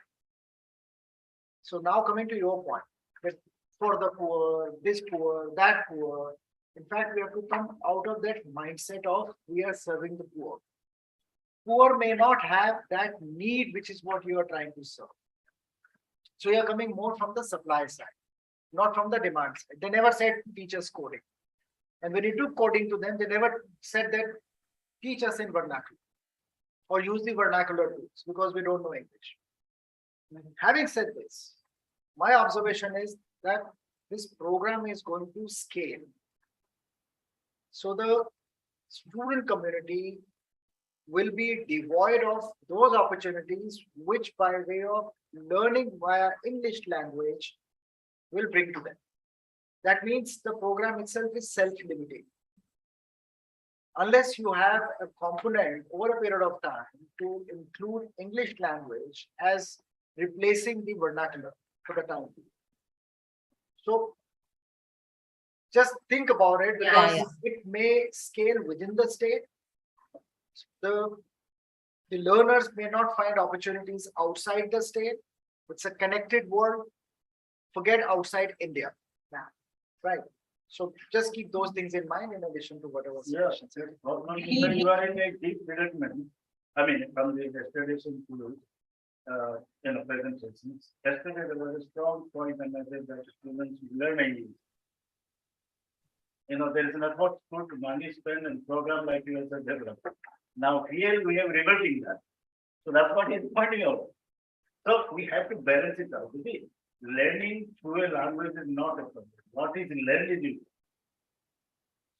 So now coming to your point, that for the poor, this poor, that poor, in fact, we have to come out of that mindset of we are serving the poor. Poor may not have that need, which is what you are trying to serve. So you are coming more from the supply side, not from the demand side. They never said teach us coding. And when you do coding to them, they never said that teach us in vernacular or use the vernacular tools because we don't know English. Having said this, my observation is that this program is going to scale. So the student community will be devoid of those opportunities which by way of learning via English language will bring to them. That means the program itself is self-limiting. Unless you have a component over a period of time to include English language as replacing the vernacular for the time. So just think about it because it may scale within the state. The learners may not find opportunities outside the state. It's a connected world. Forget outside India now, right? So just keep those things in mind in addition to whatever suggestions. You are in a deep predicament. I mean, from the yesterday's to presentations. Yesterday there was a strong point and I said that students learn English. There is an effort put money spent and program like you have developed. Now here we have reverting that. So that's what he's pointing out. So we have to balance it out. You see, learning through a language is not a problem. What is learning?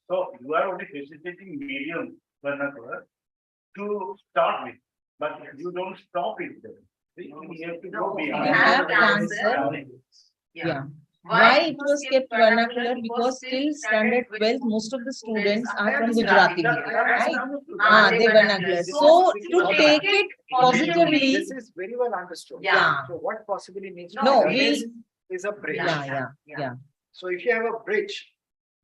So you are only facilitating medium vernacular to start with, but you don't stop it there. We have to go beyond. We have plans, sir. Yeah. Why it was kept vernacular? Because till standard 12, most of the students are from Gujarati, right? They vernacular. So to take it positively, This is very well understood. Yeah. So what possibly needs to No, be we- done is a bridge. yeah. So if you have a bridge,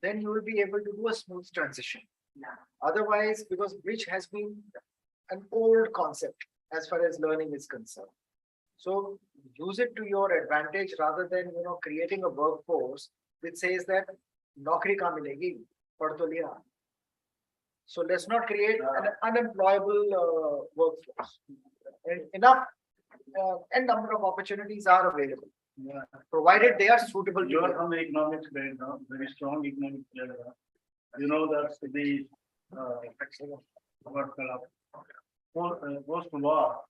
then you will be able to do a smooth transition. Otherwise, because bridge has been an old concept as far as learning is concerned. So use it to your advantage rather than, creating a workforce which says that naukri ka milegi, pad to liya. So let's not create an unemployable workforce. And enough and number of opportunities are available, provided they are suitable to You are you. from the economics background, very strong economic background. You know that the post-war,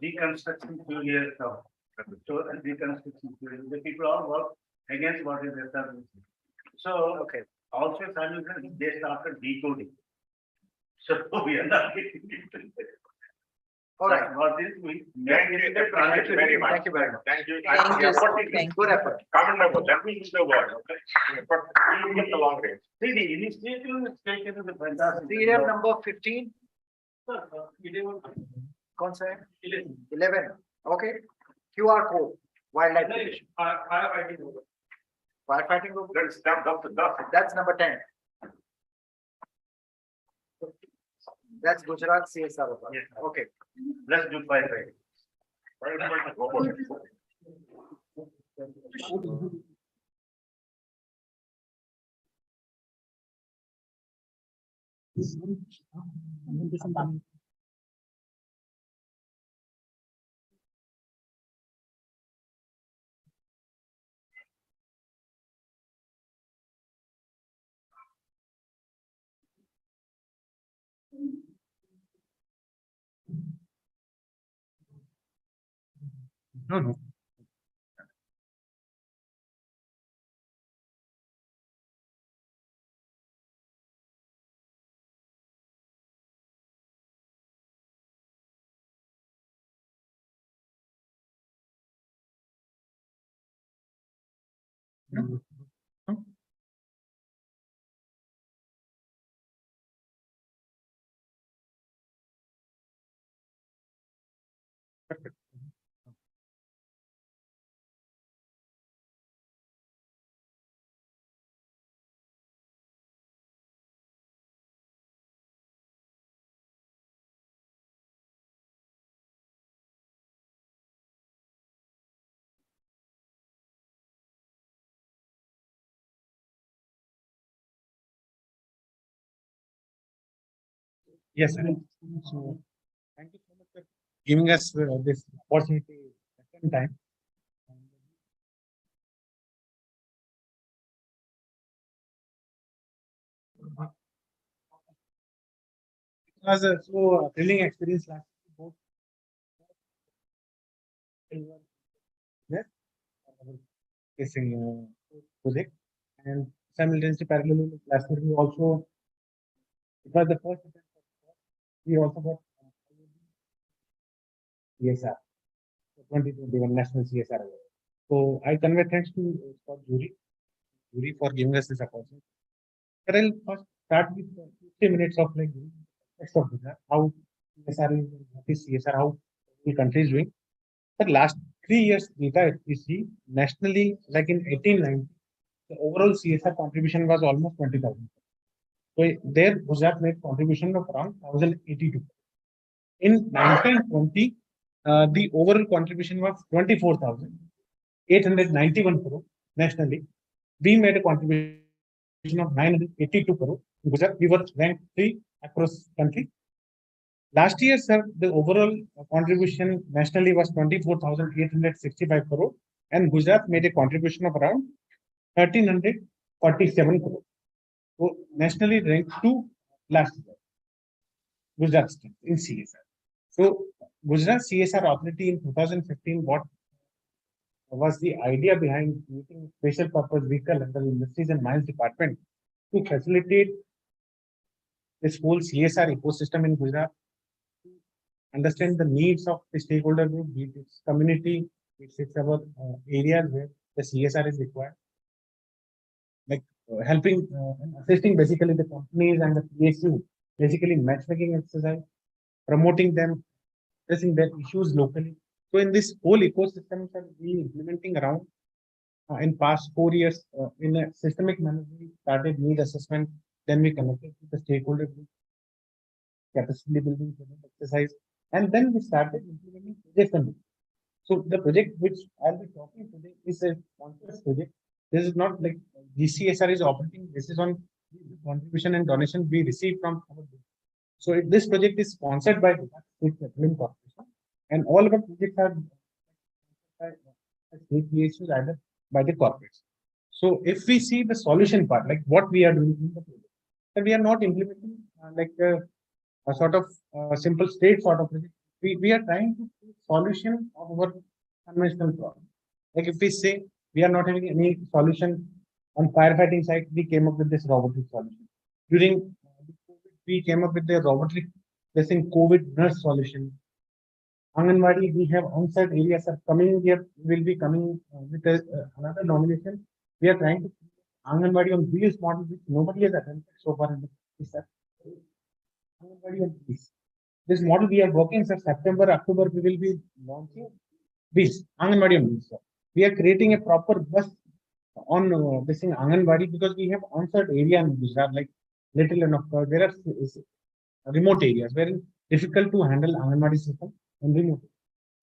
deconstruction theory has come. So deconstruction theory, the people all work against what is established. So, Okay. also simultaneously, they started decoding. So we are not getting it. All right. What is we. Thank you very much. Thank you very much. Thank you. Thank you, Effort sir. is Thank Good effort. commendable. Let me use the word, okay? But you get the long range. See, the initiative is taken is a fantastic. Serial number 15, कौन सा है? 11. Okay. QR code, wildlife division. Firefighting group. That's number 10. That's Gujarat CSR. Yes. Okay. Let's do firefighting. No. Yes, sir. So, thank you so much for giving us this opportunity second time. It was a thrilling experience last both. Yes, facing project and simultaneously parallelly last year we also it was the first attempt. We also got CSR 2021 National CSR Award. So I convey thanks to Scott jury for giving us this opportunity. But I'll first start with 50 minutes of like text of Gujarat, how CSR is, what is CSR, how the country is doing. The last 3 years data, if we see nationally, like in 1890, the overall CSR contribution was almost 20,000. So there, Gujarat made contribution of around 1,082. In 1920, the overall contribution was 24,891 crore nationally. We made a contribution of 982 crore. In Gujarat, we were ranked 3 across country. Last year, sir, the overall contribution nationally was 24,865 crore, and Gujarat made a contribution of around 1,347 crore. So nationally ranked 2 last year. Gujarat state in CSR. So Gujarat CSR Authority in 2015, what was the idea behind creating special purpose vehicle under the Industries and Mines Department to facilitate this whole CSR ecosystem in Gujarat, understand the needs of the stakeholder group, be it its community, it's our areas where the CSR is required. Like helping and assisting basically the companies and the PSU, basically matchmaking exercise, promoting them, addressing their issues locally. So in this whole ecosystem that we implementing around in past 4 years in a systemic manner, we started need assessment, then we connected with the stakeholder group, capacity building exercise, and then we started implementing project funding. So the project which I'll be talking today is a sponsored project. This is not like GCSR is operating. This is on contribution and donation we receive from our group. So this project is sponsored by State Petroleum Corporation, and all of our projects are state PSUs either by the corporates. So if we see the solution part, like what we are doing in the project, that we are not implementing like a sort of simple state sort of project. We are trying to see solution of our conventional problem. Like if we say we are not having any solution on firefighting side, we came up with this robotic solution. During COVID, we came up with the robotic, this thing COVID nurse solution. Anganwadi, we have on-site areas are coming here, will be coming with another nomination. We are trying to Anganwadi on wheels model, which nobody has attempted so far in this. Anganwadi on wheels. This model we are working, sir. September, October, we will be launching wheels, Anganwadi on wheels. We are creating a proper bus on this thing Anganwadi because we have on-site area in Gujarat, like little enough. There are remote areas where it's difficult to handle Anganwadi system and remote.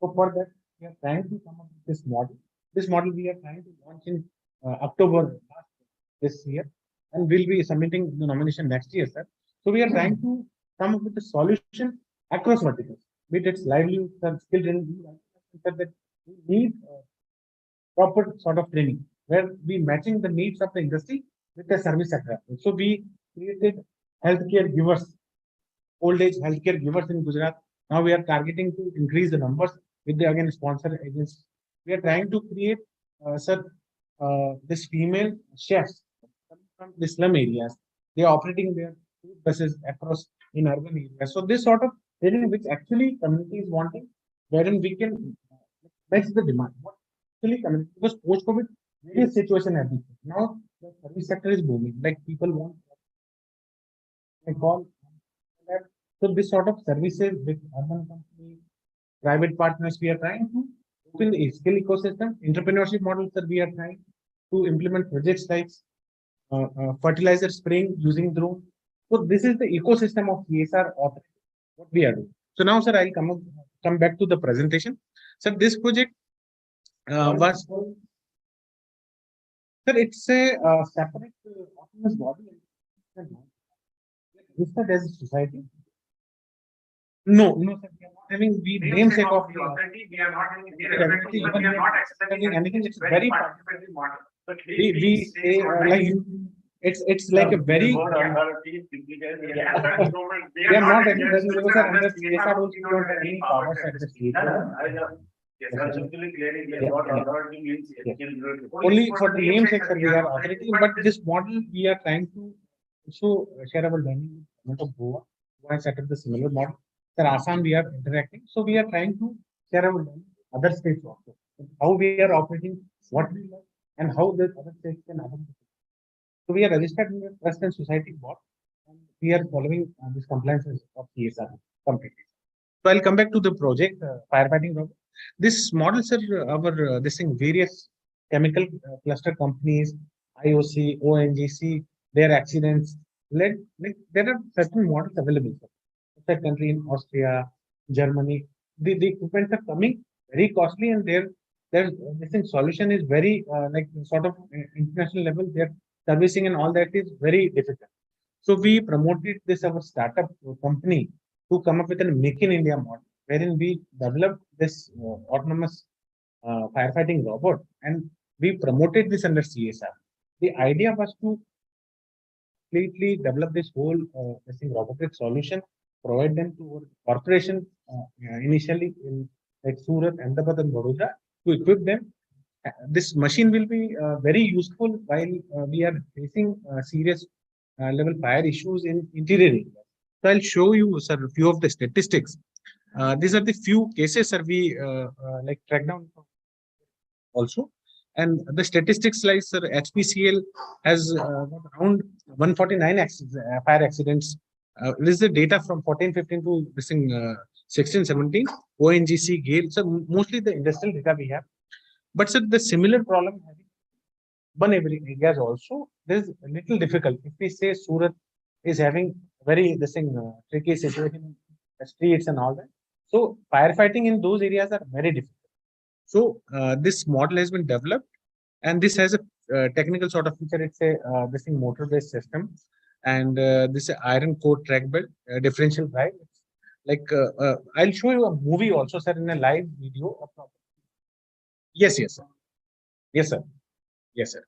So for that, we are trying to come up with this model. This model we are trying to launch in October this year, and we'll be submitting the nomination next year, sir. So we are trying to come up with a solution across verticals, be it livelihood, skill training, that we need proper sort of training where we matching the needs of the industry with the service sector. So we created healthcare givers, old age healthcare givers in Gujarat. Now we are targeting to increase the numbers with the again sponsor agencies. We are trying to create, this female chefs from the slum areas. They are operating their food buses across in urban areas. So this sort of training which actually community is wanting, wherein we can match the demand. What actually community, because post-COVID, various situation have been. Now the service sector is booming. Like people want I call so this sort of services with urban companies, private partners, we are trying to open a skill ecosystem, entrepreneurship models that we are trying to implement projects like fertilizer spraying using drone. So this is the ecosystem of CSR of what we are doing. So now, sir, I'll come back to the presentation. So this project was, sir, it's a separate autonomous body registered as a society. No, sir, we are not having the namesake of the authority. We are not having we are not accessing anything. It's very participatory model. But we say like it's like a very they are not having because under CSR rules we don't have any powers at the state. Yes, absolutely clearly. What authority means. Only for the namesake, sir, we are authority. But this model we are trying to also share our learning with of Goa. Who has set up the similar model. Sir, Assam we are interacting. So we are trying to share our learning with other states also. How we are operating, what we learn, and how the other states can adapt. So we are registered in the Trust and Society Board, and we are following this compliances of CSR completely. So I'll come back to the project firefighting robot. This models are our this thing various chemical cluster companies, IOC, ONGC, their accidents. There are certain models available. That country in Austria, Germany, the equipments are coming very costly, and their this thing solution is very like sort of international level. Their servicing and all that is very difficult. So we promoted this our startup company to come up with a Make in India model, wherein we developed this autonomous firefighting robot, and we promoted this under CSR. The idea was to completely develop this whole robotic solution, provide them to our corporation initially in like Surat, Ahmedabad, and Vadodara to equip them. This machine will be very useful while we are facing serious level fire issues in interior areas. So I'll show you, sir, a few of the statistics. These are the few cases, sir, we like track down also. And the statistics like sir, HPCL has got around 149 fire accidents. This is the data from 14-15 to this thing 16-17. ONGC, GAIL. So mostly the industrial data we have. But sir, the similar problem urban areas also, there's a little difficult. If we say Surat is having very this thing tricky situation, streets and all that. So firefighting in those areas are very difficult. So this model has been developed, and this has a technical sort of feature. It's a this thing motor-based system, and this is iron core track belt, differential drive. Like I'll show you a movie also, sir, in a live video. Yes, yes, sir. Yes, sir. Yes, sir.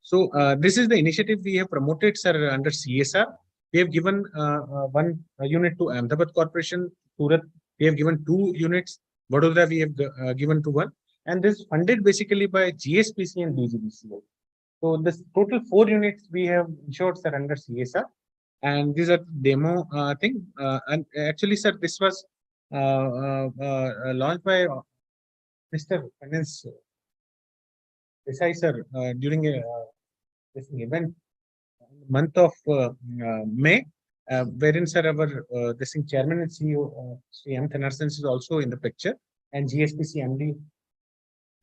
So this is the initiative we have promoted, sir, under CSR. We have given one unit to Ahmedabad Corporation, Surat. We have given 2 units. Vadodara we have given to 1, and this is funded basically by GSPC and BGBCL. So this total 4 units we have ensured, sir, under CSR, and these are demo thing. And actually, sir, this was launched by Mr. Finance Desai, sir, during a this event month of May, wherein sir our this thing chairman and CEO Sri M. Thanarsan is also in the picture, and GSPC MD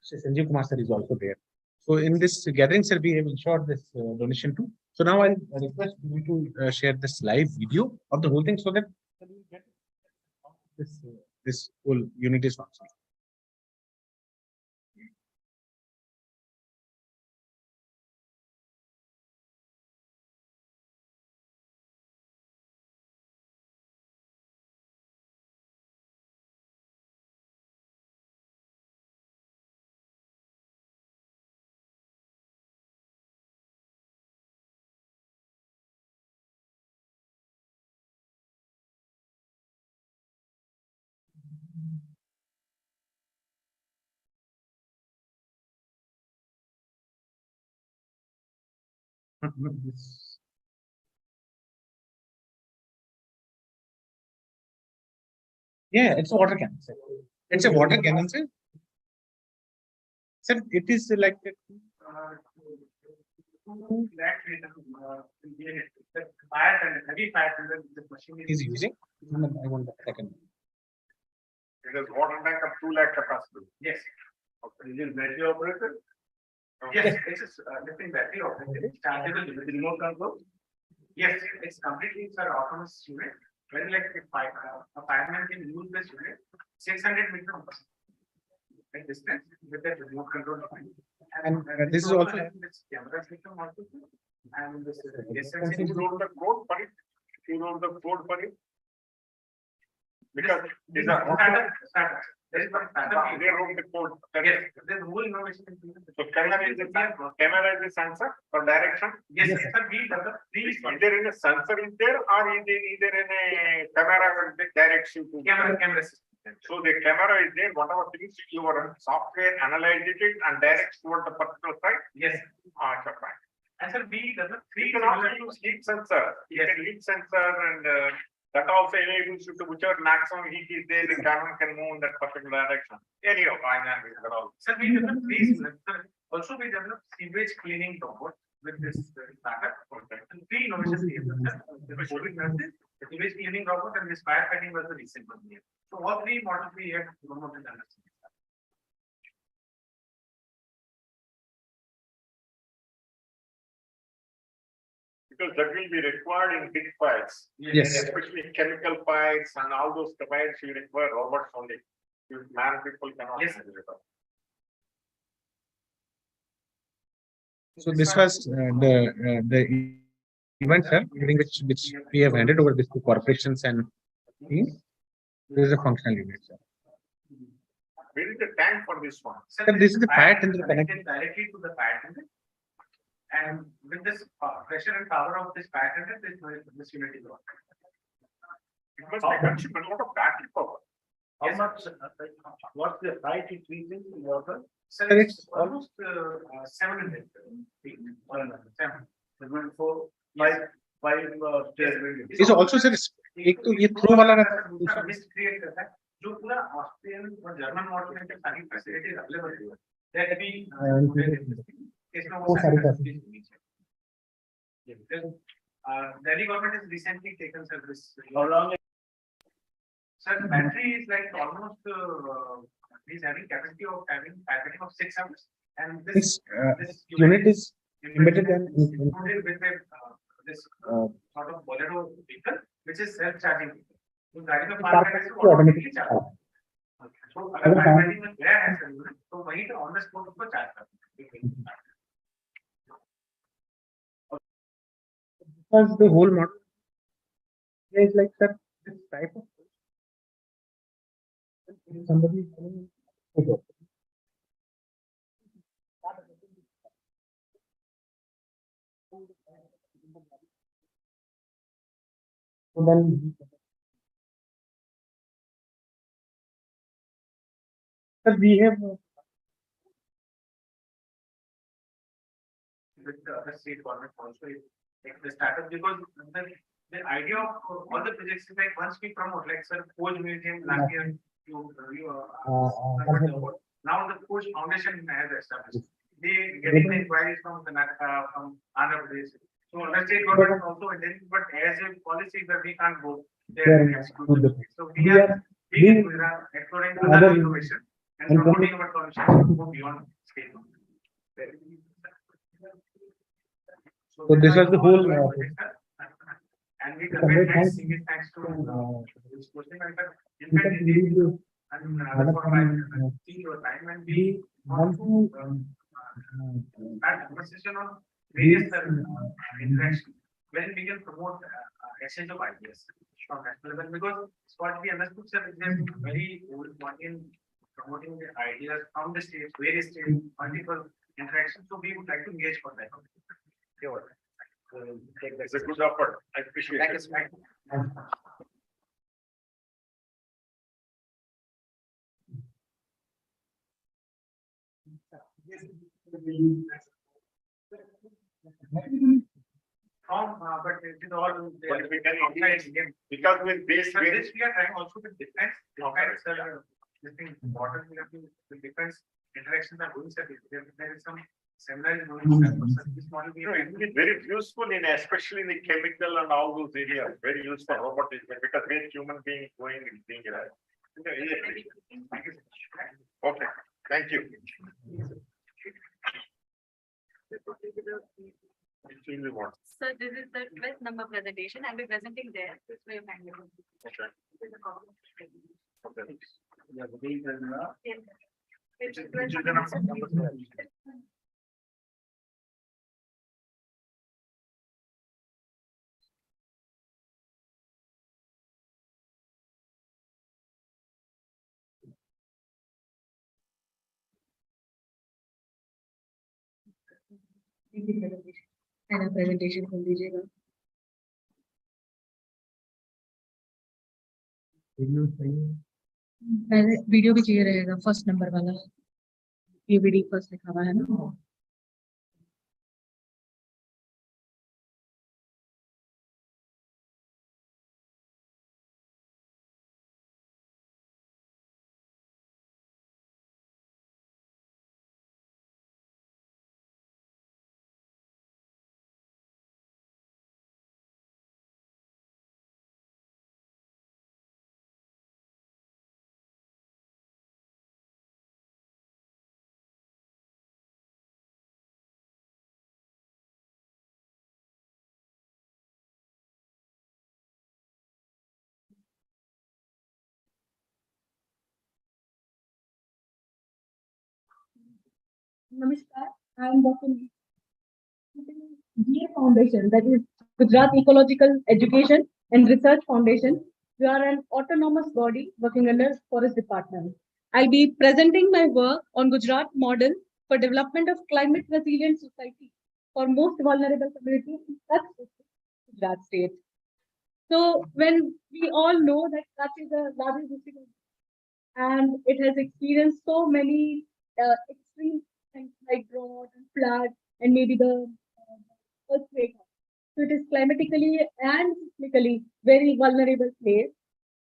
Sri Sanjeev Kumar sir is also there. So in this gathering, sir, we have ensured this donation too. So now I'll request you to share this live video of the whole thing so that this whole unit is functioning. Yeah, it's a water cannon, sir. It's a water cannon, sir. Sir, it is like a is using. I want the second. It is water tank of 2 lakh capacity. Yes. Is it battery operated? Yes, it's a different battery operated, chargeable with remote control. Yes, it's completely autonomous unit. When like a fireman can use this unit 600 meters at distance with that remote control. And this is also this camera system also. And this You wrote the code for it. You wrote the code for it. Because these are startup. There is one startup. They wrote the code. Yes, there's whole innovation. So camera is the sensor for direction. Yes, sir. We develop these. Either in a sensor is there or either in a camera that directs you to camera system. So the camera is there, whatever things your software analyzes it and directs toward the particular side. Yes. That's right. And sir, we develop You can also use heat sensor. You can heat sensor and that also enables you to whichever maximum heat is there, the cannon can move in that particular direction. Anyhow, Sir, we develop these. Also, we develop sewage cleaning robot with this startup. And 3 innovations we have done. The sewage cleaning robot and this firefighting was the recent one. So all 3 models we have promoted under CSR. because that will be required in big fires. Yes. Especially chemical fires and all those fires, you require robots only. Man people cannot Yes. handle it. So this was the event, sir, during which we have handed over this to corporations and teams. This is a functional unit, sir. Where is the tank for this one? Sir, this is the fire tender connected directly to the fire tender. And with this pressure and power of this fire tender, this unit is working. It must be consumed a lot of battery power. How much, what's the height increasing in water? So Sir, it's almost 700 feet. 4, 5, 5 stairs. Is also sir एक तो ये throw वाला miss create करता है जो पूरा Austrian और German model में सारी फैसिलिटीज अवेलेबल है That we. It's no Oh, sorry, sir. Delhi government has recently taken service. How long? Sir, battery is like almost, is having capacity of having battery of 6 hours. And This unit is embedded included with this sort of Bolero vehicle, which is self-charging. So गाड़ी में park करने से automatically charge. So अगर battery में गया है sir, तो वहीं पे on the spot उसको charge करते हैं. because the whole model is like that this type of somebody is telling me, so then sir, we have with the state government also like the startup because the idea of all the projects is like once we promote like sir Coach Museum last year now the Coach Foundation has established. They getting the inquiries from Karnataka, from Andhra Pradesh. So the state government also but as a policy that we can't go there and execute it. So we are exploring other innovation and promoting our solutions to go beyond state. so this was the whole and we convey thanks to this question in fact and for my your time and we want to have conversation on various interactions when we can promote exchange of ideas from national level because what we understood sir is a very old one in promoting the ideas from the states, various states, multiple interactions. So we would like to engage for that. It's a good effort. I appreciate it. But it is all But we can organize because with this we are trying also with defense. This thing important with defense interactions are going sir. There is some similar this model we it will be very useful in especially in the chemical and all those areas. Very useful robotics because where human being going and being alive. Okay, thank you. So this is the 12th number presentation. I'll be presenting there. This way of handling. Okay. Okay. Yeah, the day Yes. which is the number. presentation खोल दीजिएगा. पहले video भी चाहिए रहेगा first number वाला ये video first लिखा हुआ है ना. Namaskar, I am Dr. GA Foundation, that is Gujarat Ecological Education and Research Foundation. We are an autonomous body working under Forest Department. I'll be presenting my work on Gujarat model for development of climate resilient society for most vulnerable communities in Gujarat state. So when we all know that Kutch is the largest district and it has experienced so many extreme things like drought and flood and maybe the earthquake. So it is climatically and seismically very vulnerable place.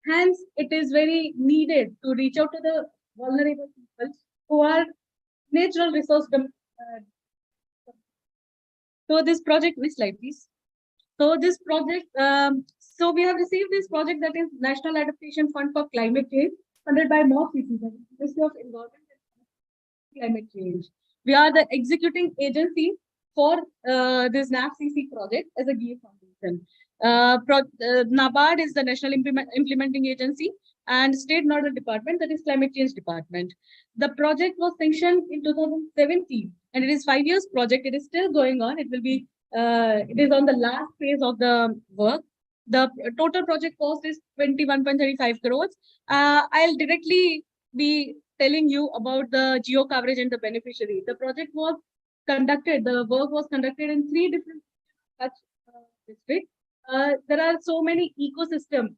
Hence, it is very needed to reach out to the vulnerable people who are natural resource. So this project, next slide, please. So this project, so we have received this project that is National Adaptation Fund for Climate Change, funded by MOFCC, that is Ministry of Environment and Climate Change. We are the executing agency for this NAFCC project as a GA Foundation. NABARD is the National Implementing Agency, and State Nodal Department, that is Climate Change Department. The project was sanctioned in 2017, and it is 5 years project. It is still going on. It will be it is on the last phase of the work. The total project cost is 21.35 crores. I'll directly be telling you about the geo coverage and the beneficiary. The project was conducted, the work was conducted in 3 different districts. There are so many ecosystems,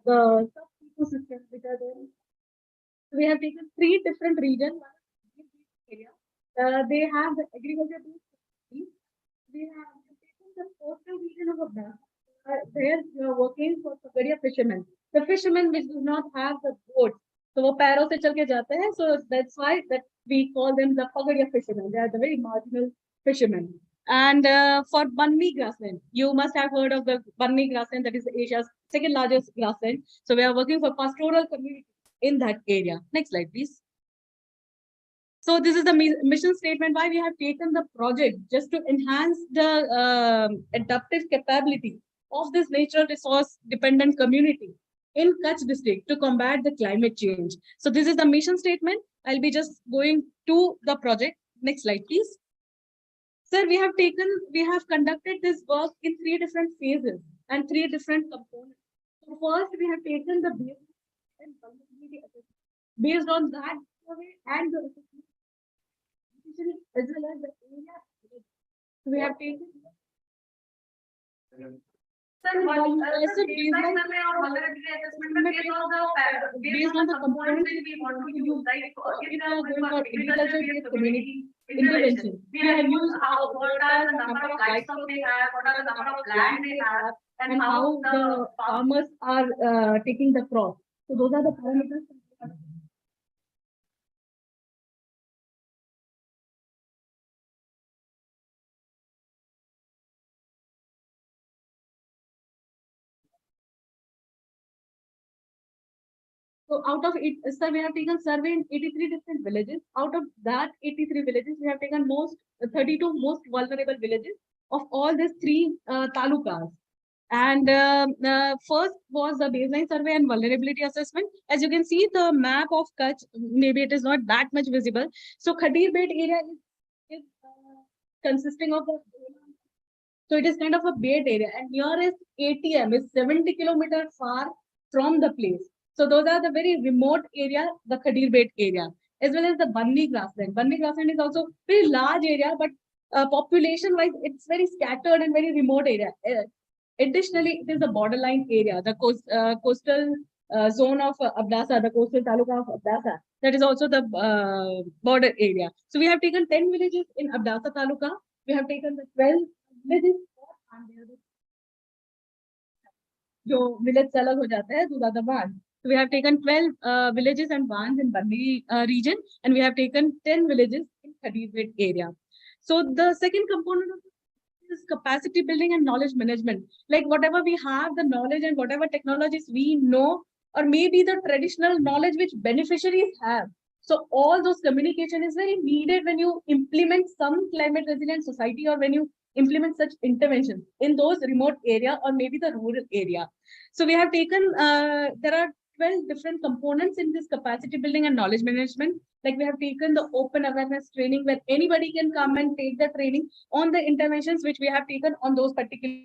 the sub-ecosystems which are there. We have taken 3 different regions. They have the agriculture. We have taken the coastal region of Gujarat. There we are working for Pagadia fishermen. The fishermen which do not have the boats, so वो पैरों से चल के जाते हैं. So that's why that we call them the Pagadia fishermen. They are the very marginal fishermen. And for Banni grassland, you must have heard of the Banni grassland, that is Asia's second largest grassland. So we are working for pastoral community in that area. Next slide, please. So this is the mission statement why we have taken the project, just to enhance the adaptive capability of this natural resource dependent community in Kutch district to combat the climate change. So this is the mission statement. I'll be just going to the project. Next slide, please. Sir, we have conducted this work in 3 different phases and 3 different components. So first, we have taken the based on that survey and the as well as the area. We have taken. Based on the components we want to use, like if we are going for agriculture-based community intervention, we have used what are the number of livestock they have, what are the number of land they have, and how the farmers are taking the crop. So those are the parameters. So out of it, sir, we have taken survey in 83 different villages. Out of that 83 villages, we have taken 32 most vulnerable villages of all these 3 talukas. And first was the baseline survey and vulnerability assessment. As you can see, the map of Kutch, maybe it is not that much visible. So Khadir Bed area is consisting of the, so it is kind of a bait area, and nearest ATM is 70 kilometers far from the place. So those are the very remote area, the Khadir Bed area, as well as the Banni grassland. Banni grassland is also very large area, but population-wise, it's very scattered and very remote area. Additionally, it is the borderline area, the coastal zone of Abdasa, the coastal taluka of Abdasa. That is also the border area. So we have taken 10 villages in Abdasa taluka. We have taken the 12 villages. जो village से अलग हो जाता है, दूसरा बांध. So we have taken 12 villages and bands in Banni region, and we have taken 10 villages in Khadir Bed area. So the second component of is capacity building and knowledge management. Like whatever we have, the knowledge and whatever technologies we know, or maybe the traditional knowledge which beneficiaries have. So all those communication is very needed when you implement some climate resilient society, or when you implement such interventions in those remote area or maybe the rural area. So we have taken, there are 12 different components in this capacity building and knowledge management. Like we have taken the open awareness training where anybody can come and take the training on the interventions which we have taken on those particular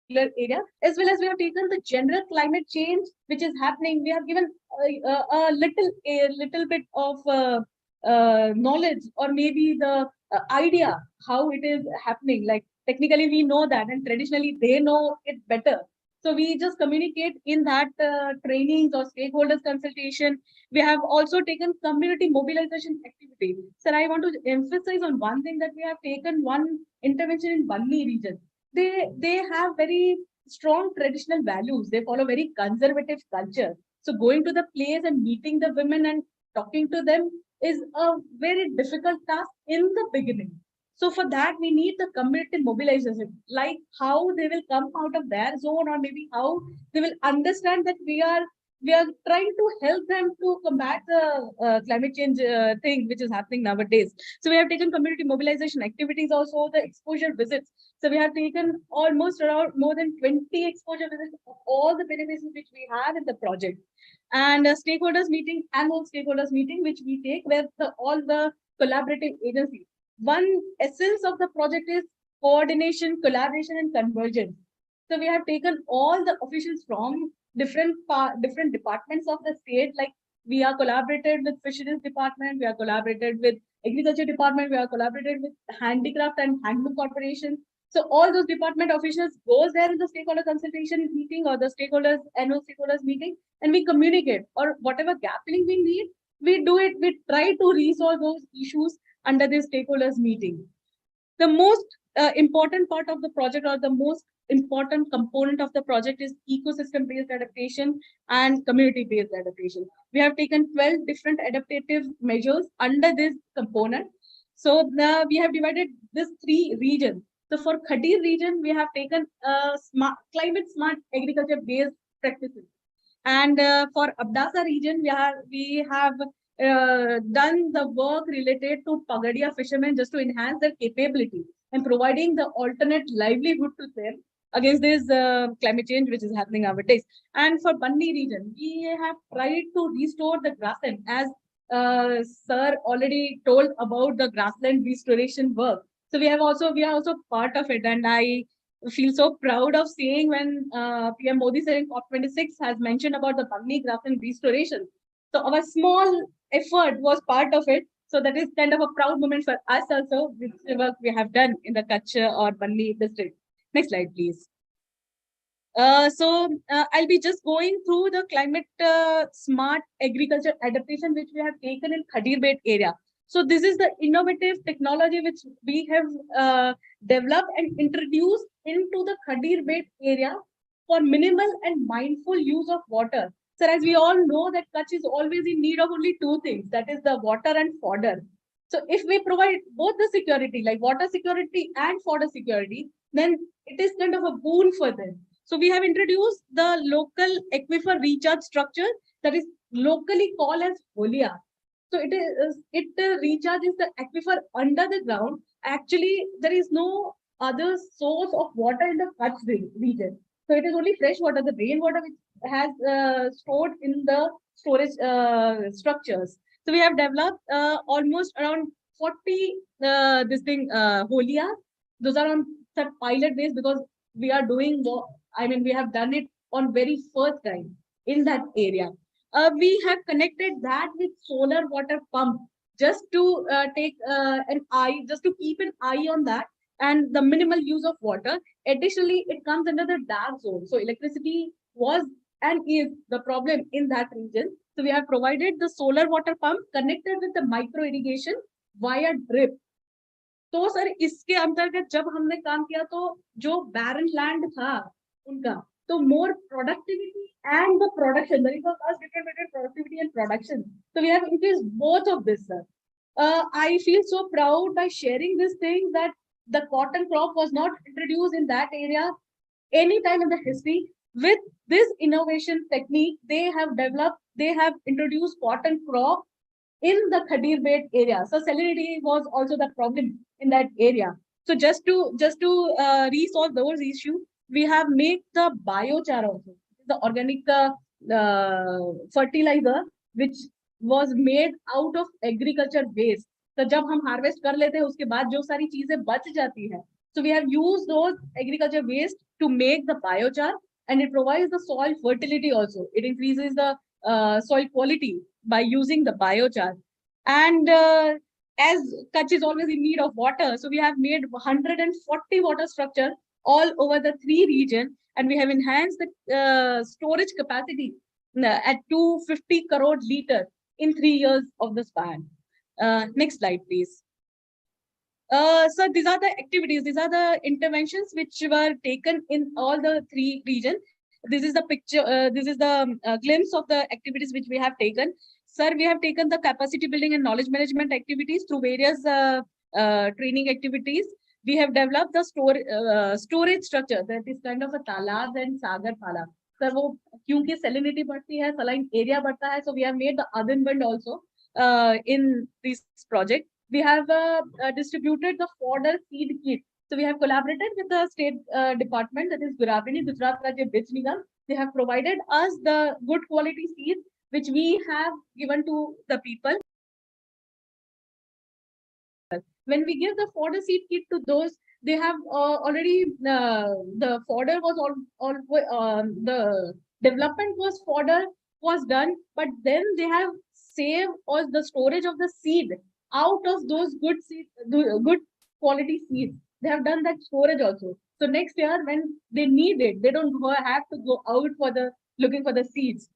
area, as well as we have taken the general climate change which is happening. We have given a little bit of knowledge, or maybe the idea how it is happening. Like technically we know that, and traditionally they know it better. So we just communicate in that trainings or stakeholders consultation. We have also taken community mobilization activity. Sir, I want to emphasize on one thing, that we have taken one intervention in Banni region. They have very strong traditional values. They follow very conservative culture. So going to the place and meeting the women and talking to them, is a very difficult task in the beginning. So for that, we need the community mobilization, like how they will come out of their zone, or maybe how they will understand that we are trying to help them to combat the climate change thing which is happening nowadays. So we have taken community mobilization activities, also the exposure visits. So we have taken almost around more than 20 exposure visits of all the benefits which we have in the project, and a stakeholders meeting, annual stakeholders meeting, which we take where all the collaborative agencies. One essence of the project is coordination, collaboration, and convergence. So we have taken all the officials from different departments of the state, like we are collaborated with fisheries department, we are collaborated with agriculture department, we are collaborated with handicraft and handloom corporation. So all those department officials goes there in the stakeholder consultation meeting or the stakeholders annual stakeholders meeting, and we communicate, or whatever gap filling we need, we do it. We try to resolve those issues under this stakeholders meeting. The most important part of the project, or the most important component of the project, is ecosystem based adaptation and community based adaptation. We have taken 12 different adaptive measures under this component. So we have divided this 3 regions. So for Khadir region, we have taken climate smart agriculture based practices. And for Abdasa region, we have done the work related to Pagadia fishermen just to enhance their capability and providing the alternate livelihood to them against this climate change which is happening nowadays. And for Banni region, we have tried to restore the grassland, as sir already told about the grassland restoration work. So we are also part of it, and I feel so proud of seeing when PM Modi sir in COP26 has mentioned about the Banni grassland restoration. So our small effort was part of it. So that is kind of a proud moment for us also, which work we have done in the Kutch or Banni district. Next slide, please. I'll be just going through the climate smart agriculture adaptation which we have taken in Khadir Bed area. So this is the innovative technology which we have developed and introduced into the Khadir Bed area for minimal and mindful use of water. So as we all know that Kutch is always in need of only 2 things, that is the water and fodder. So if we provide both the security, like water security and fodder security, then it is kind of a boon for them. So we have introduced the local aquifer recharge structure that is locally called as Holia. So it recharges the aquifer under the ground. Actually, there is no other source of water in the Kutch region. So it is only fresh water, the rainwater which has stored in the storage structures. So we have developed almost around 40 Holia. Those are on some pilot base, because we are doing we have done it on very first time in that area. We have connected that with solar water pump just to keep an eye on that and the minimal use of water. Additionally, it comes under the dark zone. So electricity was and is the problem in that region. So we have provided the solar water pump connected with the micro irrigation via drip. तो sir इसके अंतर्गत जब हमने काम किया तो जो barren land था उनका, तो more productivity and the production, there is a different between productivity and production. So we have increased both of this, sir. I feel so proud by sharing this thing that the cotton crop was not introduced in that area any time in the history. With this innovation technique, they have introduced cotton crop in the Khadir Bed area. So salinity was also the problem in that area. So just to resolve those issues, we have made the biochar also, the organic fertilizer which was made out of agriculture waste. So जब हम harvest कर लेते हैं उसके बाद जो सारी चीजें बच जाती हैं, so we have used those agriculture waste to make the biochar, and it provides the soil fertility also. It increases the soil quality by using the biochar. And as Kutch is always in need of water, so we have made 140 water structure all over the 3 regions, and we have enhanced the storage capacity at 250 crore liter in 3 years of the span. Next slide, please. So these are the activities, these are the interventions which were taken in all the 3 regions. This is the picture, this is the glimpse of the activities which we have taken. Sir, we have taken the capacity building and knowledge management activities through various training activities. We have developed the storage structure that is kind of a talab and sagar thala. Sir, वो क्योंकि salinity बढ़ती है, saline area बढ़ता है, so we have made the oven bund also in this project. We have distributed the fodder seed kit. So we have collaborated with the state department, that is Gujarat Rajya Bij Nigam. They have provided us the good quality seeds which we have given to the people. When we give the fodder seed kit to those, they have already the fodder was all the development was fodder was done, but then they have saved all the storage of the seed out of those good seed, good quality seeds. They have done that storage also. So next year when they need it, they don't have to go out for the looking for the seeds.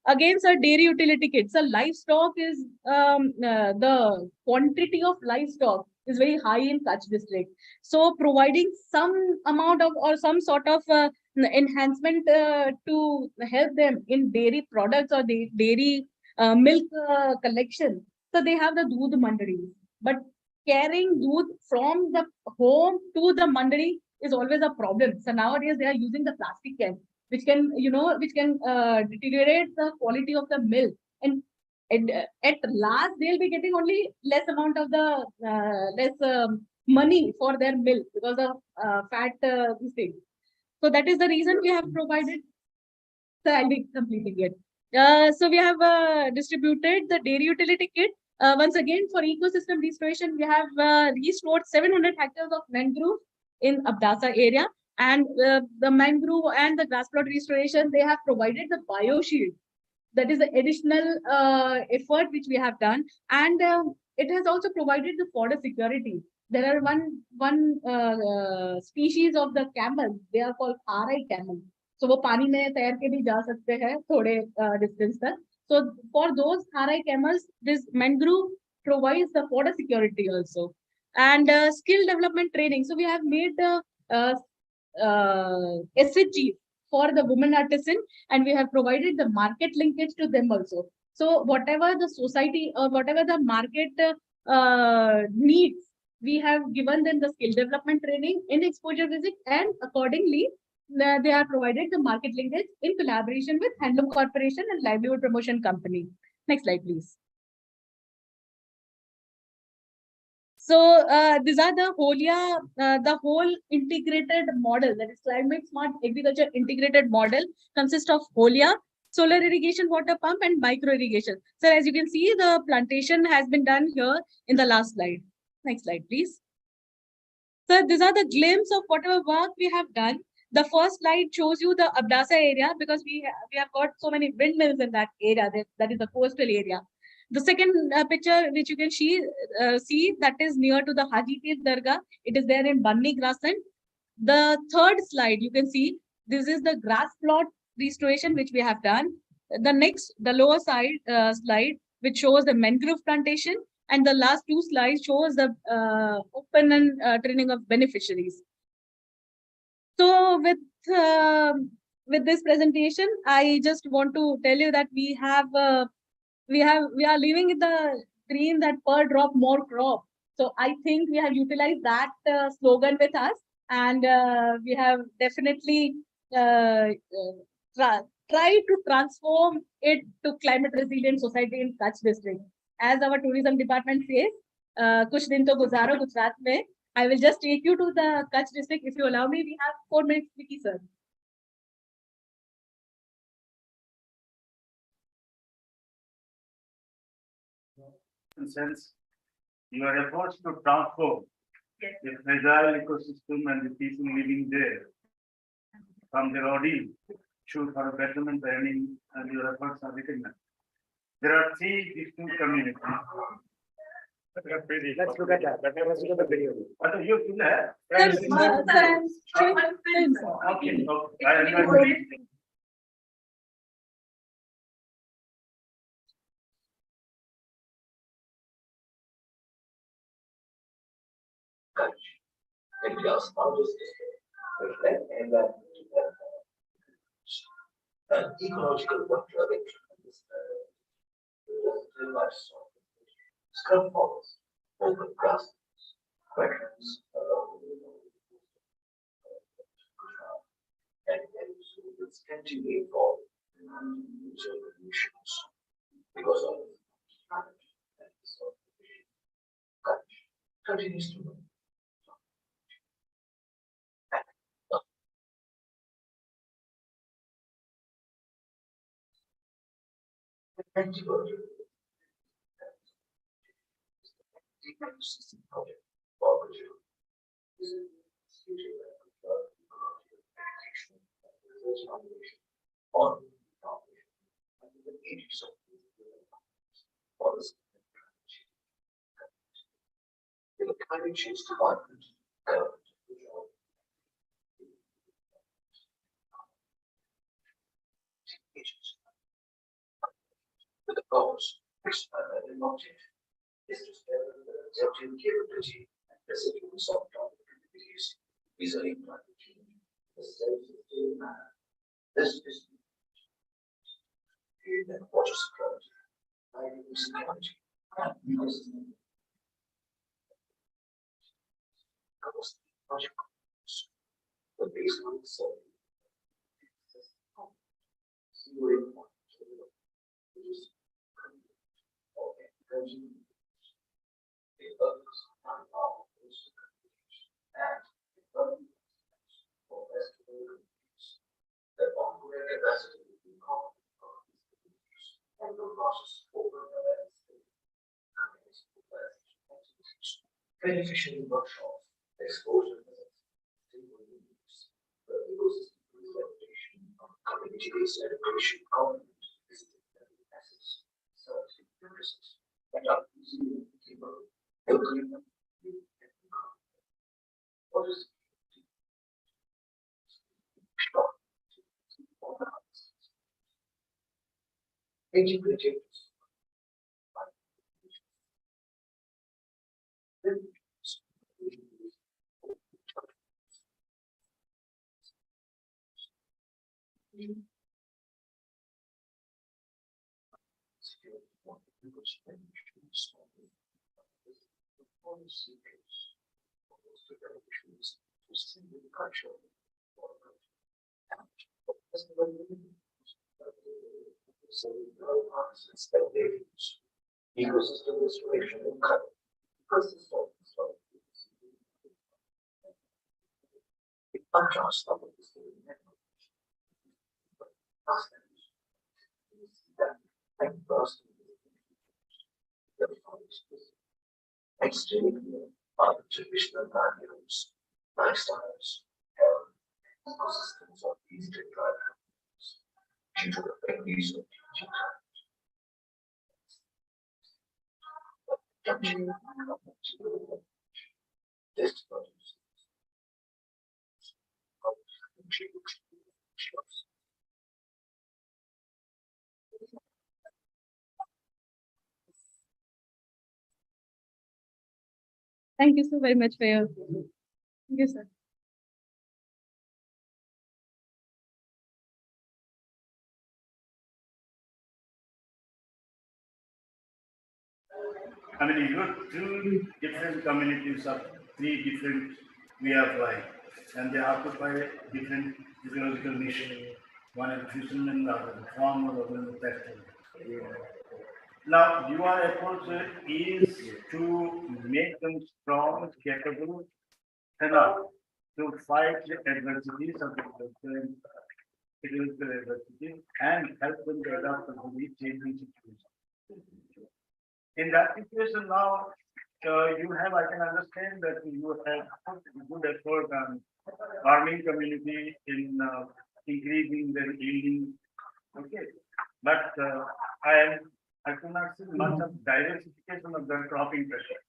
Again, sir, dairy utility kits. So livestock is the quantity of livestock is very high in Kutch district. So providing some amount of or some sort of enhancement to help them in dairy products or the dairy milk collection. So they have the doodh mandari, but carrying doodh from the home to the mandari is always a problem. So nowadays they are using the plastic can, which can, which can deteriorate the quality of the milk. And at last, they'll be getting only less amount of the less money for their milk because of fat thing. So that is the reason we have provided. So I'll be completing it. So we have distributed the dairy utility kit. Once again, for ecosystem restoration, we have restored 700 hectares of mangrove in Abdasa area. And the mangrove and the grass plot restoration, they have provided the bioshield. That is the additional effort which we have done. And it has also provided the fodder security. There are one species of the camel, they are called RI camel. So वो पानी में तैर के भी जा सकते हैं थोड़े distance तक. So for those RI camels, this mangrove provides the fodder security also. And skill development training. So we have made SHG for the women artisan, and we have provided the market linkage to them also. So whatever the society or whatever the market needs, we have given them the skill development training in exposure visit, and accordingly they are provided the market linkage in collaboration with Handloom Corporation and Livelihood Promotion Company. Next slide, please. So these are the whole integrated model, that is climate smart agriculture integrated model, consists of Holia, solar irrigation water pump and micro irrigation. So as you can see, the plantation has been done here in the last slide. Next slide, please. So these are the glimpse of whatever work we have done. The first slide shows you the Abdasa area because we have got so many windmills in that area, that is the coastal area. The second picture which you can see that is near to the Haji Pir Dargah. It is there in Banni grassland. The third slide you can see, this is the grass plot restoration which we have done. The lower side slide which shows the mangrove plantation, and the last two slides shows the open and training of beneficiaries. So with this presentation, I just want to tell you that we are living in the dream that per drop more crop. So I think we have utilized that slogan with us, and we have definitely tried to transform it to climate resilient society in Kutch district. As our tourism department says, kuch din to guzaro Gujarat mein. I will just take you to the Kutch district. If you allow me, we have 4 minutes, Vicky, sir. Sense your efforts to transform the fragile ecosystem and the people living there from their ordeal should for a betterment earning, and your efforts are recognized. There are 3 distinct communities. Let's look at that. Let's look at the video. What are you in there? Okay, okay. India's largest district, and ecological wonder devices, scrub forests, open grasslands, wetlands along the Gujarat, and also with scanty rainfall and user emissions because of climate change. Kutch continues to grow. Antibiotic system project for Gujarat is a on the ages of policy. The climate change department with the goals which are object is to develop the adaptive capability and residual soft activities vis-a-vis climate change. The self-sustained manner. This is and water security, livelihood security, and ecosystem. Cost project costs. The baseline survey. Zero point which is energy. The others are our and the for estimated the ongoing capacity will be common and the process over the landscape. Beneficial workshops, exposure visits, the ecosystem presentation, community-based education, government, assets, service, risks, and are easily capable of agreement. What is integrated ecosystem restoration and carbon. It contrasts some of the extremely are the traditional values, lifestyles, health, ecosystems of these derived due to the vagaries of teaching. Thank you so very much for your. Thank you, sir. I mean, you got two different communities of three different way of life, and they occupy different physiological niche. One is fisherman, the other is farmer, the other is pastor. Now, your approach is to make them strong, capable enough to fight the adversities of the current physical adversity and help them to adapt to the changing situation. In that situation now, you have, I can understand that you have put good effort on farming community in increasing their yielding. Okay, but I cannot see much of diversification of the cropping pressure.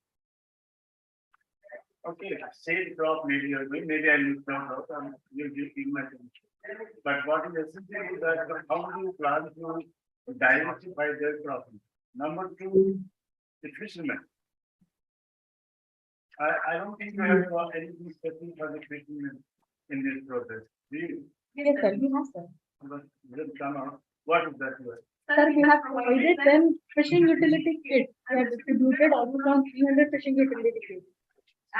Okay, say crop maybe I missed out and you give my attention. But what is essential is that how do you plan to diversify their cropping? Number two, the fishermen. I don't think you have anything specific for the fishermen in this process. Do you? Yes, sir. We have, sir. But will come out. What is that word? Sir, we have provided them fishing utility kits. We have distributed almost around 300 fishing utility kits.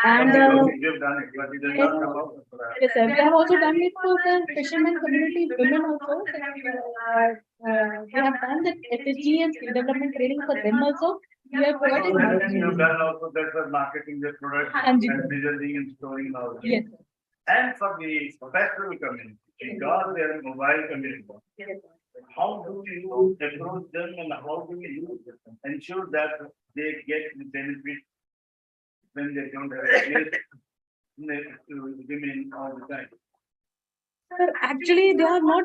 And You've done it, but it does not come out. yes, sir. We have also done it for the fishermen community women also. We have done the FSG and skill development training for them also. We have provided. And you've done also that for marketing the product and designing and storing all. Yes. And for the pastoral community, because they are mobile community. How do you approach them and how do you ensure that they get the benefit when they don't have a place to remain all the time? Sir, actually, they are not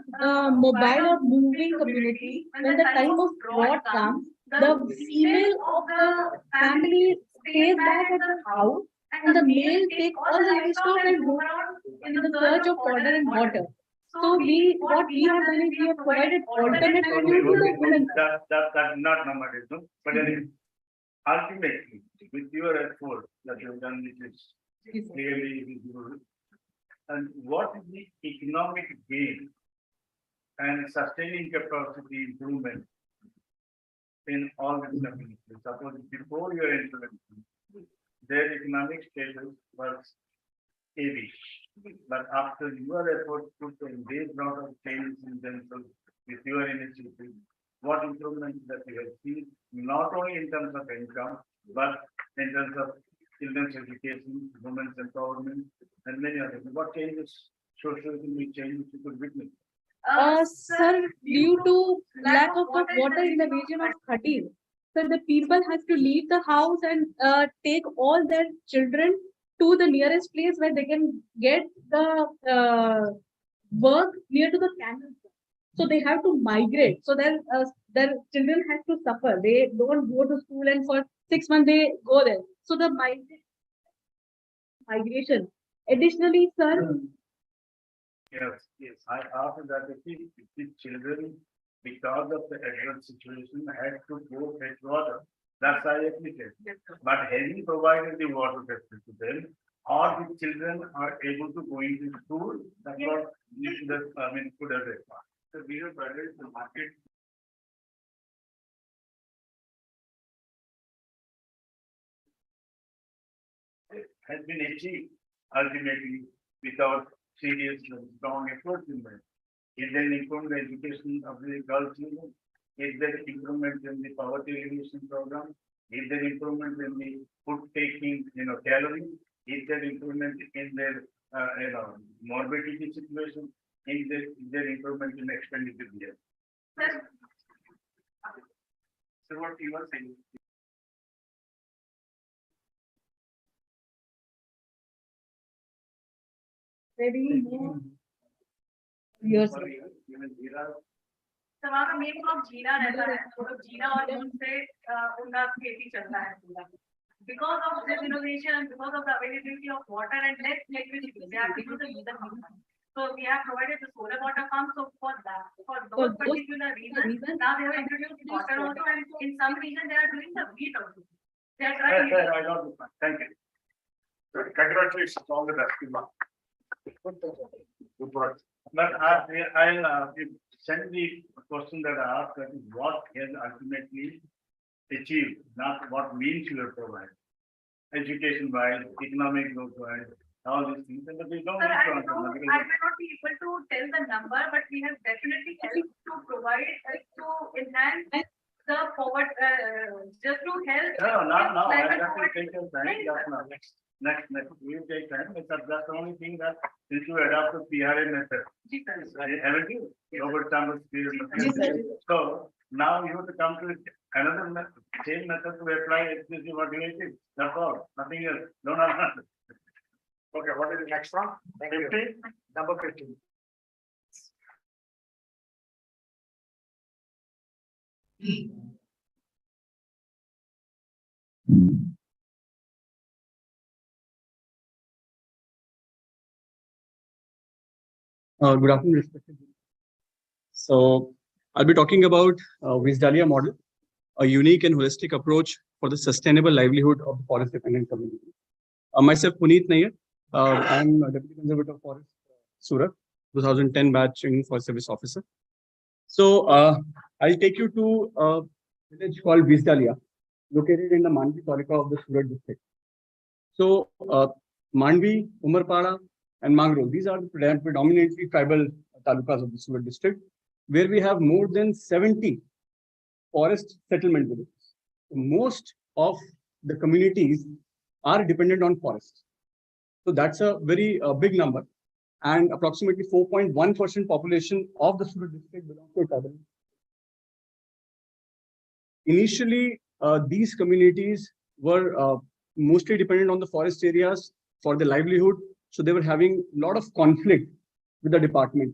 mobile or moving community. When the time of drought comes, the female of the family stays back at the house, and the male take all the livestock and go around in the search of water and water. So what we have done is we have provided alternate menu to the women. That's not nomadism, but anyway, ultimately, with your effort that you've done, which is clearly visible, and what is the economic gain and sustaining capacity improvement in all these communities? Suppose before your intervention, their economic status was AB. But after your efforts put in based lot of changes in themselves with your initiative, what improvements that you have seen, not only in terms of income, but in terms of children's education, women's empowerment, and many others. What changes, socio-economic changes you could witness? Sir, due to lack of water in the region of Khadir, so the people have to leave the house and take all their children to the nearest place where they can get the work near to the canal. So they have to migrate. So their children have to suffer. They don't go to school, and for 6 months they go there. So the migration. Additionally, sir. Yes. I asked that if the children, because of the adverse situation, had to go fetch water. That's I admitted. But having provided the water facility to them, all the children are able to go into school. That's what you should have, put as a part. So we have provided the market. Has been achieved ultimately without serious and strong efforts in that. Is there improvement in the education of the girls children? Is there improvement in the poverty elimination program? Is there improvement in the food taking, calories? Is there improvement in their, morbidity situation? Is there improvement in expenditure here? So what you are saying? Maybe more years. तो वहाँ का main crop जीरा रहता है, तो जीरा और मूंग से उनका खेती चलता है पूरा. Because of this innovation, because of the availability of water and less electricity, they have to use the diesel pump. So we have provided the solar water pump. So for those particular reasons, now they have introduced water also, and in some regions they are doing the wheat also. They are trying. I got the point. Thank you. Congratulations, all the best. Good work. But I'll send the question that I asked, that is what has ultimately achieved, not what means you have provided. Education wise, economic growth wise, all these things. But we don't Sir, need to I answer may not be able to tell the number, but we have definitely helped to provide, to enhance the forward, just to help. No, not now. I climate have to forward. take your time. Just now. Next. We will take time. It's that's the only thing that since you adopted PRA method. Haven't you? Robert Chambers PRA method. So now you have to come to another method, same method to apply exclusive motivation. That's all. Nothing else. No. Okay, what is the next one? 15? Number 15. Good afternoon, respected. So I'll be talking about Wisdalia model, a unique and holistic approach for the sustainable livelihood of the forest dependent community. Myself, Puneet Nair. I'm a Deputy Conservator of Forest, Surat, 2010 batch in Forest Service Officer. So I'll take you to a village called Visdalia, located in the Manvi Talika of the Surat district. So Manvi, Umarpada, and Mangrove, these are the predominantly tribal talukas of the Surat district, where we have more than 70 forest settlement villages. Most of the communities are dependent on forests. So that's a very big number. And approximately 4.1% population of the Surat district belongs to tribal. Initially, these communities were mostly dependent on the forest areas for their livelihood. So they were having a lot of conflict with the department.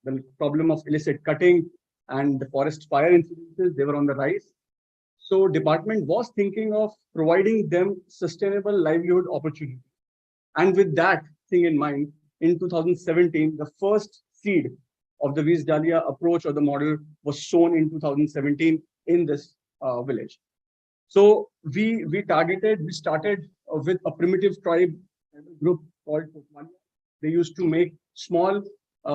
The problem of illicit cutting and the forest fire incidences, they were on the rise. So department was thinking of providing them sustainable livelihood opportunity. And with that thing in mind, in 2017, the first seed of the Visdalia approach or the model was sown in 2017 in this village. So we started with a primitive tribe group called Kokmania. They used to make small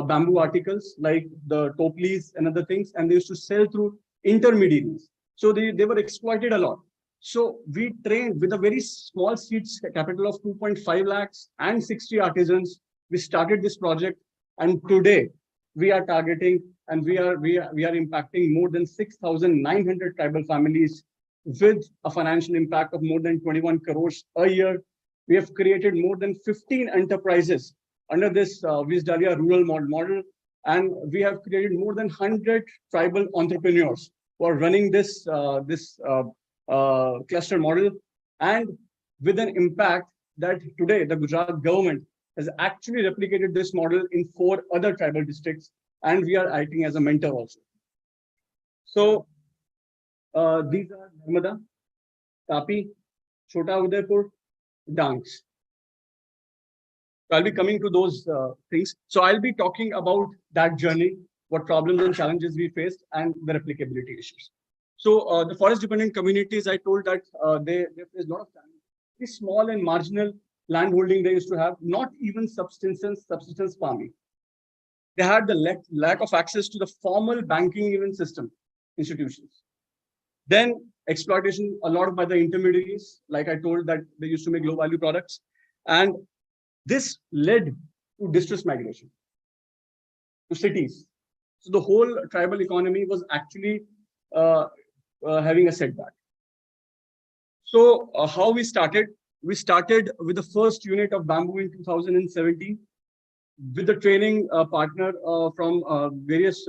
bamboo articles like the toplis and other things, and they used to sell through intermediaries. So they were exploited a lot. So we trained with a very small seeds capital of 2.5 lakhs and 60 artisans. We started this project, and today we are targeting and we are impacting more than 6,900 tribal families with a financial impact of more than 21 crores a year. We have created more than 15 enterprises under this Visdalia rural model, and we have created more than 100 tribal entrepreneurs who are running this cluster model, and with an impact that today the Gujarat government has actually replicated this model in 4 other tribal districts, and we are acting as a mentor also. So these are Narmada, Tapi, Chota Udaipur, Danks. So I'll be coming to those things. So I'll be talking about that journey, what problems and challenges we faced, and the replicability issues. So the forest dependent communities, I told that they face a lot of challenges. Very small and marginal land holding they used to have, not even subsistence farming. They had the lack of access to the formal banking even system institutions. Then exploitation a lot by the intermediaries, like I told that they used to make low value products. And this led to distress migration to cities. So the whole tribal economy was actually having a setback. So how we started? We started with the first unit of bamboo in 2017 with the training partner from various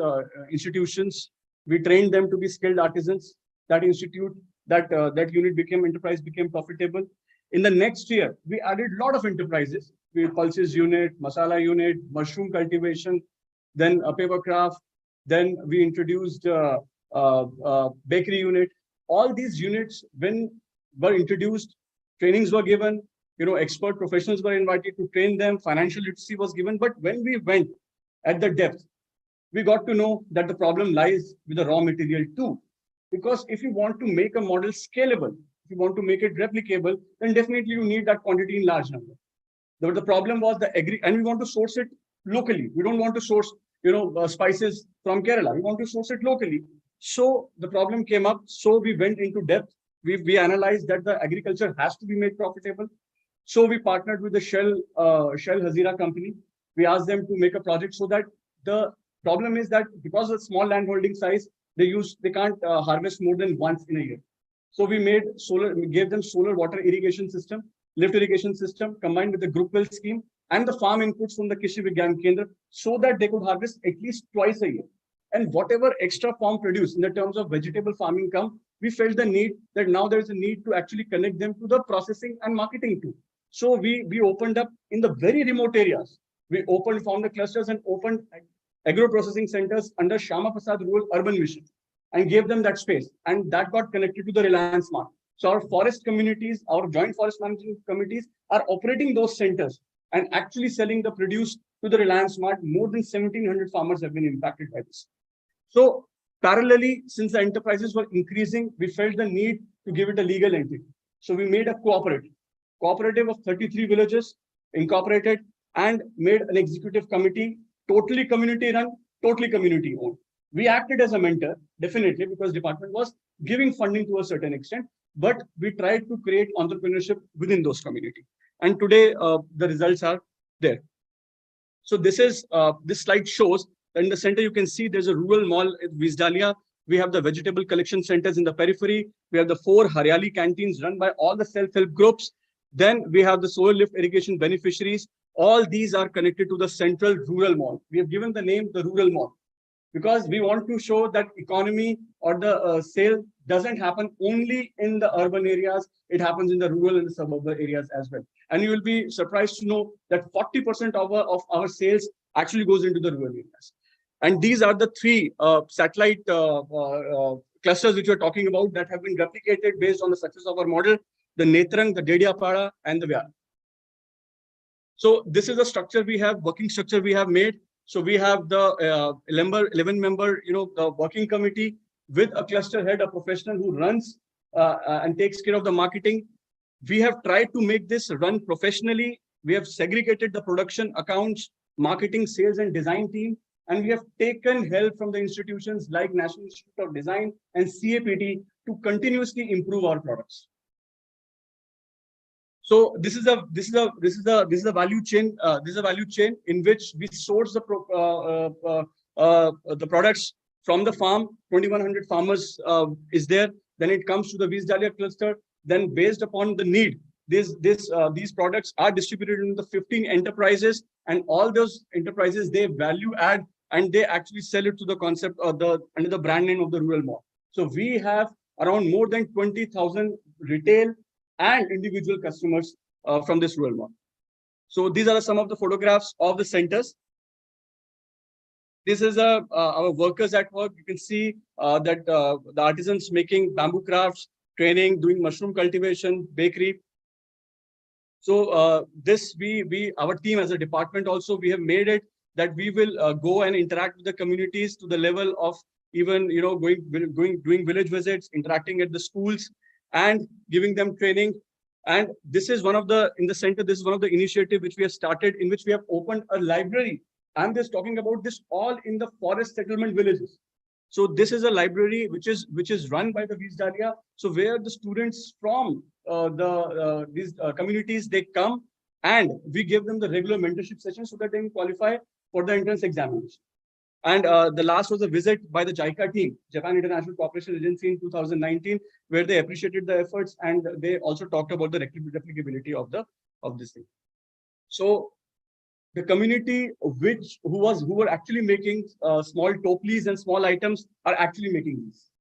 institutions. We trained them to be skilled artisans. That unit became profitable. In the next year, we added a lot of enterprises. We had pulses unit, masala unit, mushroom cultivation, then a paper craft. Then we introduced bakery unit. All these units, when were introduced, trainings were given, expert professionals were invited to train them, financial literacy was given. But when we went at the depth, we got to know that the problem lies with the raw material too. Because if you want to make a model scalable, if you want to make it replicable, then definitely you need that quantity in large number. The problem was and we want to source it locally. We don't want to source, spices from Kerala. We want to source it locally. So the problem came up. So we went into depth. We analyzed that the agriculture has to be made profitable. So we partnered with the Shell Hazira company. We asked them to make a project so that the problem is that because of the small land holding size, they can't harvest more than once in a year. So we gave them solar water irrigation system, lift irrigation system combined with the group well scheme and the farm inputs from the Krishi Vigyan Kendra so that they could harvest at least twice a year. And whatever extra farm produce in the terms of vegetable farming come, we felt the need that now there is a need to actually connect them to the processing and marketing too. So we opened up in the very remote areas. We found the clusters and opened agro processing centers under Shama Prasad Rural Urban Mission and gave them that space. And that got connected to the Reliance Smart. So our forest communities, our joint forest management committees are operating those centers and actually selling the produce to the Reliance Smart. More than 1,700 farmers have been impacted by this. So parallelly, since the enterprises were increasing, we felt the need to give it a legal entity. So we made a cooperative of 33 villages, incorporated, and made an executive committee, totally community run, totally community owned. We acted as a mentor, definitely, because department was giving funding to a certain extent, but we tried to create entrepreneurship within those community. And today, the results are there. So this slide shows that in the center, you can see there's a rural mall at Visdalia. We have the vegetable collection centers in the periphery. We have the 4 Haryali canteens run by all the self-help groups. Then we have the solar lift irrigation beneficiaries. All these are connected to the central rural mall. We have given the name the rural mall because we want to show that economy or the sale doesn't happen only in the urban areas. It happens in the rural and the suburban areas as well. And you will be surprised to know that 40% of our sales actually goes into the rural areas. And these are the 3 satellite clusters which we're talking about that have been replicated based on the success of our model, the Netrang, the Dediapada, and the Vyara. So this is the structure we have, working structure we have made. So we have the 11-member, the working committee with a cluster head, a professional who runs and takes care of the marketing. We have tried to make this run professionally. We have segregated the production, accounts, marketing, sales, and design team. And we have taken help from the institutions like National Institute of Design and CAPT to continuously improve our products. So this is a value chain. This is a value chain in which we source the products from the farm. 2,100 farmers is there. Then it comes to the Visdalia cluster. Then based upon the need, these products are distributed into the 15 enterprises, and all those enterprises, they value add and they actually sell it to the concept of under the brand name of the rural mall. So we have around more than 20,000 retail and individual customers from this rural mall. So these are some of the photographs of the centers. This is our workers at work. You can see that the artisans making bamboo crafts, training, doing mushroom cultivation, bakery. So our team as a department also, we have made it that we will go and interact with the communities to the level of even doing village visits, interacting at the schools, and giving them training. And this is one of the in the center. This is one of the initiative which we have started, in which we have opened a library. I'm just talking about this all in the forest settlement villages. So this is a library which is run by the Visdalia. So where the students from these communities, they come and we give them the regular mentorship sessions so that they can qualify for the entrance examination. And the last was a visit by the JICA team, Japan International Cooperation Agency, in 2019, where they appreciated the efforts and they also talked about the replicability of this thing. So the community who were actually making small toplies and small items are actually making these.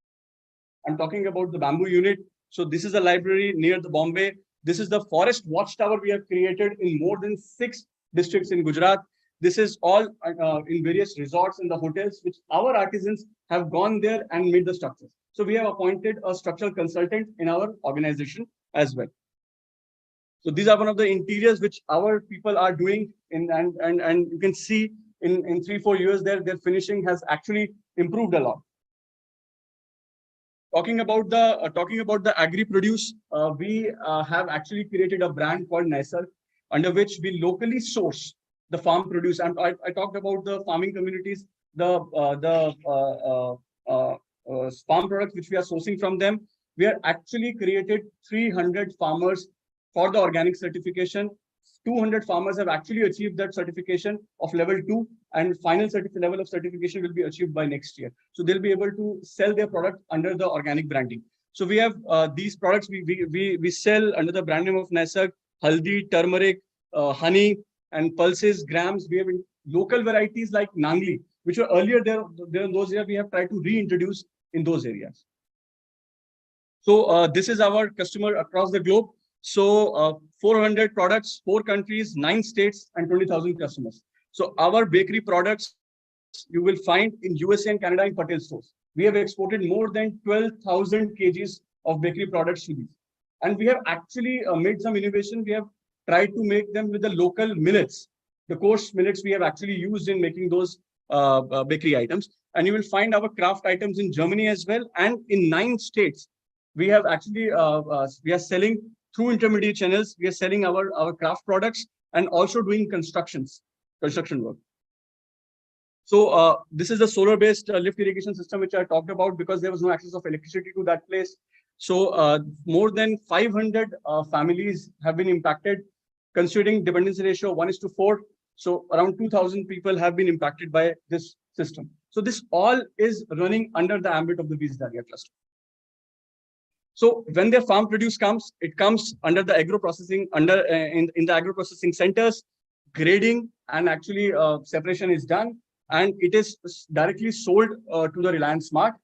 I'm talking about the bamboo unit. So this is a library near the Bombay. This is the forest watchtower we have created in more than 6 districts in Gujarat. This is all in various resorts and the hotels, which our artisans have gone there and made the structures. So we have appointed a structural consultant in our organization as well. So these are one of the interiors which our people are doing, and you can see in 3-4 years their finishing has actually improved a lot. Talking about the agri produce, we have actually created a brand called Naisar, under which we locally source the farm produce. And I talked about the farming communities, the farm products which we are sourcing from them. We have actually created 300 farmers for the organic certification. 200 farmers have actually achieved that certification of level 2, and final level of certification will be achieved by next year. So they'll be able to sell their product under the organic branding. So we have these products we sell under the brand name of Naisar, haldi, turmeric, honey, and pulses, grams. We have local varieties like Nangli, which were earlier there in those areas. We have tried to reintroduce in those areas. So this is our customer across the globe. So 400 products, 4 countries, 9 states, and 20,000 customers. So our bakery products you will find in USA and Canada in Patel stores. We have exported more than 12,000 kgs of bakery products to these. And we have actually made some innovation. We have tried to make them with the local millets. The coarse millets we have actually used in making those bakery items. And you will find our craft items in Germany as well. And in 9 states, we have actually, we are selling through intermediate channels. We are selling our craft products and also doing construction work. So this is the solar-based lift irrigation system which I talked about because there was no access of electricity to that place. So more than 500 families have been impacted, considering dependency ratio 1:4. So around 2,000 people have been impacted by this system. So this all is running under the ambit of the Visalia cluster. So when their farm produce comes, it comes under the agro processing, in the agro processing centers, grading and actually separation is done, and it is directly sold to the Reliance Mart,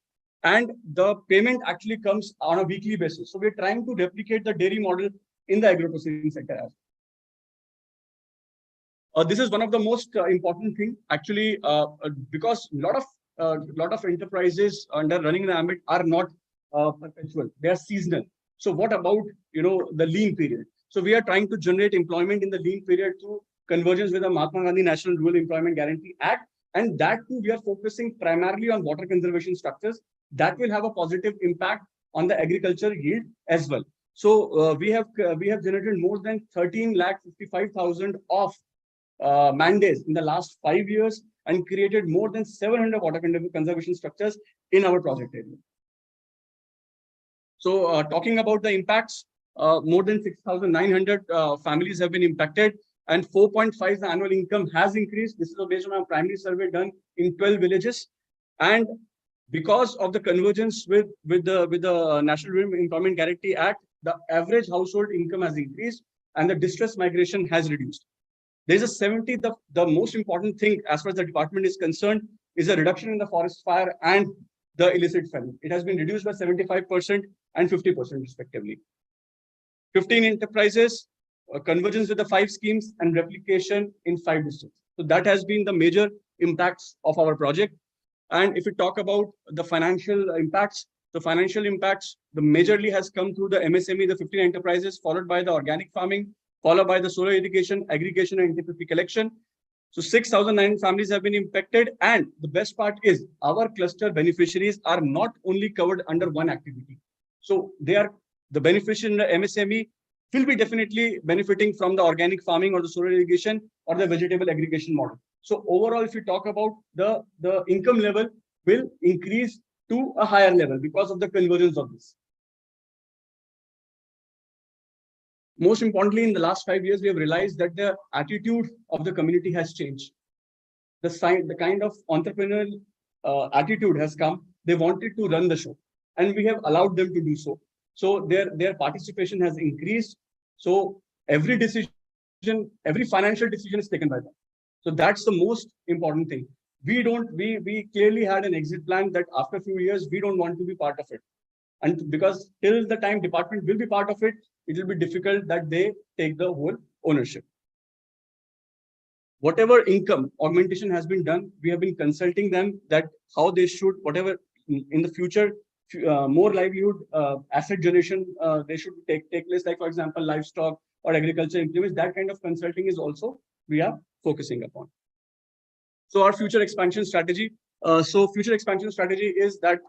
and the payment actually comes on a weekly basis. So we're trying to replicate the dairy model in the agro processing sector as well. This is one of the most important thing actually, because a lot of enterprises under running the ambit are not perpetual; they are seasonal. So what about the lean period? So we are trying to generate employment in the lean period through convergence with the Mahatma Gandhi National Rural Employment Guarantee Act, and that too we are focusing primarily on water conservation structures that will have a positive impact on the agriculture yield as well. So we have generated more than 13,55,000 of mandates in the last 5 years and created more than 700 water conservation structures in our project area. So talking about the impacts, more than 6,900 families have been impacted, and 4.5 the annual income has increased. This is based on a primary survey done in 12 villages. And because of the convergence with the National Rural Employment Guarantee Act, the average household income has increased and the distress migration has reduced. There's a 70, the most important thing as far as the department is concerned is a reduction in the forest fire and the illicit felling. It has been reduced by 75% and 50% respectively. 15 enterprises, convergence with the 5 schemes, and replication in 5 districts. So that has been the major impacts of our project. And if we talk about the financial impacts, the majorly has come through the MSME, the 15 enterprises, followed by the organic farming, followed by the solar irrigation, aggregation, and NTPP collection. So 6,009 families have been impacted. And the best part is our cluster beneficiaries are not only covered under one activity. So they are the beneficiary in the MSME will be definitely benefiting from the organic farming or the solar irrigation or the vegetable aggregation model. So overall, if you talk about the income level will increase to a higher level because of the convergence of this. Most importantly, in the last 5 years, we have realized that the attitude of the community has changed. The kind of entrepreneurial attitude has come. They wanted to run the show, and we have allowed them to do so. So their participation has increased. So every financial decision is taken by them. So that's the most important thing. We clearly had an exit plan that after a few years, we don't want to be part of it. And because till the time department will be part of it, it will be difficult that they take the whole ownership. Whatever income augmentation has been done, we have been consulting them that how they should, whatever in the future, more livelihood asset generation, they should take place, like for example, livestock or agriculture implements. That kind of consulting is also we are focusing upon. So our future expansion strategy. Future expansion strategy is that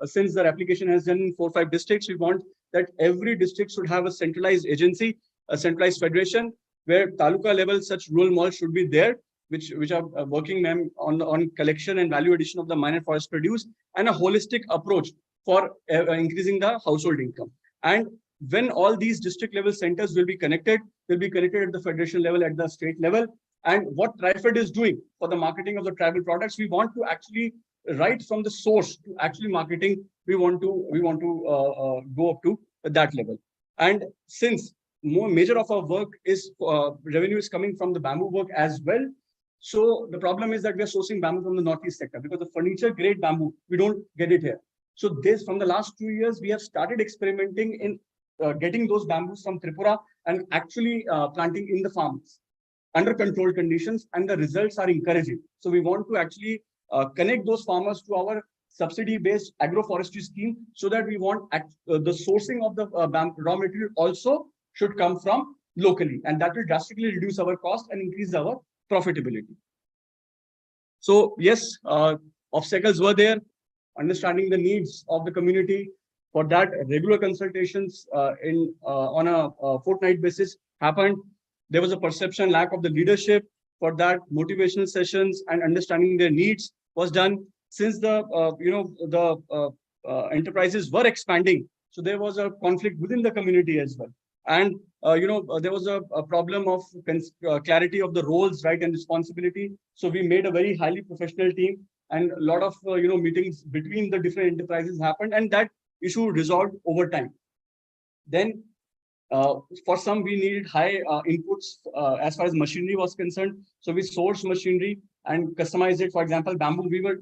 since the application has done in 4 or 5 districts, we want that every district should have a centralized agency, a centralized federation, where taluka level such rural malls should be there, which are working on collection and value addition of the minor forest produce, and a holistic approach for increasing the household income. And when all these district level centers will be connected, they'll be connected at the federation level, at the state level. And what TriFed is doing for the marketing of the tribal products, we want to actually right from the source to actually marketing. We want to go up to that level. And since more major of our work is revenue is coming from the bamboo work as well. So the problem is that we are sourcing bamboo from the northeast sector because the furniture grade bamboo, we don't get it here. So this from the last 2 years, we have started experimenting in getting those bamboos from Tripura and actually planting in the farms under controlled conditions, and the results are encouraging. So we want to actually connect those farmers to our subsidy-based agroforestry scheme, so that we want the sourcing of the raw material also should come from locally, and that will drastically reduce our cost and increase our profitability. So yes, obstacles were there, understanding the needs of the community. For that, regular consultations on a fortnight basis happened. There was a perception lack of the leadership. For that, motivational sessions and understanding their needs was done. Since the enterprises were expanding, so there was a conflict within the community as well. And there was a problem of clarity of the roles, right, and responsibility. So we made a very highly professional team, and a lot of meetings between the different enterprises happened, and that issue resolved over time. Then for some, we needed high inputs as far as machinery was concerned. So we sourced machinery and customized it. For example, bamboo, we were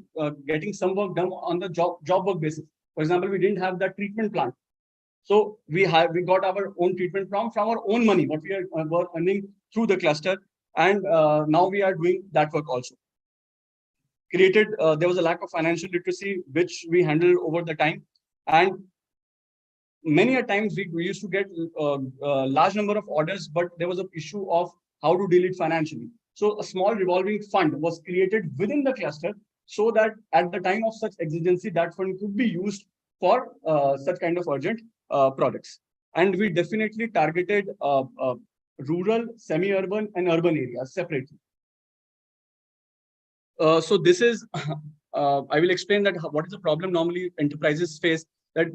getting some work done on the job work basis. For example, we didn't have that treatment plant. So we got our own treatment from our own money, what we were earning through the cluster. And now we are doing that work also. There was a lack of financial literacy, which we handled over the time. And many a times we used to get a large number of orders, but there was an issue of how to deal it financially. So a small revolving fund was created within the cluster so that at the time of such exigency, that fund could be used for such kind of urgent products. And we definitely targeted rural, semi-urban and urban areas separately. So this is, I will explain that what is the problem normally enterprises face. That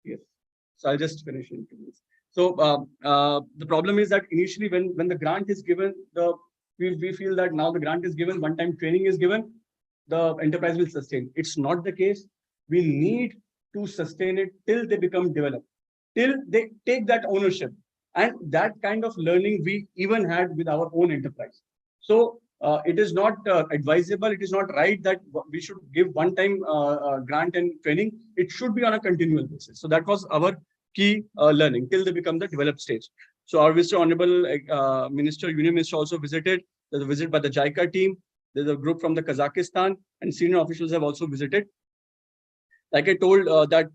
yes, so I'll just finish it. So the problem is that initially when the grant is given, we feel that now the grant is given, one-time training is given, the enterprise will sustain. It's not the case. We need to sustain it till they become developed, till they take that ownership. And that kind of learning we even had with our own enterprise. So it is not advisable, it is not right that we should give one-time grant and training. It should be on a continual basis. So that was our key learning till they become the developed stage. So our Mr. Honorable Minister, Union Minister also visited. There's a visit by the JICA team. There's a group from the Kazakhstan, and senior officials have also visited. Like I told that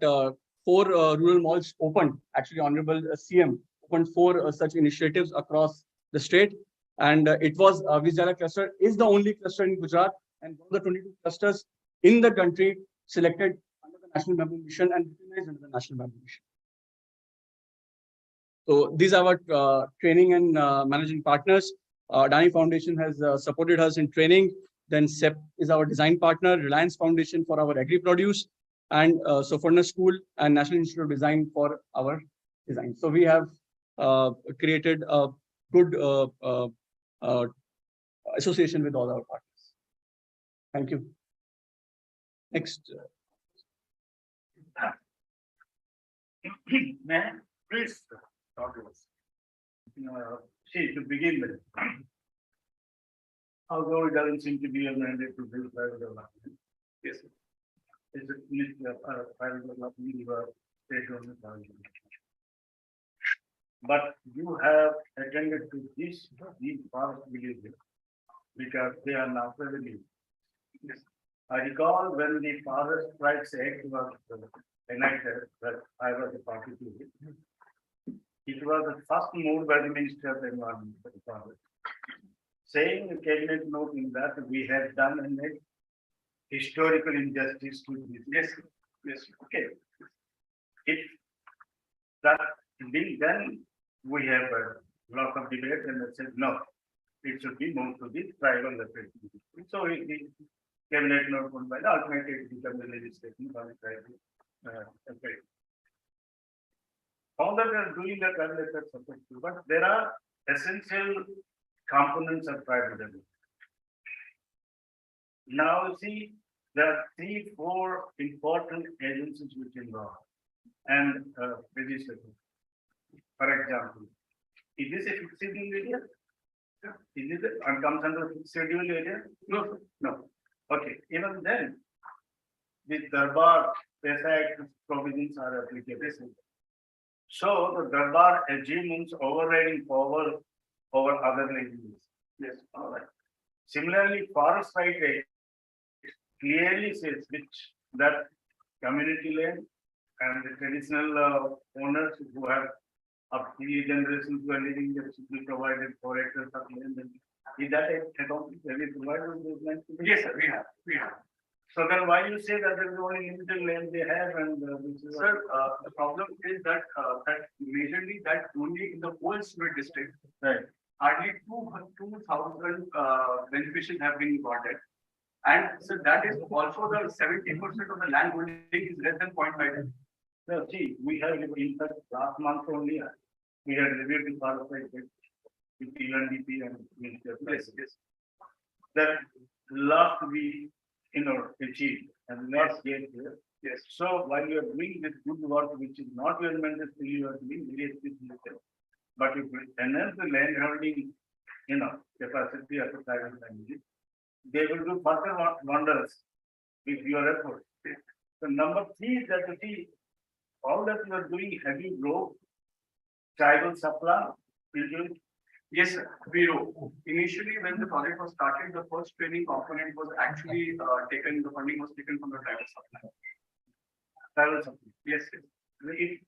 4 rural malls opened, actually Honorable CM opened 4 such initiatives across the state. And it was Vijayala cluster is the only cluster in Gujarat, and one of the 22 clusters in the country selected under the National Bamboo Mission and recognized under the National Bamboo Mission. So these are our training and managing partners. Adani Foundation has supported us in training. Then SEP is our design partner, Reliance Foundation for our agri-produce, and Sofarna School and National Institute of Design for our design. So we have created a good association with all our partners. Thank you. Next. Man, please talk to us. See, to begin with, although it doesn't seem to be a mandate to build private development, yes, it's a ministry of private development, state government. But you have attended to these forest villages because they are now privately. I recall when the Forest Rights Act was enacted, that I was a party to it. It was the first move by the Minister of the Environment for the Forest, saying a cabinet note in that we had done a historical injustice to this. Yes, yes, okay. If that being done, we have a lot of debate and they said no, it should be moved to the tribal legislation. So the cabinet note one by the alternative become the legislation by the tribal. All that are doing that tribal legislation, but there are essential components of tribal development. Now see, there are 3-4 important agencies which involve and legislation. For example, is this a fixed schedule area? Is it comes under fixed schedule area? No, no. Okay, even then, the Darbar Act provisions are applicable. So the Darbar achievements overriding power over other languages. Yes, all right. Similarly, Forest Right Act clearly says that community land and the traditional owners who have up 3 generations who are living there should be provided 4 acres of land. Is that at all? Have you provided those land? Yes, sir, we have. So then why you say that there is only limited land they have and this is sir, the problem is that that majorly that only in the whole Surat district, right, hardly 2,000 beneficiaries have been got it. And so that is also the 70% of the land holding is less than 0.5. No, see, we have, in fact, last month only, we had reviewed the part of it with UNDP and Minister. Yes, yes. That last we, achieved and not yet here. Yes. So while you are doing this good work, which is not your mandate, you are doing very specific. But if you enhance the land holding, capacity of the private family, they will do further wonders with your effort. So number three is that you see, all that you are doing, have you grow tribal supply? Yes, sir. We do. Initially, when the project was started, the first training component was actually taken, the funding was taken from the tribal supply. Tribal supply. Yes, yes.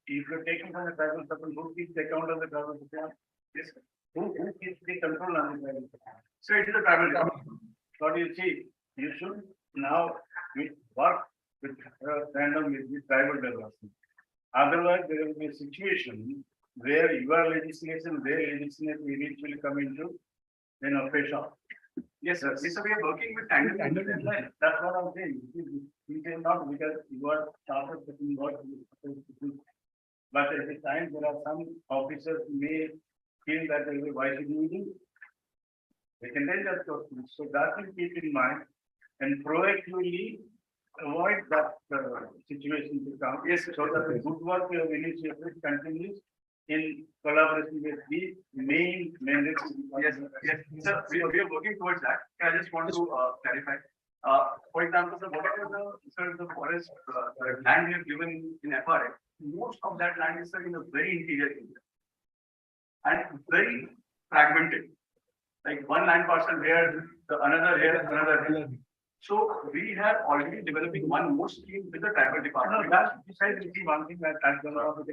If you're taking from the tribal supply, who keeps the account of the tribal supply? Yes, sir. Who keeps the control on the tribal supply? So it is a tribal government. What you see, you should now work with random with tribal development. Otherwise, there will be a situation where your legislation, their legislation will come into, face off. Yes, sir. Yes, sir. We are working with tandem. That's what I'm saying. It is not because you are started taking what you are supposed to do. But at the time, there are some officers may feel that why should we do? They can tell that question. So that will keep in mind and proactively avoid that situation to come. Yes, so that the good work you have initiated continues in collaboration with the main mandates. Yes, yes, sir. We are working towards that. I just want to clarify. For example, sir, whatever the forest land we have given in FRA, most of that land is in a very interior area and very fragmented. Like one land parcel here, another here, another here. So we have already developing one more scheme with the tribal department. No, that's precisely one thing that I'm going to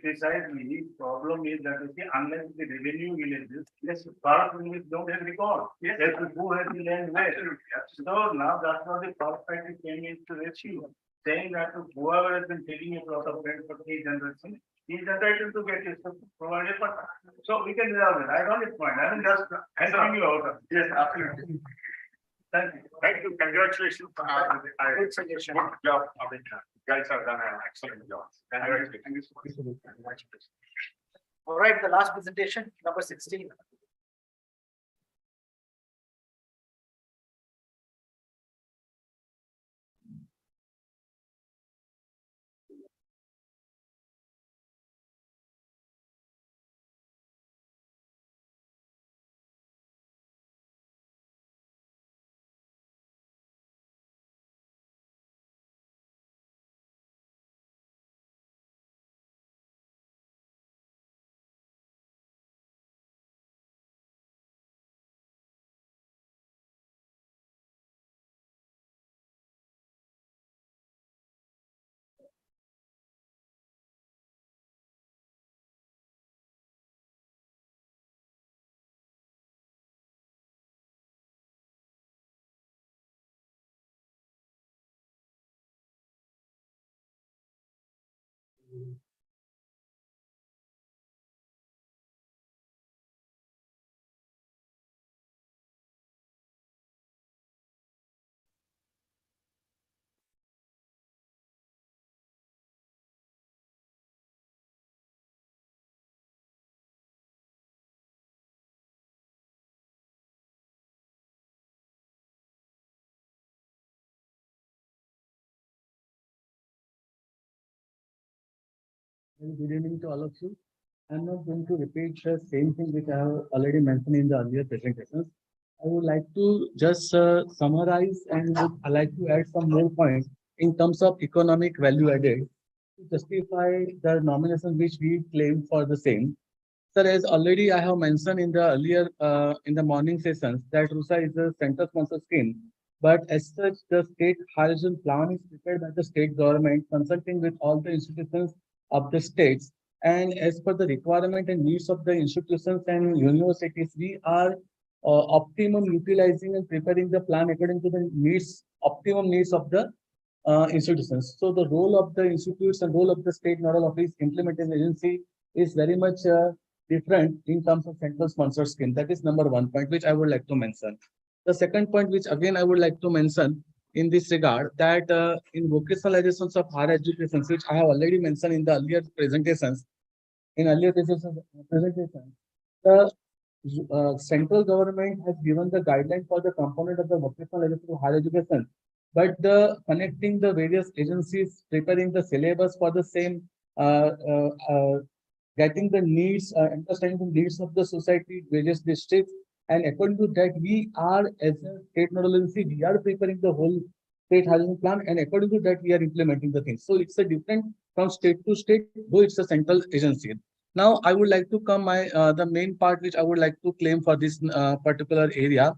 precisely problem is that unless the revenue villages, yes, part of it don't have record. Yes, who has the land where. So now that's what the perspective came into issue, saying that whoever has been taking a plot of land for 3 generations, he's entitled to get his provided. So we can resolve it. I got it point. I am just helping you out. Yes, absolutely. Thank you. Thank you. Congratulations. Good suggestion. Good job. You guys have done an excellent job. Congratulations. All right, the last presentation, number 16. Good evening to all of you. I'm not going to repeat the same thing which I have already mentioned in the earlier presentations. I would like to just summarize and I like to add some more points in terms of economic value added to justify the nomination which we claim for the same. Sir, as already I have mentioned in the earlier in the morning sessions that RUSA is a center sponsor scheme, but as such the state hydrogen plan is prepared by the state government consulting with all the institutions of the states, and as per the requirement and needs of the institutions and universities, we are optimum utilizing and preparing the plan according to the needs, optimum needs of the institutions. So the role of the institutes and role of the state nodal office implementing agency is very much different in terms of central sponsor scheme. That is number one point, which I would like to mention. The second point, which again I would like to mention in this regard, that in vocationalizations of higher education, which I have already mentioned in the earlier presentations, the central government has given the guideline for the component of the vocationalization to higher education, but the connecting the various agencies, preparing the syllabus for the same, getting the needs, understanding the needs of the society, various districts, and according to that, we are as a state nodal agency, we are preparing the whole state housing plan, and according to that, we are implementing the things. So it's a different from state to state, though it's a central agency. Now, I would like to come my the main part which I would like to claim for this particular area,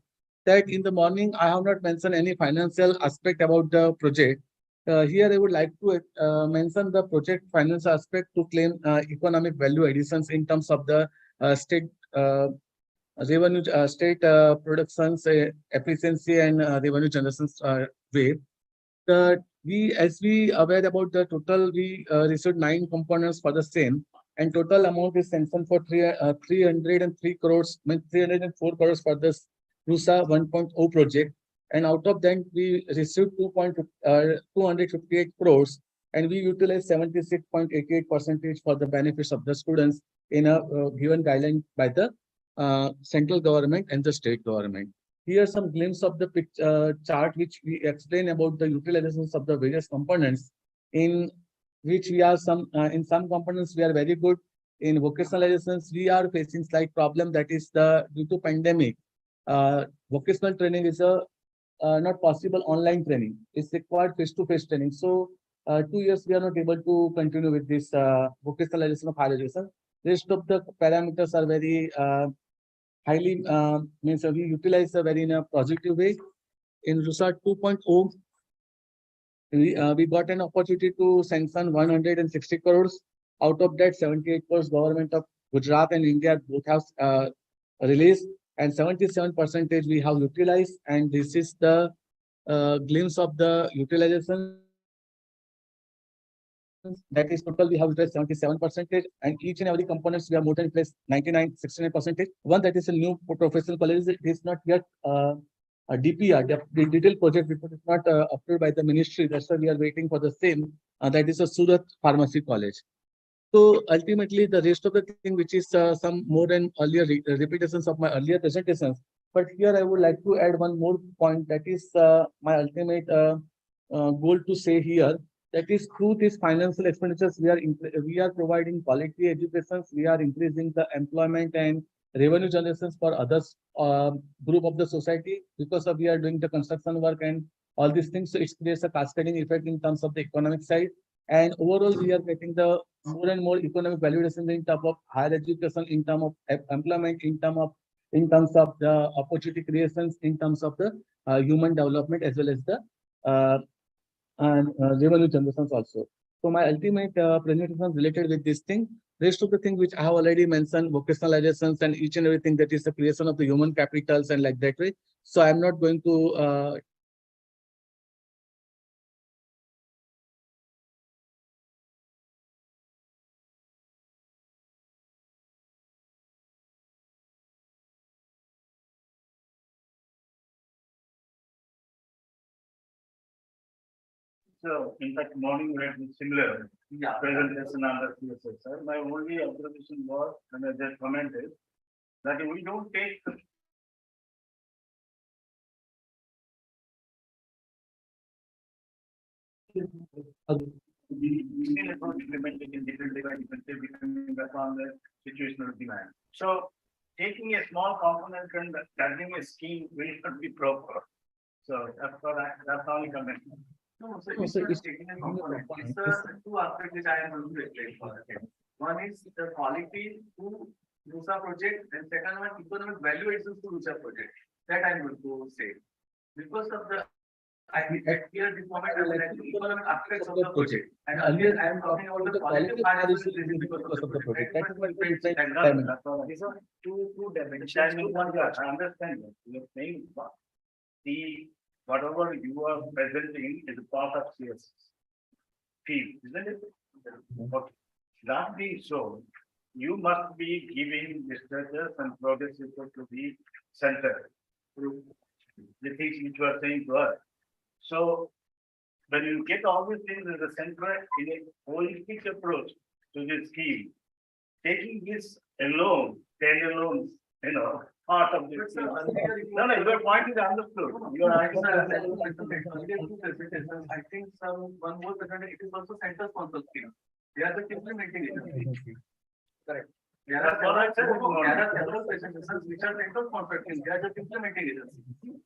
that in the morning I have not mentioned any financial aspect about the project. Here I would like to mention the project finance aspect to claim economic value additions in terms of the state revenue, state productions efficiency and revenue generations way. As we aware about the total, we received 9 components for the same, and total amount is sanctioned for 303 crores, means 304 crores for this RUSA 1.0 project. And out of that, we received 258 crores, and we utilized 76.88% for the benefits of the students in a given guideline by the central government and the state government. Here some glimpse of the chart which we explain about the utilizations of the various components, in which we are in some components we are very good. In vocationalizations, we are facing slight problem, that is the due to pandemic. Vocational training is not possible online training. It's required face-to-face training. So 2 years we are not able to continue with this vocationalization of higher education. Rest of the parameters are very highly means we utilize very in a positive way. In RUSA 2.0, we got an opportunity to sanction 160 crores. Out of that, 78 crores government of Gujarat and India both have released, and 77% we have utilized. And this is the glimpse of the utilization. That is total, we have utilized 77%, and each and every components we have more than placed 69%. One, that is a new professional college, it is not yet a DPR, the detailed project report is not approved by the ministry. That's why we are waiting for the same. That is a Surat Pharmacy College. So ultimately, the rest of the thing, which is some more than earlier repetitions of my earlier presentations. But here I would like to add one more point. That is my ultimate goal to say here. That is through these financial expenditures, we are providing quality education. We are increasing the employment and revenue generations for others group of the society, because of we are doing the construction work and all these things. So it creates a cascading effect in terms of the economic side. And overall, we are getting the more and more economic valuation in terms of higher education, in terms of employment, in terms of the opportunity creations, in terms of the human development, as well as the revenue generations also. So my ultimate presentation is related with this thing. Rest of the thing which I have already mentioned, vocationalizations and each and everything, that is the creation of the human capitals and like that way. So I'm not going to So in fact, morning we had similar presentation under PSS. Sir. My only observation was, and I just commented, that we don't take the Indian approach implemented in different depending upon the situational demand. So taking a small component and turning a scheme will not be proper. So that's only comment. No, so it's taking a component. It's two aspects which I am going to explain for. One is the quality to RUSA project, and second one, economic value additions to RUSA project. That I'm going to say. Because of the here this moment I would like to economic aspects of the project. And earlier I am talking about the quality of higher education because of the project. That is what we say. These are two dimensions. I understand that you are saying the whatever you are presenting is a part of CS field, isn't it? Okay. That being so, you must be giving discharges and progress report to the center. The things which you are saying to us. So when you get all these things as a center in a holistic approach to this scheme, taking this alone, standalone, part of this. No, your point is understood. I think one more percent, it is also center sponsored scheme. They are just implementing it. Correct. There are several presentations which are center sponsored schemes. They are just implementing it.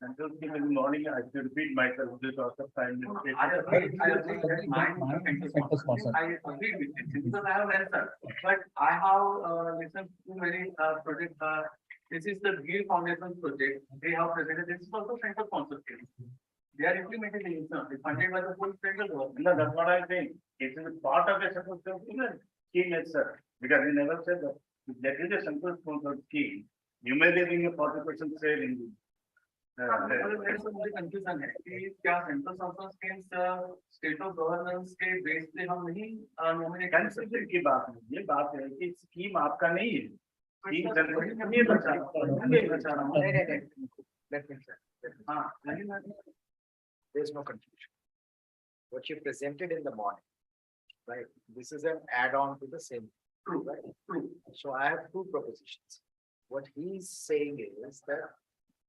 And just in the morning, I have to repeat myself because of time. I agree that mine is center sponsored. I agree with it because I have answered. But I have listened to many projects. This is the Gill Foundation project. They have presented. This is also center sponsored scheme. They are implementing the insurance. It's funded by the full federal government. No, that's what I think. It is a part of a central scheme itself. Because we never said that if there is a central sponsored scheme, you may be giving a 40% share in the. there is some confusion है कि क्या central sponsor schemes state of governance के base पे हम नहीं nominate कर सकते की बात है, ये बात है कि स्कीम आपका नहीं है। स्कीम नहीं बचा रहा हूँ। Let me try. There's no confusion. What you presented in the morning, right? This is an add-on to the same. True, right? True. So I have two propositions. What he's saying is that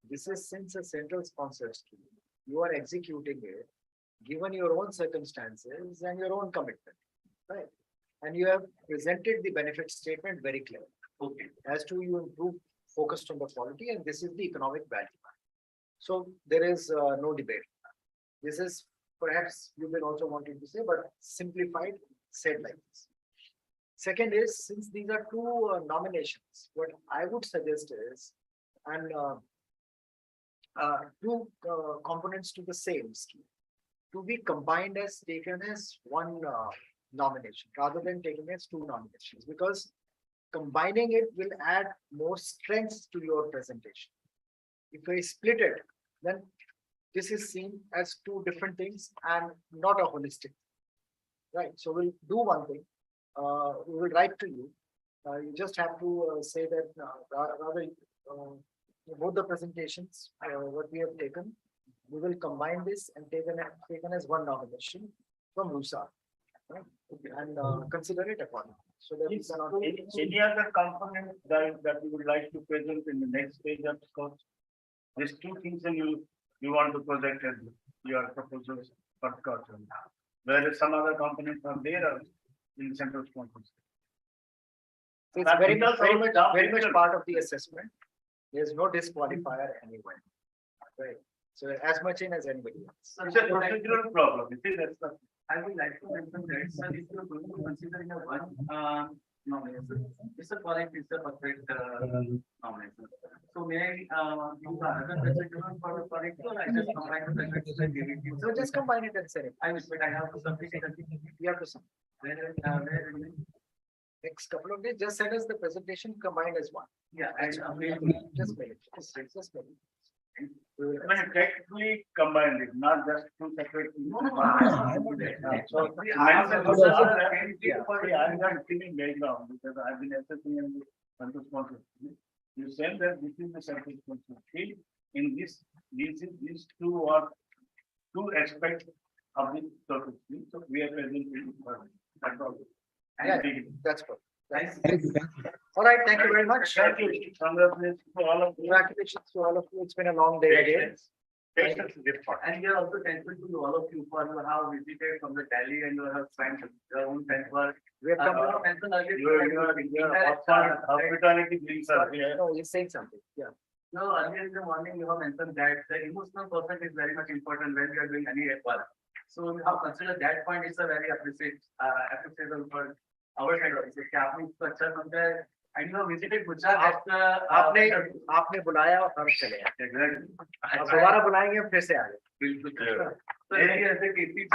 this is since a central sponsored scheme, you are executing it, given your own circumstances and your own commitment, right? And you have presented the benefit statement very clearly. Okay. As to you improve, focused on the quality, and this is the economic value. So there is no debate. This is perhaps you will also wanted to say, but simplified, said like this. Second is, since these are two nominations, what I would suggest is, and two components to the same scheme, to be combined as taken as one nomination, rather than taking as two nominations, because combining it will add more strengths to your presentation. If we split it, then this is seen as two different things and not a holistic. Right. So we'll do one thing. We will write to you. You just have to say that rather both the presentations, what we have taken, we will combine this and taken as one nomination from RUSA. Right? And consider it accordingly. So that Any other component that you would like to present in the next page of SKOCH? These two things and you want to project as your proposals for SKOCH. Whether some other components are there in central sponsors. So it's very much part of the assessment. There's no disqualifier anywhere. Right. So as much in as anybody else. It's a procedural problem. You see, that's the. I would like to mention that, sir, if you're going to consider in a one nomination, it's a correct, it's a perfect nomination. So may I use another presentation for the correct, or I just combine the presentation and give it to you? So just combine it and send it. I wish, but I have to submit it. You have to submit. Next couple of days, just send us the presentation combined as one. Yeah, just mail it. Just mail it. Technically combined it, not just two separate things. So I'm not giving background because I've been assessing and central sponsor. You said that this is the central sponsor. In this these two are two aspects of the total scheme. So we are presenting that's all. Yeah, that's good. All right, thank you very much. Thank you. Congratulations to all of you. Congratulations to all of you. It's been a long day again. Patience is different. And we are also thankful to all of you for you have visited from the Delhi and you have spent your own time for. We have come. Hospitality brings us here. No, you're saying something. Yeah. No, earlier in the morning you have mentioned that the emotional percent is very much important when we are doing any work. So we have considered that point is a very appreciable for our side also. कि आपने इसको अच्छा समझा है and you have visited Gujarat. आपने बुलाया और हम चले आए। अब दोबारा बुलाएंगे फिर से आए। बिल्कुल। तो ऐसे केसेस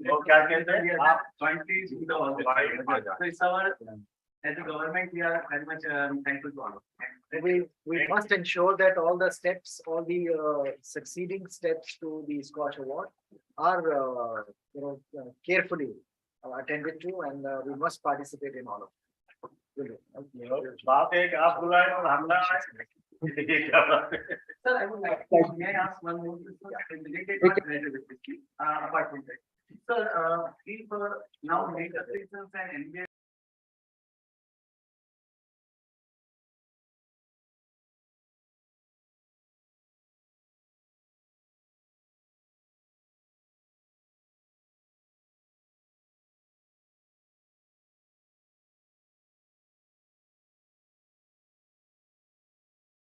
वो क्या कहते हैं आप 20 तो इस बार as a government we are very much thankful to all of you. We must ensure that all the steps, all the succeeding steps to the SKOCH award are carefully attended to, and we must participate in all of them. बाप एक आप बुलाए और हमला आए। ये क्या बात है? Sir, I would like, may I ask one more question related to graduate, apart from that. Sir, if now major reasons and MBA